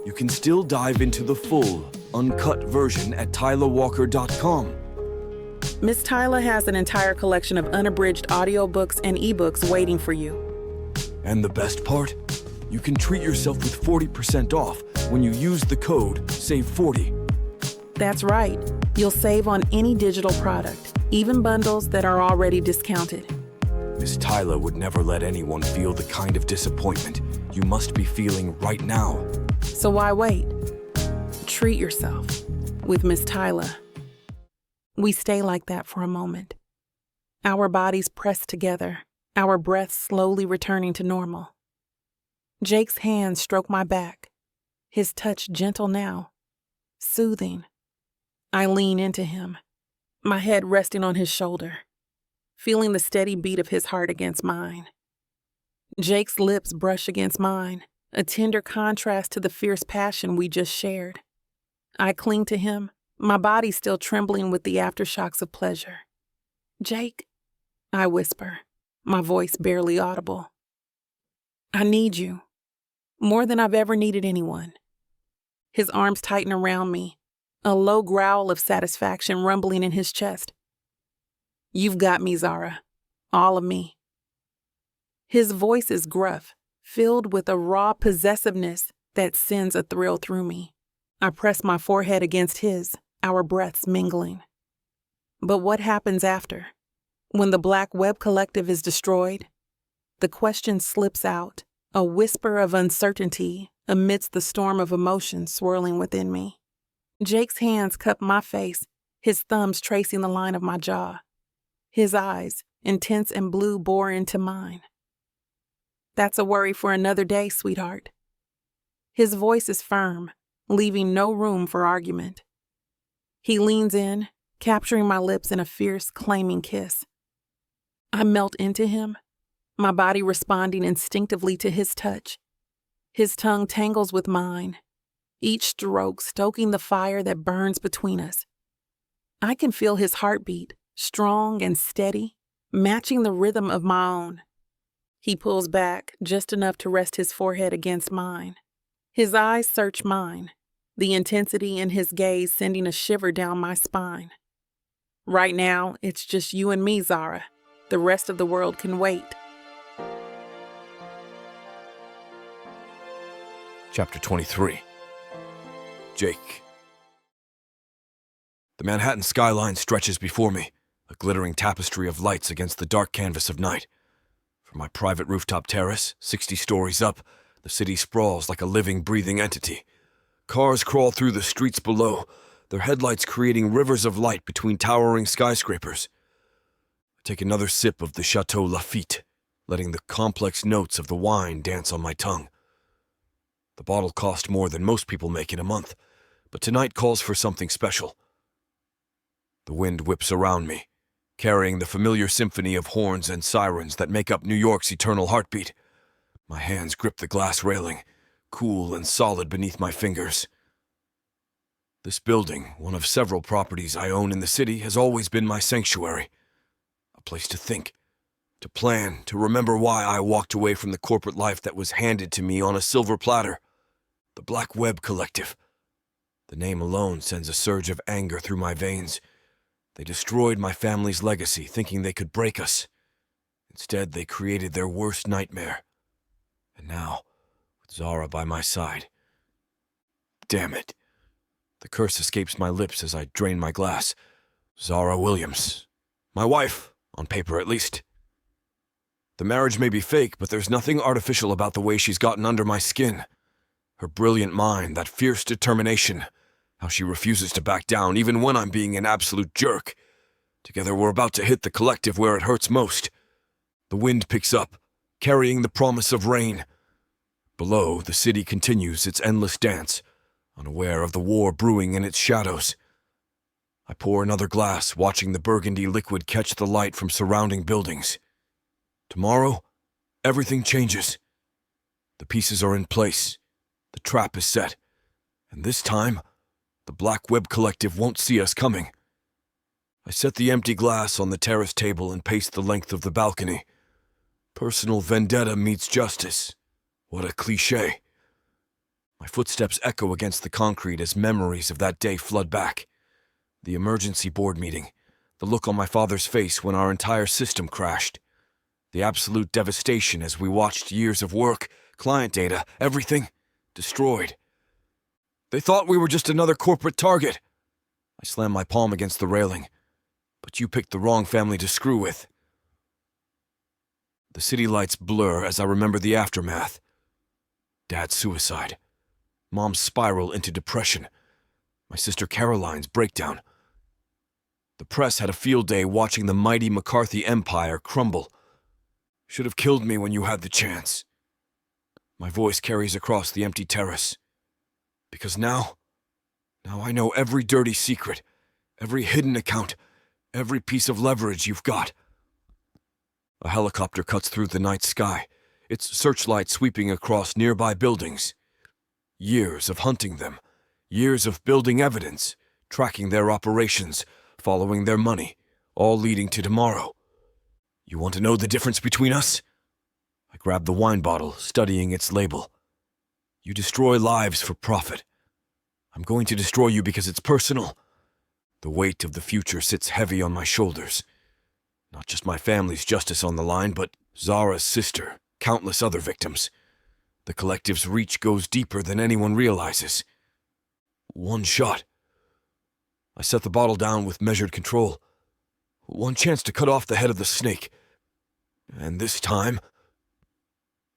you can still dive into the full, uncut version at tylawalker.com. Miss Tyla has an entire collection of unabridged audiobooks and ebooks waiting for you. And the best part? You can treat yourself with 40% off when you use the code SAVE40. That's right. You'll save on any digital product, even bundles that are already discounted. Miss Tyla would never let anyone feel the kind of disappointment you must be feeling right now. So why wait? Treat yourself with Miss Tyla. We stay like that for a moment. Our bodies press together, our breaths slowly returning to normal. Jake's hands stroke my back, his touch gentle now, soothing. I lean into him, my head resting on his shoulder, feeling the steady beat of his heart against mine. Jake's lips brush against mine, a tender contrast to the fierce passion we just shared. I cling to him, my body still trembling with the aftershocks of pleasure. "Jake," I whisper, my voice barely audible. "I need you, more than I've ever needed anyone." His arms tighten around me, a low growl of satisfaction rumbling in his chest. "You've got me, Zara, all of me." His voice is gruff, filled with a raw possessiveness that sends a thrill through me. I press my forehead against his, our breaths mingling. But what happens after? When the Black Web Collective is destroyed? The question slips out, a whisper of uncertainty amidst the storm of emotion swirling within me. Jake's hands cup my face, his thumbs tracing the line of my jaw. His eyes, intense and blue, bore into mine. "That's a worry for another day, sweetheart." His voice is firm, leaving no room for argument. He leans in, capturing my lips in a fierce, claiming kiss. I melt into him, my body responding instinctively to his touch. His tongue tangles with mine, each stroke stoking the fire that burns between us. I can feel his heartbeat, strong and steady, matching the rhythm of my own. He pulls back just enough to rest his forehead against mine. His eyes search mine, the intensity in his gaze sending a shiver down my spine. Right now, it's just you and me, Zara. The rest of the world can wait. Chapter 23. Jake. The Manhattan skyline stretches before me, a glittering tapestry of lights against the dark canvas of night. From my private rooftop terrace, 60 stories up, the city sprawls like a living, breathing entity. Cars crawl through the streets below, their headlights creating rivers of light between towering skyscrapers. I take another sip of the Chateau Lafite, letting the complex notes of the wine dance on my tongue. The bottle cost more than most people make in a month, but tonight calls for something special. The wind whips around me, carrying the familiar symphony of horns and sirens that make up New York's eternal heartbeat. My hands grip the glass railing, cool and solid beneath my fingers. This building, one of several properties I own in the city, has always been my sanctuary. A place to think, to plan, to remember why I walked away from the corporate life that was handed to me on a silver platter. The Black Web Collective. The name alone sends a surge of anger through my veins. They destroyed my family's legacy, thinking they could break us. Instead, they created their worst nightmare. And now, with Zara by my side. Damn it. The curse escapes my lips as I drain my glass. Zara Williams. My wife, on paper at least. The marriage may be fake, but there's nothing artificial about the way she's gotten under my skin. Her brilliant mind, that fierce determination, how she refuses to back down even when I'm being an absolute jerk. Together we're about to hit the collective where it hurts most. The wind picks up, carrying the promise of rain. Below, the city continues its endless dance, unaware of the war brewing in its shadows. I pour another glass, watching the burgundy liquid catch the light from surrounding buildings. Tomorrow, everything changes. The pieces are in place. The trap is set. And this time, the Black Web Collective won't see us coming. I set the empty glass on the terrace table and pace the length of the balcony. Personal vendetta meets justice. What a cliché. My footsteps echo against the concrete as memories of that day flood back. The emergency board meeting, the look on my father's face when our entire system crashed, the absolute devastation as we watched years of work, client data, everything destroyed. They thought we were just another corporate target. I slammed my palm against the railing. But you picked the wrong family to screw with. The city lights blur as I remember the aftermath. Dad's suicide. Mom's spiral into depression. My sister Caroline's breakdown. The press had a field day watching the mighty McCarthy empire crumble. Should have killed me when you had the chance. My voice carries across the empty terrace. Because now I know every dirty secret, every hidden account, every piece of leverage you've got. A helicopter cuts through the night sky, its searchlight sweeping across nearby buildings. Years of hunting them, years of building evidence, tracking their operations, following their money, all leading to tomorrow. You want to know the difference between us? I grab the wine bottle, studying its label. You destroy lives for profit. I'm going to destroy you because it's personal. The weight of the future sits heavy on my shoulders. Not just my family's justice on the line, but Zara's sister, countless other victims. The collective's reach goes deeper than anyone realizes. One shot. I set the bottle down with measured control. One chance to cut off the head of the snake. And this time,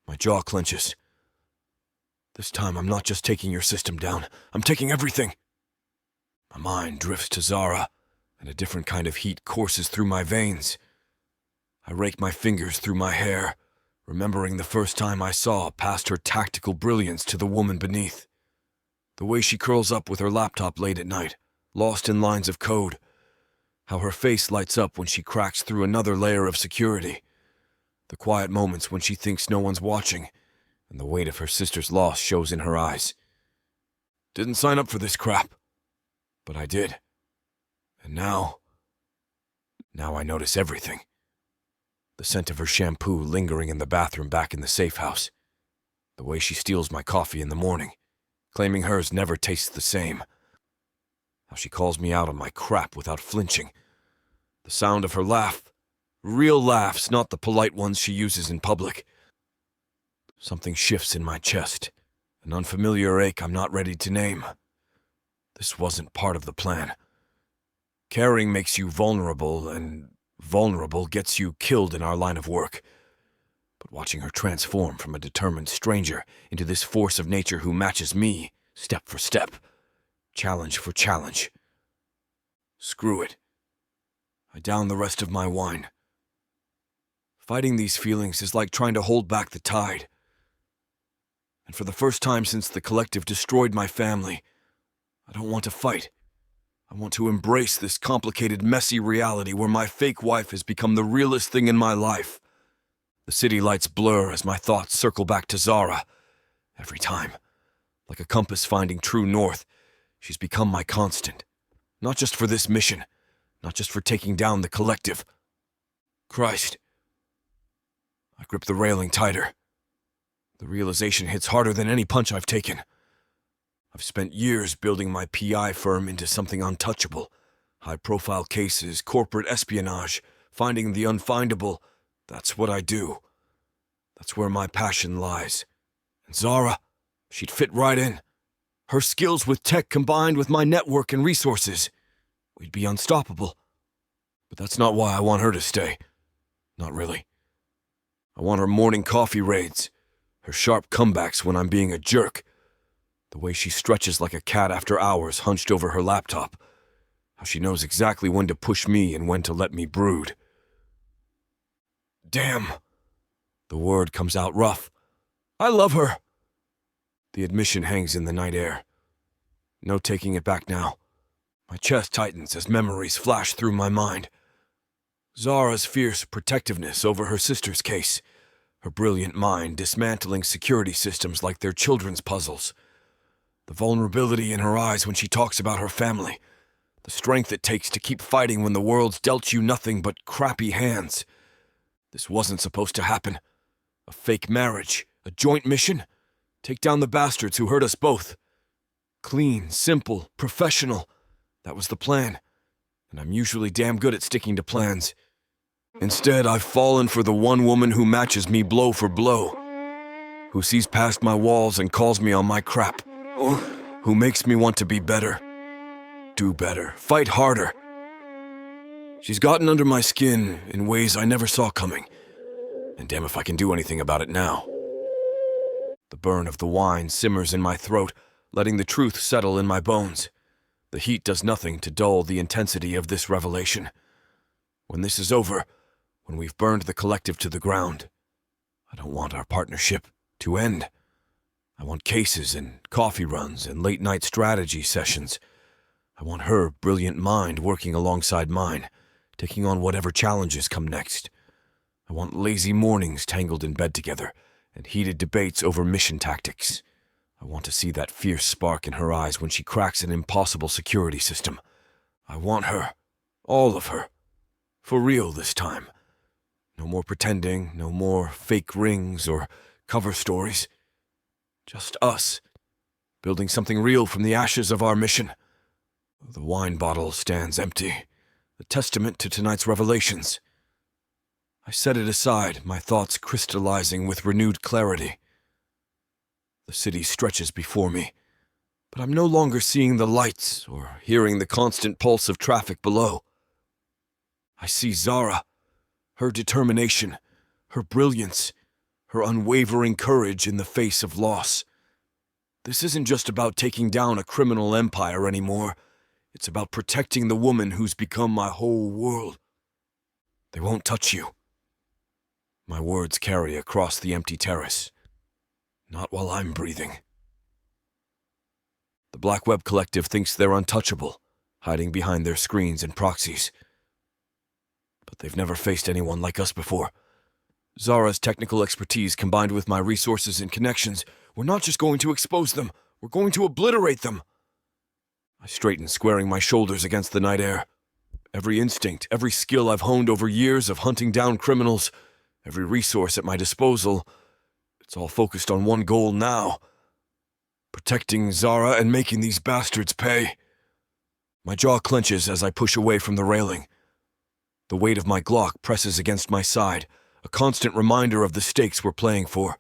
my jaw clenches. This time I'm not just taking your system down, I'm taking everything. My mind drifts to Zara, and a different kind of heat courses through my veins. I rake my fingers through my hair, remembering the first time I saw past her tactical brilliance to the woman beneath. The way she curls up with her laptop late at night, lost in lines of code. How her face lights up when she cracks through another layer of security. The quiet moments when she thinks no one's watching, and the weight of her sister's loss shows in her eyes. Didn't sign up for this crap. But I did. And now I notice everything. The scent of her shampoo lingering in the bathroom back in the safe house. The way she steals my coffee in the morning, claiming hers never tastes the same. How she calls me out on my crap without flinching. The sound of her laugh. Real laughs, not the polite ones she uses in public. Something shifts in my chest. An unfamiliar ache I'm not ready to name. This wasn't part of the plan. Caring makes you vulnerable, and vulnerable gets you killed in our line of work. But watching her transform from a determined stranger into this force of nature who matches me, step for step, challenge for challenge. Screw it. I down the rest of my wine. Fighting these feelings is like trying to hold back the tide. And for the first time since the collective destroyed my family, I don't want to fight. I want to embrace this complicated, messy reality where my fake wife has become the realest thing in my life. The city lights blur as my thoughts circle back to Zara. Every time, like a compass finding true north, she's become my constant. Not just for this mission, not just for taking down the collective. Christ. I grip the railing tighter. The realization hits harder than any punch I've taken. I've spent years building my PI firm into something untouchable. High-profile cases, corporate espionage, finding the unfindable. That's what I do. That's where my passion lies. And Zara, she'd fit right in. Her skills with tech combined with my network and resources. We'd be unstoppable. But that's not why I want her to stay. Not really. I want her morning coffee raids, her sharp comebacks when I'm being a jerk, The way she stretches like a cat after hours hunched over her laptop. How she knows exactly when to push me and when to let me brood. Damn. The word comes out rough. I love her. The admission hangs in the night air. No taking it back now. My chest tightens as memories flash through my mind. Zara's fierce protectiveness over her sister's case. Her brilliant mind dismantling security systems like they're children's puzzles. The vulnerability in her eyes when she talks about her family. The strength it takes to keep fighting when the world's dealt you nothing but crappy hands. This wasn't supposed to happen. A fake marriage, a joint mission. Take down the bastards who hurt us both. Clean, simple, professional. That was the plan. And I'm usually damn good at sticking to plans. Instead, I've fallen for the one woman who matches me blow for blow. Who sees past my walls and calls me on my crap. Who makes me want to be better. Do better. Fight harder. She's gotten under my skin in ways I never saw coming. And damn if I can do anything about it now. The burn of the wine simmers in my throat, letting the truth settle in my bones. The heat does nothing to dull the intensity of this revelation. When this is over, when we've burned the collective to the ground, I don't want our partnership to end. I want cases and coffee runs and late-night strategy sessions. I want her brilliant mind working alongside mine, taking on whatever challenges come next. I want lazy mornings tangled in bed together and heated debates over mission tactics. I want to see that fierce spark in her eyes when she cracks an impossible security system. I want her, all of her, for real this time. No more pretending, no more fake rings or cover stories. Just us, building something real from the ashes of our mission. The wine bottle stands empty, a testament to tonight's revelations. I set it aside, my thoughts crystallizing with renewed clarity. The city stretches before me, but I'm no longer seeing the lights or hearing the constant pulse of traffic below. I see Zara, her determination, her brilliance, her unwavering courage in the face of loss. This isn't just about taking down a criminal empire anymore. It's about protecting the woman who's become my whole world. They won't touch you. My words carry across the empty terrace. Not while I'm breathing. The Black Web Collective thinks they're untouchable, hiding behind their screens and proxies. But they've never faced anyone like us before. Zara's technical expertise combined with my resources and connections, we're not just going to expose them, we're going to obliterate them. I straighten, squaring my shoulders against the night air. Every instinct, every skill I've honed over years of hunting down criminals, every resource at my disposal, it's all focused on one goal now. Protecting Zara and making these bastards pay. My jaw clenches as I push away from the railing. The weight of my Glock presses against my side, a constant reminder of the stakes we're playing for.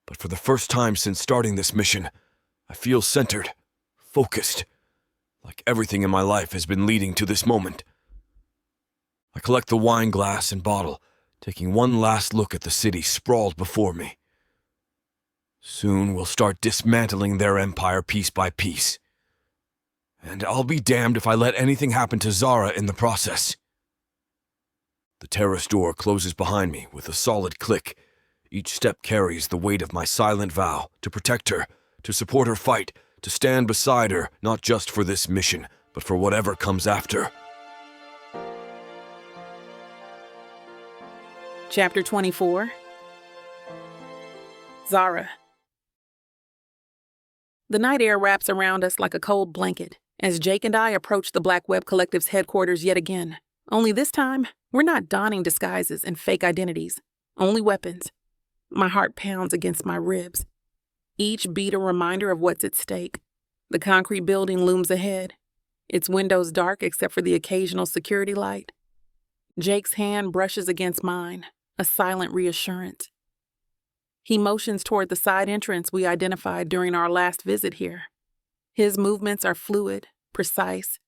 But for the first time since starting this mission, I feel centered, focused, like everything in my life has been leading to this moment. I collect the wine glass and bottle, taking one last look at the city sprawled before me. Soon we'll start dismantling their empire piece by piece. And I'll be damned if I let anything happen to Zara in the process. The terrace door closes behind me with a solid click. Each step carries the weight of my silent vow to protect her, to support her fight, to stand beside her, not just for this mission, but for whatever comes after. Chapter 24. Zara. The night air wraps around us like a cold blanket as Jake and I approach the Black Web Collective's headquarters yet again. Only this time, we're not donning disguises and fake identities, only weapons. My heart pounds against my ribs. Each beat a reminder of what's at stake. The concrete building looms ahead, its windows dark except for the occasional security light. Jake's hand brushes against mine, a silent reassurance. He motions toward the side entrance we identified during our last visit here. His movements are fluid, precise,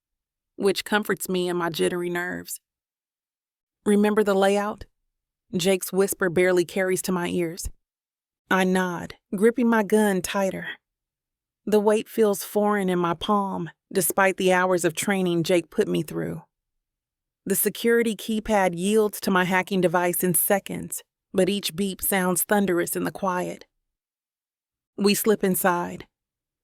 which comforts me in my jittery nerves. Remember the layout? Jake's whisper barely carries to my ears. I nod, gripping my gun tighter. The weight feels foreign in my palm, despite the hours of training Jake put me through. The security keypad yields to my hacking device in seconds, but each beep sounds thunderous in the quiet. We slip inside.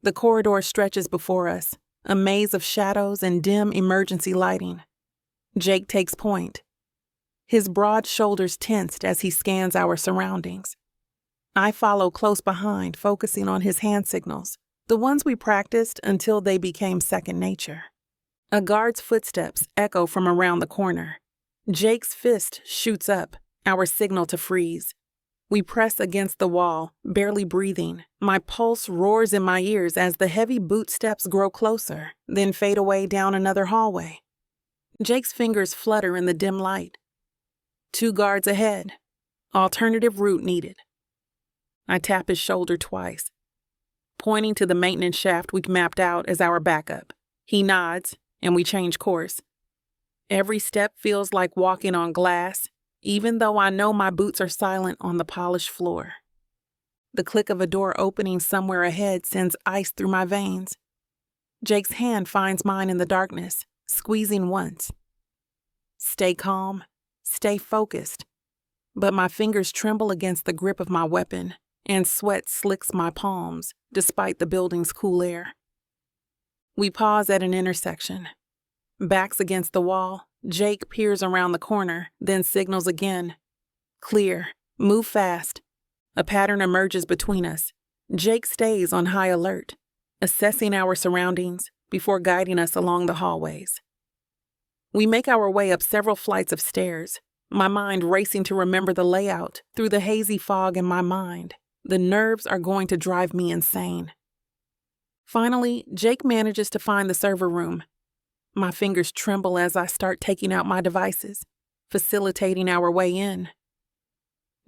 The corridor stretches before us, a maze of shadows and dim emergency lighting. Jake takes point. His broad shoulders tensed as he scans our surroundings. I follow close behind, focusing on his hand signals, the ones we practiced until they became second nature. A guard's footsteps echo from around the corner. Jake's fist shoots up, our signal to freeze. We press against the wall, barely breathing. My pulse roars in my ears as the heavy boot steps grow closer, then fade away down another hallway. Jake's fingers flutter in the dim light. 2 guards ahead. Alternative route needed. I tap his shoulder twice, pointing to the maintenance shaft we'd mapped out as our backup. He nods, and we change course. Every step feels like walking on glass, even though I know my boots are silent on the polished floor. The click of a door opening somewhere ahead sends ice through my veins. Jake's hand finds mine in the darkness, squeezing once. Stay calm, stay focused. But my fingers tremble against the grip of my weapon, and sweat slicks my palms, despite the building's cool air. We pause at an intersection. Backs against the wall, Jake peers around the corner, then signals again. Clear. Move fast. A pattern emerges between us. Jake stays on high alert, assessing our surroundings before guiding us along the hallways. We make our way up several flights of stairs, my mind racing to remember the layout through the hazy fog in my mind. The nerves are going to drive me insane. Finally, Jake manages to find the server room. My fingers tremble as I start taking out my devices, facilitating our way in.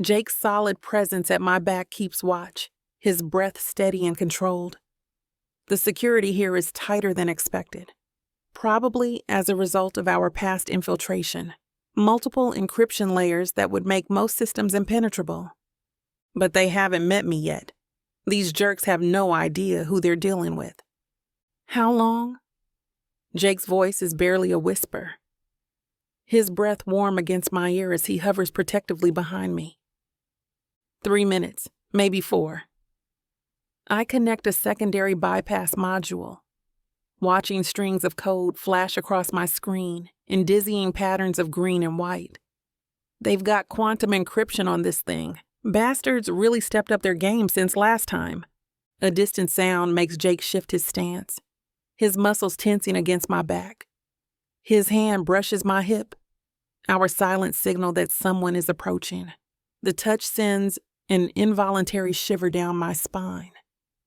Jake's solid presence at my back keeps watch, his breath steady and controlled. The security here is tighter than expected, probably as a result of our past infiltration, multiple encryption layers that would make most systems impenetrable. But they haven't met me yet. These jerks have no idea who they're dealing with. How long? Jake's voice is barely a whisper. His breath warm against my ear as he hovers protectively behind me. 3 minutes, maybe 4. I connect a secondary bypass module, watching strings of code flash across my screen in dizzying patterns of green and white. They've got quantum encryption on this thing. Bastards really stepped up their game since last time. A distant sound makes Jake shift his stance, his muscles tensing against my back. His hand brushes my hip, our silent signal that someone is approaching. The touch sends an involuntary shiver down my spine.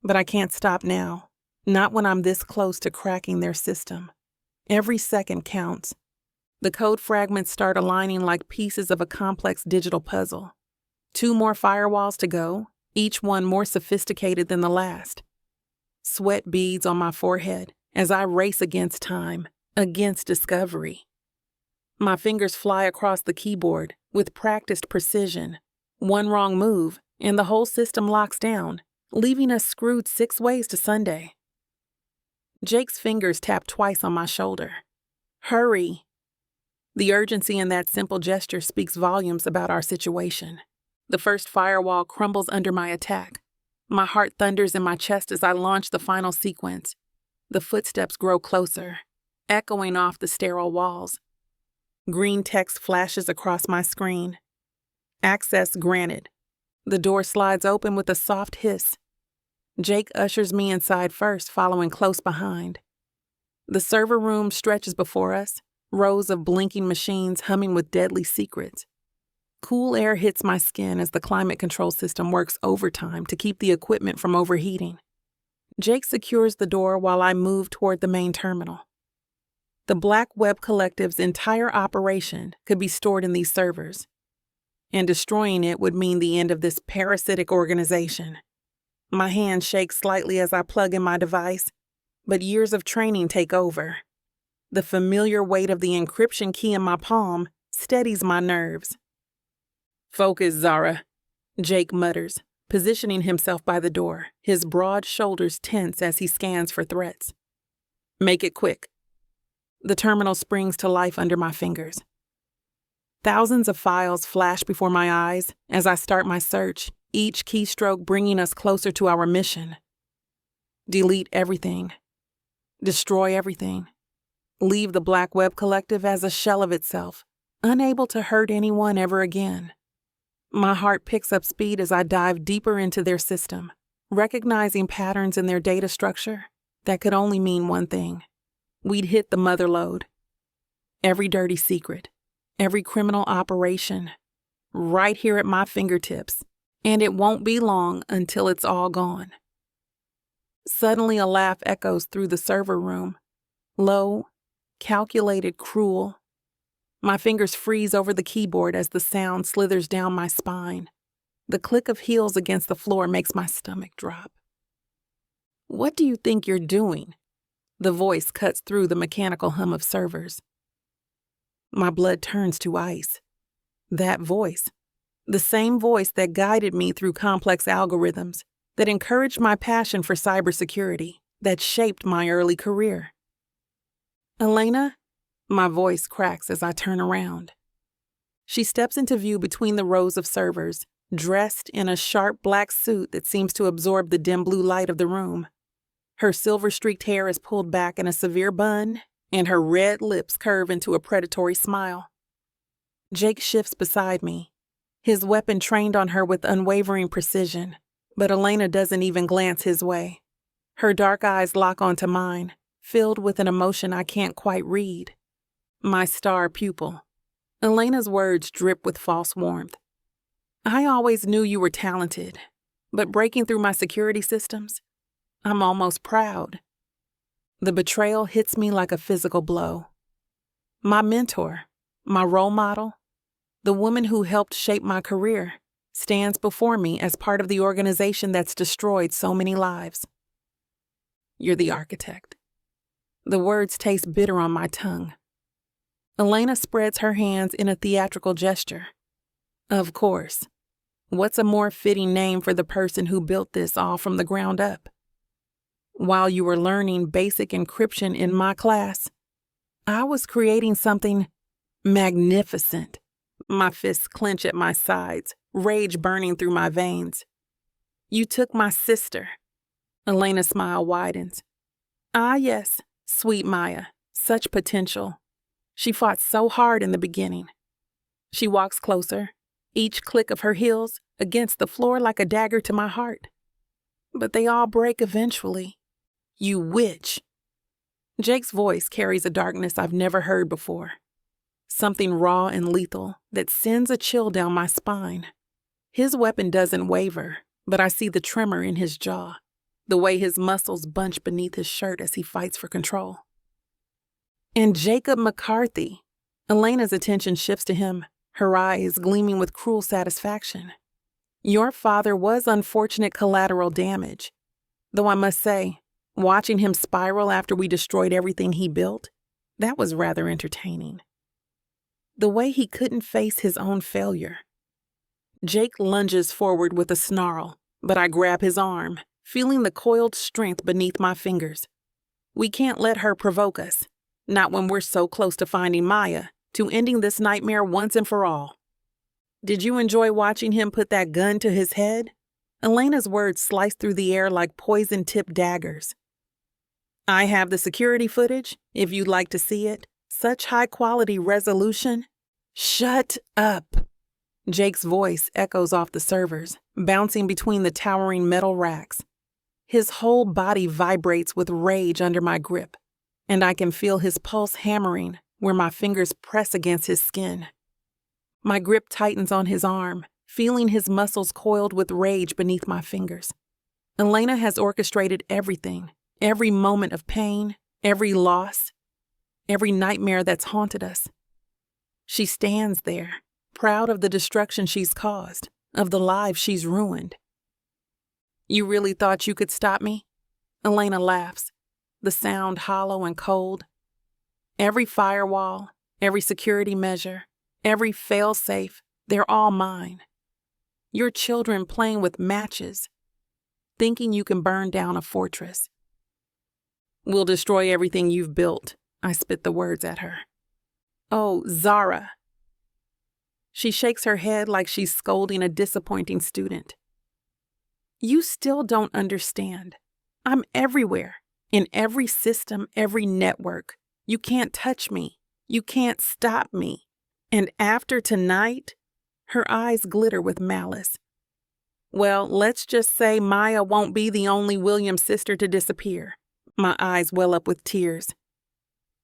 But I can't stop now, not when I'm this close to cracking their system. Every second counts. The code fragments start aligning like pieces of a complex digital puzzle. 2 more firewalls to go, each one more sophisticated than the last. Sweat beads on my forehead as I race against time, against discovery. My fingers fly across the keyboard with practiced precision. One wrong move, and the whole system locks down, leaving us screwed 6 ways to Sunday. Jake's fingers tap twice on my shoulder. Hurry! The urgency in that simple gesture speaks volumes about our situation. The first firewall crumbles under my attack. My heart thunders in my chest as I launch the final sequence. The footsteps grow closer, echoing off the sterile walls. Green text flashes across my screen. Access granted. The door slides open with a soft hiss. Jake ushers me inside first, following close behind. The server room stretches before us, rows of blinking machines humming with deadly secrets. Cool air hits my skin as the climate control system works overtime to keep the equipment from overheating. Jake secures the door while I move toward the main terminal. The Black Web Collective's entire operation could be stored in these servers, and destroying it would mean the end of this parasitic organization. My hand shakes slightly as I plug in my device, but years of training take over. The familiar weight of the encryption key in my palm steadies my nerves. Focus, Zara, Jake mutters, positioning himself by the door, his broad shoulders tense as he scans for threats. Make it quick. The terminal springs to life under my fingers. Thousands of files flash before my eyes as I start my search, each keystroke bringing us closer to our mission. Delete everything. Destroy everything. Leave the Black Web Collective as a shell of itself, unable to hurt anyone ever again. My heart picks up speed as I dive deeper into their system, recognizing patterns in their data structure that could only mean one thing. We'd hit the mother lode. Every dirty secret, every criminal operation, right here at my fingertips, and it won't be long until it's all gone. Suddenly a laugh echoes through the server room. Low, calculated, cruel. My fingers freeze over the keyboard as the sound slithers down my spine. The click of heels against the floor makes my stomach drop. What do you think you're doing? The voice cuts through the mechanical hum of servers. My blood turns to ice. That voice, the same voice that guided me through complex algorithms, that encouraged my passion for cybersecurity, that shaped my early career. Elena? My voice cracks as I turn around. She steps into view between the rows of servers, dressed in a sharp black suit that seems to absorb the dim blue light of the room. Her silver-streaked hair is pulled back in a severe bun, and her red lips curve into a predatory smile. Jake shifts beside me, his weapon trained on her with unwavering precision, but Elena doesn't even glance his way. Her dark eyes lock onto mine, filled with an emotion I can't quite read. My star pupil. Elena's words drip with false warmth. I always knew you were talented, but breaking through my security systems, I'm almost proud. The betrayal hits me like a physical blow. My mentor, my role model, the woman who helped shape my career, stands before me as part of the organization that's destroyed so many lives. You're the architect. The words taste bitter on my tongue. Elena spreads her hands in a theatrical gesture. Of course. What's a more fitting name for the person who built this all from the ground up? While you were learning basic encryption in my class, I was creating something magnificent. My fists clench at my sides, rage burning through my veins. You took my sister. Elena's smile widens. Ah, yes, sweet Maya, such potential. She fought so hard in the beginning. She walks closer, each click of her heels against the floor like a dagger to my heart. But they all break eventually. You witch. Jake's voice carries a darkness I've never heard before. Something raw and lethal that sends a chill down my spine. His weapon doesn't waver, but I see the tremor in his jaw, the way his muscles bunch beneath his shirt as he fights for control. And Jacob McCarthy. Elena's attention shifts to him, her eyes gleaming with cruel satisfaction. Your father was unfortunate collateral damage, though I must say, watching him spiral after we destroyed everything he built, that was rather entertaining. The way he couldn't face his own failure. Jake lunges forward with a snarl, but I grab his arm, feeling the coiled strength beneath my fingers. We can't let her provoke us. Not when we're so close to finding Maya, to ending this nightmare once and for all. Did you enjoy watching him put that gun to his head? Elena's words sliced through the air like poison-tipped daggers. I have the security footage, if you'd like to see it. Such high-quality resolution. Shut up. Jake's voice echoes off the servers, bouncing between the towering metal racks. His whole body vibrates with rage under my grip, and I can feel his pulse hammering where my fingers press against his skin. My grip tightens on his arm, feeling his muscles coiled with rage beneath my fingers. Elena has orchestrated everything, every moment of pain, every loss, every nightmare that's haunted us. She stands there, proud of the destruction she's caused, of the lives she's ruined. You really thought you could stop me? Elena laughs, the sound hollow and cold. Every firewall, every security measure, every fail-safe, they're all mine. Your children playing with matches, thinking you can burn down a fortress. We'll destroy everything you've built, I spit the words at her. Oh, Zara. She shakes her head like she's scolding a disappointing student. You still don't understand. I'm everywhere, in every system, every network. You can't touch me. You can't stop me. And after tonight, her eyes glitter with malice. Well, let's just say Maya won't be the only Williams sister to disappear. My eyes well up with tears.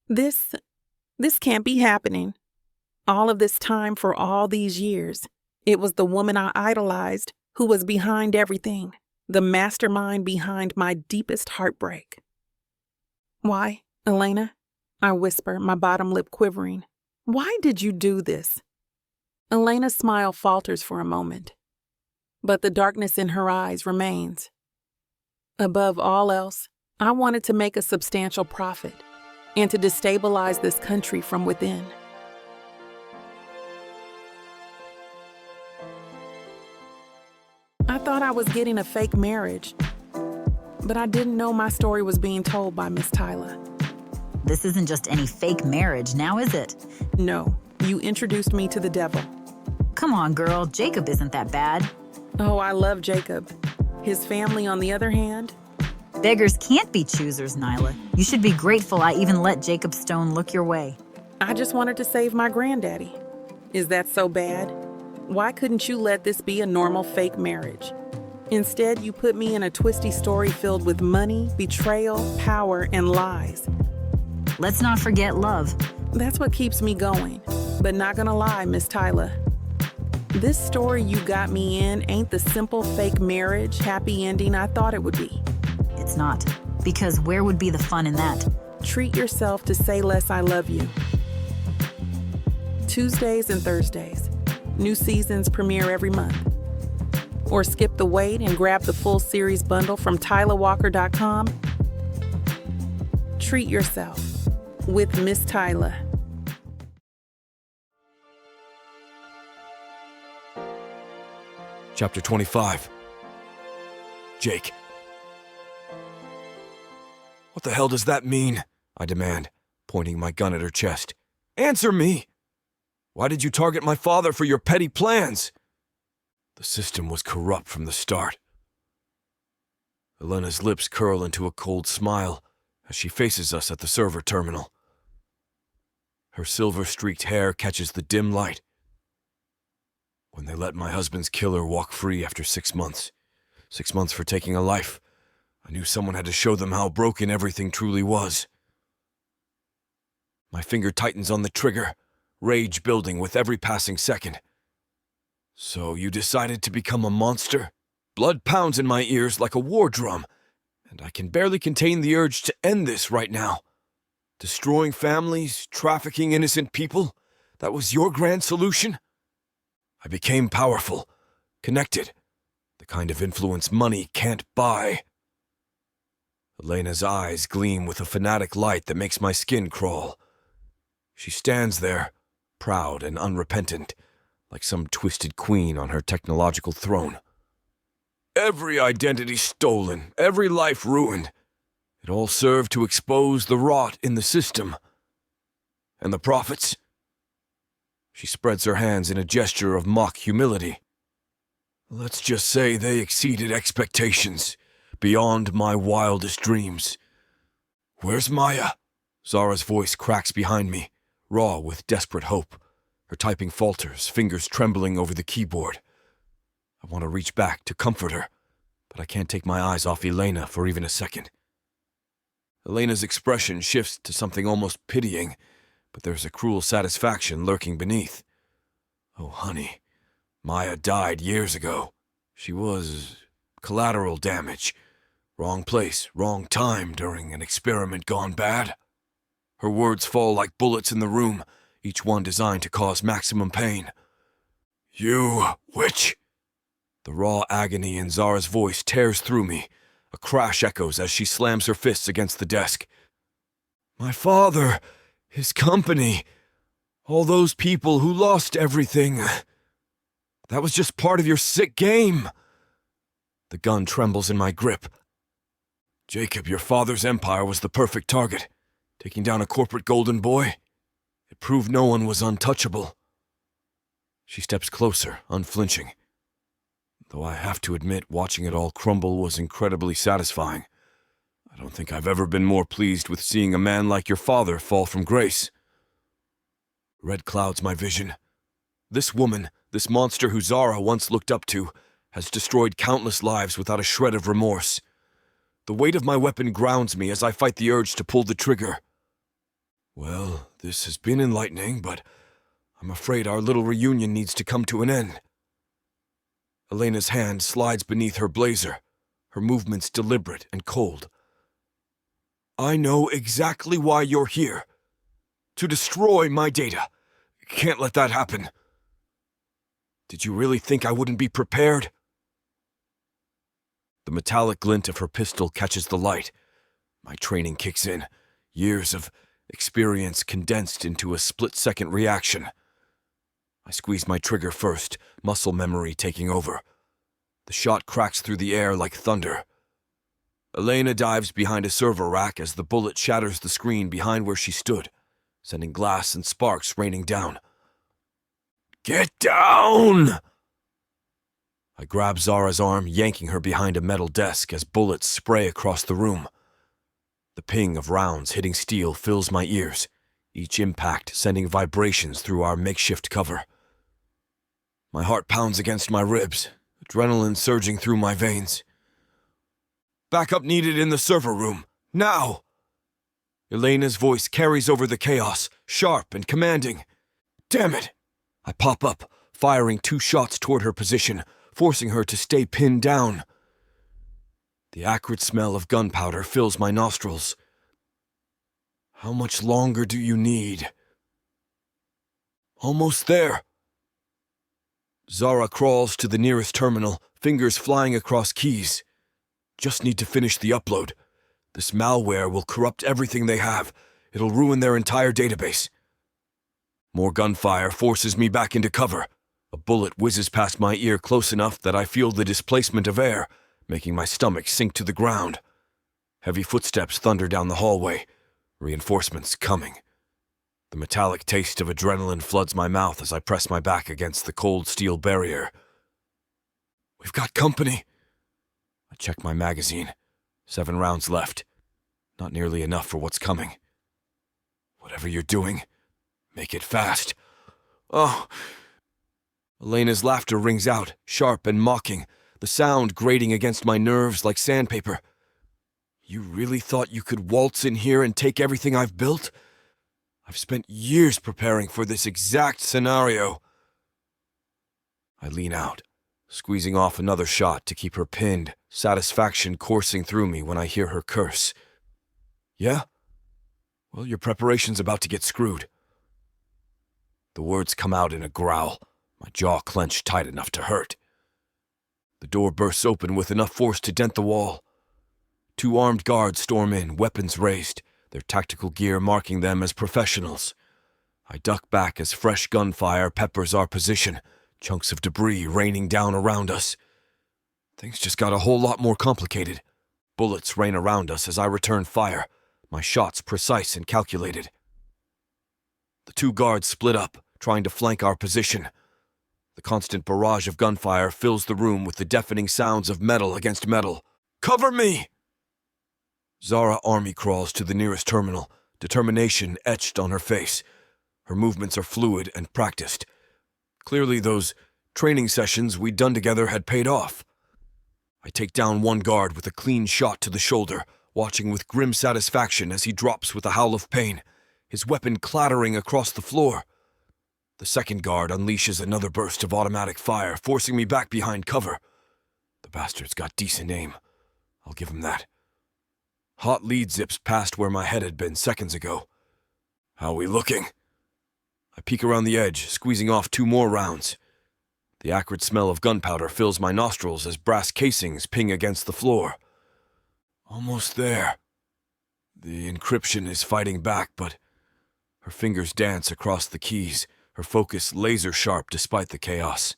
This can't be happening. All of this time for all these years, it was the woman I idolized who was behind everything, the mastermind behind my deepest heartbreak. Why, Elena? I whisper, my bottom lip quivering. Why did you do this? Elena's smile falters for a moment, but the darkness in her eyes remains. Above all else, I wanted to make a substantial profit and to destabilize this country from within. I thought I was getting a fake marriage, but I didn't know my story was being told by Miss Tyla. This isn't just any fake marriage, now is it? No, you introduced me to the devil. Come on, girl, Jacob isn't that bad. Oh, I love Jacob. His family, on the other hand. Beggars can't be choosers, Nyla. You should be grateful I even let Jacob Stone look your way. I just wanted to save my granddaddy. Is that so bad? Why couldn't you let this be a normal fake marriage? Instead, you put me in a twisty story filled with money, betrayal, power, and lies. Let's not forget love. That's what keeps me going. But not gonna lie, Miss Tyla. This story you got me in ain't the simple fake marriage, happy ending I thought it would be. It's not. Because where would be the fun in that? Treat yourself to Say Less I Love You. Tuesdays and Thursdays. New seasons premiere every month. Or skip the wait and grab the full series bundle from TylaWalker.com. Treat yourself with Miss Tyla. Chapter 25. Jake. What the hell does that mean? I demand, pointing my gun at her chest. Answer me! Why did you target my father for your petty plans? The system was corrupt from the start. Elena's lips curl into a cold smile as she faces us at the server terminal. Her silver-streaked hair catches the dim light. When they let my husband's killer walk free after 6 months, 6 months for taking a life, I knew someone had to show them how broken everything truly was. My finger tightens on the trigger, rage building with every passing second. So you decided to become a monster? Blood pounds in my ears like a war drum, and I can barely contain the urge to end this right now. Destroying families, trafficking innocent people, that was your grand solution? I became powerful, connected, the kind of influence money can't buy. Elena's eyes gleam with a fanatic light that makes my skin crawl. She stands there, proud and unrepentant, like some twisted queen on her technological throne. Every identity stolen, every life ruined. It all served to expose the rot in the system. And the profits? She spreads her hands in a gesture of mock humility. Let's just say they exceeded expectations, beyond my wildest dreams. Where's Maya? Zara's voice cracks behind me, raw with desperate hope. Her typing falters, fingers trembling over the keyboard. I want to reach back to comfort her, but I can't take my eyes off Elena for even a second. Elena's expression shifts to something almost pitying, but there's a cruel satisfaction lurking beneath. Oh, honey, Maya died years ago. She was collateral damage. Wrong place, wrong time during an experiment gone bad. Her words fall like bullets in the room, each one designed to cause maximum pain. You witch! The raw agony in Zara's voice tears through me. A crash echoes as she slams her fists against the desk. My father, his company, all those people who lost everything. That was just part of your sick game. The gun trembles in my grip. Jacob, your father's empire was the perfect target. Taking down a corporate golden boy, it proved no one was untouchable. She steps closer, unflinching. Though I have to admit, watching it all crumble was incredibly satisfying. I don't think I've ever been more pleased with seeing a man like your father fall from grace. Red clouds my vision. This woman, this monster who Zara once looked up to, has destroyed countless lives without a shred of remorse. The weight of my weapon grounds me as I fight the urge to pull the trigger. Well, this has been enlightening, but I'm afraid our little reunion needs to come to an end. Elena's hand slides beneath her blazer, her movements deliberate and cold. I know exactly why you're here. To destroy my data. Can't let that happen. Did you really think I wouldn't be prepared? The metallic glint of her pistol catches the light. My training kicks in. Years of experience condensed into a split-second reaction. I squeeze my trigger first, muscle memory taking over. The shot cracks through the air like thunder. Elena dives behind a server rack as the bullet shatters the screen behind where she stood, sending glass and sparks raining down. Get down! I grab Zara's arm, yanking her behind a metal desk as bullets spray across the room. The ping of rounds hitting steel fills my ears, each impact sending vibrations through our makeshift cover. My heart pounds against my ribs, adrenaline surging through my veins. Backup needed in the server room, now! Elena's voice carries over the chaos, sharp and commanding. Damn it! I pop up, firing 2 shots toward her position, forcing her to stay pinned down. The acrid smell of gunpowder fills my nostrils. How much longer do you need? Almost there. Zara crawls to the nearest terminal, fingers flying across keys. Just need to finish the upload. This malware will corrupt everything they have. It'll ruin their entire database. More gunfire forces me back into cover. A bullet whizzes past my ear close enough that I feel the displacement of air, making my stomach sink to the ground. Heavy footsteps thunder down the hallway. Reinforcements coming. The metallic taste of adrenaline floods my mouth as I press my back against the cold steel barrier. We've got company. I check my magazine. 7 rounds left. Not nearly enough for what's coming. Whatever you're doing, make it fast. Oh. Elena's laughter rings out, sharp and mocking, the sound grating against my nerves like sandpaper. You really thought you could waltz in here and take everything I've built? I've spent years preparing for this exact scenario. I lean out, squeezing off another shot to keep her pinned, satisfaction coursing through me when I hear her curse. Yeah? Well, your preparation's about to get screwed. The words come out in a growl, my jaw clenched tight enough to hurt. The door bursts open with enough force to dent the wall. 2 armed guards storm in, weapons raised, their tactical gear marking them as professionals. I duck back as fresh gunfire peppers our position, chunks of debris raining down around us. Things just got a whole lot more complicated. Bullets rain around us as I return fire, my shots precise and calculated. The 2 guards split up, trying to flank our position. The constant barrage of gunfire fills the room with the deafening sounds of metal against metal. Cover me! Zara army crawls to the nearest terminal, determination etched on her face. Her movements are fluid and practiced. Clearly those training sessions we'd done together had paid off. I take down 1 guard with a clean shot to the shoulder, watching with grim satisfaction as he drops with a howl of pain, his weapon clattering across the floor. The second guard unleashes another burst of automatic fire, forcing me back behind cover. The bastard's got decent aim. I'll give him that. Hot lead zips past where my head had been seconds ago. How we looking? I peek around the edge, squeezing off 2 more rounds. The acrid smell of gunpowder fills my nostrils as brass casings ping against the floor. Almost there. The encryption is fighting back, but her fingers dance across the keys, her focus laser-sharp despite the chaos.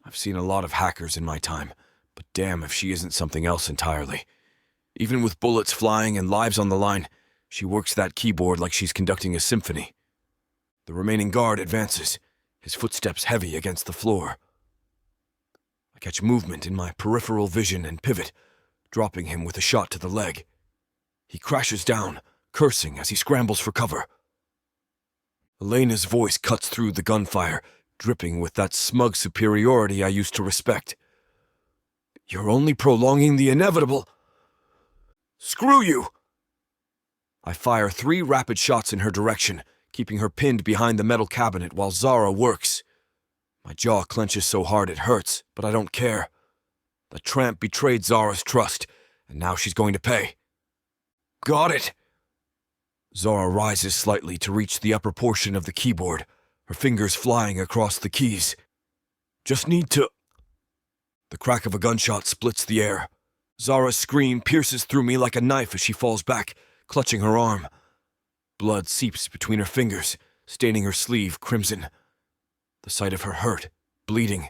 I've seen a lot of hackers in my time, but damn if she isn't something else entirely. Even with bullets flying and lives on the line, she works that keyboard like she's conducting a symphony. The remaining guard advances, his footsteps heavy against the floor. I catch movement in my peripheral vision and pivot, dropping him with a shot to the leg. He crashes down, cursing as he scrambles for cover. Elena's voice cuts through the gunfire, dripping with that smug superiority I used to respect. "You're only prolonging the inevitable. Screw you!" I fire 3 rapid shots in her direction, keeping her pinned behind the metal cabinet while Zara works. My jaw clenches so hard it hurts, but I don't care. The tramp betrayed Zara's trust, and now she's going to pay. Got it! Zara rises slightly to reach the upper portion of the keyboard, her fingers flying across the keys. Just need to... The crack of a gunshot splits the air. Zara's scream pierces through me like a knife as she falls back, clutching her arm. Blood seeps between her fingers, staining her sleeve crimson. The sight of her hurt, bleeding,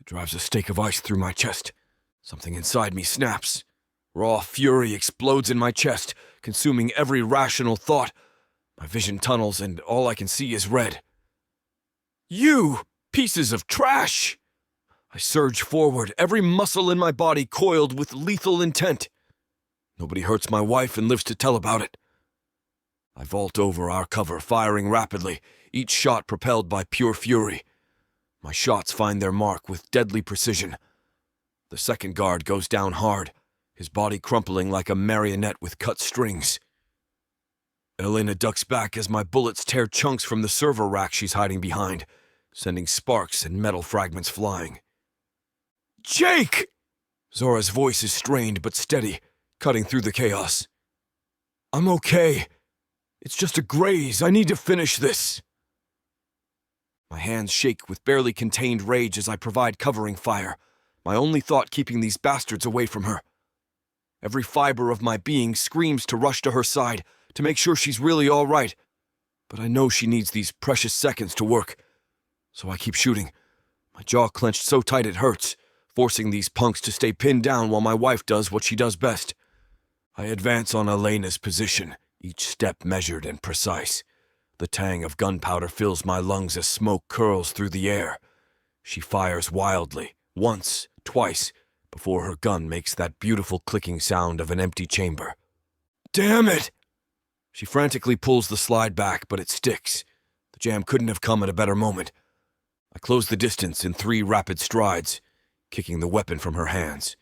it drives a stake of ice through my chest. Something inside me snaps. Raw fury explodes in my chest, consuming every rational thought. My vision tunnels and all I can see is red. "You pieces of trash!" I surge forward, every muscle in my body coiled with lethal intent. Nobody hurts my wife and lives to tell about it. I vault over our cover, firing rapidly, each shot propelled by pure fury. My shots find their mark with deadly precision. The second guard goes down hard, his body crumpling like a marionette with cut strings. Elena ducks back as my bullets tear chunks from the server rack she's hiding behind, sending sparks and metal fragments flying. "Jake!" Zora's voice is strained but steady, cutting through the chaos. "I'm okay. It's just a graze. I need to finish this." My hands shake with barely contained rage as I provide covering fire, my only thought keeping these bastards away from her. Every fiber of my being screams to rush to her side, to make sure she's really all right. But I know she needs these precious seconds to work, so I keep shooting, my jaw clenched so tight it hurts, forcing these punks to stay pinned down while my wife does what she does best. I advance on Elena's position, each step measured and precise. The tang of gunpowder fills my lungs as smoke curls through the air. She fires wildly, once, twice, before her gun makes that beautiful clicking sound of an empty chamber. "Damn it!" She frantically pulls the slide back, but it sticks. The jam couldn't have come at a better moment. I close the distance in 3 rapid strides, kicking the weapon from her hands.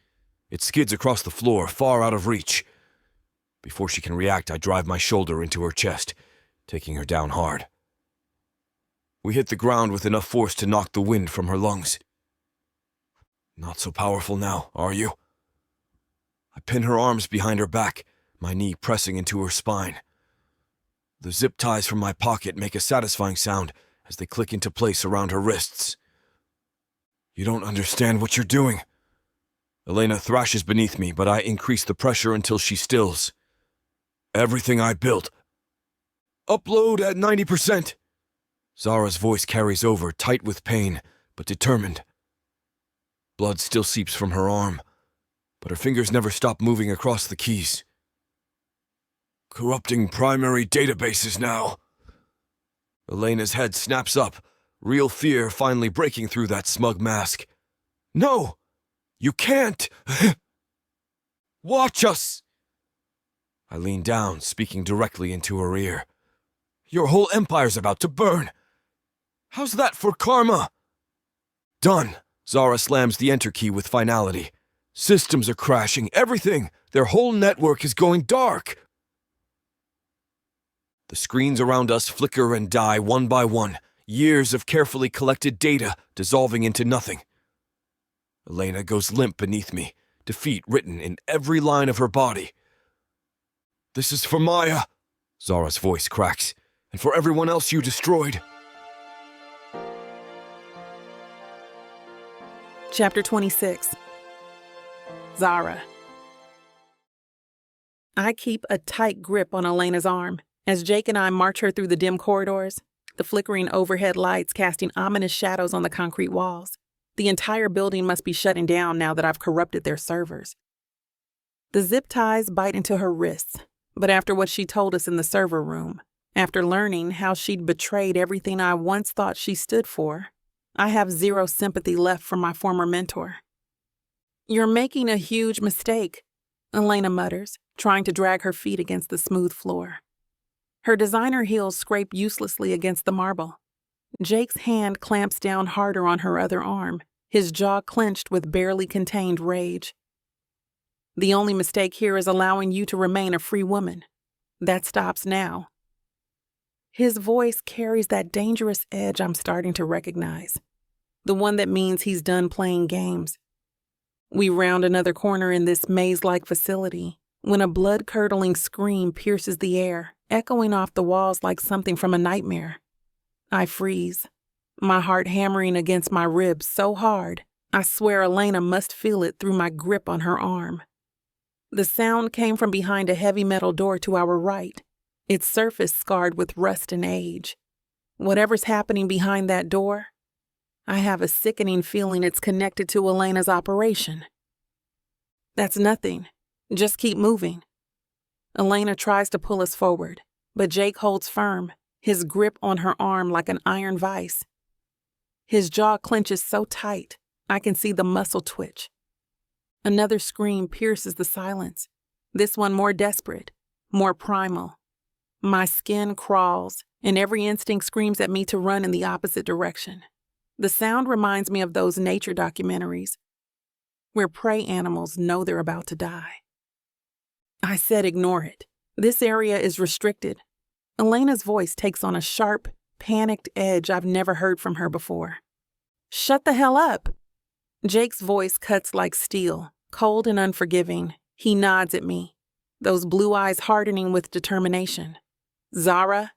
It skids across the floor, far out of reach. Before she can react, I drive my shoulder into her chest, taking her down hard. We hit the ground with enough force to knock the wind from her lungs. "Not so powerful now, are you?" I pin her arms behind her back, my knee pressing into her spine. The zip ties from my pocket make a satisfying sound as they click into place around her wrists. "You don't understand what you're doing." Elena thrashes beneath me, but I increase the pressure until she stills. "Everything I built. Upload at 90%. Zara's voice carries over, tight with pain, but determined. Blood still seeps from her arm, but her fingers never stop moving across the keys. "Corrupting primary databases now." Elena's head snaps up, real fear finally breaking through that smug mask. "No! You can't! Watch us!" I lean down, speaking directly into her ear. "Your whole empire's about to burn. How's that for karma?" "Done." Zara slams the enter key with finality. "Systems are crashing, everything. Their whole network is going dark." The screens around us flicker and die one by one, years of carefully collected data dissolving into nothing. Elena goes limp beneath me, defeat written in every line of her body. "This is for Maya," Zara's voice cracks, "and for everyone else you destroyed." Chapter 26. Zara. I keep a tight grip on Elena's arm as Jake and I march her through the dim corridors, the flickering overhead lights casting ominous shadows on the concrete walls. The entire building must be shutting down now that I've corrupted their servers. The zip ties bite into her wrists, but after what she told us in the server room, after learning how she'd betrayed everything I once thought she stood for, I have zero sympathy left for my former mentor. "You're making a huge mistake," Elena mutters, trying to drag her feet against the smooth floor. Her designer heels scrape uselessly against the marble. Jake's hand clamps down harder on her other arm, his jaw clenched with barely contained rage. "The only mistake here is allowing you to remain a free woman. That stops now." His voice carries that dangerous edge I'm starting to recognize, the one that means he's done playing games. We round another corner in this maze-like facility when a blood-curdling scream pierces the air, echoing off the walls like something from a nightmare. I freeze, my heart hammering against my ribs so hard, I swear Elena must feel it through my grip on her arm. The sound came from behind a heavy metal door to our right, its surface scarred with rust and age. Whatever's happening behind that door, I have a sickening feeling it's connected to Elena's operation. "That's nothing. Just keep moving." Elena tries to pull us forward, but Jake holds firm, his grip on her arm like an iron vise. His jaw clenches so tight, I can see the muscle twitch. Another scream pierces the silence, this one more desperate, more primal. My skin crawls, and every instinct screams at me to run in the opposite direction. The sound reminds me of those nature documentaries where prey animals know they're about to die. I said ignore it. This area is restricted. Elena's voice takes on a sharp, panicked edge I've never heard from her before. "Shut the hell up!" Jake's voice cuts like steel, cold and unforgiving. He nods at me, those blue eyes hardening with determination. "Zara?"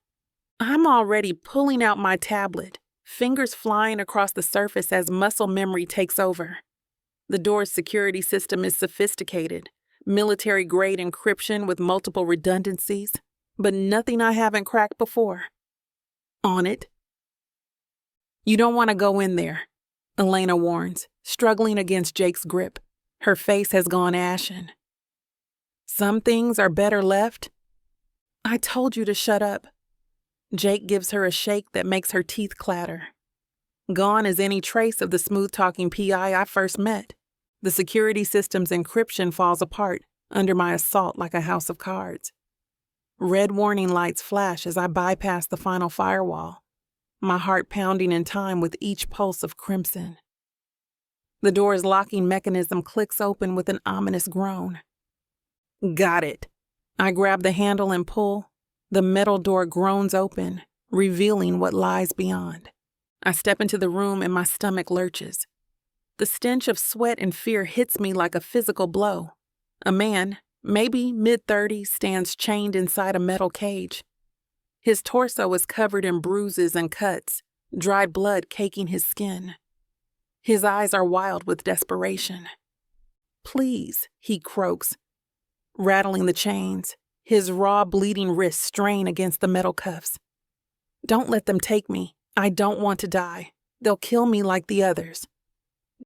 I'm already pulling out my tablet, fingers flying across the surface as muscle memory takes over. The door's security system is sophisticated, military-grade encryption with multiple redundancies, but nothing I haven't cracked before. On it. "You don't want to go in there," Elena warns, struggling against Jake's grip. Her face has gone ashen. "Some things are better left." "I told you to shut up." Jake gives her a shake that makes her teeth clatter. Gone is any trace of the smooth-talking PI I first met. The security system's encryption falls apart under my assault like a house of cards. Red warning lights flash as I bypass the final firewall, my heart pounding in time with each pulse of crimson. The door's locking mechanism clicks open with an ominous groan. Got it. I grab the handle and pull. The metal door groans open, revealing what lies beyond. I step into the room and my stomach lurches. The stench of sweat and fear hits me like a physical blow. A man, maybe mid-30s, stands chained inside a metal cage. His torso is covered in bruises and cuts, dried blood caking his skin. His eyes are wild with desperation. "Please," he croaks, rattling the chains. His raw, bleeding wrists strain against the metal cuffs. "Don't let them take me. I don't want to die. They'll kill me like the others."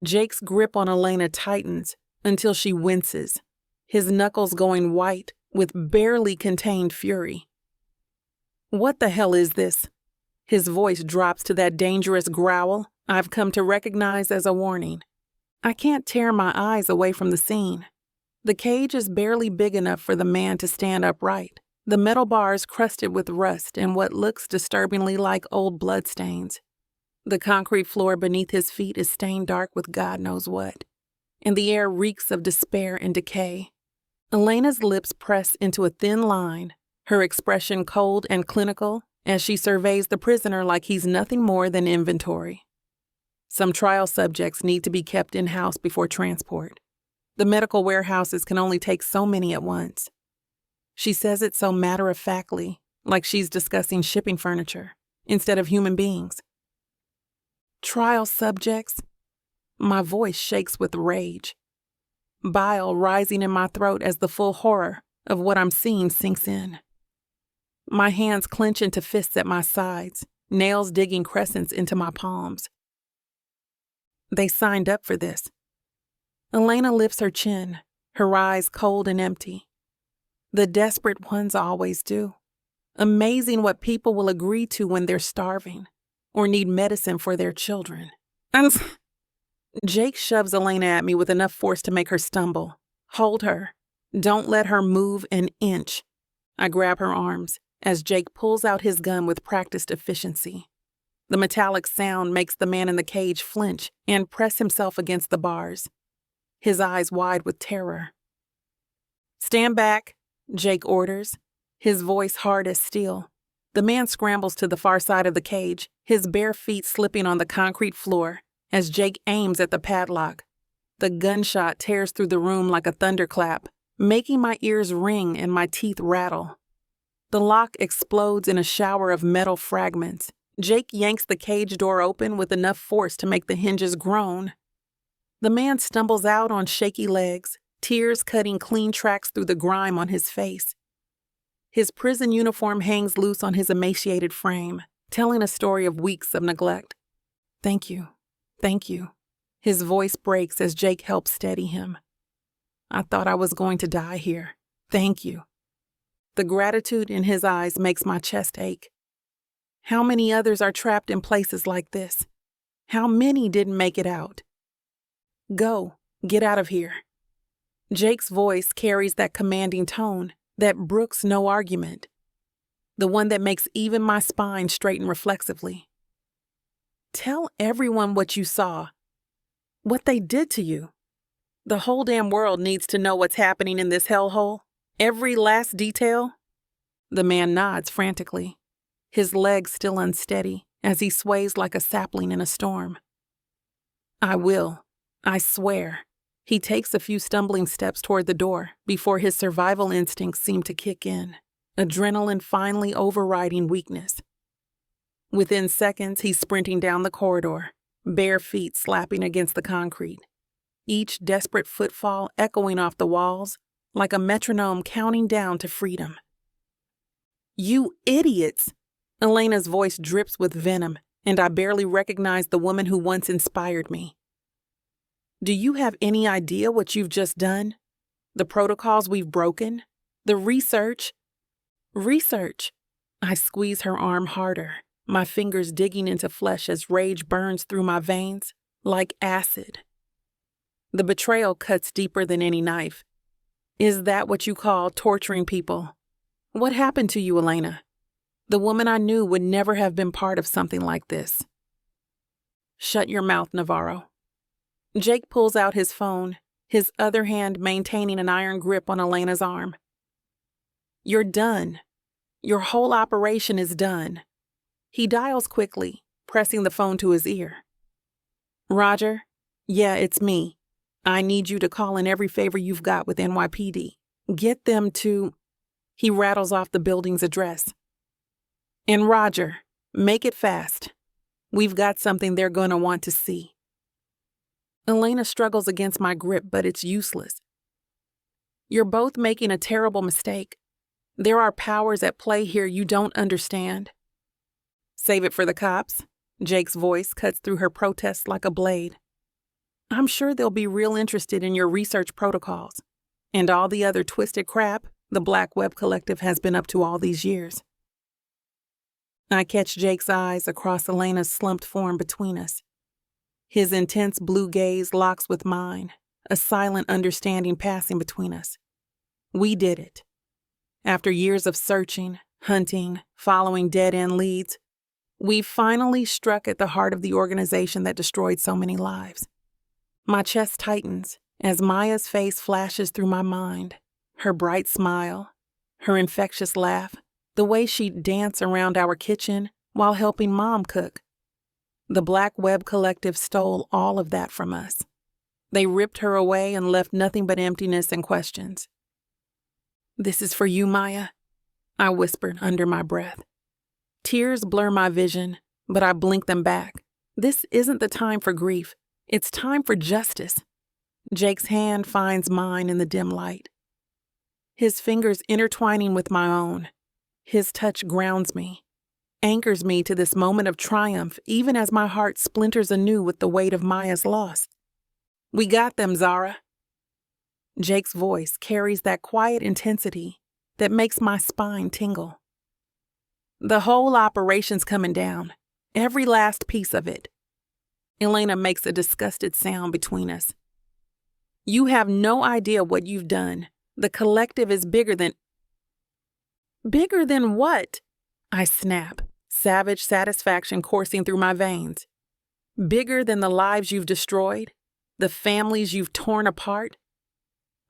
Jake's grip on Elena tightens until she winces, his knuckles going white with barely contained fury. "What the hell is this?" His voice drops to that dangerous growl I've come to recognize as a warning. I can't tear my eyes away from the scene. The cage is barely big enough for the man to stand upright, the metal bars crusted with rust and what looks disturbingly like old bloodstains. The concrete floor beneath his feet is stained dark with God knows what, and the air reeks of despair and decay. Elena's lips press into a thin line, her expression cold and clinical as she surveys the prisoner like he's nothing more than inventory. Some trial subjects need to be kept in-house before transport. The medical warehouses can only take so many at once. She says it so matter-of-factly, like she's discussing shipping furniture, instead of human beings. Trial subjects? My voice shakes with rage. Bile rising in my throat as the full horror of what I'm seeing sinks in. My hands clench into fists at my sides, nails digging crescents into my palms. They signed up for this. Elena lifts her chin, her eyes cold and empty. The desperate ones always do. Amazing what people will agree to when they're starving or need medicine for their children. Jake shoves Elena at me with enough force to make her stumble. Hold her. Don't let her move an inch. I grab her arms as Jake pulls out his gun with practiced efficiency. The metallic sound makes the man in the cage flinch and press himself against the bars, his eyes wide with terror. "Stand back," Jake orders, his voice hard as steel. The man scrambles to the far side of the cage, his bare feet slipping on the concrete floor as Jake aims at the padlock. The gunshot tears through the room like a thunderclap, making my ears ring and my teeth rattle. The lock explodes in a shower of metal fragments. Jake yanks the cage door open with enough force to make the hinges groan. The man stumbles out on shaky legs, tears cutting clean tracks through the grime on his face. His prison uniform hangs loose on his emaciated frame, telling a story of weeks of neglect. "Thank you. Thank you." His voice breaks as Jake helps steady him. "I thought I was going to die here. Thank you." The gratitude in his eyes makes my chest ache. How many others are trapped in places like this? How many didn't make it out? "Go. Get out of here." Jake's voice carries that commanding tone that brooks no argument, the one that makes even my spine straighten reflexively. "Tell everyone what you saw, what they did to you. The whole damn world needs to know what's happening in this hellhole. Every last detail." The man nods frantically, his legs still unsteady as he sways like a sapling in a storm. "I will. I swear." He takes a few stumbling steps toward the door before his survival instincts seem to kick in, adrenaline finally overriding weakness. Within seconds, he's sprinting down the corridor, bare feet slapping against the concrete, each desperate footfall echoing off the walls like a metronome counting down to freedom. "You idiots!" Elena's voice drips with venom, and I barely recognize the woman who once inspired me. "Do you have any idea what you've just done? The protocols we've broken? The research?" "Research?" I squeeze her arm harder, my fingers digging into flesh as rage burns through my veins like acid. The betrayal cuts deeper than any knife. "Is that what you call torturing people? What happened to you, Elena? The woman I knew would never have been part of something like this." "Shut your mouth, Navarro." Jake pulls out his phone, his other hand maintaining an iron grip on Elena's arm. "You're done. Your whole operation is done." He dials quickly, pressing the phone to his ear. "Roger? Yeah, it's me. I need you to call in every favor you've got with NYPD. Get them to..." He rattles off the building's address. "And Roger, make it fast. We've got something they're going to want to see." Elena struggles against my grip, but it's useless. "You're both making a terrible mistake. There are powers at play here you don't understand." "Save it for the cops." Jake's voice cuts through her protest like a blade. "I'm sure they'll be real interested in your research protocols and all the other twisted crap the Black Web Collective has been up to all these years." I catch Jake's eyes across Elena's slumped form between us. His intense blue gaze locks with mine, a silent understanding passing between us. We did it. After years of searching, hunting, following dead-end leads, we finally struck at the heart of the organization that destroyed so many lives. My chest tightens as Maya's face flashes through my mind, her bright smile, her infectious laugh, the way she'd dance around our kitchen while helping Mom cook. The Black Web Collective stole all of that from us. They ripped her away and left nothing but emptiness and questions. "This is for you, Maya," I whispered under my breath. Tears blur my vision, but I blink them back. This isn't the time for grief. It's time for justice. Jake's hand finds mine in the dim light, his fingers intertwining with my own. His touch grounds me. anchors me to this moment of triumph even as my heart splinters anew with the weight of Maya's loss. "We got them, Zara." Jake's voice carries that quiet intensity that makes my spine tingle. "The whole operation's coming down, every last piece of it." Elena makes a disgusted sound between us. "You have no idea what you've done. The collective is bigger than—" "Bigger than what?" I snap, savage satisfaction coursing through my veins. "Bigger than the lives you've destroyed, the families you've torn apart.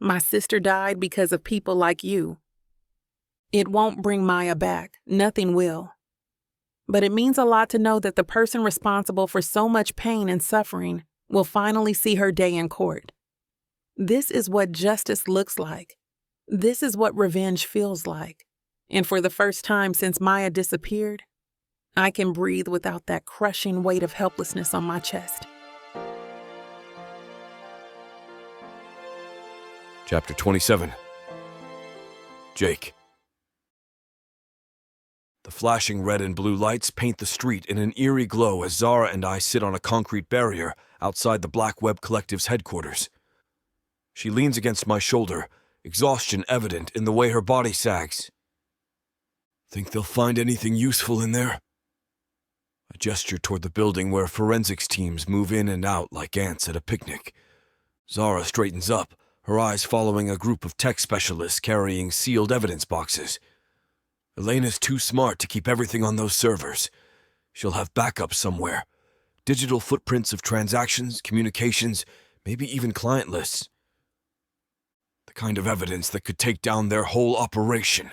My sister died because of people like you. It won't bring Maya back. Nothing will. But it means a lot to know that the person responsible for so much pain and suffering will finally see her day in court. This is what justice looks like. This is what revenge feels like. And for the first time since Maya disappeared, I can breathe without that crushing weight of helplessness on my chest." Chapter 27. Jake. The flashing red and blue lights paint the street in an eerie glow as Zara and I sit on a concrete barrier outside the Black Web Collective's headquarters. She leans against my shoulder, exhaustion evident in the way her body sags. "Think they'll find anything useful in there?" I gesture toward the building where forensics teams move in and out like ants at a picnic. Zara straightens up, her eyes following a group of tech specialists carrying sealed evidence boxes. Elena's too smart to keep everything on those servers. She'll have backups somewhere. Digital footprints of transactions, communications, maybe even client lists. The kind of evidence that could take down their whole operation.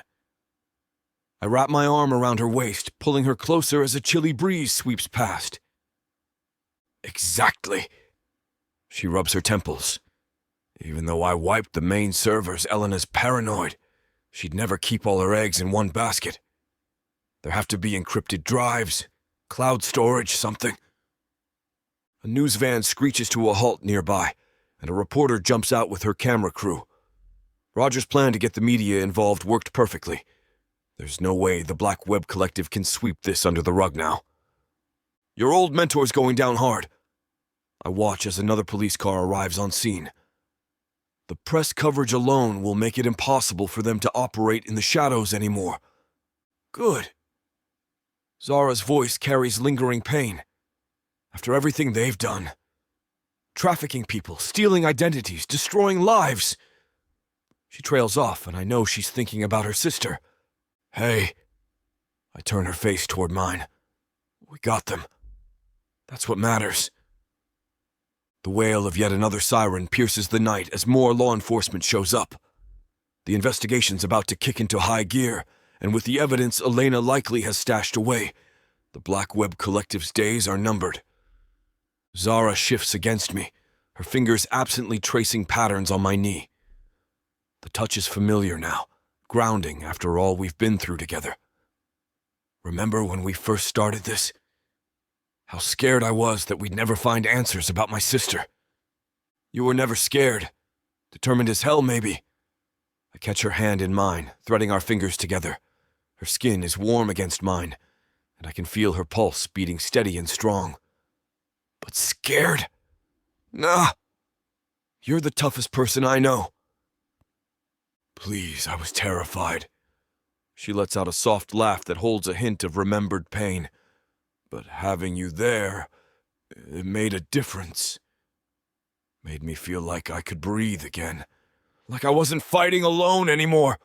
I wrap my arm around her waist, pulling her closer as a chilly breeze sweeps past. "Exactly." She rubs her temples. "Even though I wiped the main servers, Elena's paranoid. She'd never keep all her eggs in one basket. There have to be encrypted drives, cloud storage, something." A news van screeches to a halt nearby, and a reporter jumps out with her camera crew. Roger's plan to get the media involved worked perfectly. There's no way the Black Web Collective can sweep this under the rug now. "Your old mentor's going down hard." I watch as another police car arrives on scene. The press coverage alone will make it impossible for them to operate in the shadows anymore. Good. Zara's voice carries lingering pain. After everything they've done. Trafficking people, stealing identities, destroying lives. She trails off, and I know she's thinking about her sister. "Hey." I turn her face toward mine. "We got them. That's what matters." The wail of yet another siren pierces the night as more law enforcement shows up. The investigation's about to kick into high gear, and with the evidence Elena likely has stashed away, the Black Web Collective's days are numbered. Zara shifts against me, her fingers absently tracing patterns on my knee. The touch is familiar now, grounding after all we've been through together. Remember when we first started this? How scared I was that we'd never find answers about my sister. You were never scared. Determined as hell, maybe. I catch her hand in mine, threading our fingers together. Her skin is warm against mine, and I can feel her pulse beating steady and strong. But scared? Nah. You're the toughest person I know. Please, I was terrified. She lets out a soft laugh that holds a hint of remembered pain. But having you there, it made a difference. Made me feel like I could breathe again. Like I wasn't fighting alone anymore.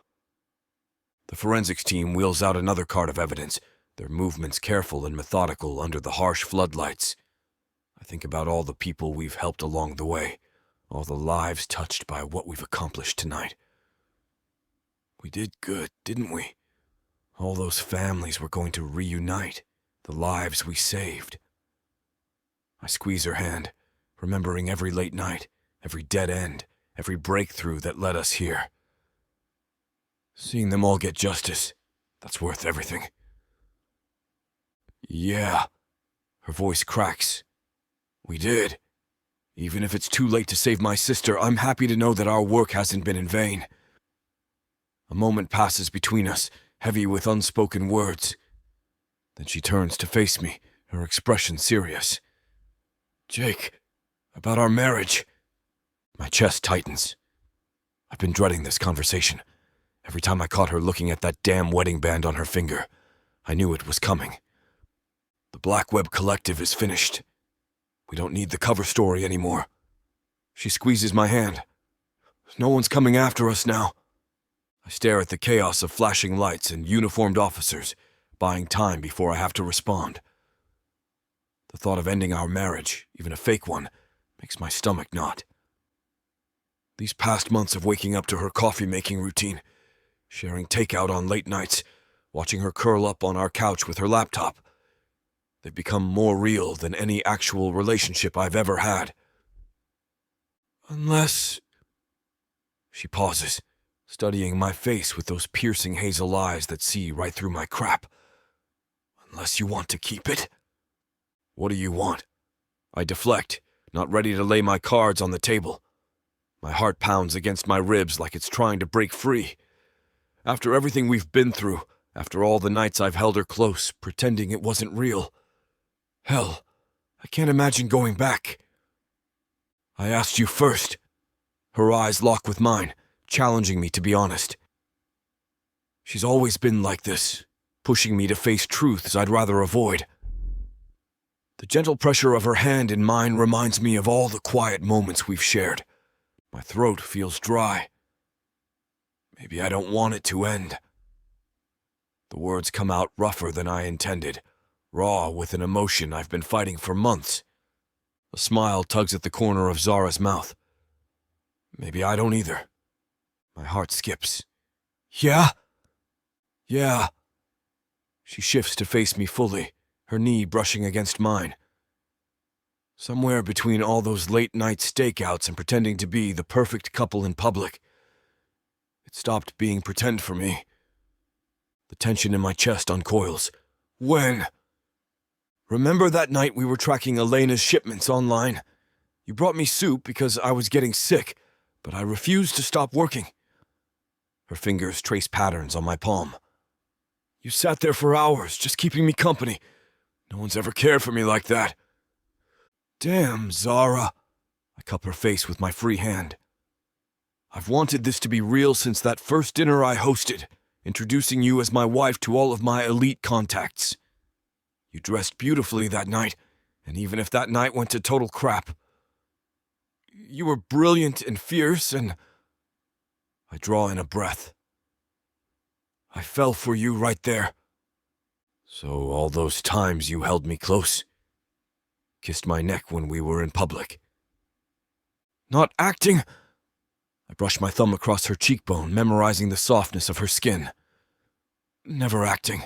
The forensics team wheels out another cart of evidence, their movements careful and methodical under the harsh floodlights. I think about all the people we've helped along the way, all the lives touched by what we've accomplished tonight. We did good, didn't we? All those families were going to reunite, the lives we saved. I squeeze her hand, remembering every late night, every dead end, every breakthrough that led us here. Seeing them all get justice, that's worth everything. Yeah, her voice cracks. We did. Even if it's too late to save my sister, I'm happy to know that our work hasn't been in vain. A moment passes between us, heavy with unspoken words. Then she turns to face me, her expression serious. Jake, about our marriage. My chest tightens. I've been dreading this conversation. Every time I caught her looking at that damn wedding band on her finger, I knew it was coming. The Black Web Collective is finished. We don't need the cover story anymore. She squeezes my hand. No one's coming after us now. I stare at the chaos of flashing lights and uniformed officers, buying time before I have to respond. The thought of ending our marriage, even a fake one, makes my stomach knot. These past months of waking up to her coffee-making routine, sharing takeout on late nights, watching her curl up on our couch with her laptop, they've become more real than any actual relationship I've ever had. Unless... She pauses, studying my face with those piercing hazel eyes that see right through my crap. Unless you want to keep it? What do you want? I deflect, not ready to lay my cards on the table. My heart pounds against my ribs like it's trying to break free. After everything we've been through, after all the nights I've held her close, pretending it wasn't real. Hell, I can't imagine going back. I asked you first. Her eyes lock with mine, challenging me to be honest. She's always been like this, pushing me to face truths I'd rather avoid. The gentle pressure of her hand in mine reminds me of all the quiet moments we've shared. My throat feels dry. Maybe I don't want it to end. The words come out rougher than I intended, raw with an emotion I've been fighting for months. A smile tugs at the corner of Zara's mouth. Maybe I don't either. My heart skips. Yeah? Yeah. She shifts to face me fully, her knee brushing against mine. Somewhere between all those late-night stakeouts and pretending to be the perfect couple in public, it stopped being pretend for me. The tension in my chest uncoils. When? Remember that night we were tracking Elena's shipments online? You brought me soup because I was getting sick, but I refused to stop working. Her fingers trace patterns on my palm. You sat there for hours, just keeping me company. No one's ever cared for me like that. Damn, Zara. I cup her face with my free hand. I've wanted this to be real since that first dinner I hosted, introducing you as my wife to all of my elite contacts. You dressed beautifully that night, and even if that night went to total crap, you were brilliant and fierce, and I draw in a breath. I fell for you right there. So all those times you held me close, kissed my neck when we were in public. Not acting? I brushed my thumb across her cheekbone, memorizing the softness of her skin. Never acting.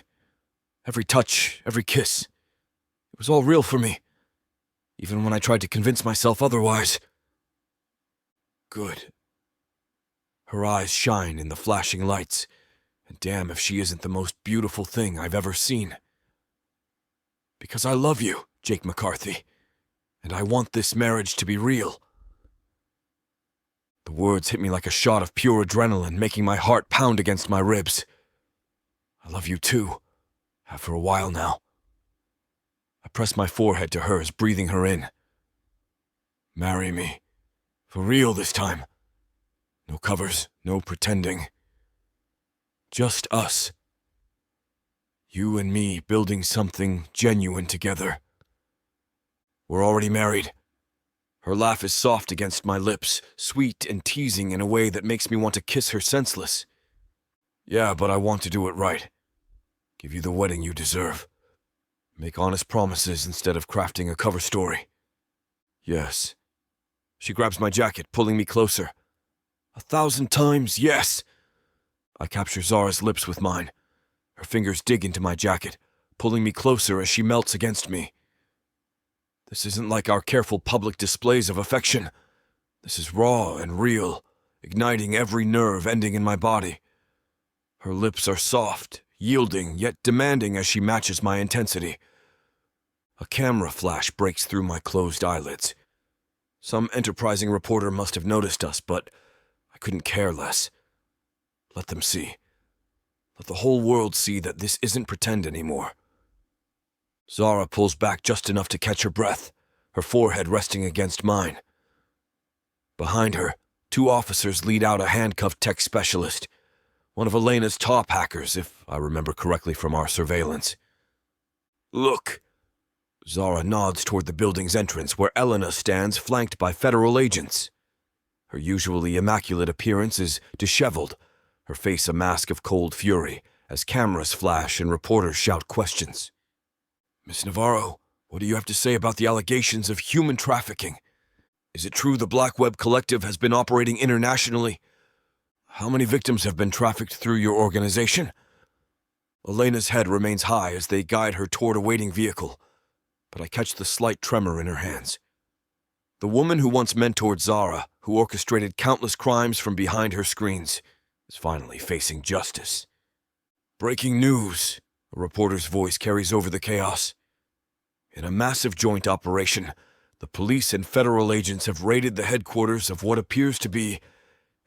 Every touch, every kiss. It was all real for me, even when I tried to convince myself otherwise. Good. Her eyes shine in the flashing lights, and damn if she isn't the most beautiful thing I've ever seen. Because I love you, Jake McCarthy, and I want this marriage to be real. The words hit me like a shot of pure adrenaline, making my heart pound against my ribs. I love you too. Have for a while now. I press my forehead to hers, breathing her in. Marry me. For real this time. No covers, no pretending. Just us. You and me building something genuine together. We're already married. Her laugh is soft against my lips, sweet and teasing in a way that makes me want to kiss her senseless. Yeah, but I want to do it right. Give you the wedding you deserve. Make honest promises instead of crafting a cover story. Yes. She grabs my jacket, pulling me closer. 1,000 times yes! I capture Zara's lips with mine. Her fingers dig into my jacket, pulling me closer as she melts against me. This isn't like our careful public displays of affection. This is raw and real, igniting every nerve ending in my body. Her lips are soft, yielding, yet demanding as she matches my intensity. A camera flash breaks through my closed eyelids. Some enterprising reporter must have noticed us, but I couldn't care less. Let them see. Let the whole world see that this isn't pretend anymore. Zara pulls back just enough to catch her breath, her forehead resting against mine. Behind her, 2 officers lead out a handcuffed tech specialist, one of Elena's top hackers, if I remember correctly from our surveillance. Look! Zara nods toward the building's entrance, where Elena stands flanked by federal agents. Her usually immaculate appearance is disheveled, her face a mask of cold fury, as cameras flash and reporters shout questions. Miss Navarro, what do you have to say about the allegations of human trafficking? Is it true the Black Web Collective has been operating internationally? How many victims have been trafficked through your organization? Elena's head remains high as they guide her toward a waiting vehicle, but I catch the slight tremor in her hands. The woman who once mentored Zara, who orchestrated countless crimes from behind her screens, is finally facing justice. Breaking news, a reporter's voice carries over the chaos. In a massive joint operation, the police and federal agents have raided the headquarters of what appears to be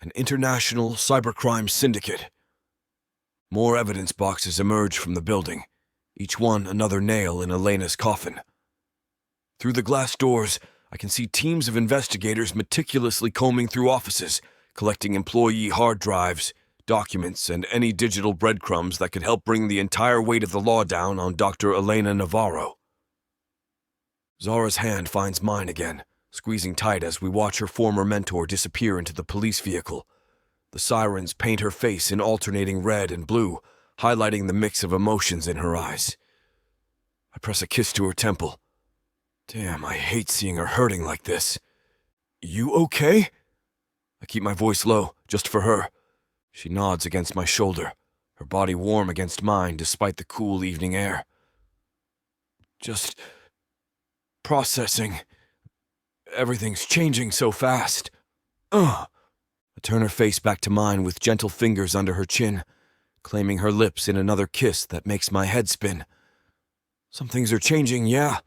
an international cybercrime syndicate. More evidence boxes emerge from the building, each one another nail in Elena's coffin. Through the glass doors, I can see teams of investigators meticulously combing through offices, collecting employee hard drives, documents, and any digital breadcrumbs that could help bring the entire weight of the law down on Dr. Elena Navarro. Zara's hand finds mine again, squeezing tight as we watch her former mentor disappear into the police vehicle. The sirens paint her face in alternating red and blue, highlighting the mix of emotions in her eyes. I press a kiss to her temple. Damn, I hate seeing her hurting like this. You okay? I keep my voice low, just for her. She nods against my shoulder, her body warm against mine despite the cool evening air. Just processing. Everything's changing so fast. I turn her face back to mine with gentle fingers under her chin, claiming her lips in another kiss that makes my head spin. Some things are changing, yeah.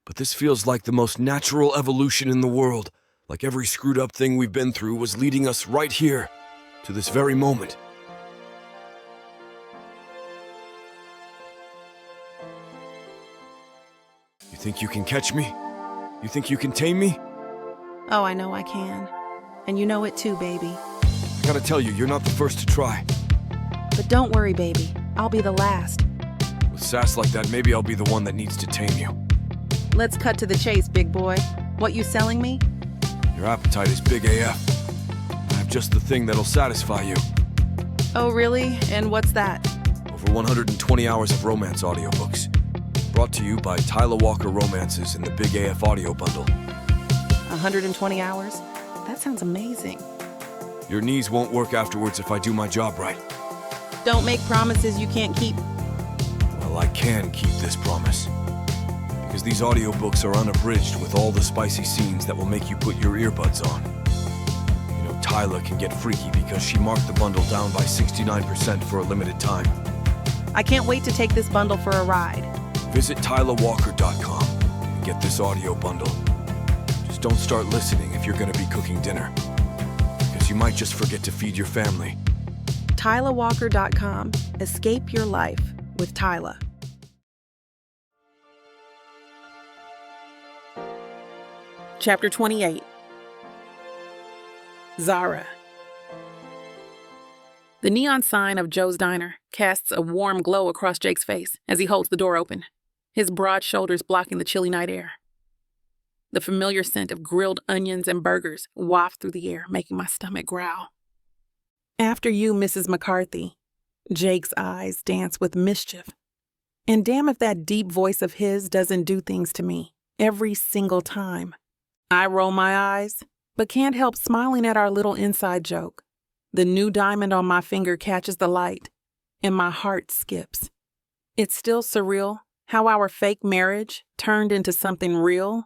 But this feels like the most natural evolution in the world, like every screwed up thing we've been through was leading us right here, to this very moment. You think you can catch me? You think you can tame me? Oh, I know I can. And you know it too, baby. I gotta tell you, you're not the first to try. But don't worry, baby. I'll be the last. With sass like that, maybe I'll be the one that needs to tame you. Let's cut to the chase, big boy. What you selling me? Your appetite is big AF. I have just the thing that'll satisfy you. Oh, really? And what's that? Over 120 hours of romance audiobooks. Brought to you by Tyla Walker Romances in the Big AF audio bundle. 120 hours? That sounds amazing. Your knees won't work afterwards if I do my job right. Don't make promises you can't keep. Well, I can keep this promise. Because these audiobooks are unabridged with all the spicy scenes that will make you put your earbuds on. You know, Tyla can get freaky because she marked the bundle down by 69% for a limited time. I can't wait to take this bundle for a ride. Visit TylaWalker.com and get this audio bundle. Just don't start listening if you're going to be cooking dinner, because you might just forget to feed your family. TylaWalker.com. Escape your life with Tyla. Chapter 28. Zara. The neon sign of Joe's Diner casts a warm glow across Jake's face as he holds the door open, his broad shoulders blocking the chilly night air. The familiar scent of grilled onions and burgers waft through the air, making my stomach growl. After you, Mrs. McCarthy. Jake's eyes dance with mischief. And damn if that deep voice of his doesn't do things to me, every single time. I roll my eyes, but can't help smiling at our little inside joke. The new diamond on my finger catches the light, and my heart skips. It's still surreal how our fake marriage turned into something real,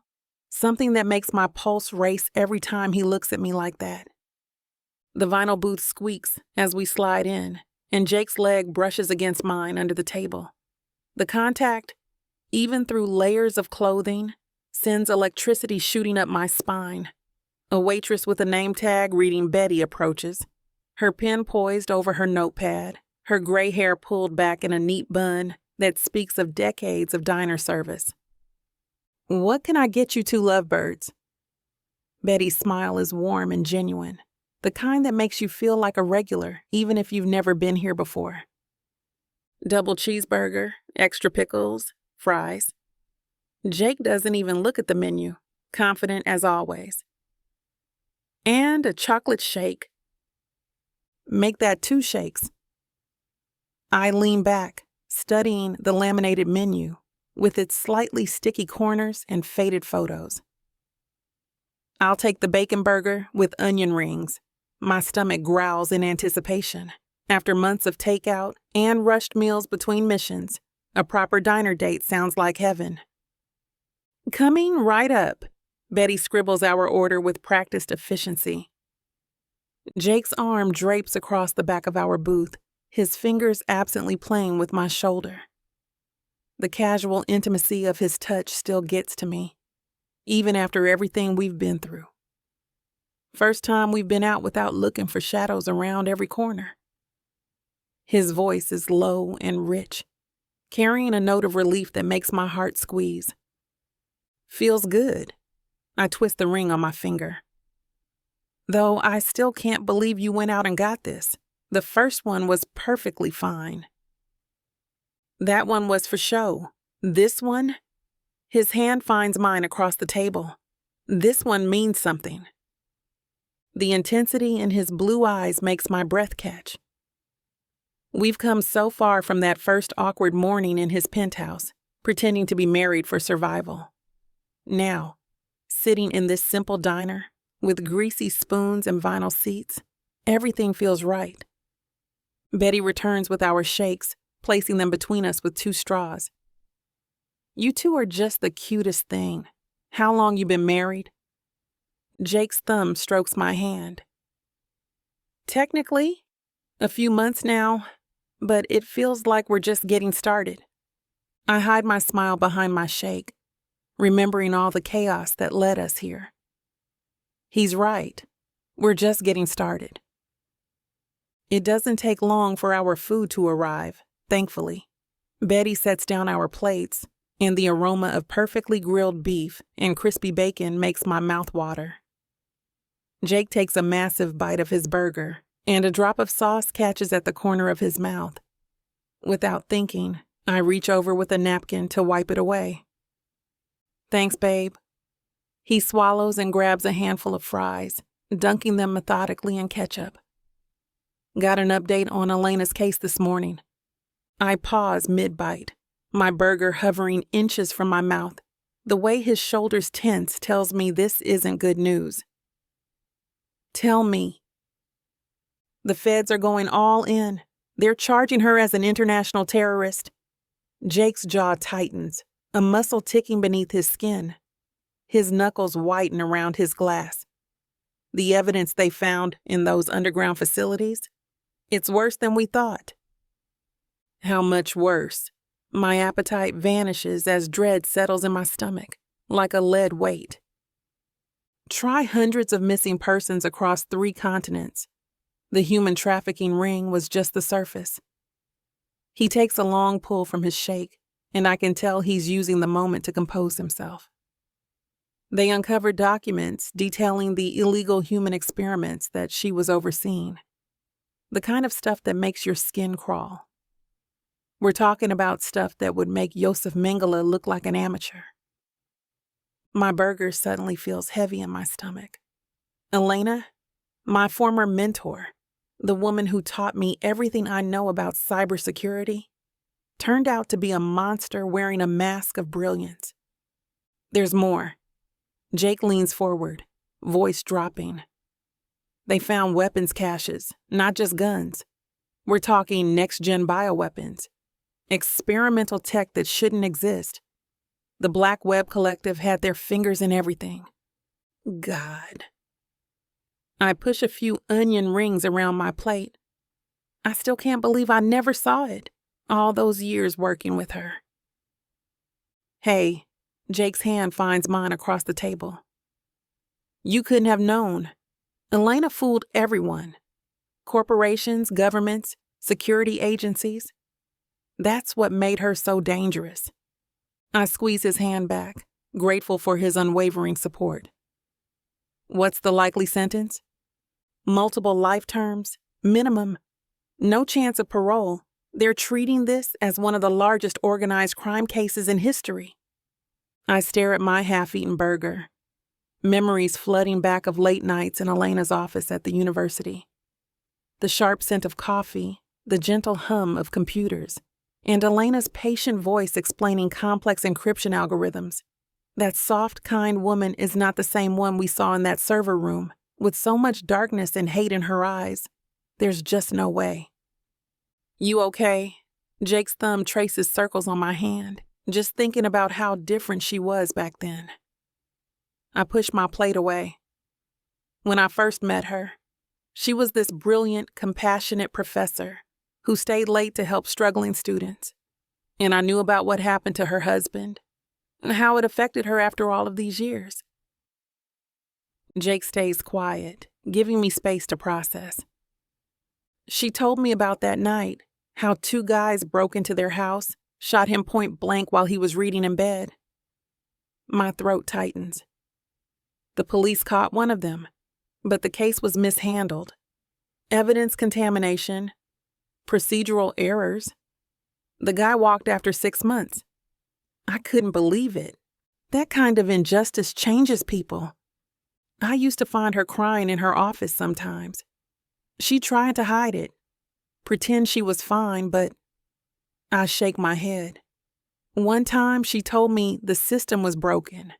something that makes my pulse race every time he looks at me like that. The vinyl booth squeaks as we slide in, and Jake's leg brushes against mine under the table. The contact, even through layers of clothing, sends electricity shooting up my spine. A waitress with a name tag reading Betty approaches, her pen poised over her notepad, her gray hair pulled back in a neat bun, that speaks of decades of diner service. "What can I get you two lovebirds?" Betty's smile is warm and genuine, the kind that makes you feel like a regular, even if you've never been here before. "Double cheeseburger, extra pickles, fries." Jake doesn't even look at the menu, confident as always. "And a chocolate shake." "Make that 2 shakes." I lean back, studying the laminated menu with its slightly sticky corners and faded photos. "I'll take the bacon burger with onion rings." My stomach growls in anticipation. After months of takeout and rushed meals between missions, a proper diner date sounds like heaven. "Coming right up." Betty scribbles our order with practiced efficiency. Jake's arm drapes across the back of our booth, his fingers absently playing with my shoulder. The casual intimacy of his touch still gets to me, even after everything we've been through. First time we've been out without looking for shadows around every corner. His voice is low and rich, carrying a note of relief that makes my heart squeeze. "Feels good." I twist the ring on my finger. "Though I still can't believe you went out and got this. The first one was perfectly fine." "That one was for show. This one?" His hand finds mine across the table. "This one means something." The intensity in his blue eyes makes my breath catch. We've come so far from that first awkward morning in his penthouse, pretending to be married for survival. Now, sitting in this simple diner, with greasy spoons and vinyl seats, everything feels right. Betty returns with our shakes, placing them between us with 2 straws. "You two are just the cutest thing. How long you been married?" Jake's thumb strokes my hand. "Technically, a few months now, but it feels like we're just getting started." I hide my smile behind my shake, remembering all the chaos that led us here. He's right. We're just getting started. It doesn't take long for our food to arrive, thankfully. Betty sets down our plates, and the aroma of perfectly grilled beef and crispy bacon makes my mouth water. Jake takes a massive bite of his burger, and a drop of sauce catches at the corner of his mouth. Without thinking, I reach over with a napkin to wipe it away. "Thanks, babe." He swallows and grabs a handful of fries, dunking them methodically in ketchup. "Got an update on Elena's case this morning." I pause mid-bite, my burger hovering inches from my mouth. The way his shoulders tense tells me this isn't good news. "Tell me." "The feds are going all in. They're charging her as an international terrorist." Jake's jaw tightens, a muscle ticking beneath his skin. His knuckles whiten around his glass. "The evidence they found in those underground facilities? It's worse than we thought." "How much worse?" My appetite vanishes as dread settles in my stomach, like a lead weight. Try hundreds of missing persons across 3 continents. The human trafficking ring was just the surface. He takes a long pull from his shake, and I can tell he's using the moment to compose himself. They uncovered documents detailing the illegal human experiments that she was overseeing. The kind of stuff that makes your skin crawl. We're talking about stuff that would make Yosef Mengele look like an amateur. My burger suddenly feels heavy in my stomach. Elena, my former mentor, the woman who taught me everything I know about cybersecurity, turned out to be a monster wearing a mask of brilliance. There's more. Jake leans forward, voice dropping. They found weapons caches, not just guns. We're talking next-gen bioweapons. Experimental tech that shouldn't exist. The Black Web Collective had their fingers in everything. God. I push a few onion rings around my plate. I still can't believe I never saw it, all those years working with her. "Hey," Jake's hand finds mine across the table. "You couldn't have known. Elena fooled everyone. Corporations, governments, security agencies. That's what made her so dangerous. I squeeze his hand back, grateful for his unwavering support. What's the likely sentence? Multiple life terms, minimum, no chance of parole. They're treating this as one of the largest organized crime cases in history. I stare at my half-eaten burger, memories flooding back of late nights in Elena's office at the university. The sharp scent of coffee, the gentle hum of computers, and Elena's patient voice explaining complex encryption algorithms. That soft, kind woman is not the same one we saw in that server room, with so much darkness and hate in her eyes. There's just no way. You okay? Jake's thumb traces circles on my hand, just thinking about how different she was back then. I push my plate away. When I first met her, she was this brilliant, compassionate professor who stayed late to help struggling students. And I knew about what happened to her husband and how it affected her after all of these years. Jake stays quiet, giving me space to process. She told me about that night, how 2 guys broke into their house, shot him point blank while he was reading in bed. My throat tightens. The police caught one of them, but the case was mishandled. Evidence contamination, procedural errors. The guy walked after 6 months. I couldn't believe it. That kind of injustice changes people. I used to find her crying in her office sometimes. She tried to hide it, pretend she was fine, but I shake my head. One time she told me the system was broken,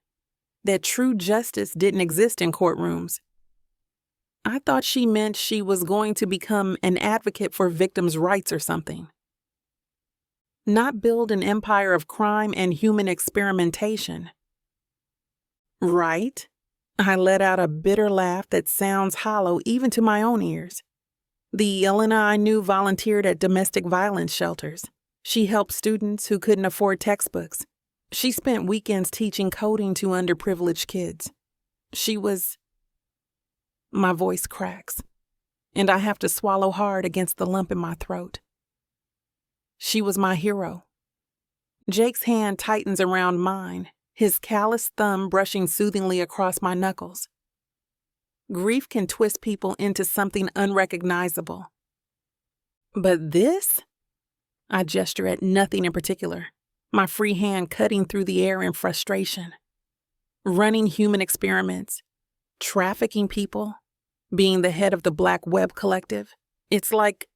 that true justice didn't exist in courtrooms. I thought she meant she was going to become an advocate for victims' rights or something. Not build an empire of crime and human experimentation. Right? I let out a bitter laugh that sounds hollow even to my own ears. The Elena I knew volunteered at domestic violence shelters. She helped students who couldn't afford textbooks. She spent weekends teaching coding to underprivileged kids. She was... My voice cracks, and I have to swallow hard against the lump in my throat. She was my hero. Jake's hand tightens around mine, his calloused thumb brushing soothingly across my knuckles. Grief can twist people into something unrecognizable. But this? I gesture at nothing in particular, my free hand cutting through the air in frustration. Running human experiments, trafficking people, being the head of the Black Web Collective. It's like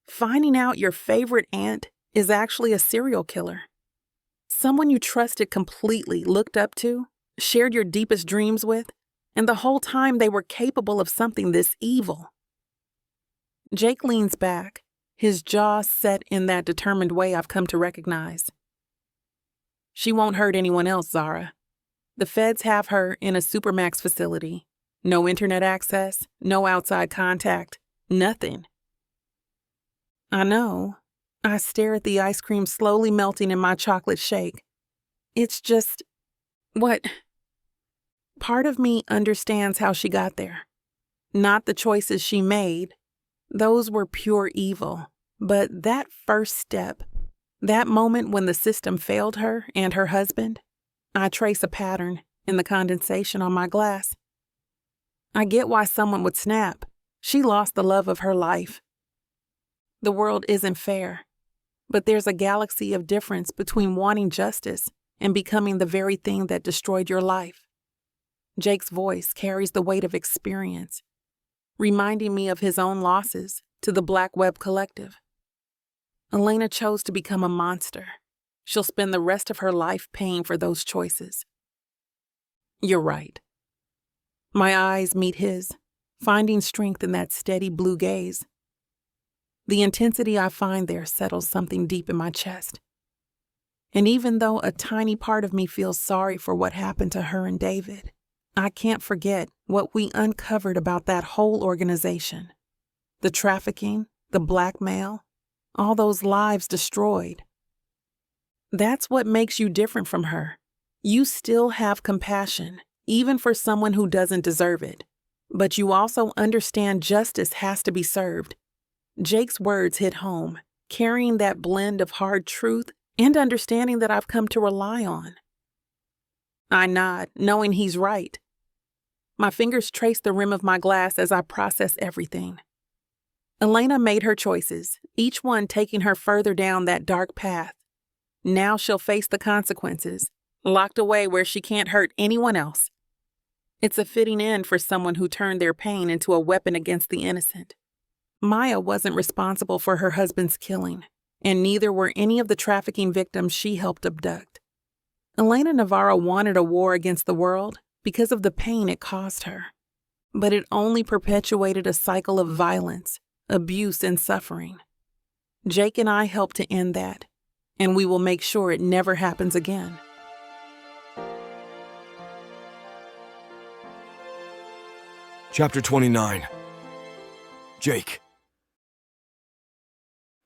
finding out your favorite aunt is actually a serial killer. Someone you trusted completely, looked up to, shared your deepest dreams with, and the whole time they were capable of something this evil. Jake leans back, his jaw set in that determined way I've come to recognize. She won't hurt anyone else, Zara. The feds have her in a supermax facility. No internet access, no outside contact, nothing. I know. I stare at the ice cream slowly melting in my chocolate shake. It's just... what? Part of me understands how she got there. Not the choices she made. Those were pure evil. But that first step, that moment when the system failed her and her husband, I trace a pattern in the condensation on my glass. I get why someone would snap. She lost the love of her life. The world isn't fair, but there's a galaxy of difference between wanting justice and becoming the very thing that destroyed your life. Jake's voice carries the weight of experience, reminding me of his own losses to the Black Web Collective. Elena chose to become a monster. She'll spend the rest of her life paying for those choices. You're right. My eyes meet his, finding strength in that steady blue gaze. The intensity I find there settles something deep in my chest. And even though a tiny part of me feels sorry for what happened to her and David, I can't forget what we uncovered about that whole organization. The trafficking, the blackmail, all those lives destroyed. That's what makes you different from her. You still have compassion, even for someone who doesn't deserve it. But you also understand justice has to be served. Jake's words hit home, carrying that blend of hard truth and understanding that I've come to rely on. I nod, knowing he's right. My fingers trace the rim of my glass as I process everything. Elena made her choices, each one taking her further down that dark path. Now she'll face the consequences, locked away where she can't hurt anyone else. It's a fitting end for someone who turned their pain into a weapon against the innocent. Maya wasn't responsible for her husband's killing, and neither were any of the trafficking victims she helped abduct. Elena Navarro wanted a war against the world because of the pain it caused her. But it only perpetuated a cycle of violence, abuse, and suffering. Jake and I helped to end that, and we will make sure it never happens again. Chapter 29. Jake.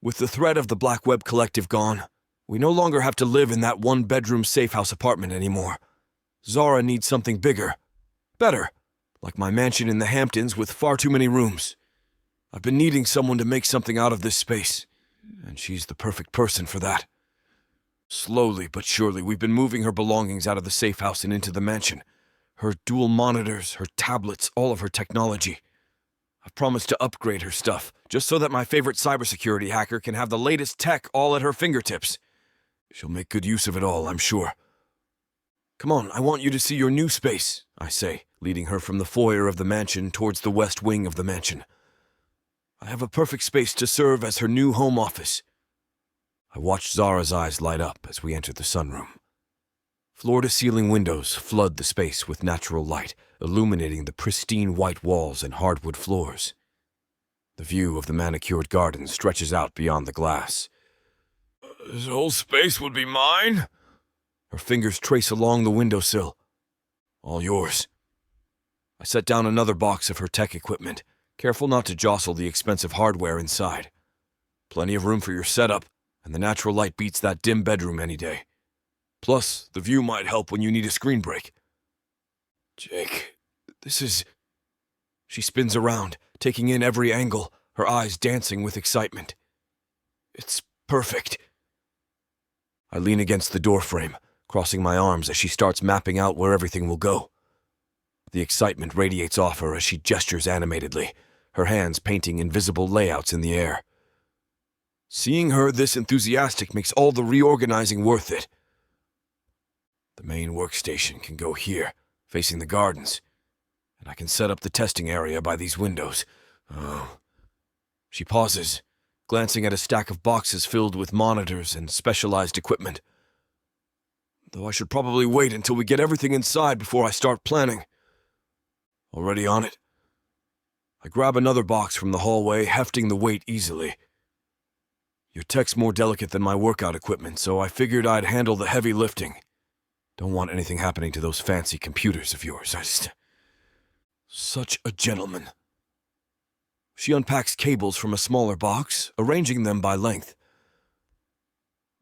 With the threat of the Black Web Collective gone, we no longer have to live in that one-bedroom safe-house apartment anymore. Zara needs something bigger. Better. Like my mansion in the Hamptons with far too many rooms. I've been needing someone to make something out of this space, and she's the perfect person for that. Slowly but surely, we've been moving her belongings out of the safe house and into the mansion. Her dual monitors, her tablets, all of her technology. I've promised to upgrade her stuff, just so that my favorite cybersecurity hacker can have the latest tech all at her fingertips. She'll make good use of it all, I'm sure. Come on, I want you to see your new space, I say, leading her from the foyer of the mansion towards the west wing of the mansion. I have a perfect space to serve as her new home office. I watch Zara's eyes light up as we enter the sunroom. Floor-to-ceiling windows flood the space with natural light, illuminating the pristine white walls and hardwood floors. The view of the manicured garden stretches out beyond the glass. This whole space would be mine? Her fingers trace along the windowsill. All yours. I set down another box of her tech equipment, careful not to jostle the expensive hardware inside. Plenty of room for your setup, and the natural light beats that dim bedroom any day. Plus, the view might help when you need a screen break. Jake, this is... She spins around, taking in every angle, her eyes dancing with excitement. It's perfect. I lean against the doorframe, crossing my arms as she starts mapping out where everything will go. The excitement radiates off her as she gestures animatedly, her hands painting invisible layouts in the air. Seeing her this enthusiastic makes all the reorganizing worth it. The main workstation can go here, facing the gardens, and I can set up the testing area by these windows. Oh. She pauses, glancing at a stack of boxes filled with monitors and specialized equipment. Though I should probably wait until we get everything inside before I start planning. Already on it. I grab another box from the hallway, hefting the weight easily. Your tech's more delicate than my workout equipment, so I figured I'd handle the heavy lifting. Don't want anything happening to those fancy computers of yours. Such a gentleman. She unpacks cables from a smaller box, arranging them by length.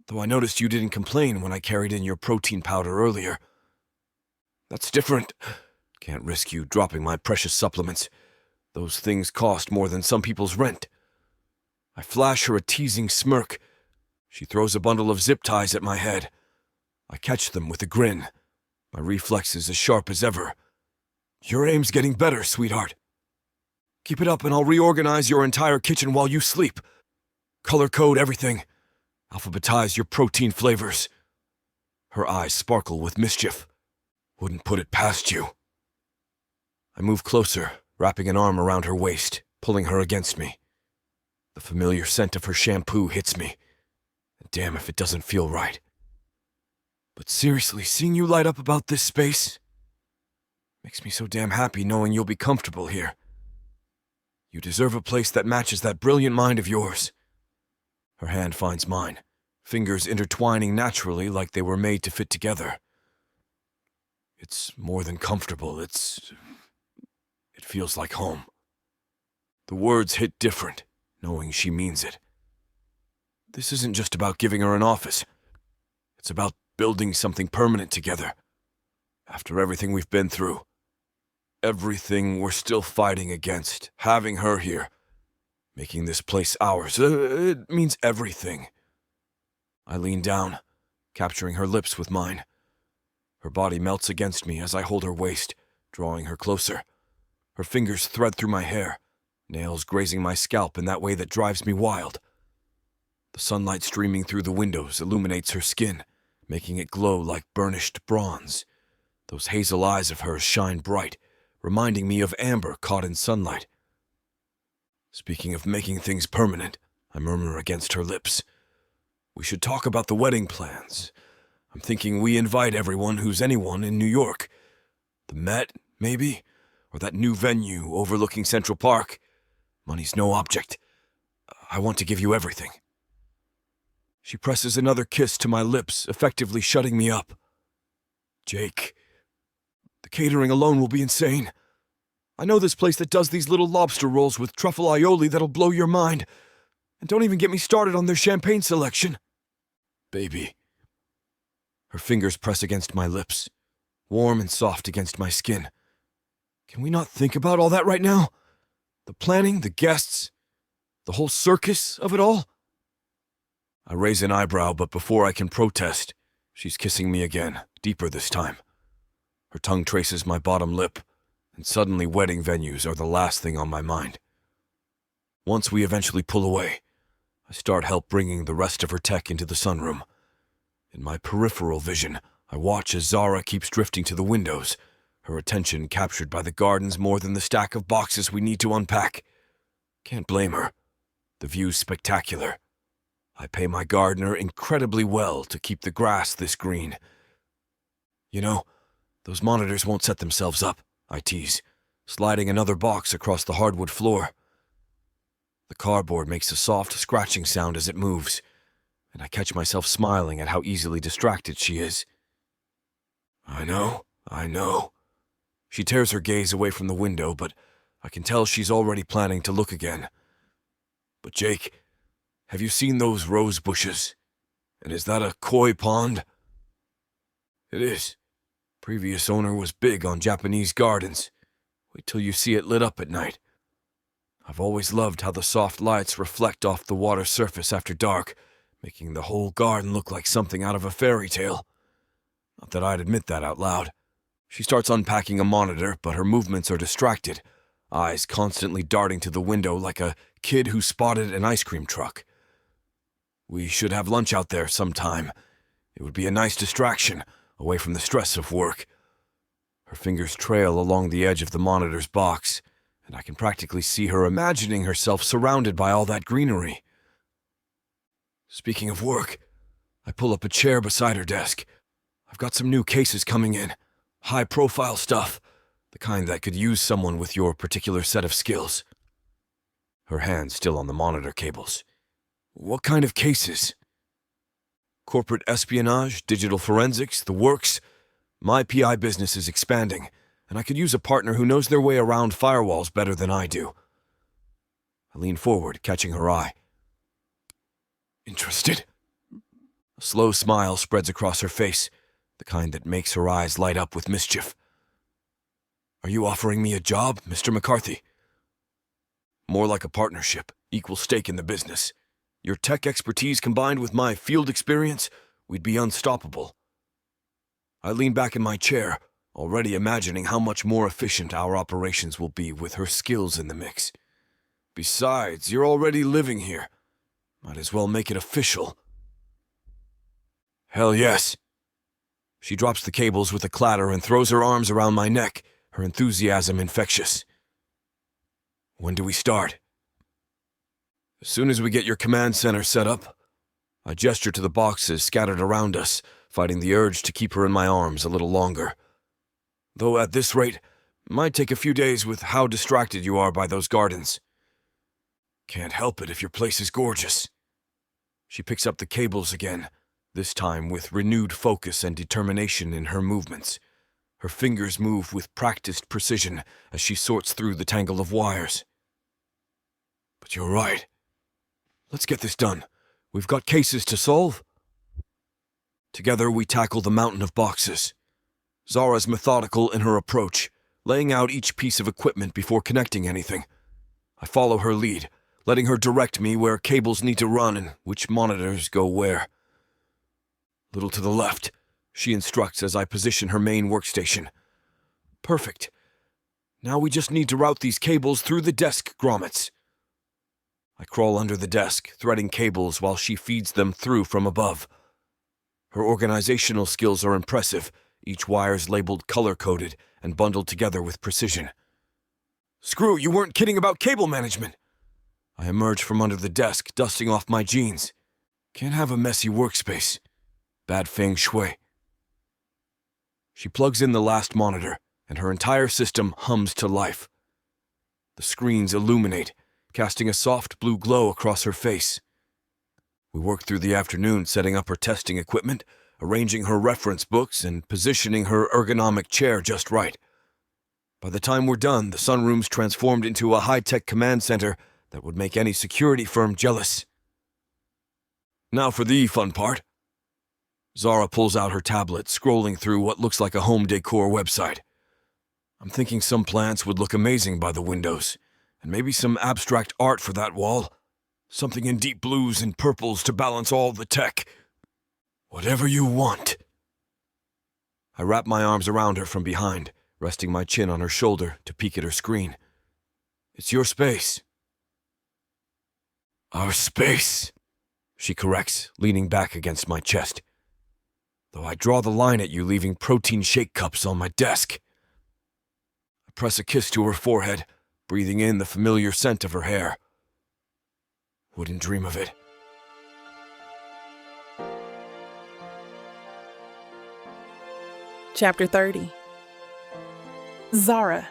Though I noticed you didn't complain when I carried in your protein powder earlier. That's different. Can't risk you dropping my precious supplements. Those things cost more than some people's rent. I flash her a teasing smirk. She throws a bundle of zip ties at my head. I catch them with a grin, my reflexes as sharp as ever. Your aim's getting better, sweetheart. Keep it up and I'll reorganize your entire kitchen while you sleep. Color code everything. Alphabetize your protein flavors. Her eyes sparkle with mischief. Wouldn't put it past you. I move closer, wrapping an arm around her waist, pulling her against me. The familiar scent of her shampoo hits me. Damn if it doesn't feel right. But seriously, seeing you light up about this space makes me so damn happy knowing you'll be comfortable here. You deserve a place that matches that brilliant mind of yours. Her hand finds mine, fingers intertwining naturally like they were made to fit together. It's more than comfortable, it feels like home. The words hit different, knowing she means it. This isn't just about giving her an office. It's about building something permanent together. After everything we've been through, everything we're still fighting against, having her here making this place ours. It means everything. I lean down, capturing her lips with mine. Her body melts against me as I hold her waist, drawing her closer. Her fingers thread through my hair, nails grazing my scalp in that way that drives me wild. The sunlight streaming through the windows illuminates her skin, making it glow like burnished bronze. Those hazel eyes of hers shine bright, reminding me of amber caught in sunlight. Speaking of making things permanent, I murmur against her lips. We should talk about the wedding plans. I'm thinking we invite everyone who's anyone in New York. The Met, maybe? Or that new venue overlooking Central Park. Money's no object. I want to give you everything. She presses another kiss to my lips, effectively shutting me up. Jake, the catering alone will be insane. I know this place that does these little lobster rolls with truffle aioli that'll blow your mind. And don't even get me started on their champagne selection. Baby. Her fingers press against my lips, warm and soft against my skin. Can we not think about all that right now? The planning, the guests, the whole circus of it all? I raise an eyebrow, but before I can protest, she's kissing me again, deeper this time. Her tongue traces my bottom lip, and suddenly wedding venues are the last thing on my mind. Once we eventually pull away, I start help bringing the rest of her tech into the sunroom. In my peripheral vision, I watch as Zara keeps drifting to the windows, her attention captured by the gardens more than the stack of boxes we need to unpack. Can't blame her. The view's spectacular. I pay my gardener incredibly well to keep the grass this green. You know, those monitors won't set themselves up, I tease, sliding another box across the hardwood floor. The cardboard makes a soft scratching sound as it moves, and I catch myself smiling at how easily distracted she is. I know. She tears her gaze away from the window, but I can tell she's already planning to look again. But Jake, have you seen those rose bushes? And is that a koi pond? It is. Previous owner was big on Japanese gardens. Wait till you see it lit up at night. I've always loved how the soft lights reflect off the water surface after dark, making the whole garden look like something out of a fairy tale. Not that I'd admit that out loud. She starts unpacking a monitor, but her movements are distracted, eyes constantly darting to the window like a kid who spotted an ice cream truck. We should have lunch out there sometime. It would be a nice distraction, away from the stress of work. Her fingers trail along the edge of the monitor's box, and I can practically see her imagining herself surrounded by all that greenery. Speaking of work, I pull up a chair beside her desk. I've got some new cases coming in. High-profile stuff. The kind that could use someone with your particular set of skills. Her hand still on the monitor cables. What kind of cases? Corporate espionage, digital forensics, the works. My PI business is expanding, and I could use a partner who knows their way around firewalls better than I do. I lean forward, catching her eye. Interested? A slow smile spreads across her face, the kind that makes her eyes light up with mischief. Are you offering me a job, Mr. McCarthy? More like a partnership, equal stake in the business. Your tech expertise combined with my field experience, we'd be unstoppable. I lean back in my chair, already imagining how much more efficient our operations will be with her skills in the mix. Besides, you're already living here. Might as well make it official. Hell yes. She drops the cables with a clatter and throws her arms around my neck, her enthusiasm infectious. When do we start? As soon as we get your command center set up. I gesture to the boxes scattered around us, fighting the urge to keep her in my arms a little longer. Though at this rate, it might take a few days with how distracted you are by those gardens. Can't help it if your place is gorgeous. She picks up the cables again, this time with renewed focus and determination in her movements. Her fingers move with practiced precision as she sorts through the tangle of wires. But you're right. Let's get this done. We've got cases to solve. Together we tackle the mountain of boxes. Zara's methodical in her approach, laying out each piece of equipment before connecting anything. I follow her lead, letting her direct me where cables need to run and which monitors go where. Little to the left, she instructs as I position her main workstation. Perfect. Now we just need to route these cables through the desk grommets. I crawl under the desk, threading cables while she feeds them through from above. Her organizational skills are impressive, each wire's labeled color-coded and bundled together with precision. Screw, you weren't kidding about cable management! I emerge from under the desk, dusting off my jeans. Can't have a messy workspace. Bad feng shui. She plugs in the last monitor, and her entire system hums to life. The screens illuminate, casting a soft blue glow across her face. We work through the afternoon setting up her testing equipment, arranging her reference books, and positioning her ergonomic chair just right. By the time we're done, the sunroom's transformed into a high-tech command center that would make any security firm jealous. Now for the fun part. Zara pulls out her tablet, scrolling through what looks like a home decor website. I'm thinking some plants would look amazing by the windows, and maybe some abstract art for that wall. Something in deep blues and purples to balance all the tech. Whatever you want. I wrap my arms around her from behind, resting my chin on her shoulder to peek at her screen. It's your space. Our space, she corrects, leaning back against my chest. Though I draw the line at you leaving protein shake cups on my desk. I press a kiss to her forehead, breathing in the familiar scent of her hair. Wouldn't dream of it. Chapter 30. Zara.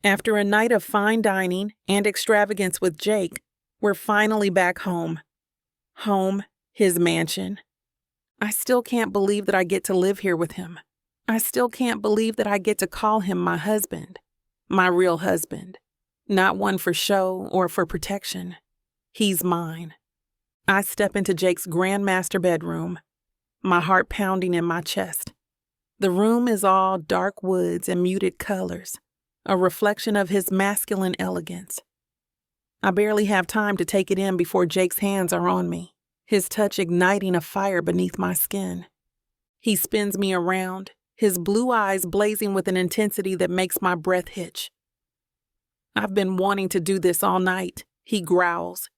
After a night of fine dining and extravagance with Jake, we're finally back home. Home, his mansion. I still can't believe that I get to live here with him. I still can't believe that I get to call him my husband. My real husband. Not one for show or for protection. He's mine. I step into Jake's grand master bedroom, my heart pounding in my chest. The room is all dark woods and muted colors, a reflection of his masculine elegance. I barely have time to take it in before Jake's hands are on me, his touch igniting a fire beneath my skin. He spins me around, his blue eyes blazing with an intensity that makes my breath hitch. I've been wanting to do this all night, he growls,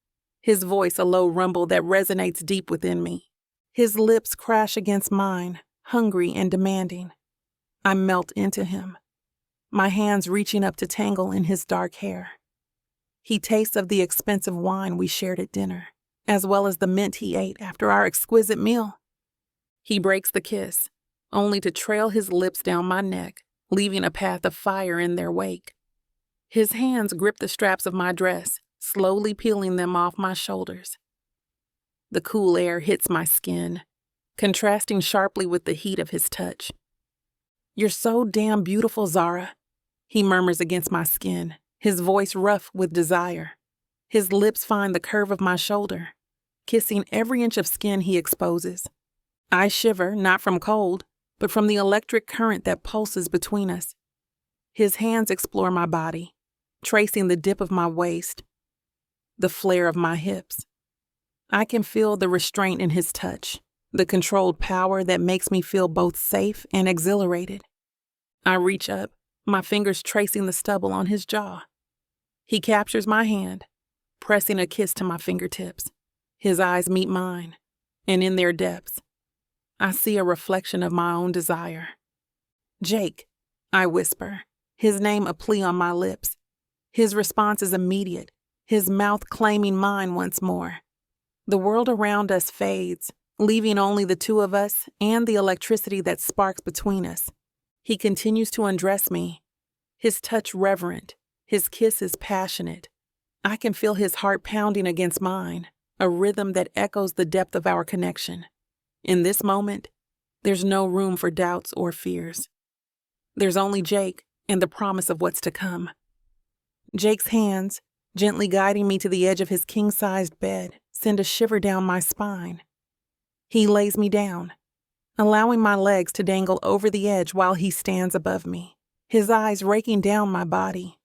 his voice a low rumble that resonates deep within me. His lips crash against mine, hungry and demanding. I melt into him, my hands reaching up to tangle in his dark hair. He tastes of the expensive wine we shared at dinner, as well as the mint he ate after our exquisite meal. He breaks the kiss, only to trail his lips down my neck, leaving a path of fire in their wake. His hands grip the straps of my dress, slowly peeling them off my shoulders. The cool air hits my skin, contrasting sharply with the heat of his touch. "You're so damn beautiful, Zara," he murmurs against my skin, his voice rough with desire. His lips find the curve of my shoulder, kissing every inch of skin he exposes. I shiver, not from cold, but from the electric current that pulses between us. His hands explore my body, tracing the dip of my waist, the flare of my hips. I can feel the restraint in his touch, the controlled power that makes me feel both safe and exhilarated. I reach up, my fingers tracing the stubble on his jaw. He captures my hand, pressing a kiss to my fingertips. His eyes meet mine, and in their depths, I see a reflection of my own desire. "Jake," I whisper, his name a plea on my lips. His response is immediate, his mouth claiming mine once more. The world around us fades, leaving only the two of us and the electricity that sparks between us. He continues to undress me, his touch reverent, his kisses passionate. I can feel his heart pounding against mine, a rhythm that echoes the depth of our connection. In this moment, there's no room for doubts or fears. There's only Jake and the promise of what's to come. Jake's hands, gently guiding me to the edge of his king-sized bed, send a shiver down my spine. He lays me down, allowing my legs to dangle over the edge while he stands above me, his eyes raking down my body.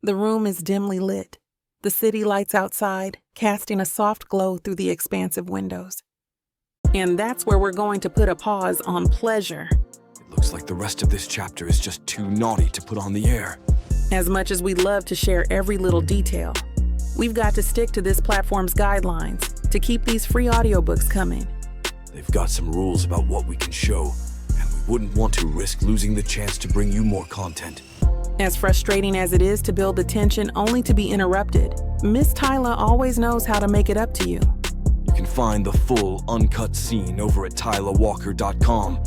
The room is dimly lit, the city lights outside, casting a soft glow through the expansive windows. And that's where we're going to put a pause on pleasure. It looks like the rest of this chapter is just too naughty to put on the air. As much as we'd love to share every little detail, we've got to stick to this platform's guidelines to keep these free audiobooks coming. They've got some rules about what we can show, and we wouldn't want to risk losing the chance to bring you more content. As frustrating as it is to build the tension only to be interrupted, Miss Tyla always knows how to make it up to you. You can find the full, uncut scene over at tylawalker.com.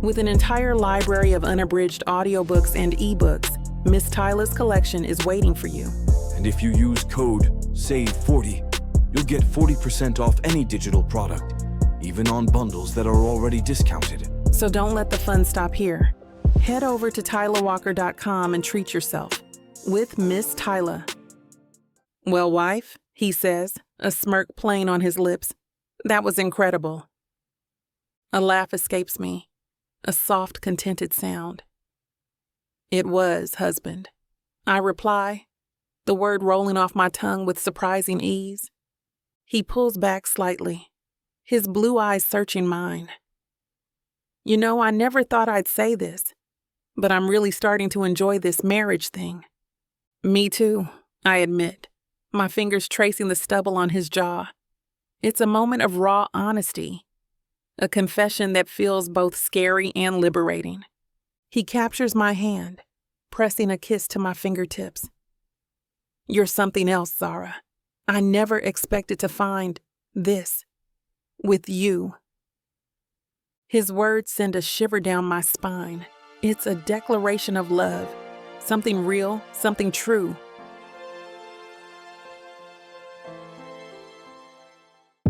With an entire library of unabridged audiobooks and ebooks, Miss Tyla's collection is waiting for you. And if you use code SAVE40, you'll get 40% off any digital product, even on bundles that are already discounted. So don't let the fun stop here. Head over to tylawalker.com and treat yourself with Miss Tyla. Well, wife, he says, a smirk playing on his lips. That was incredible. A laugh escapes me, a soft, contented sound. It was, husband. I reply, the word rolling off my tongue with surprising ease. He pulls back slightly, his blue eyes searching mine. You know, I never thought I'd say this, but I'm really starting to enjoy this marriage thing. Me too, I admit, my fingers tracing the stubble on his jaw. It's a moment of raw honesty, a confession that feels both scary and liberating. He captures my hand, pressing a kiss to my fingertips. You're something else, Zara. I never expected to find this with you. His words send a shiver down my spine. It's a declaration of love, something real, something true.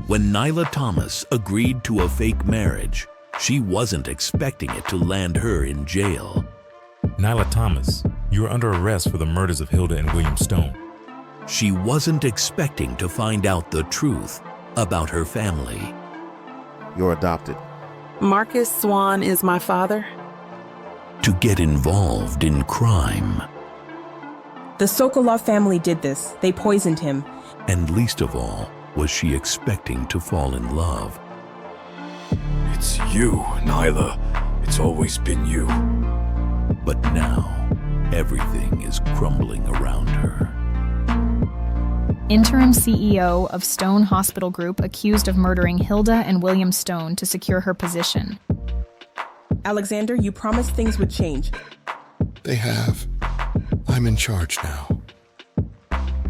When Nyla Thomas agreed to a fake marriage, she wasn't expecting it to land her in jail. Nyla Thomas, you are under arrest for the murders of Hilda and William Stone. She wasn't expecting to find out the truth about her family. You're adopted. Marcus Swan is my father. To get involved in crime. The Sokolov family did this. They poisoned him. And least of all, was she expecting to fall in love. It's you, Nyla. It's always been you. But now, everything is crumbling around her. Interim CEO of Stone Hospital Group accused of murdering Hilda and William Stone to secure her position. Alexander, you promised things would change. They have. I'm in charge now.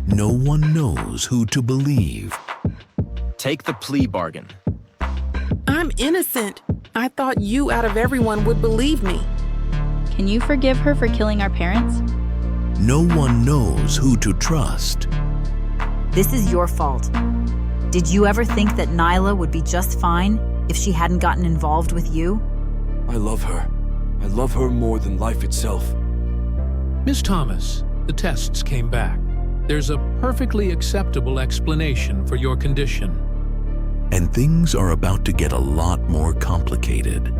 No one knows who to believe. Take the plea bargain. I'm innocent. I thought you out of everyone would believe me. Can you forgive her for killing our parents? No one knows who to trust. This is your fault. Did you ever think that Nyla would be just fine if she hadn't gotten involved with you? I love her. I love her more than life itself. Miss Thomas, the tests came back. There's a perfectly acceptable explanation for your condition. And things are about to get a lot more complicated.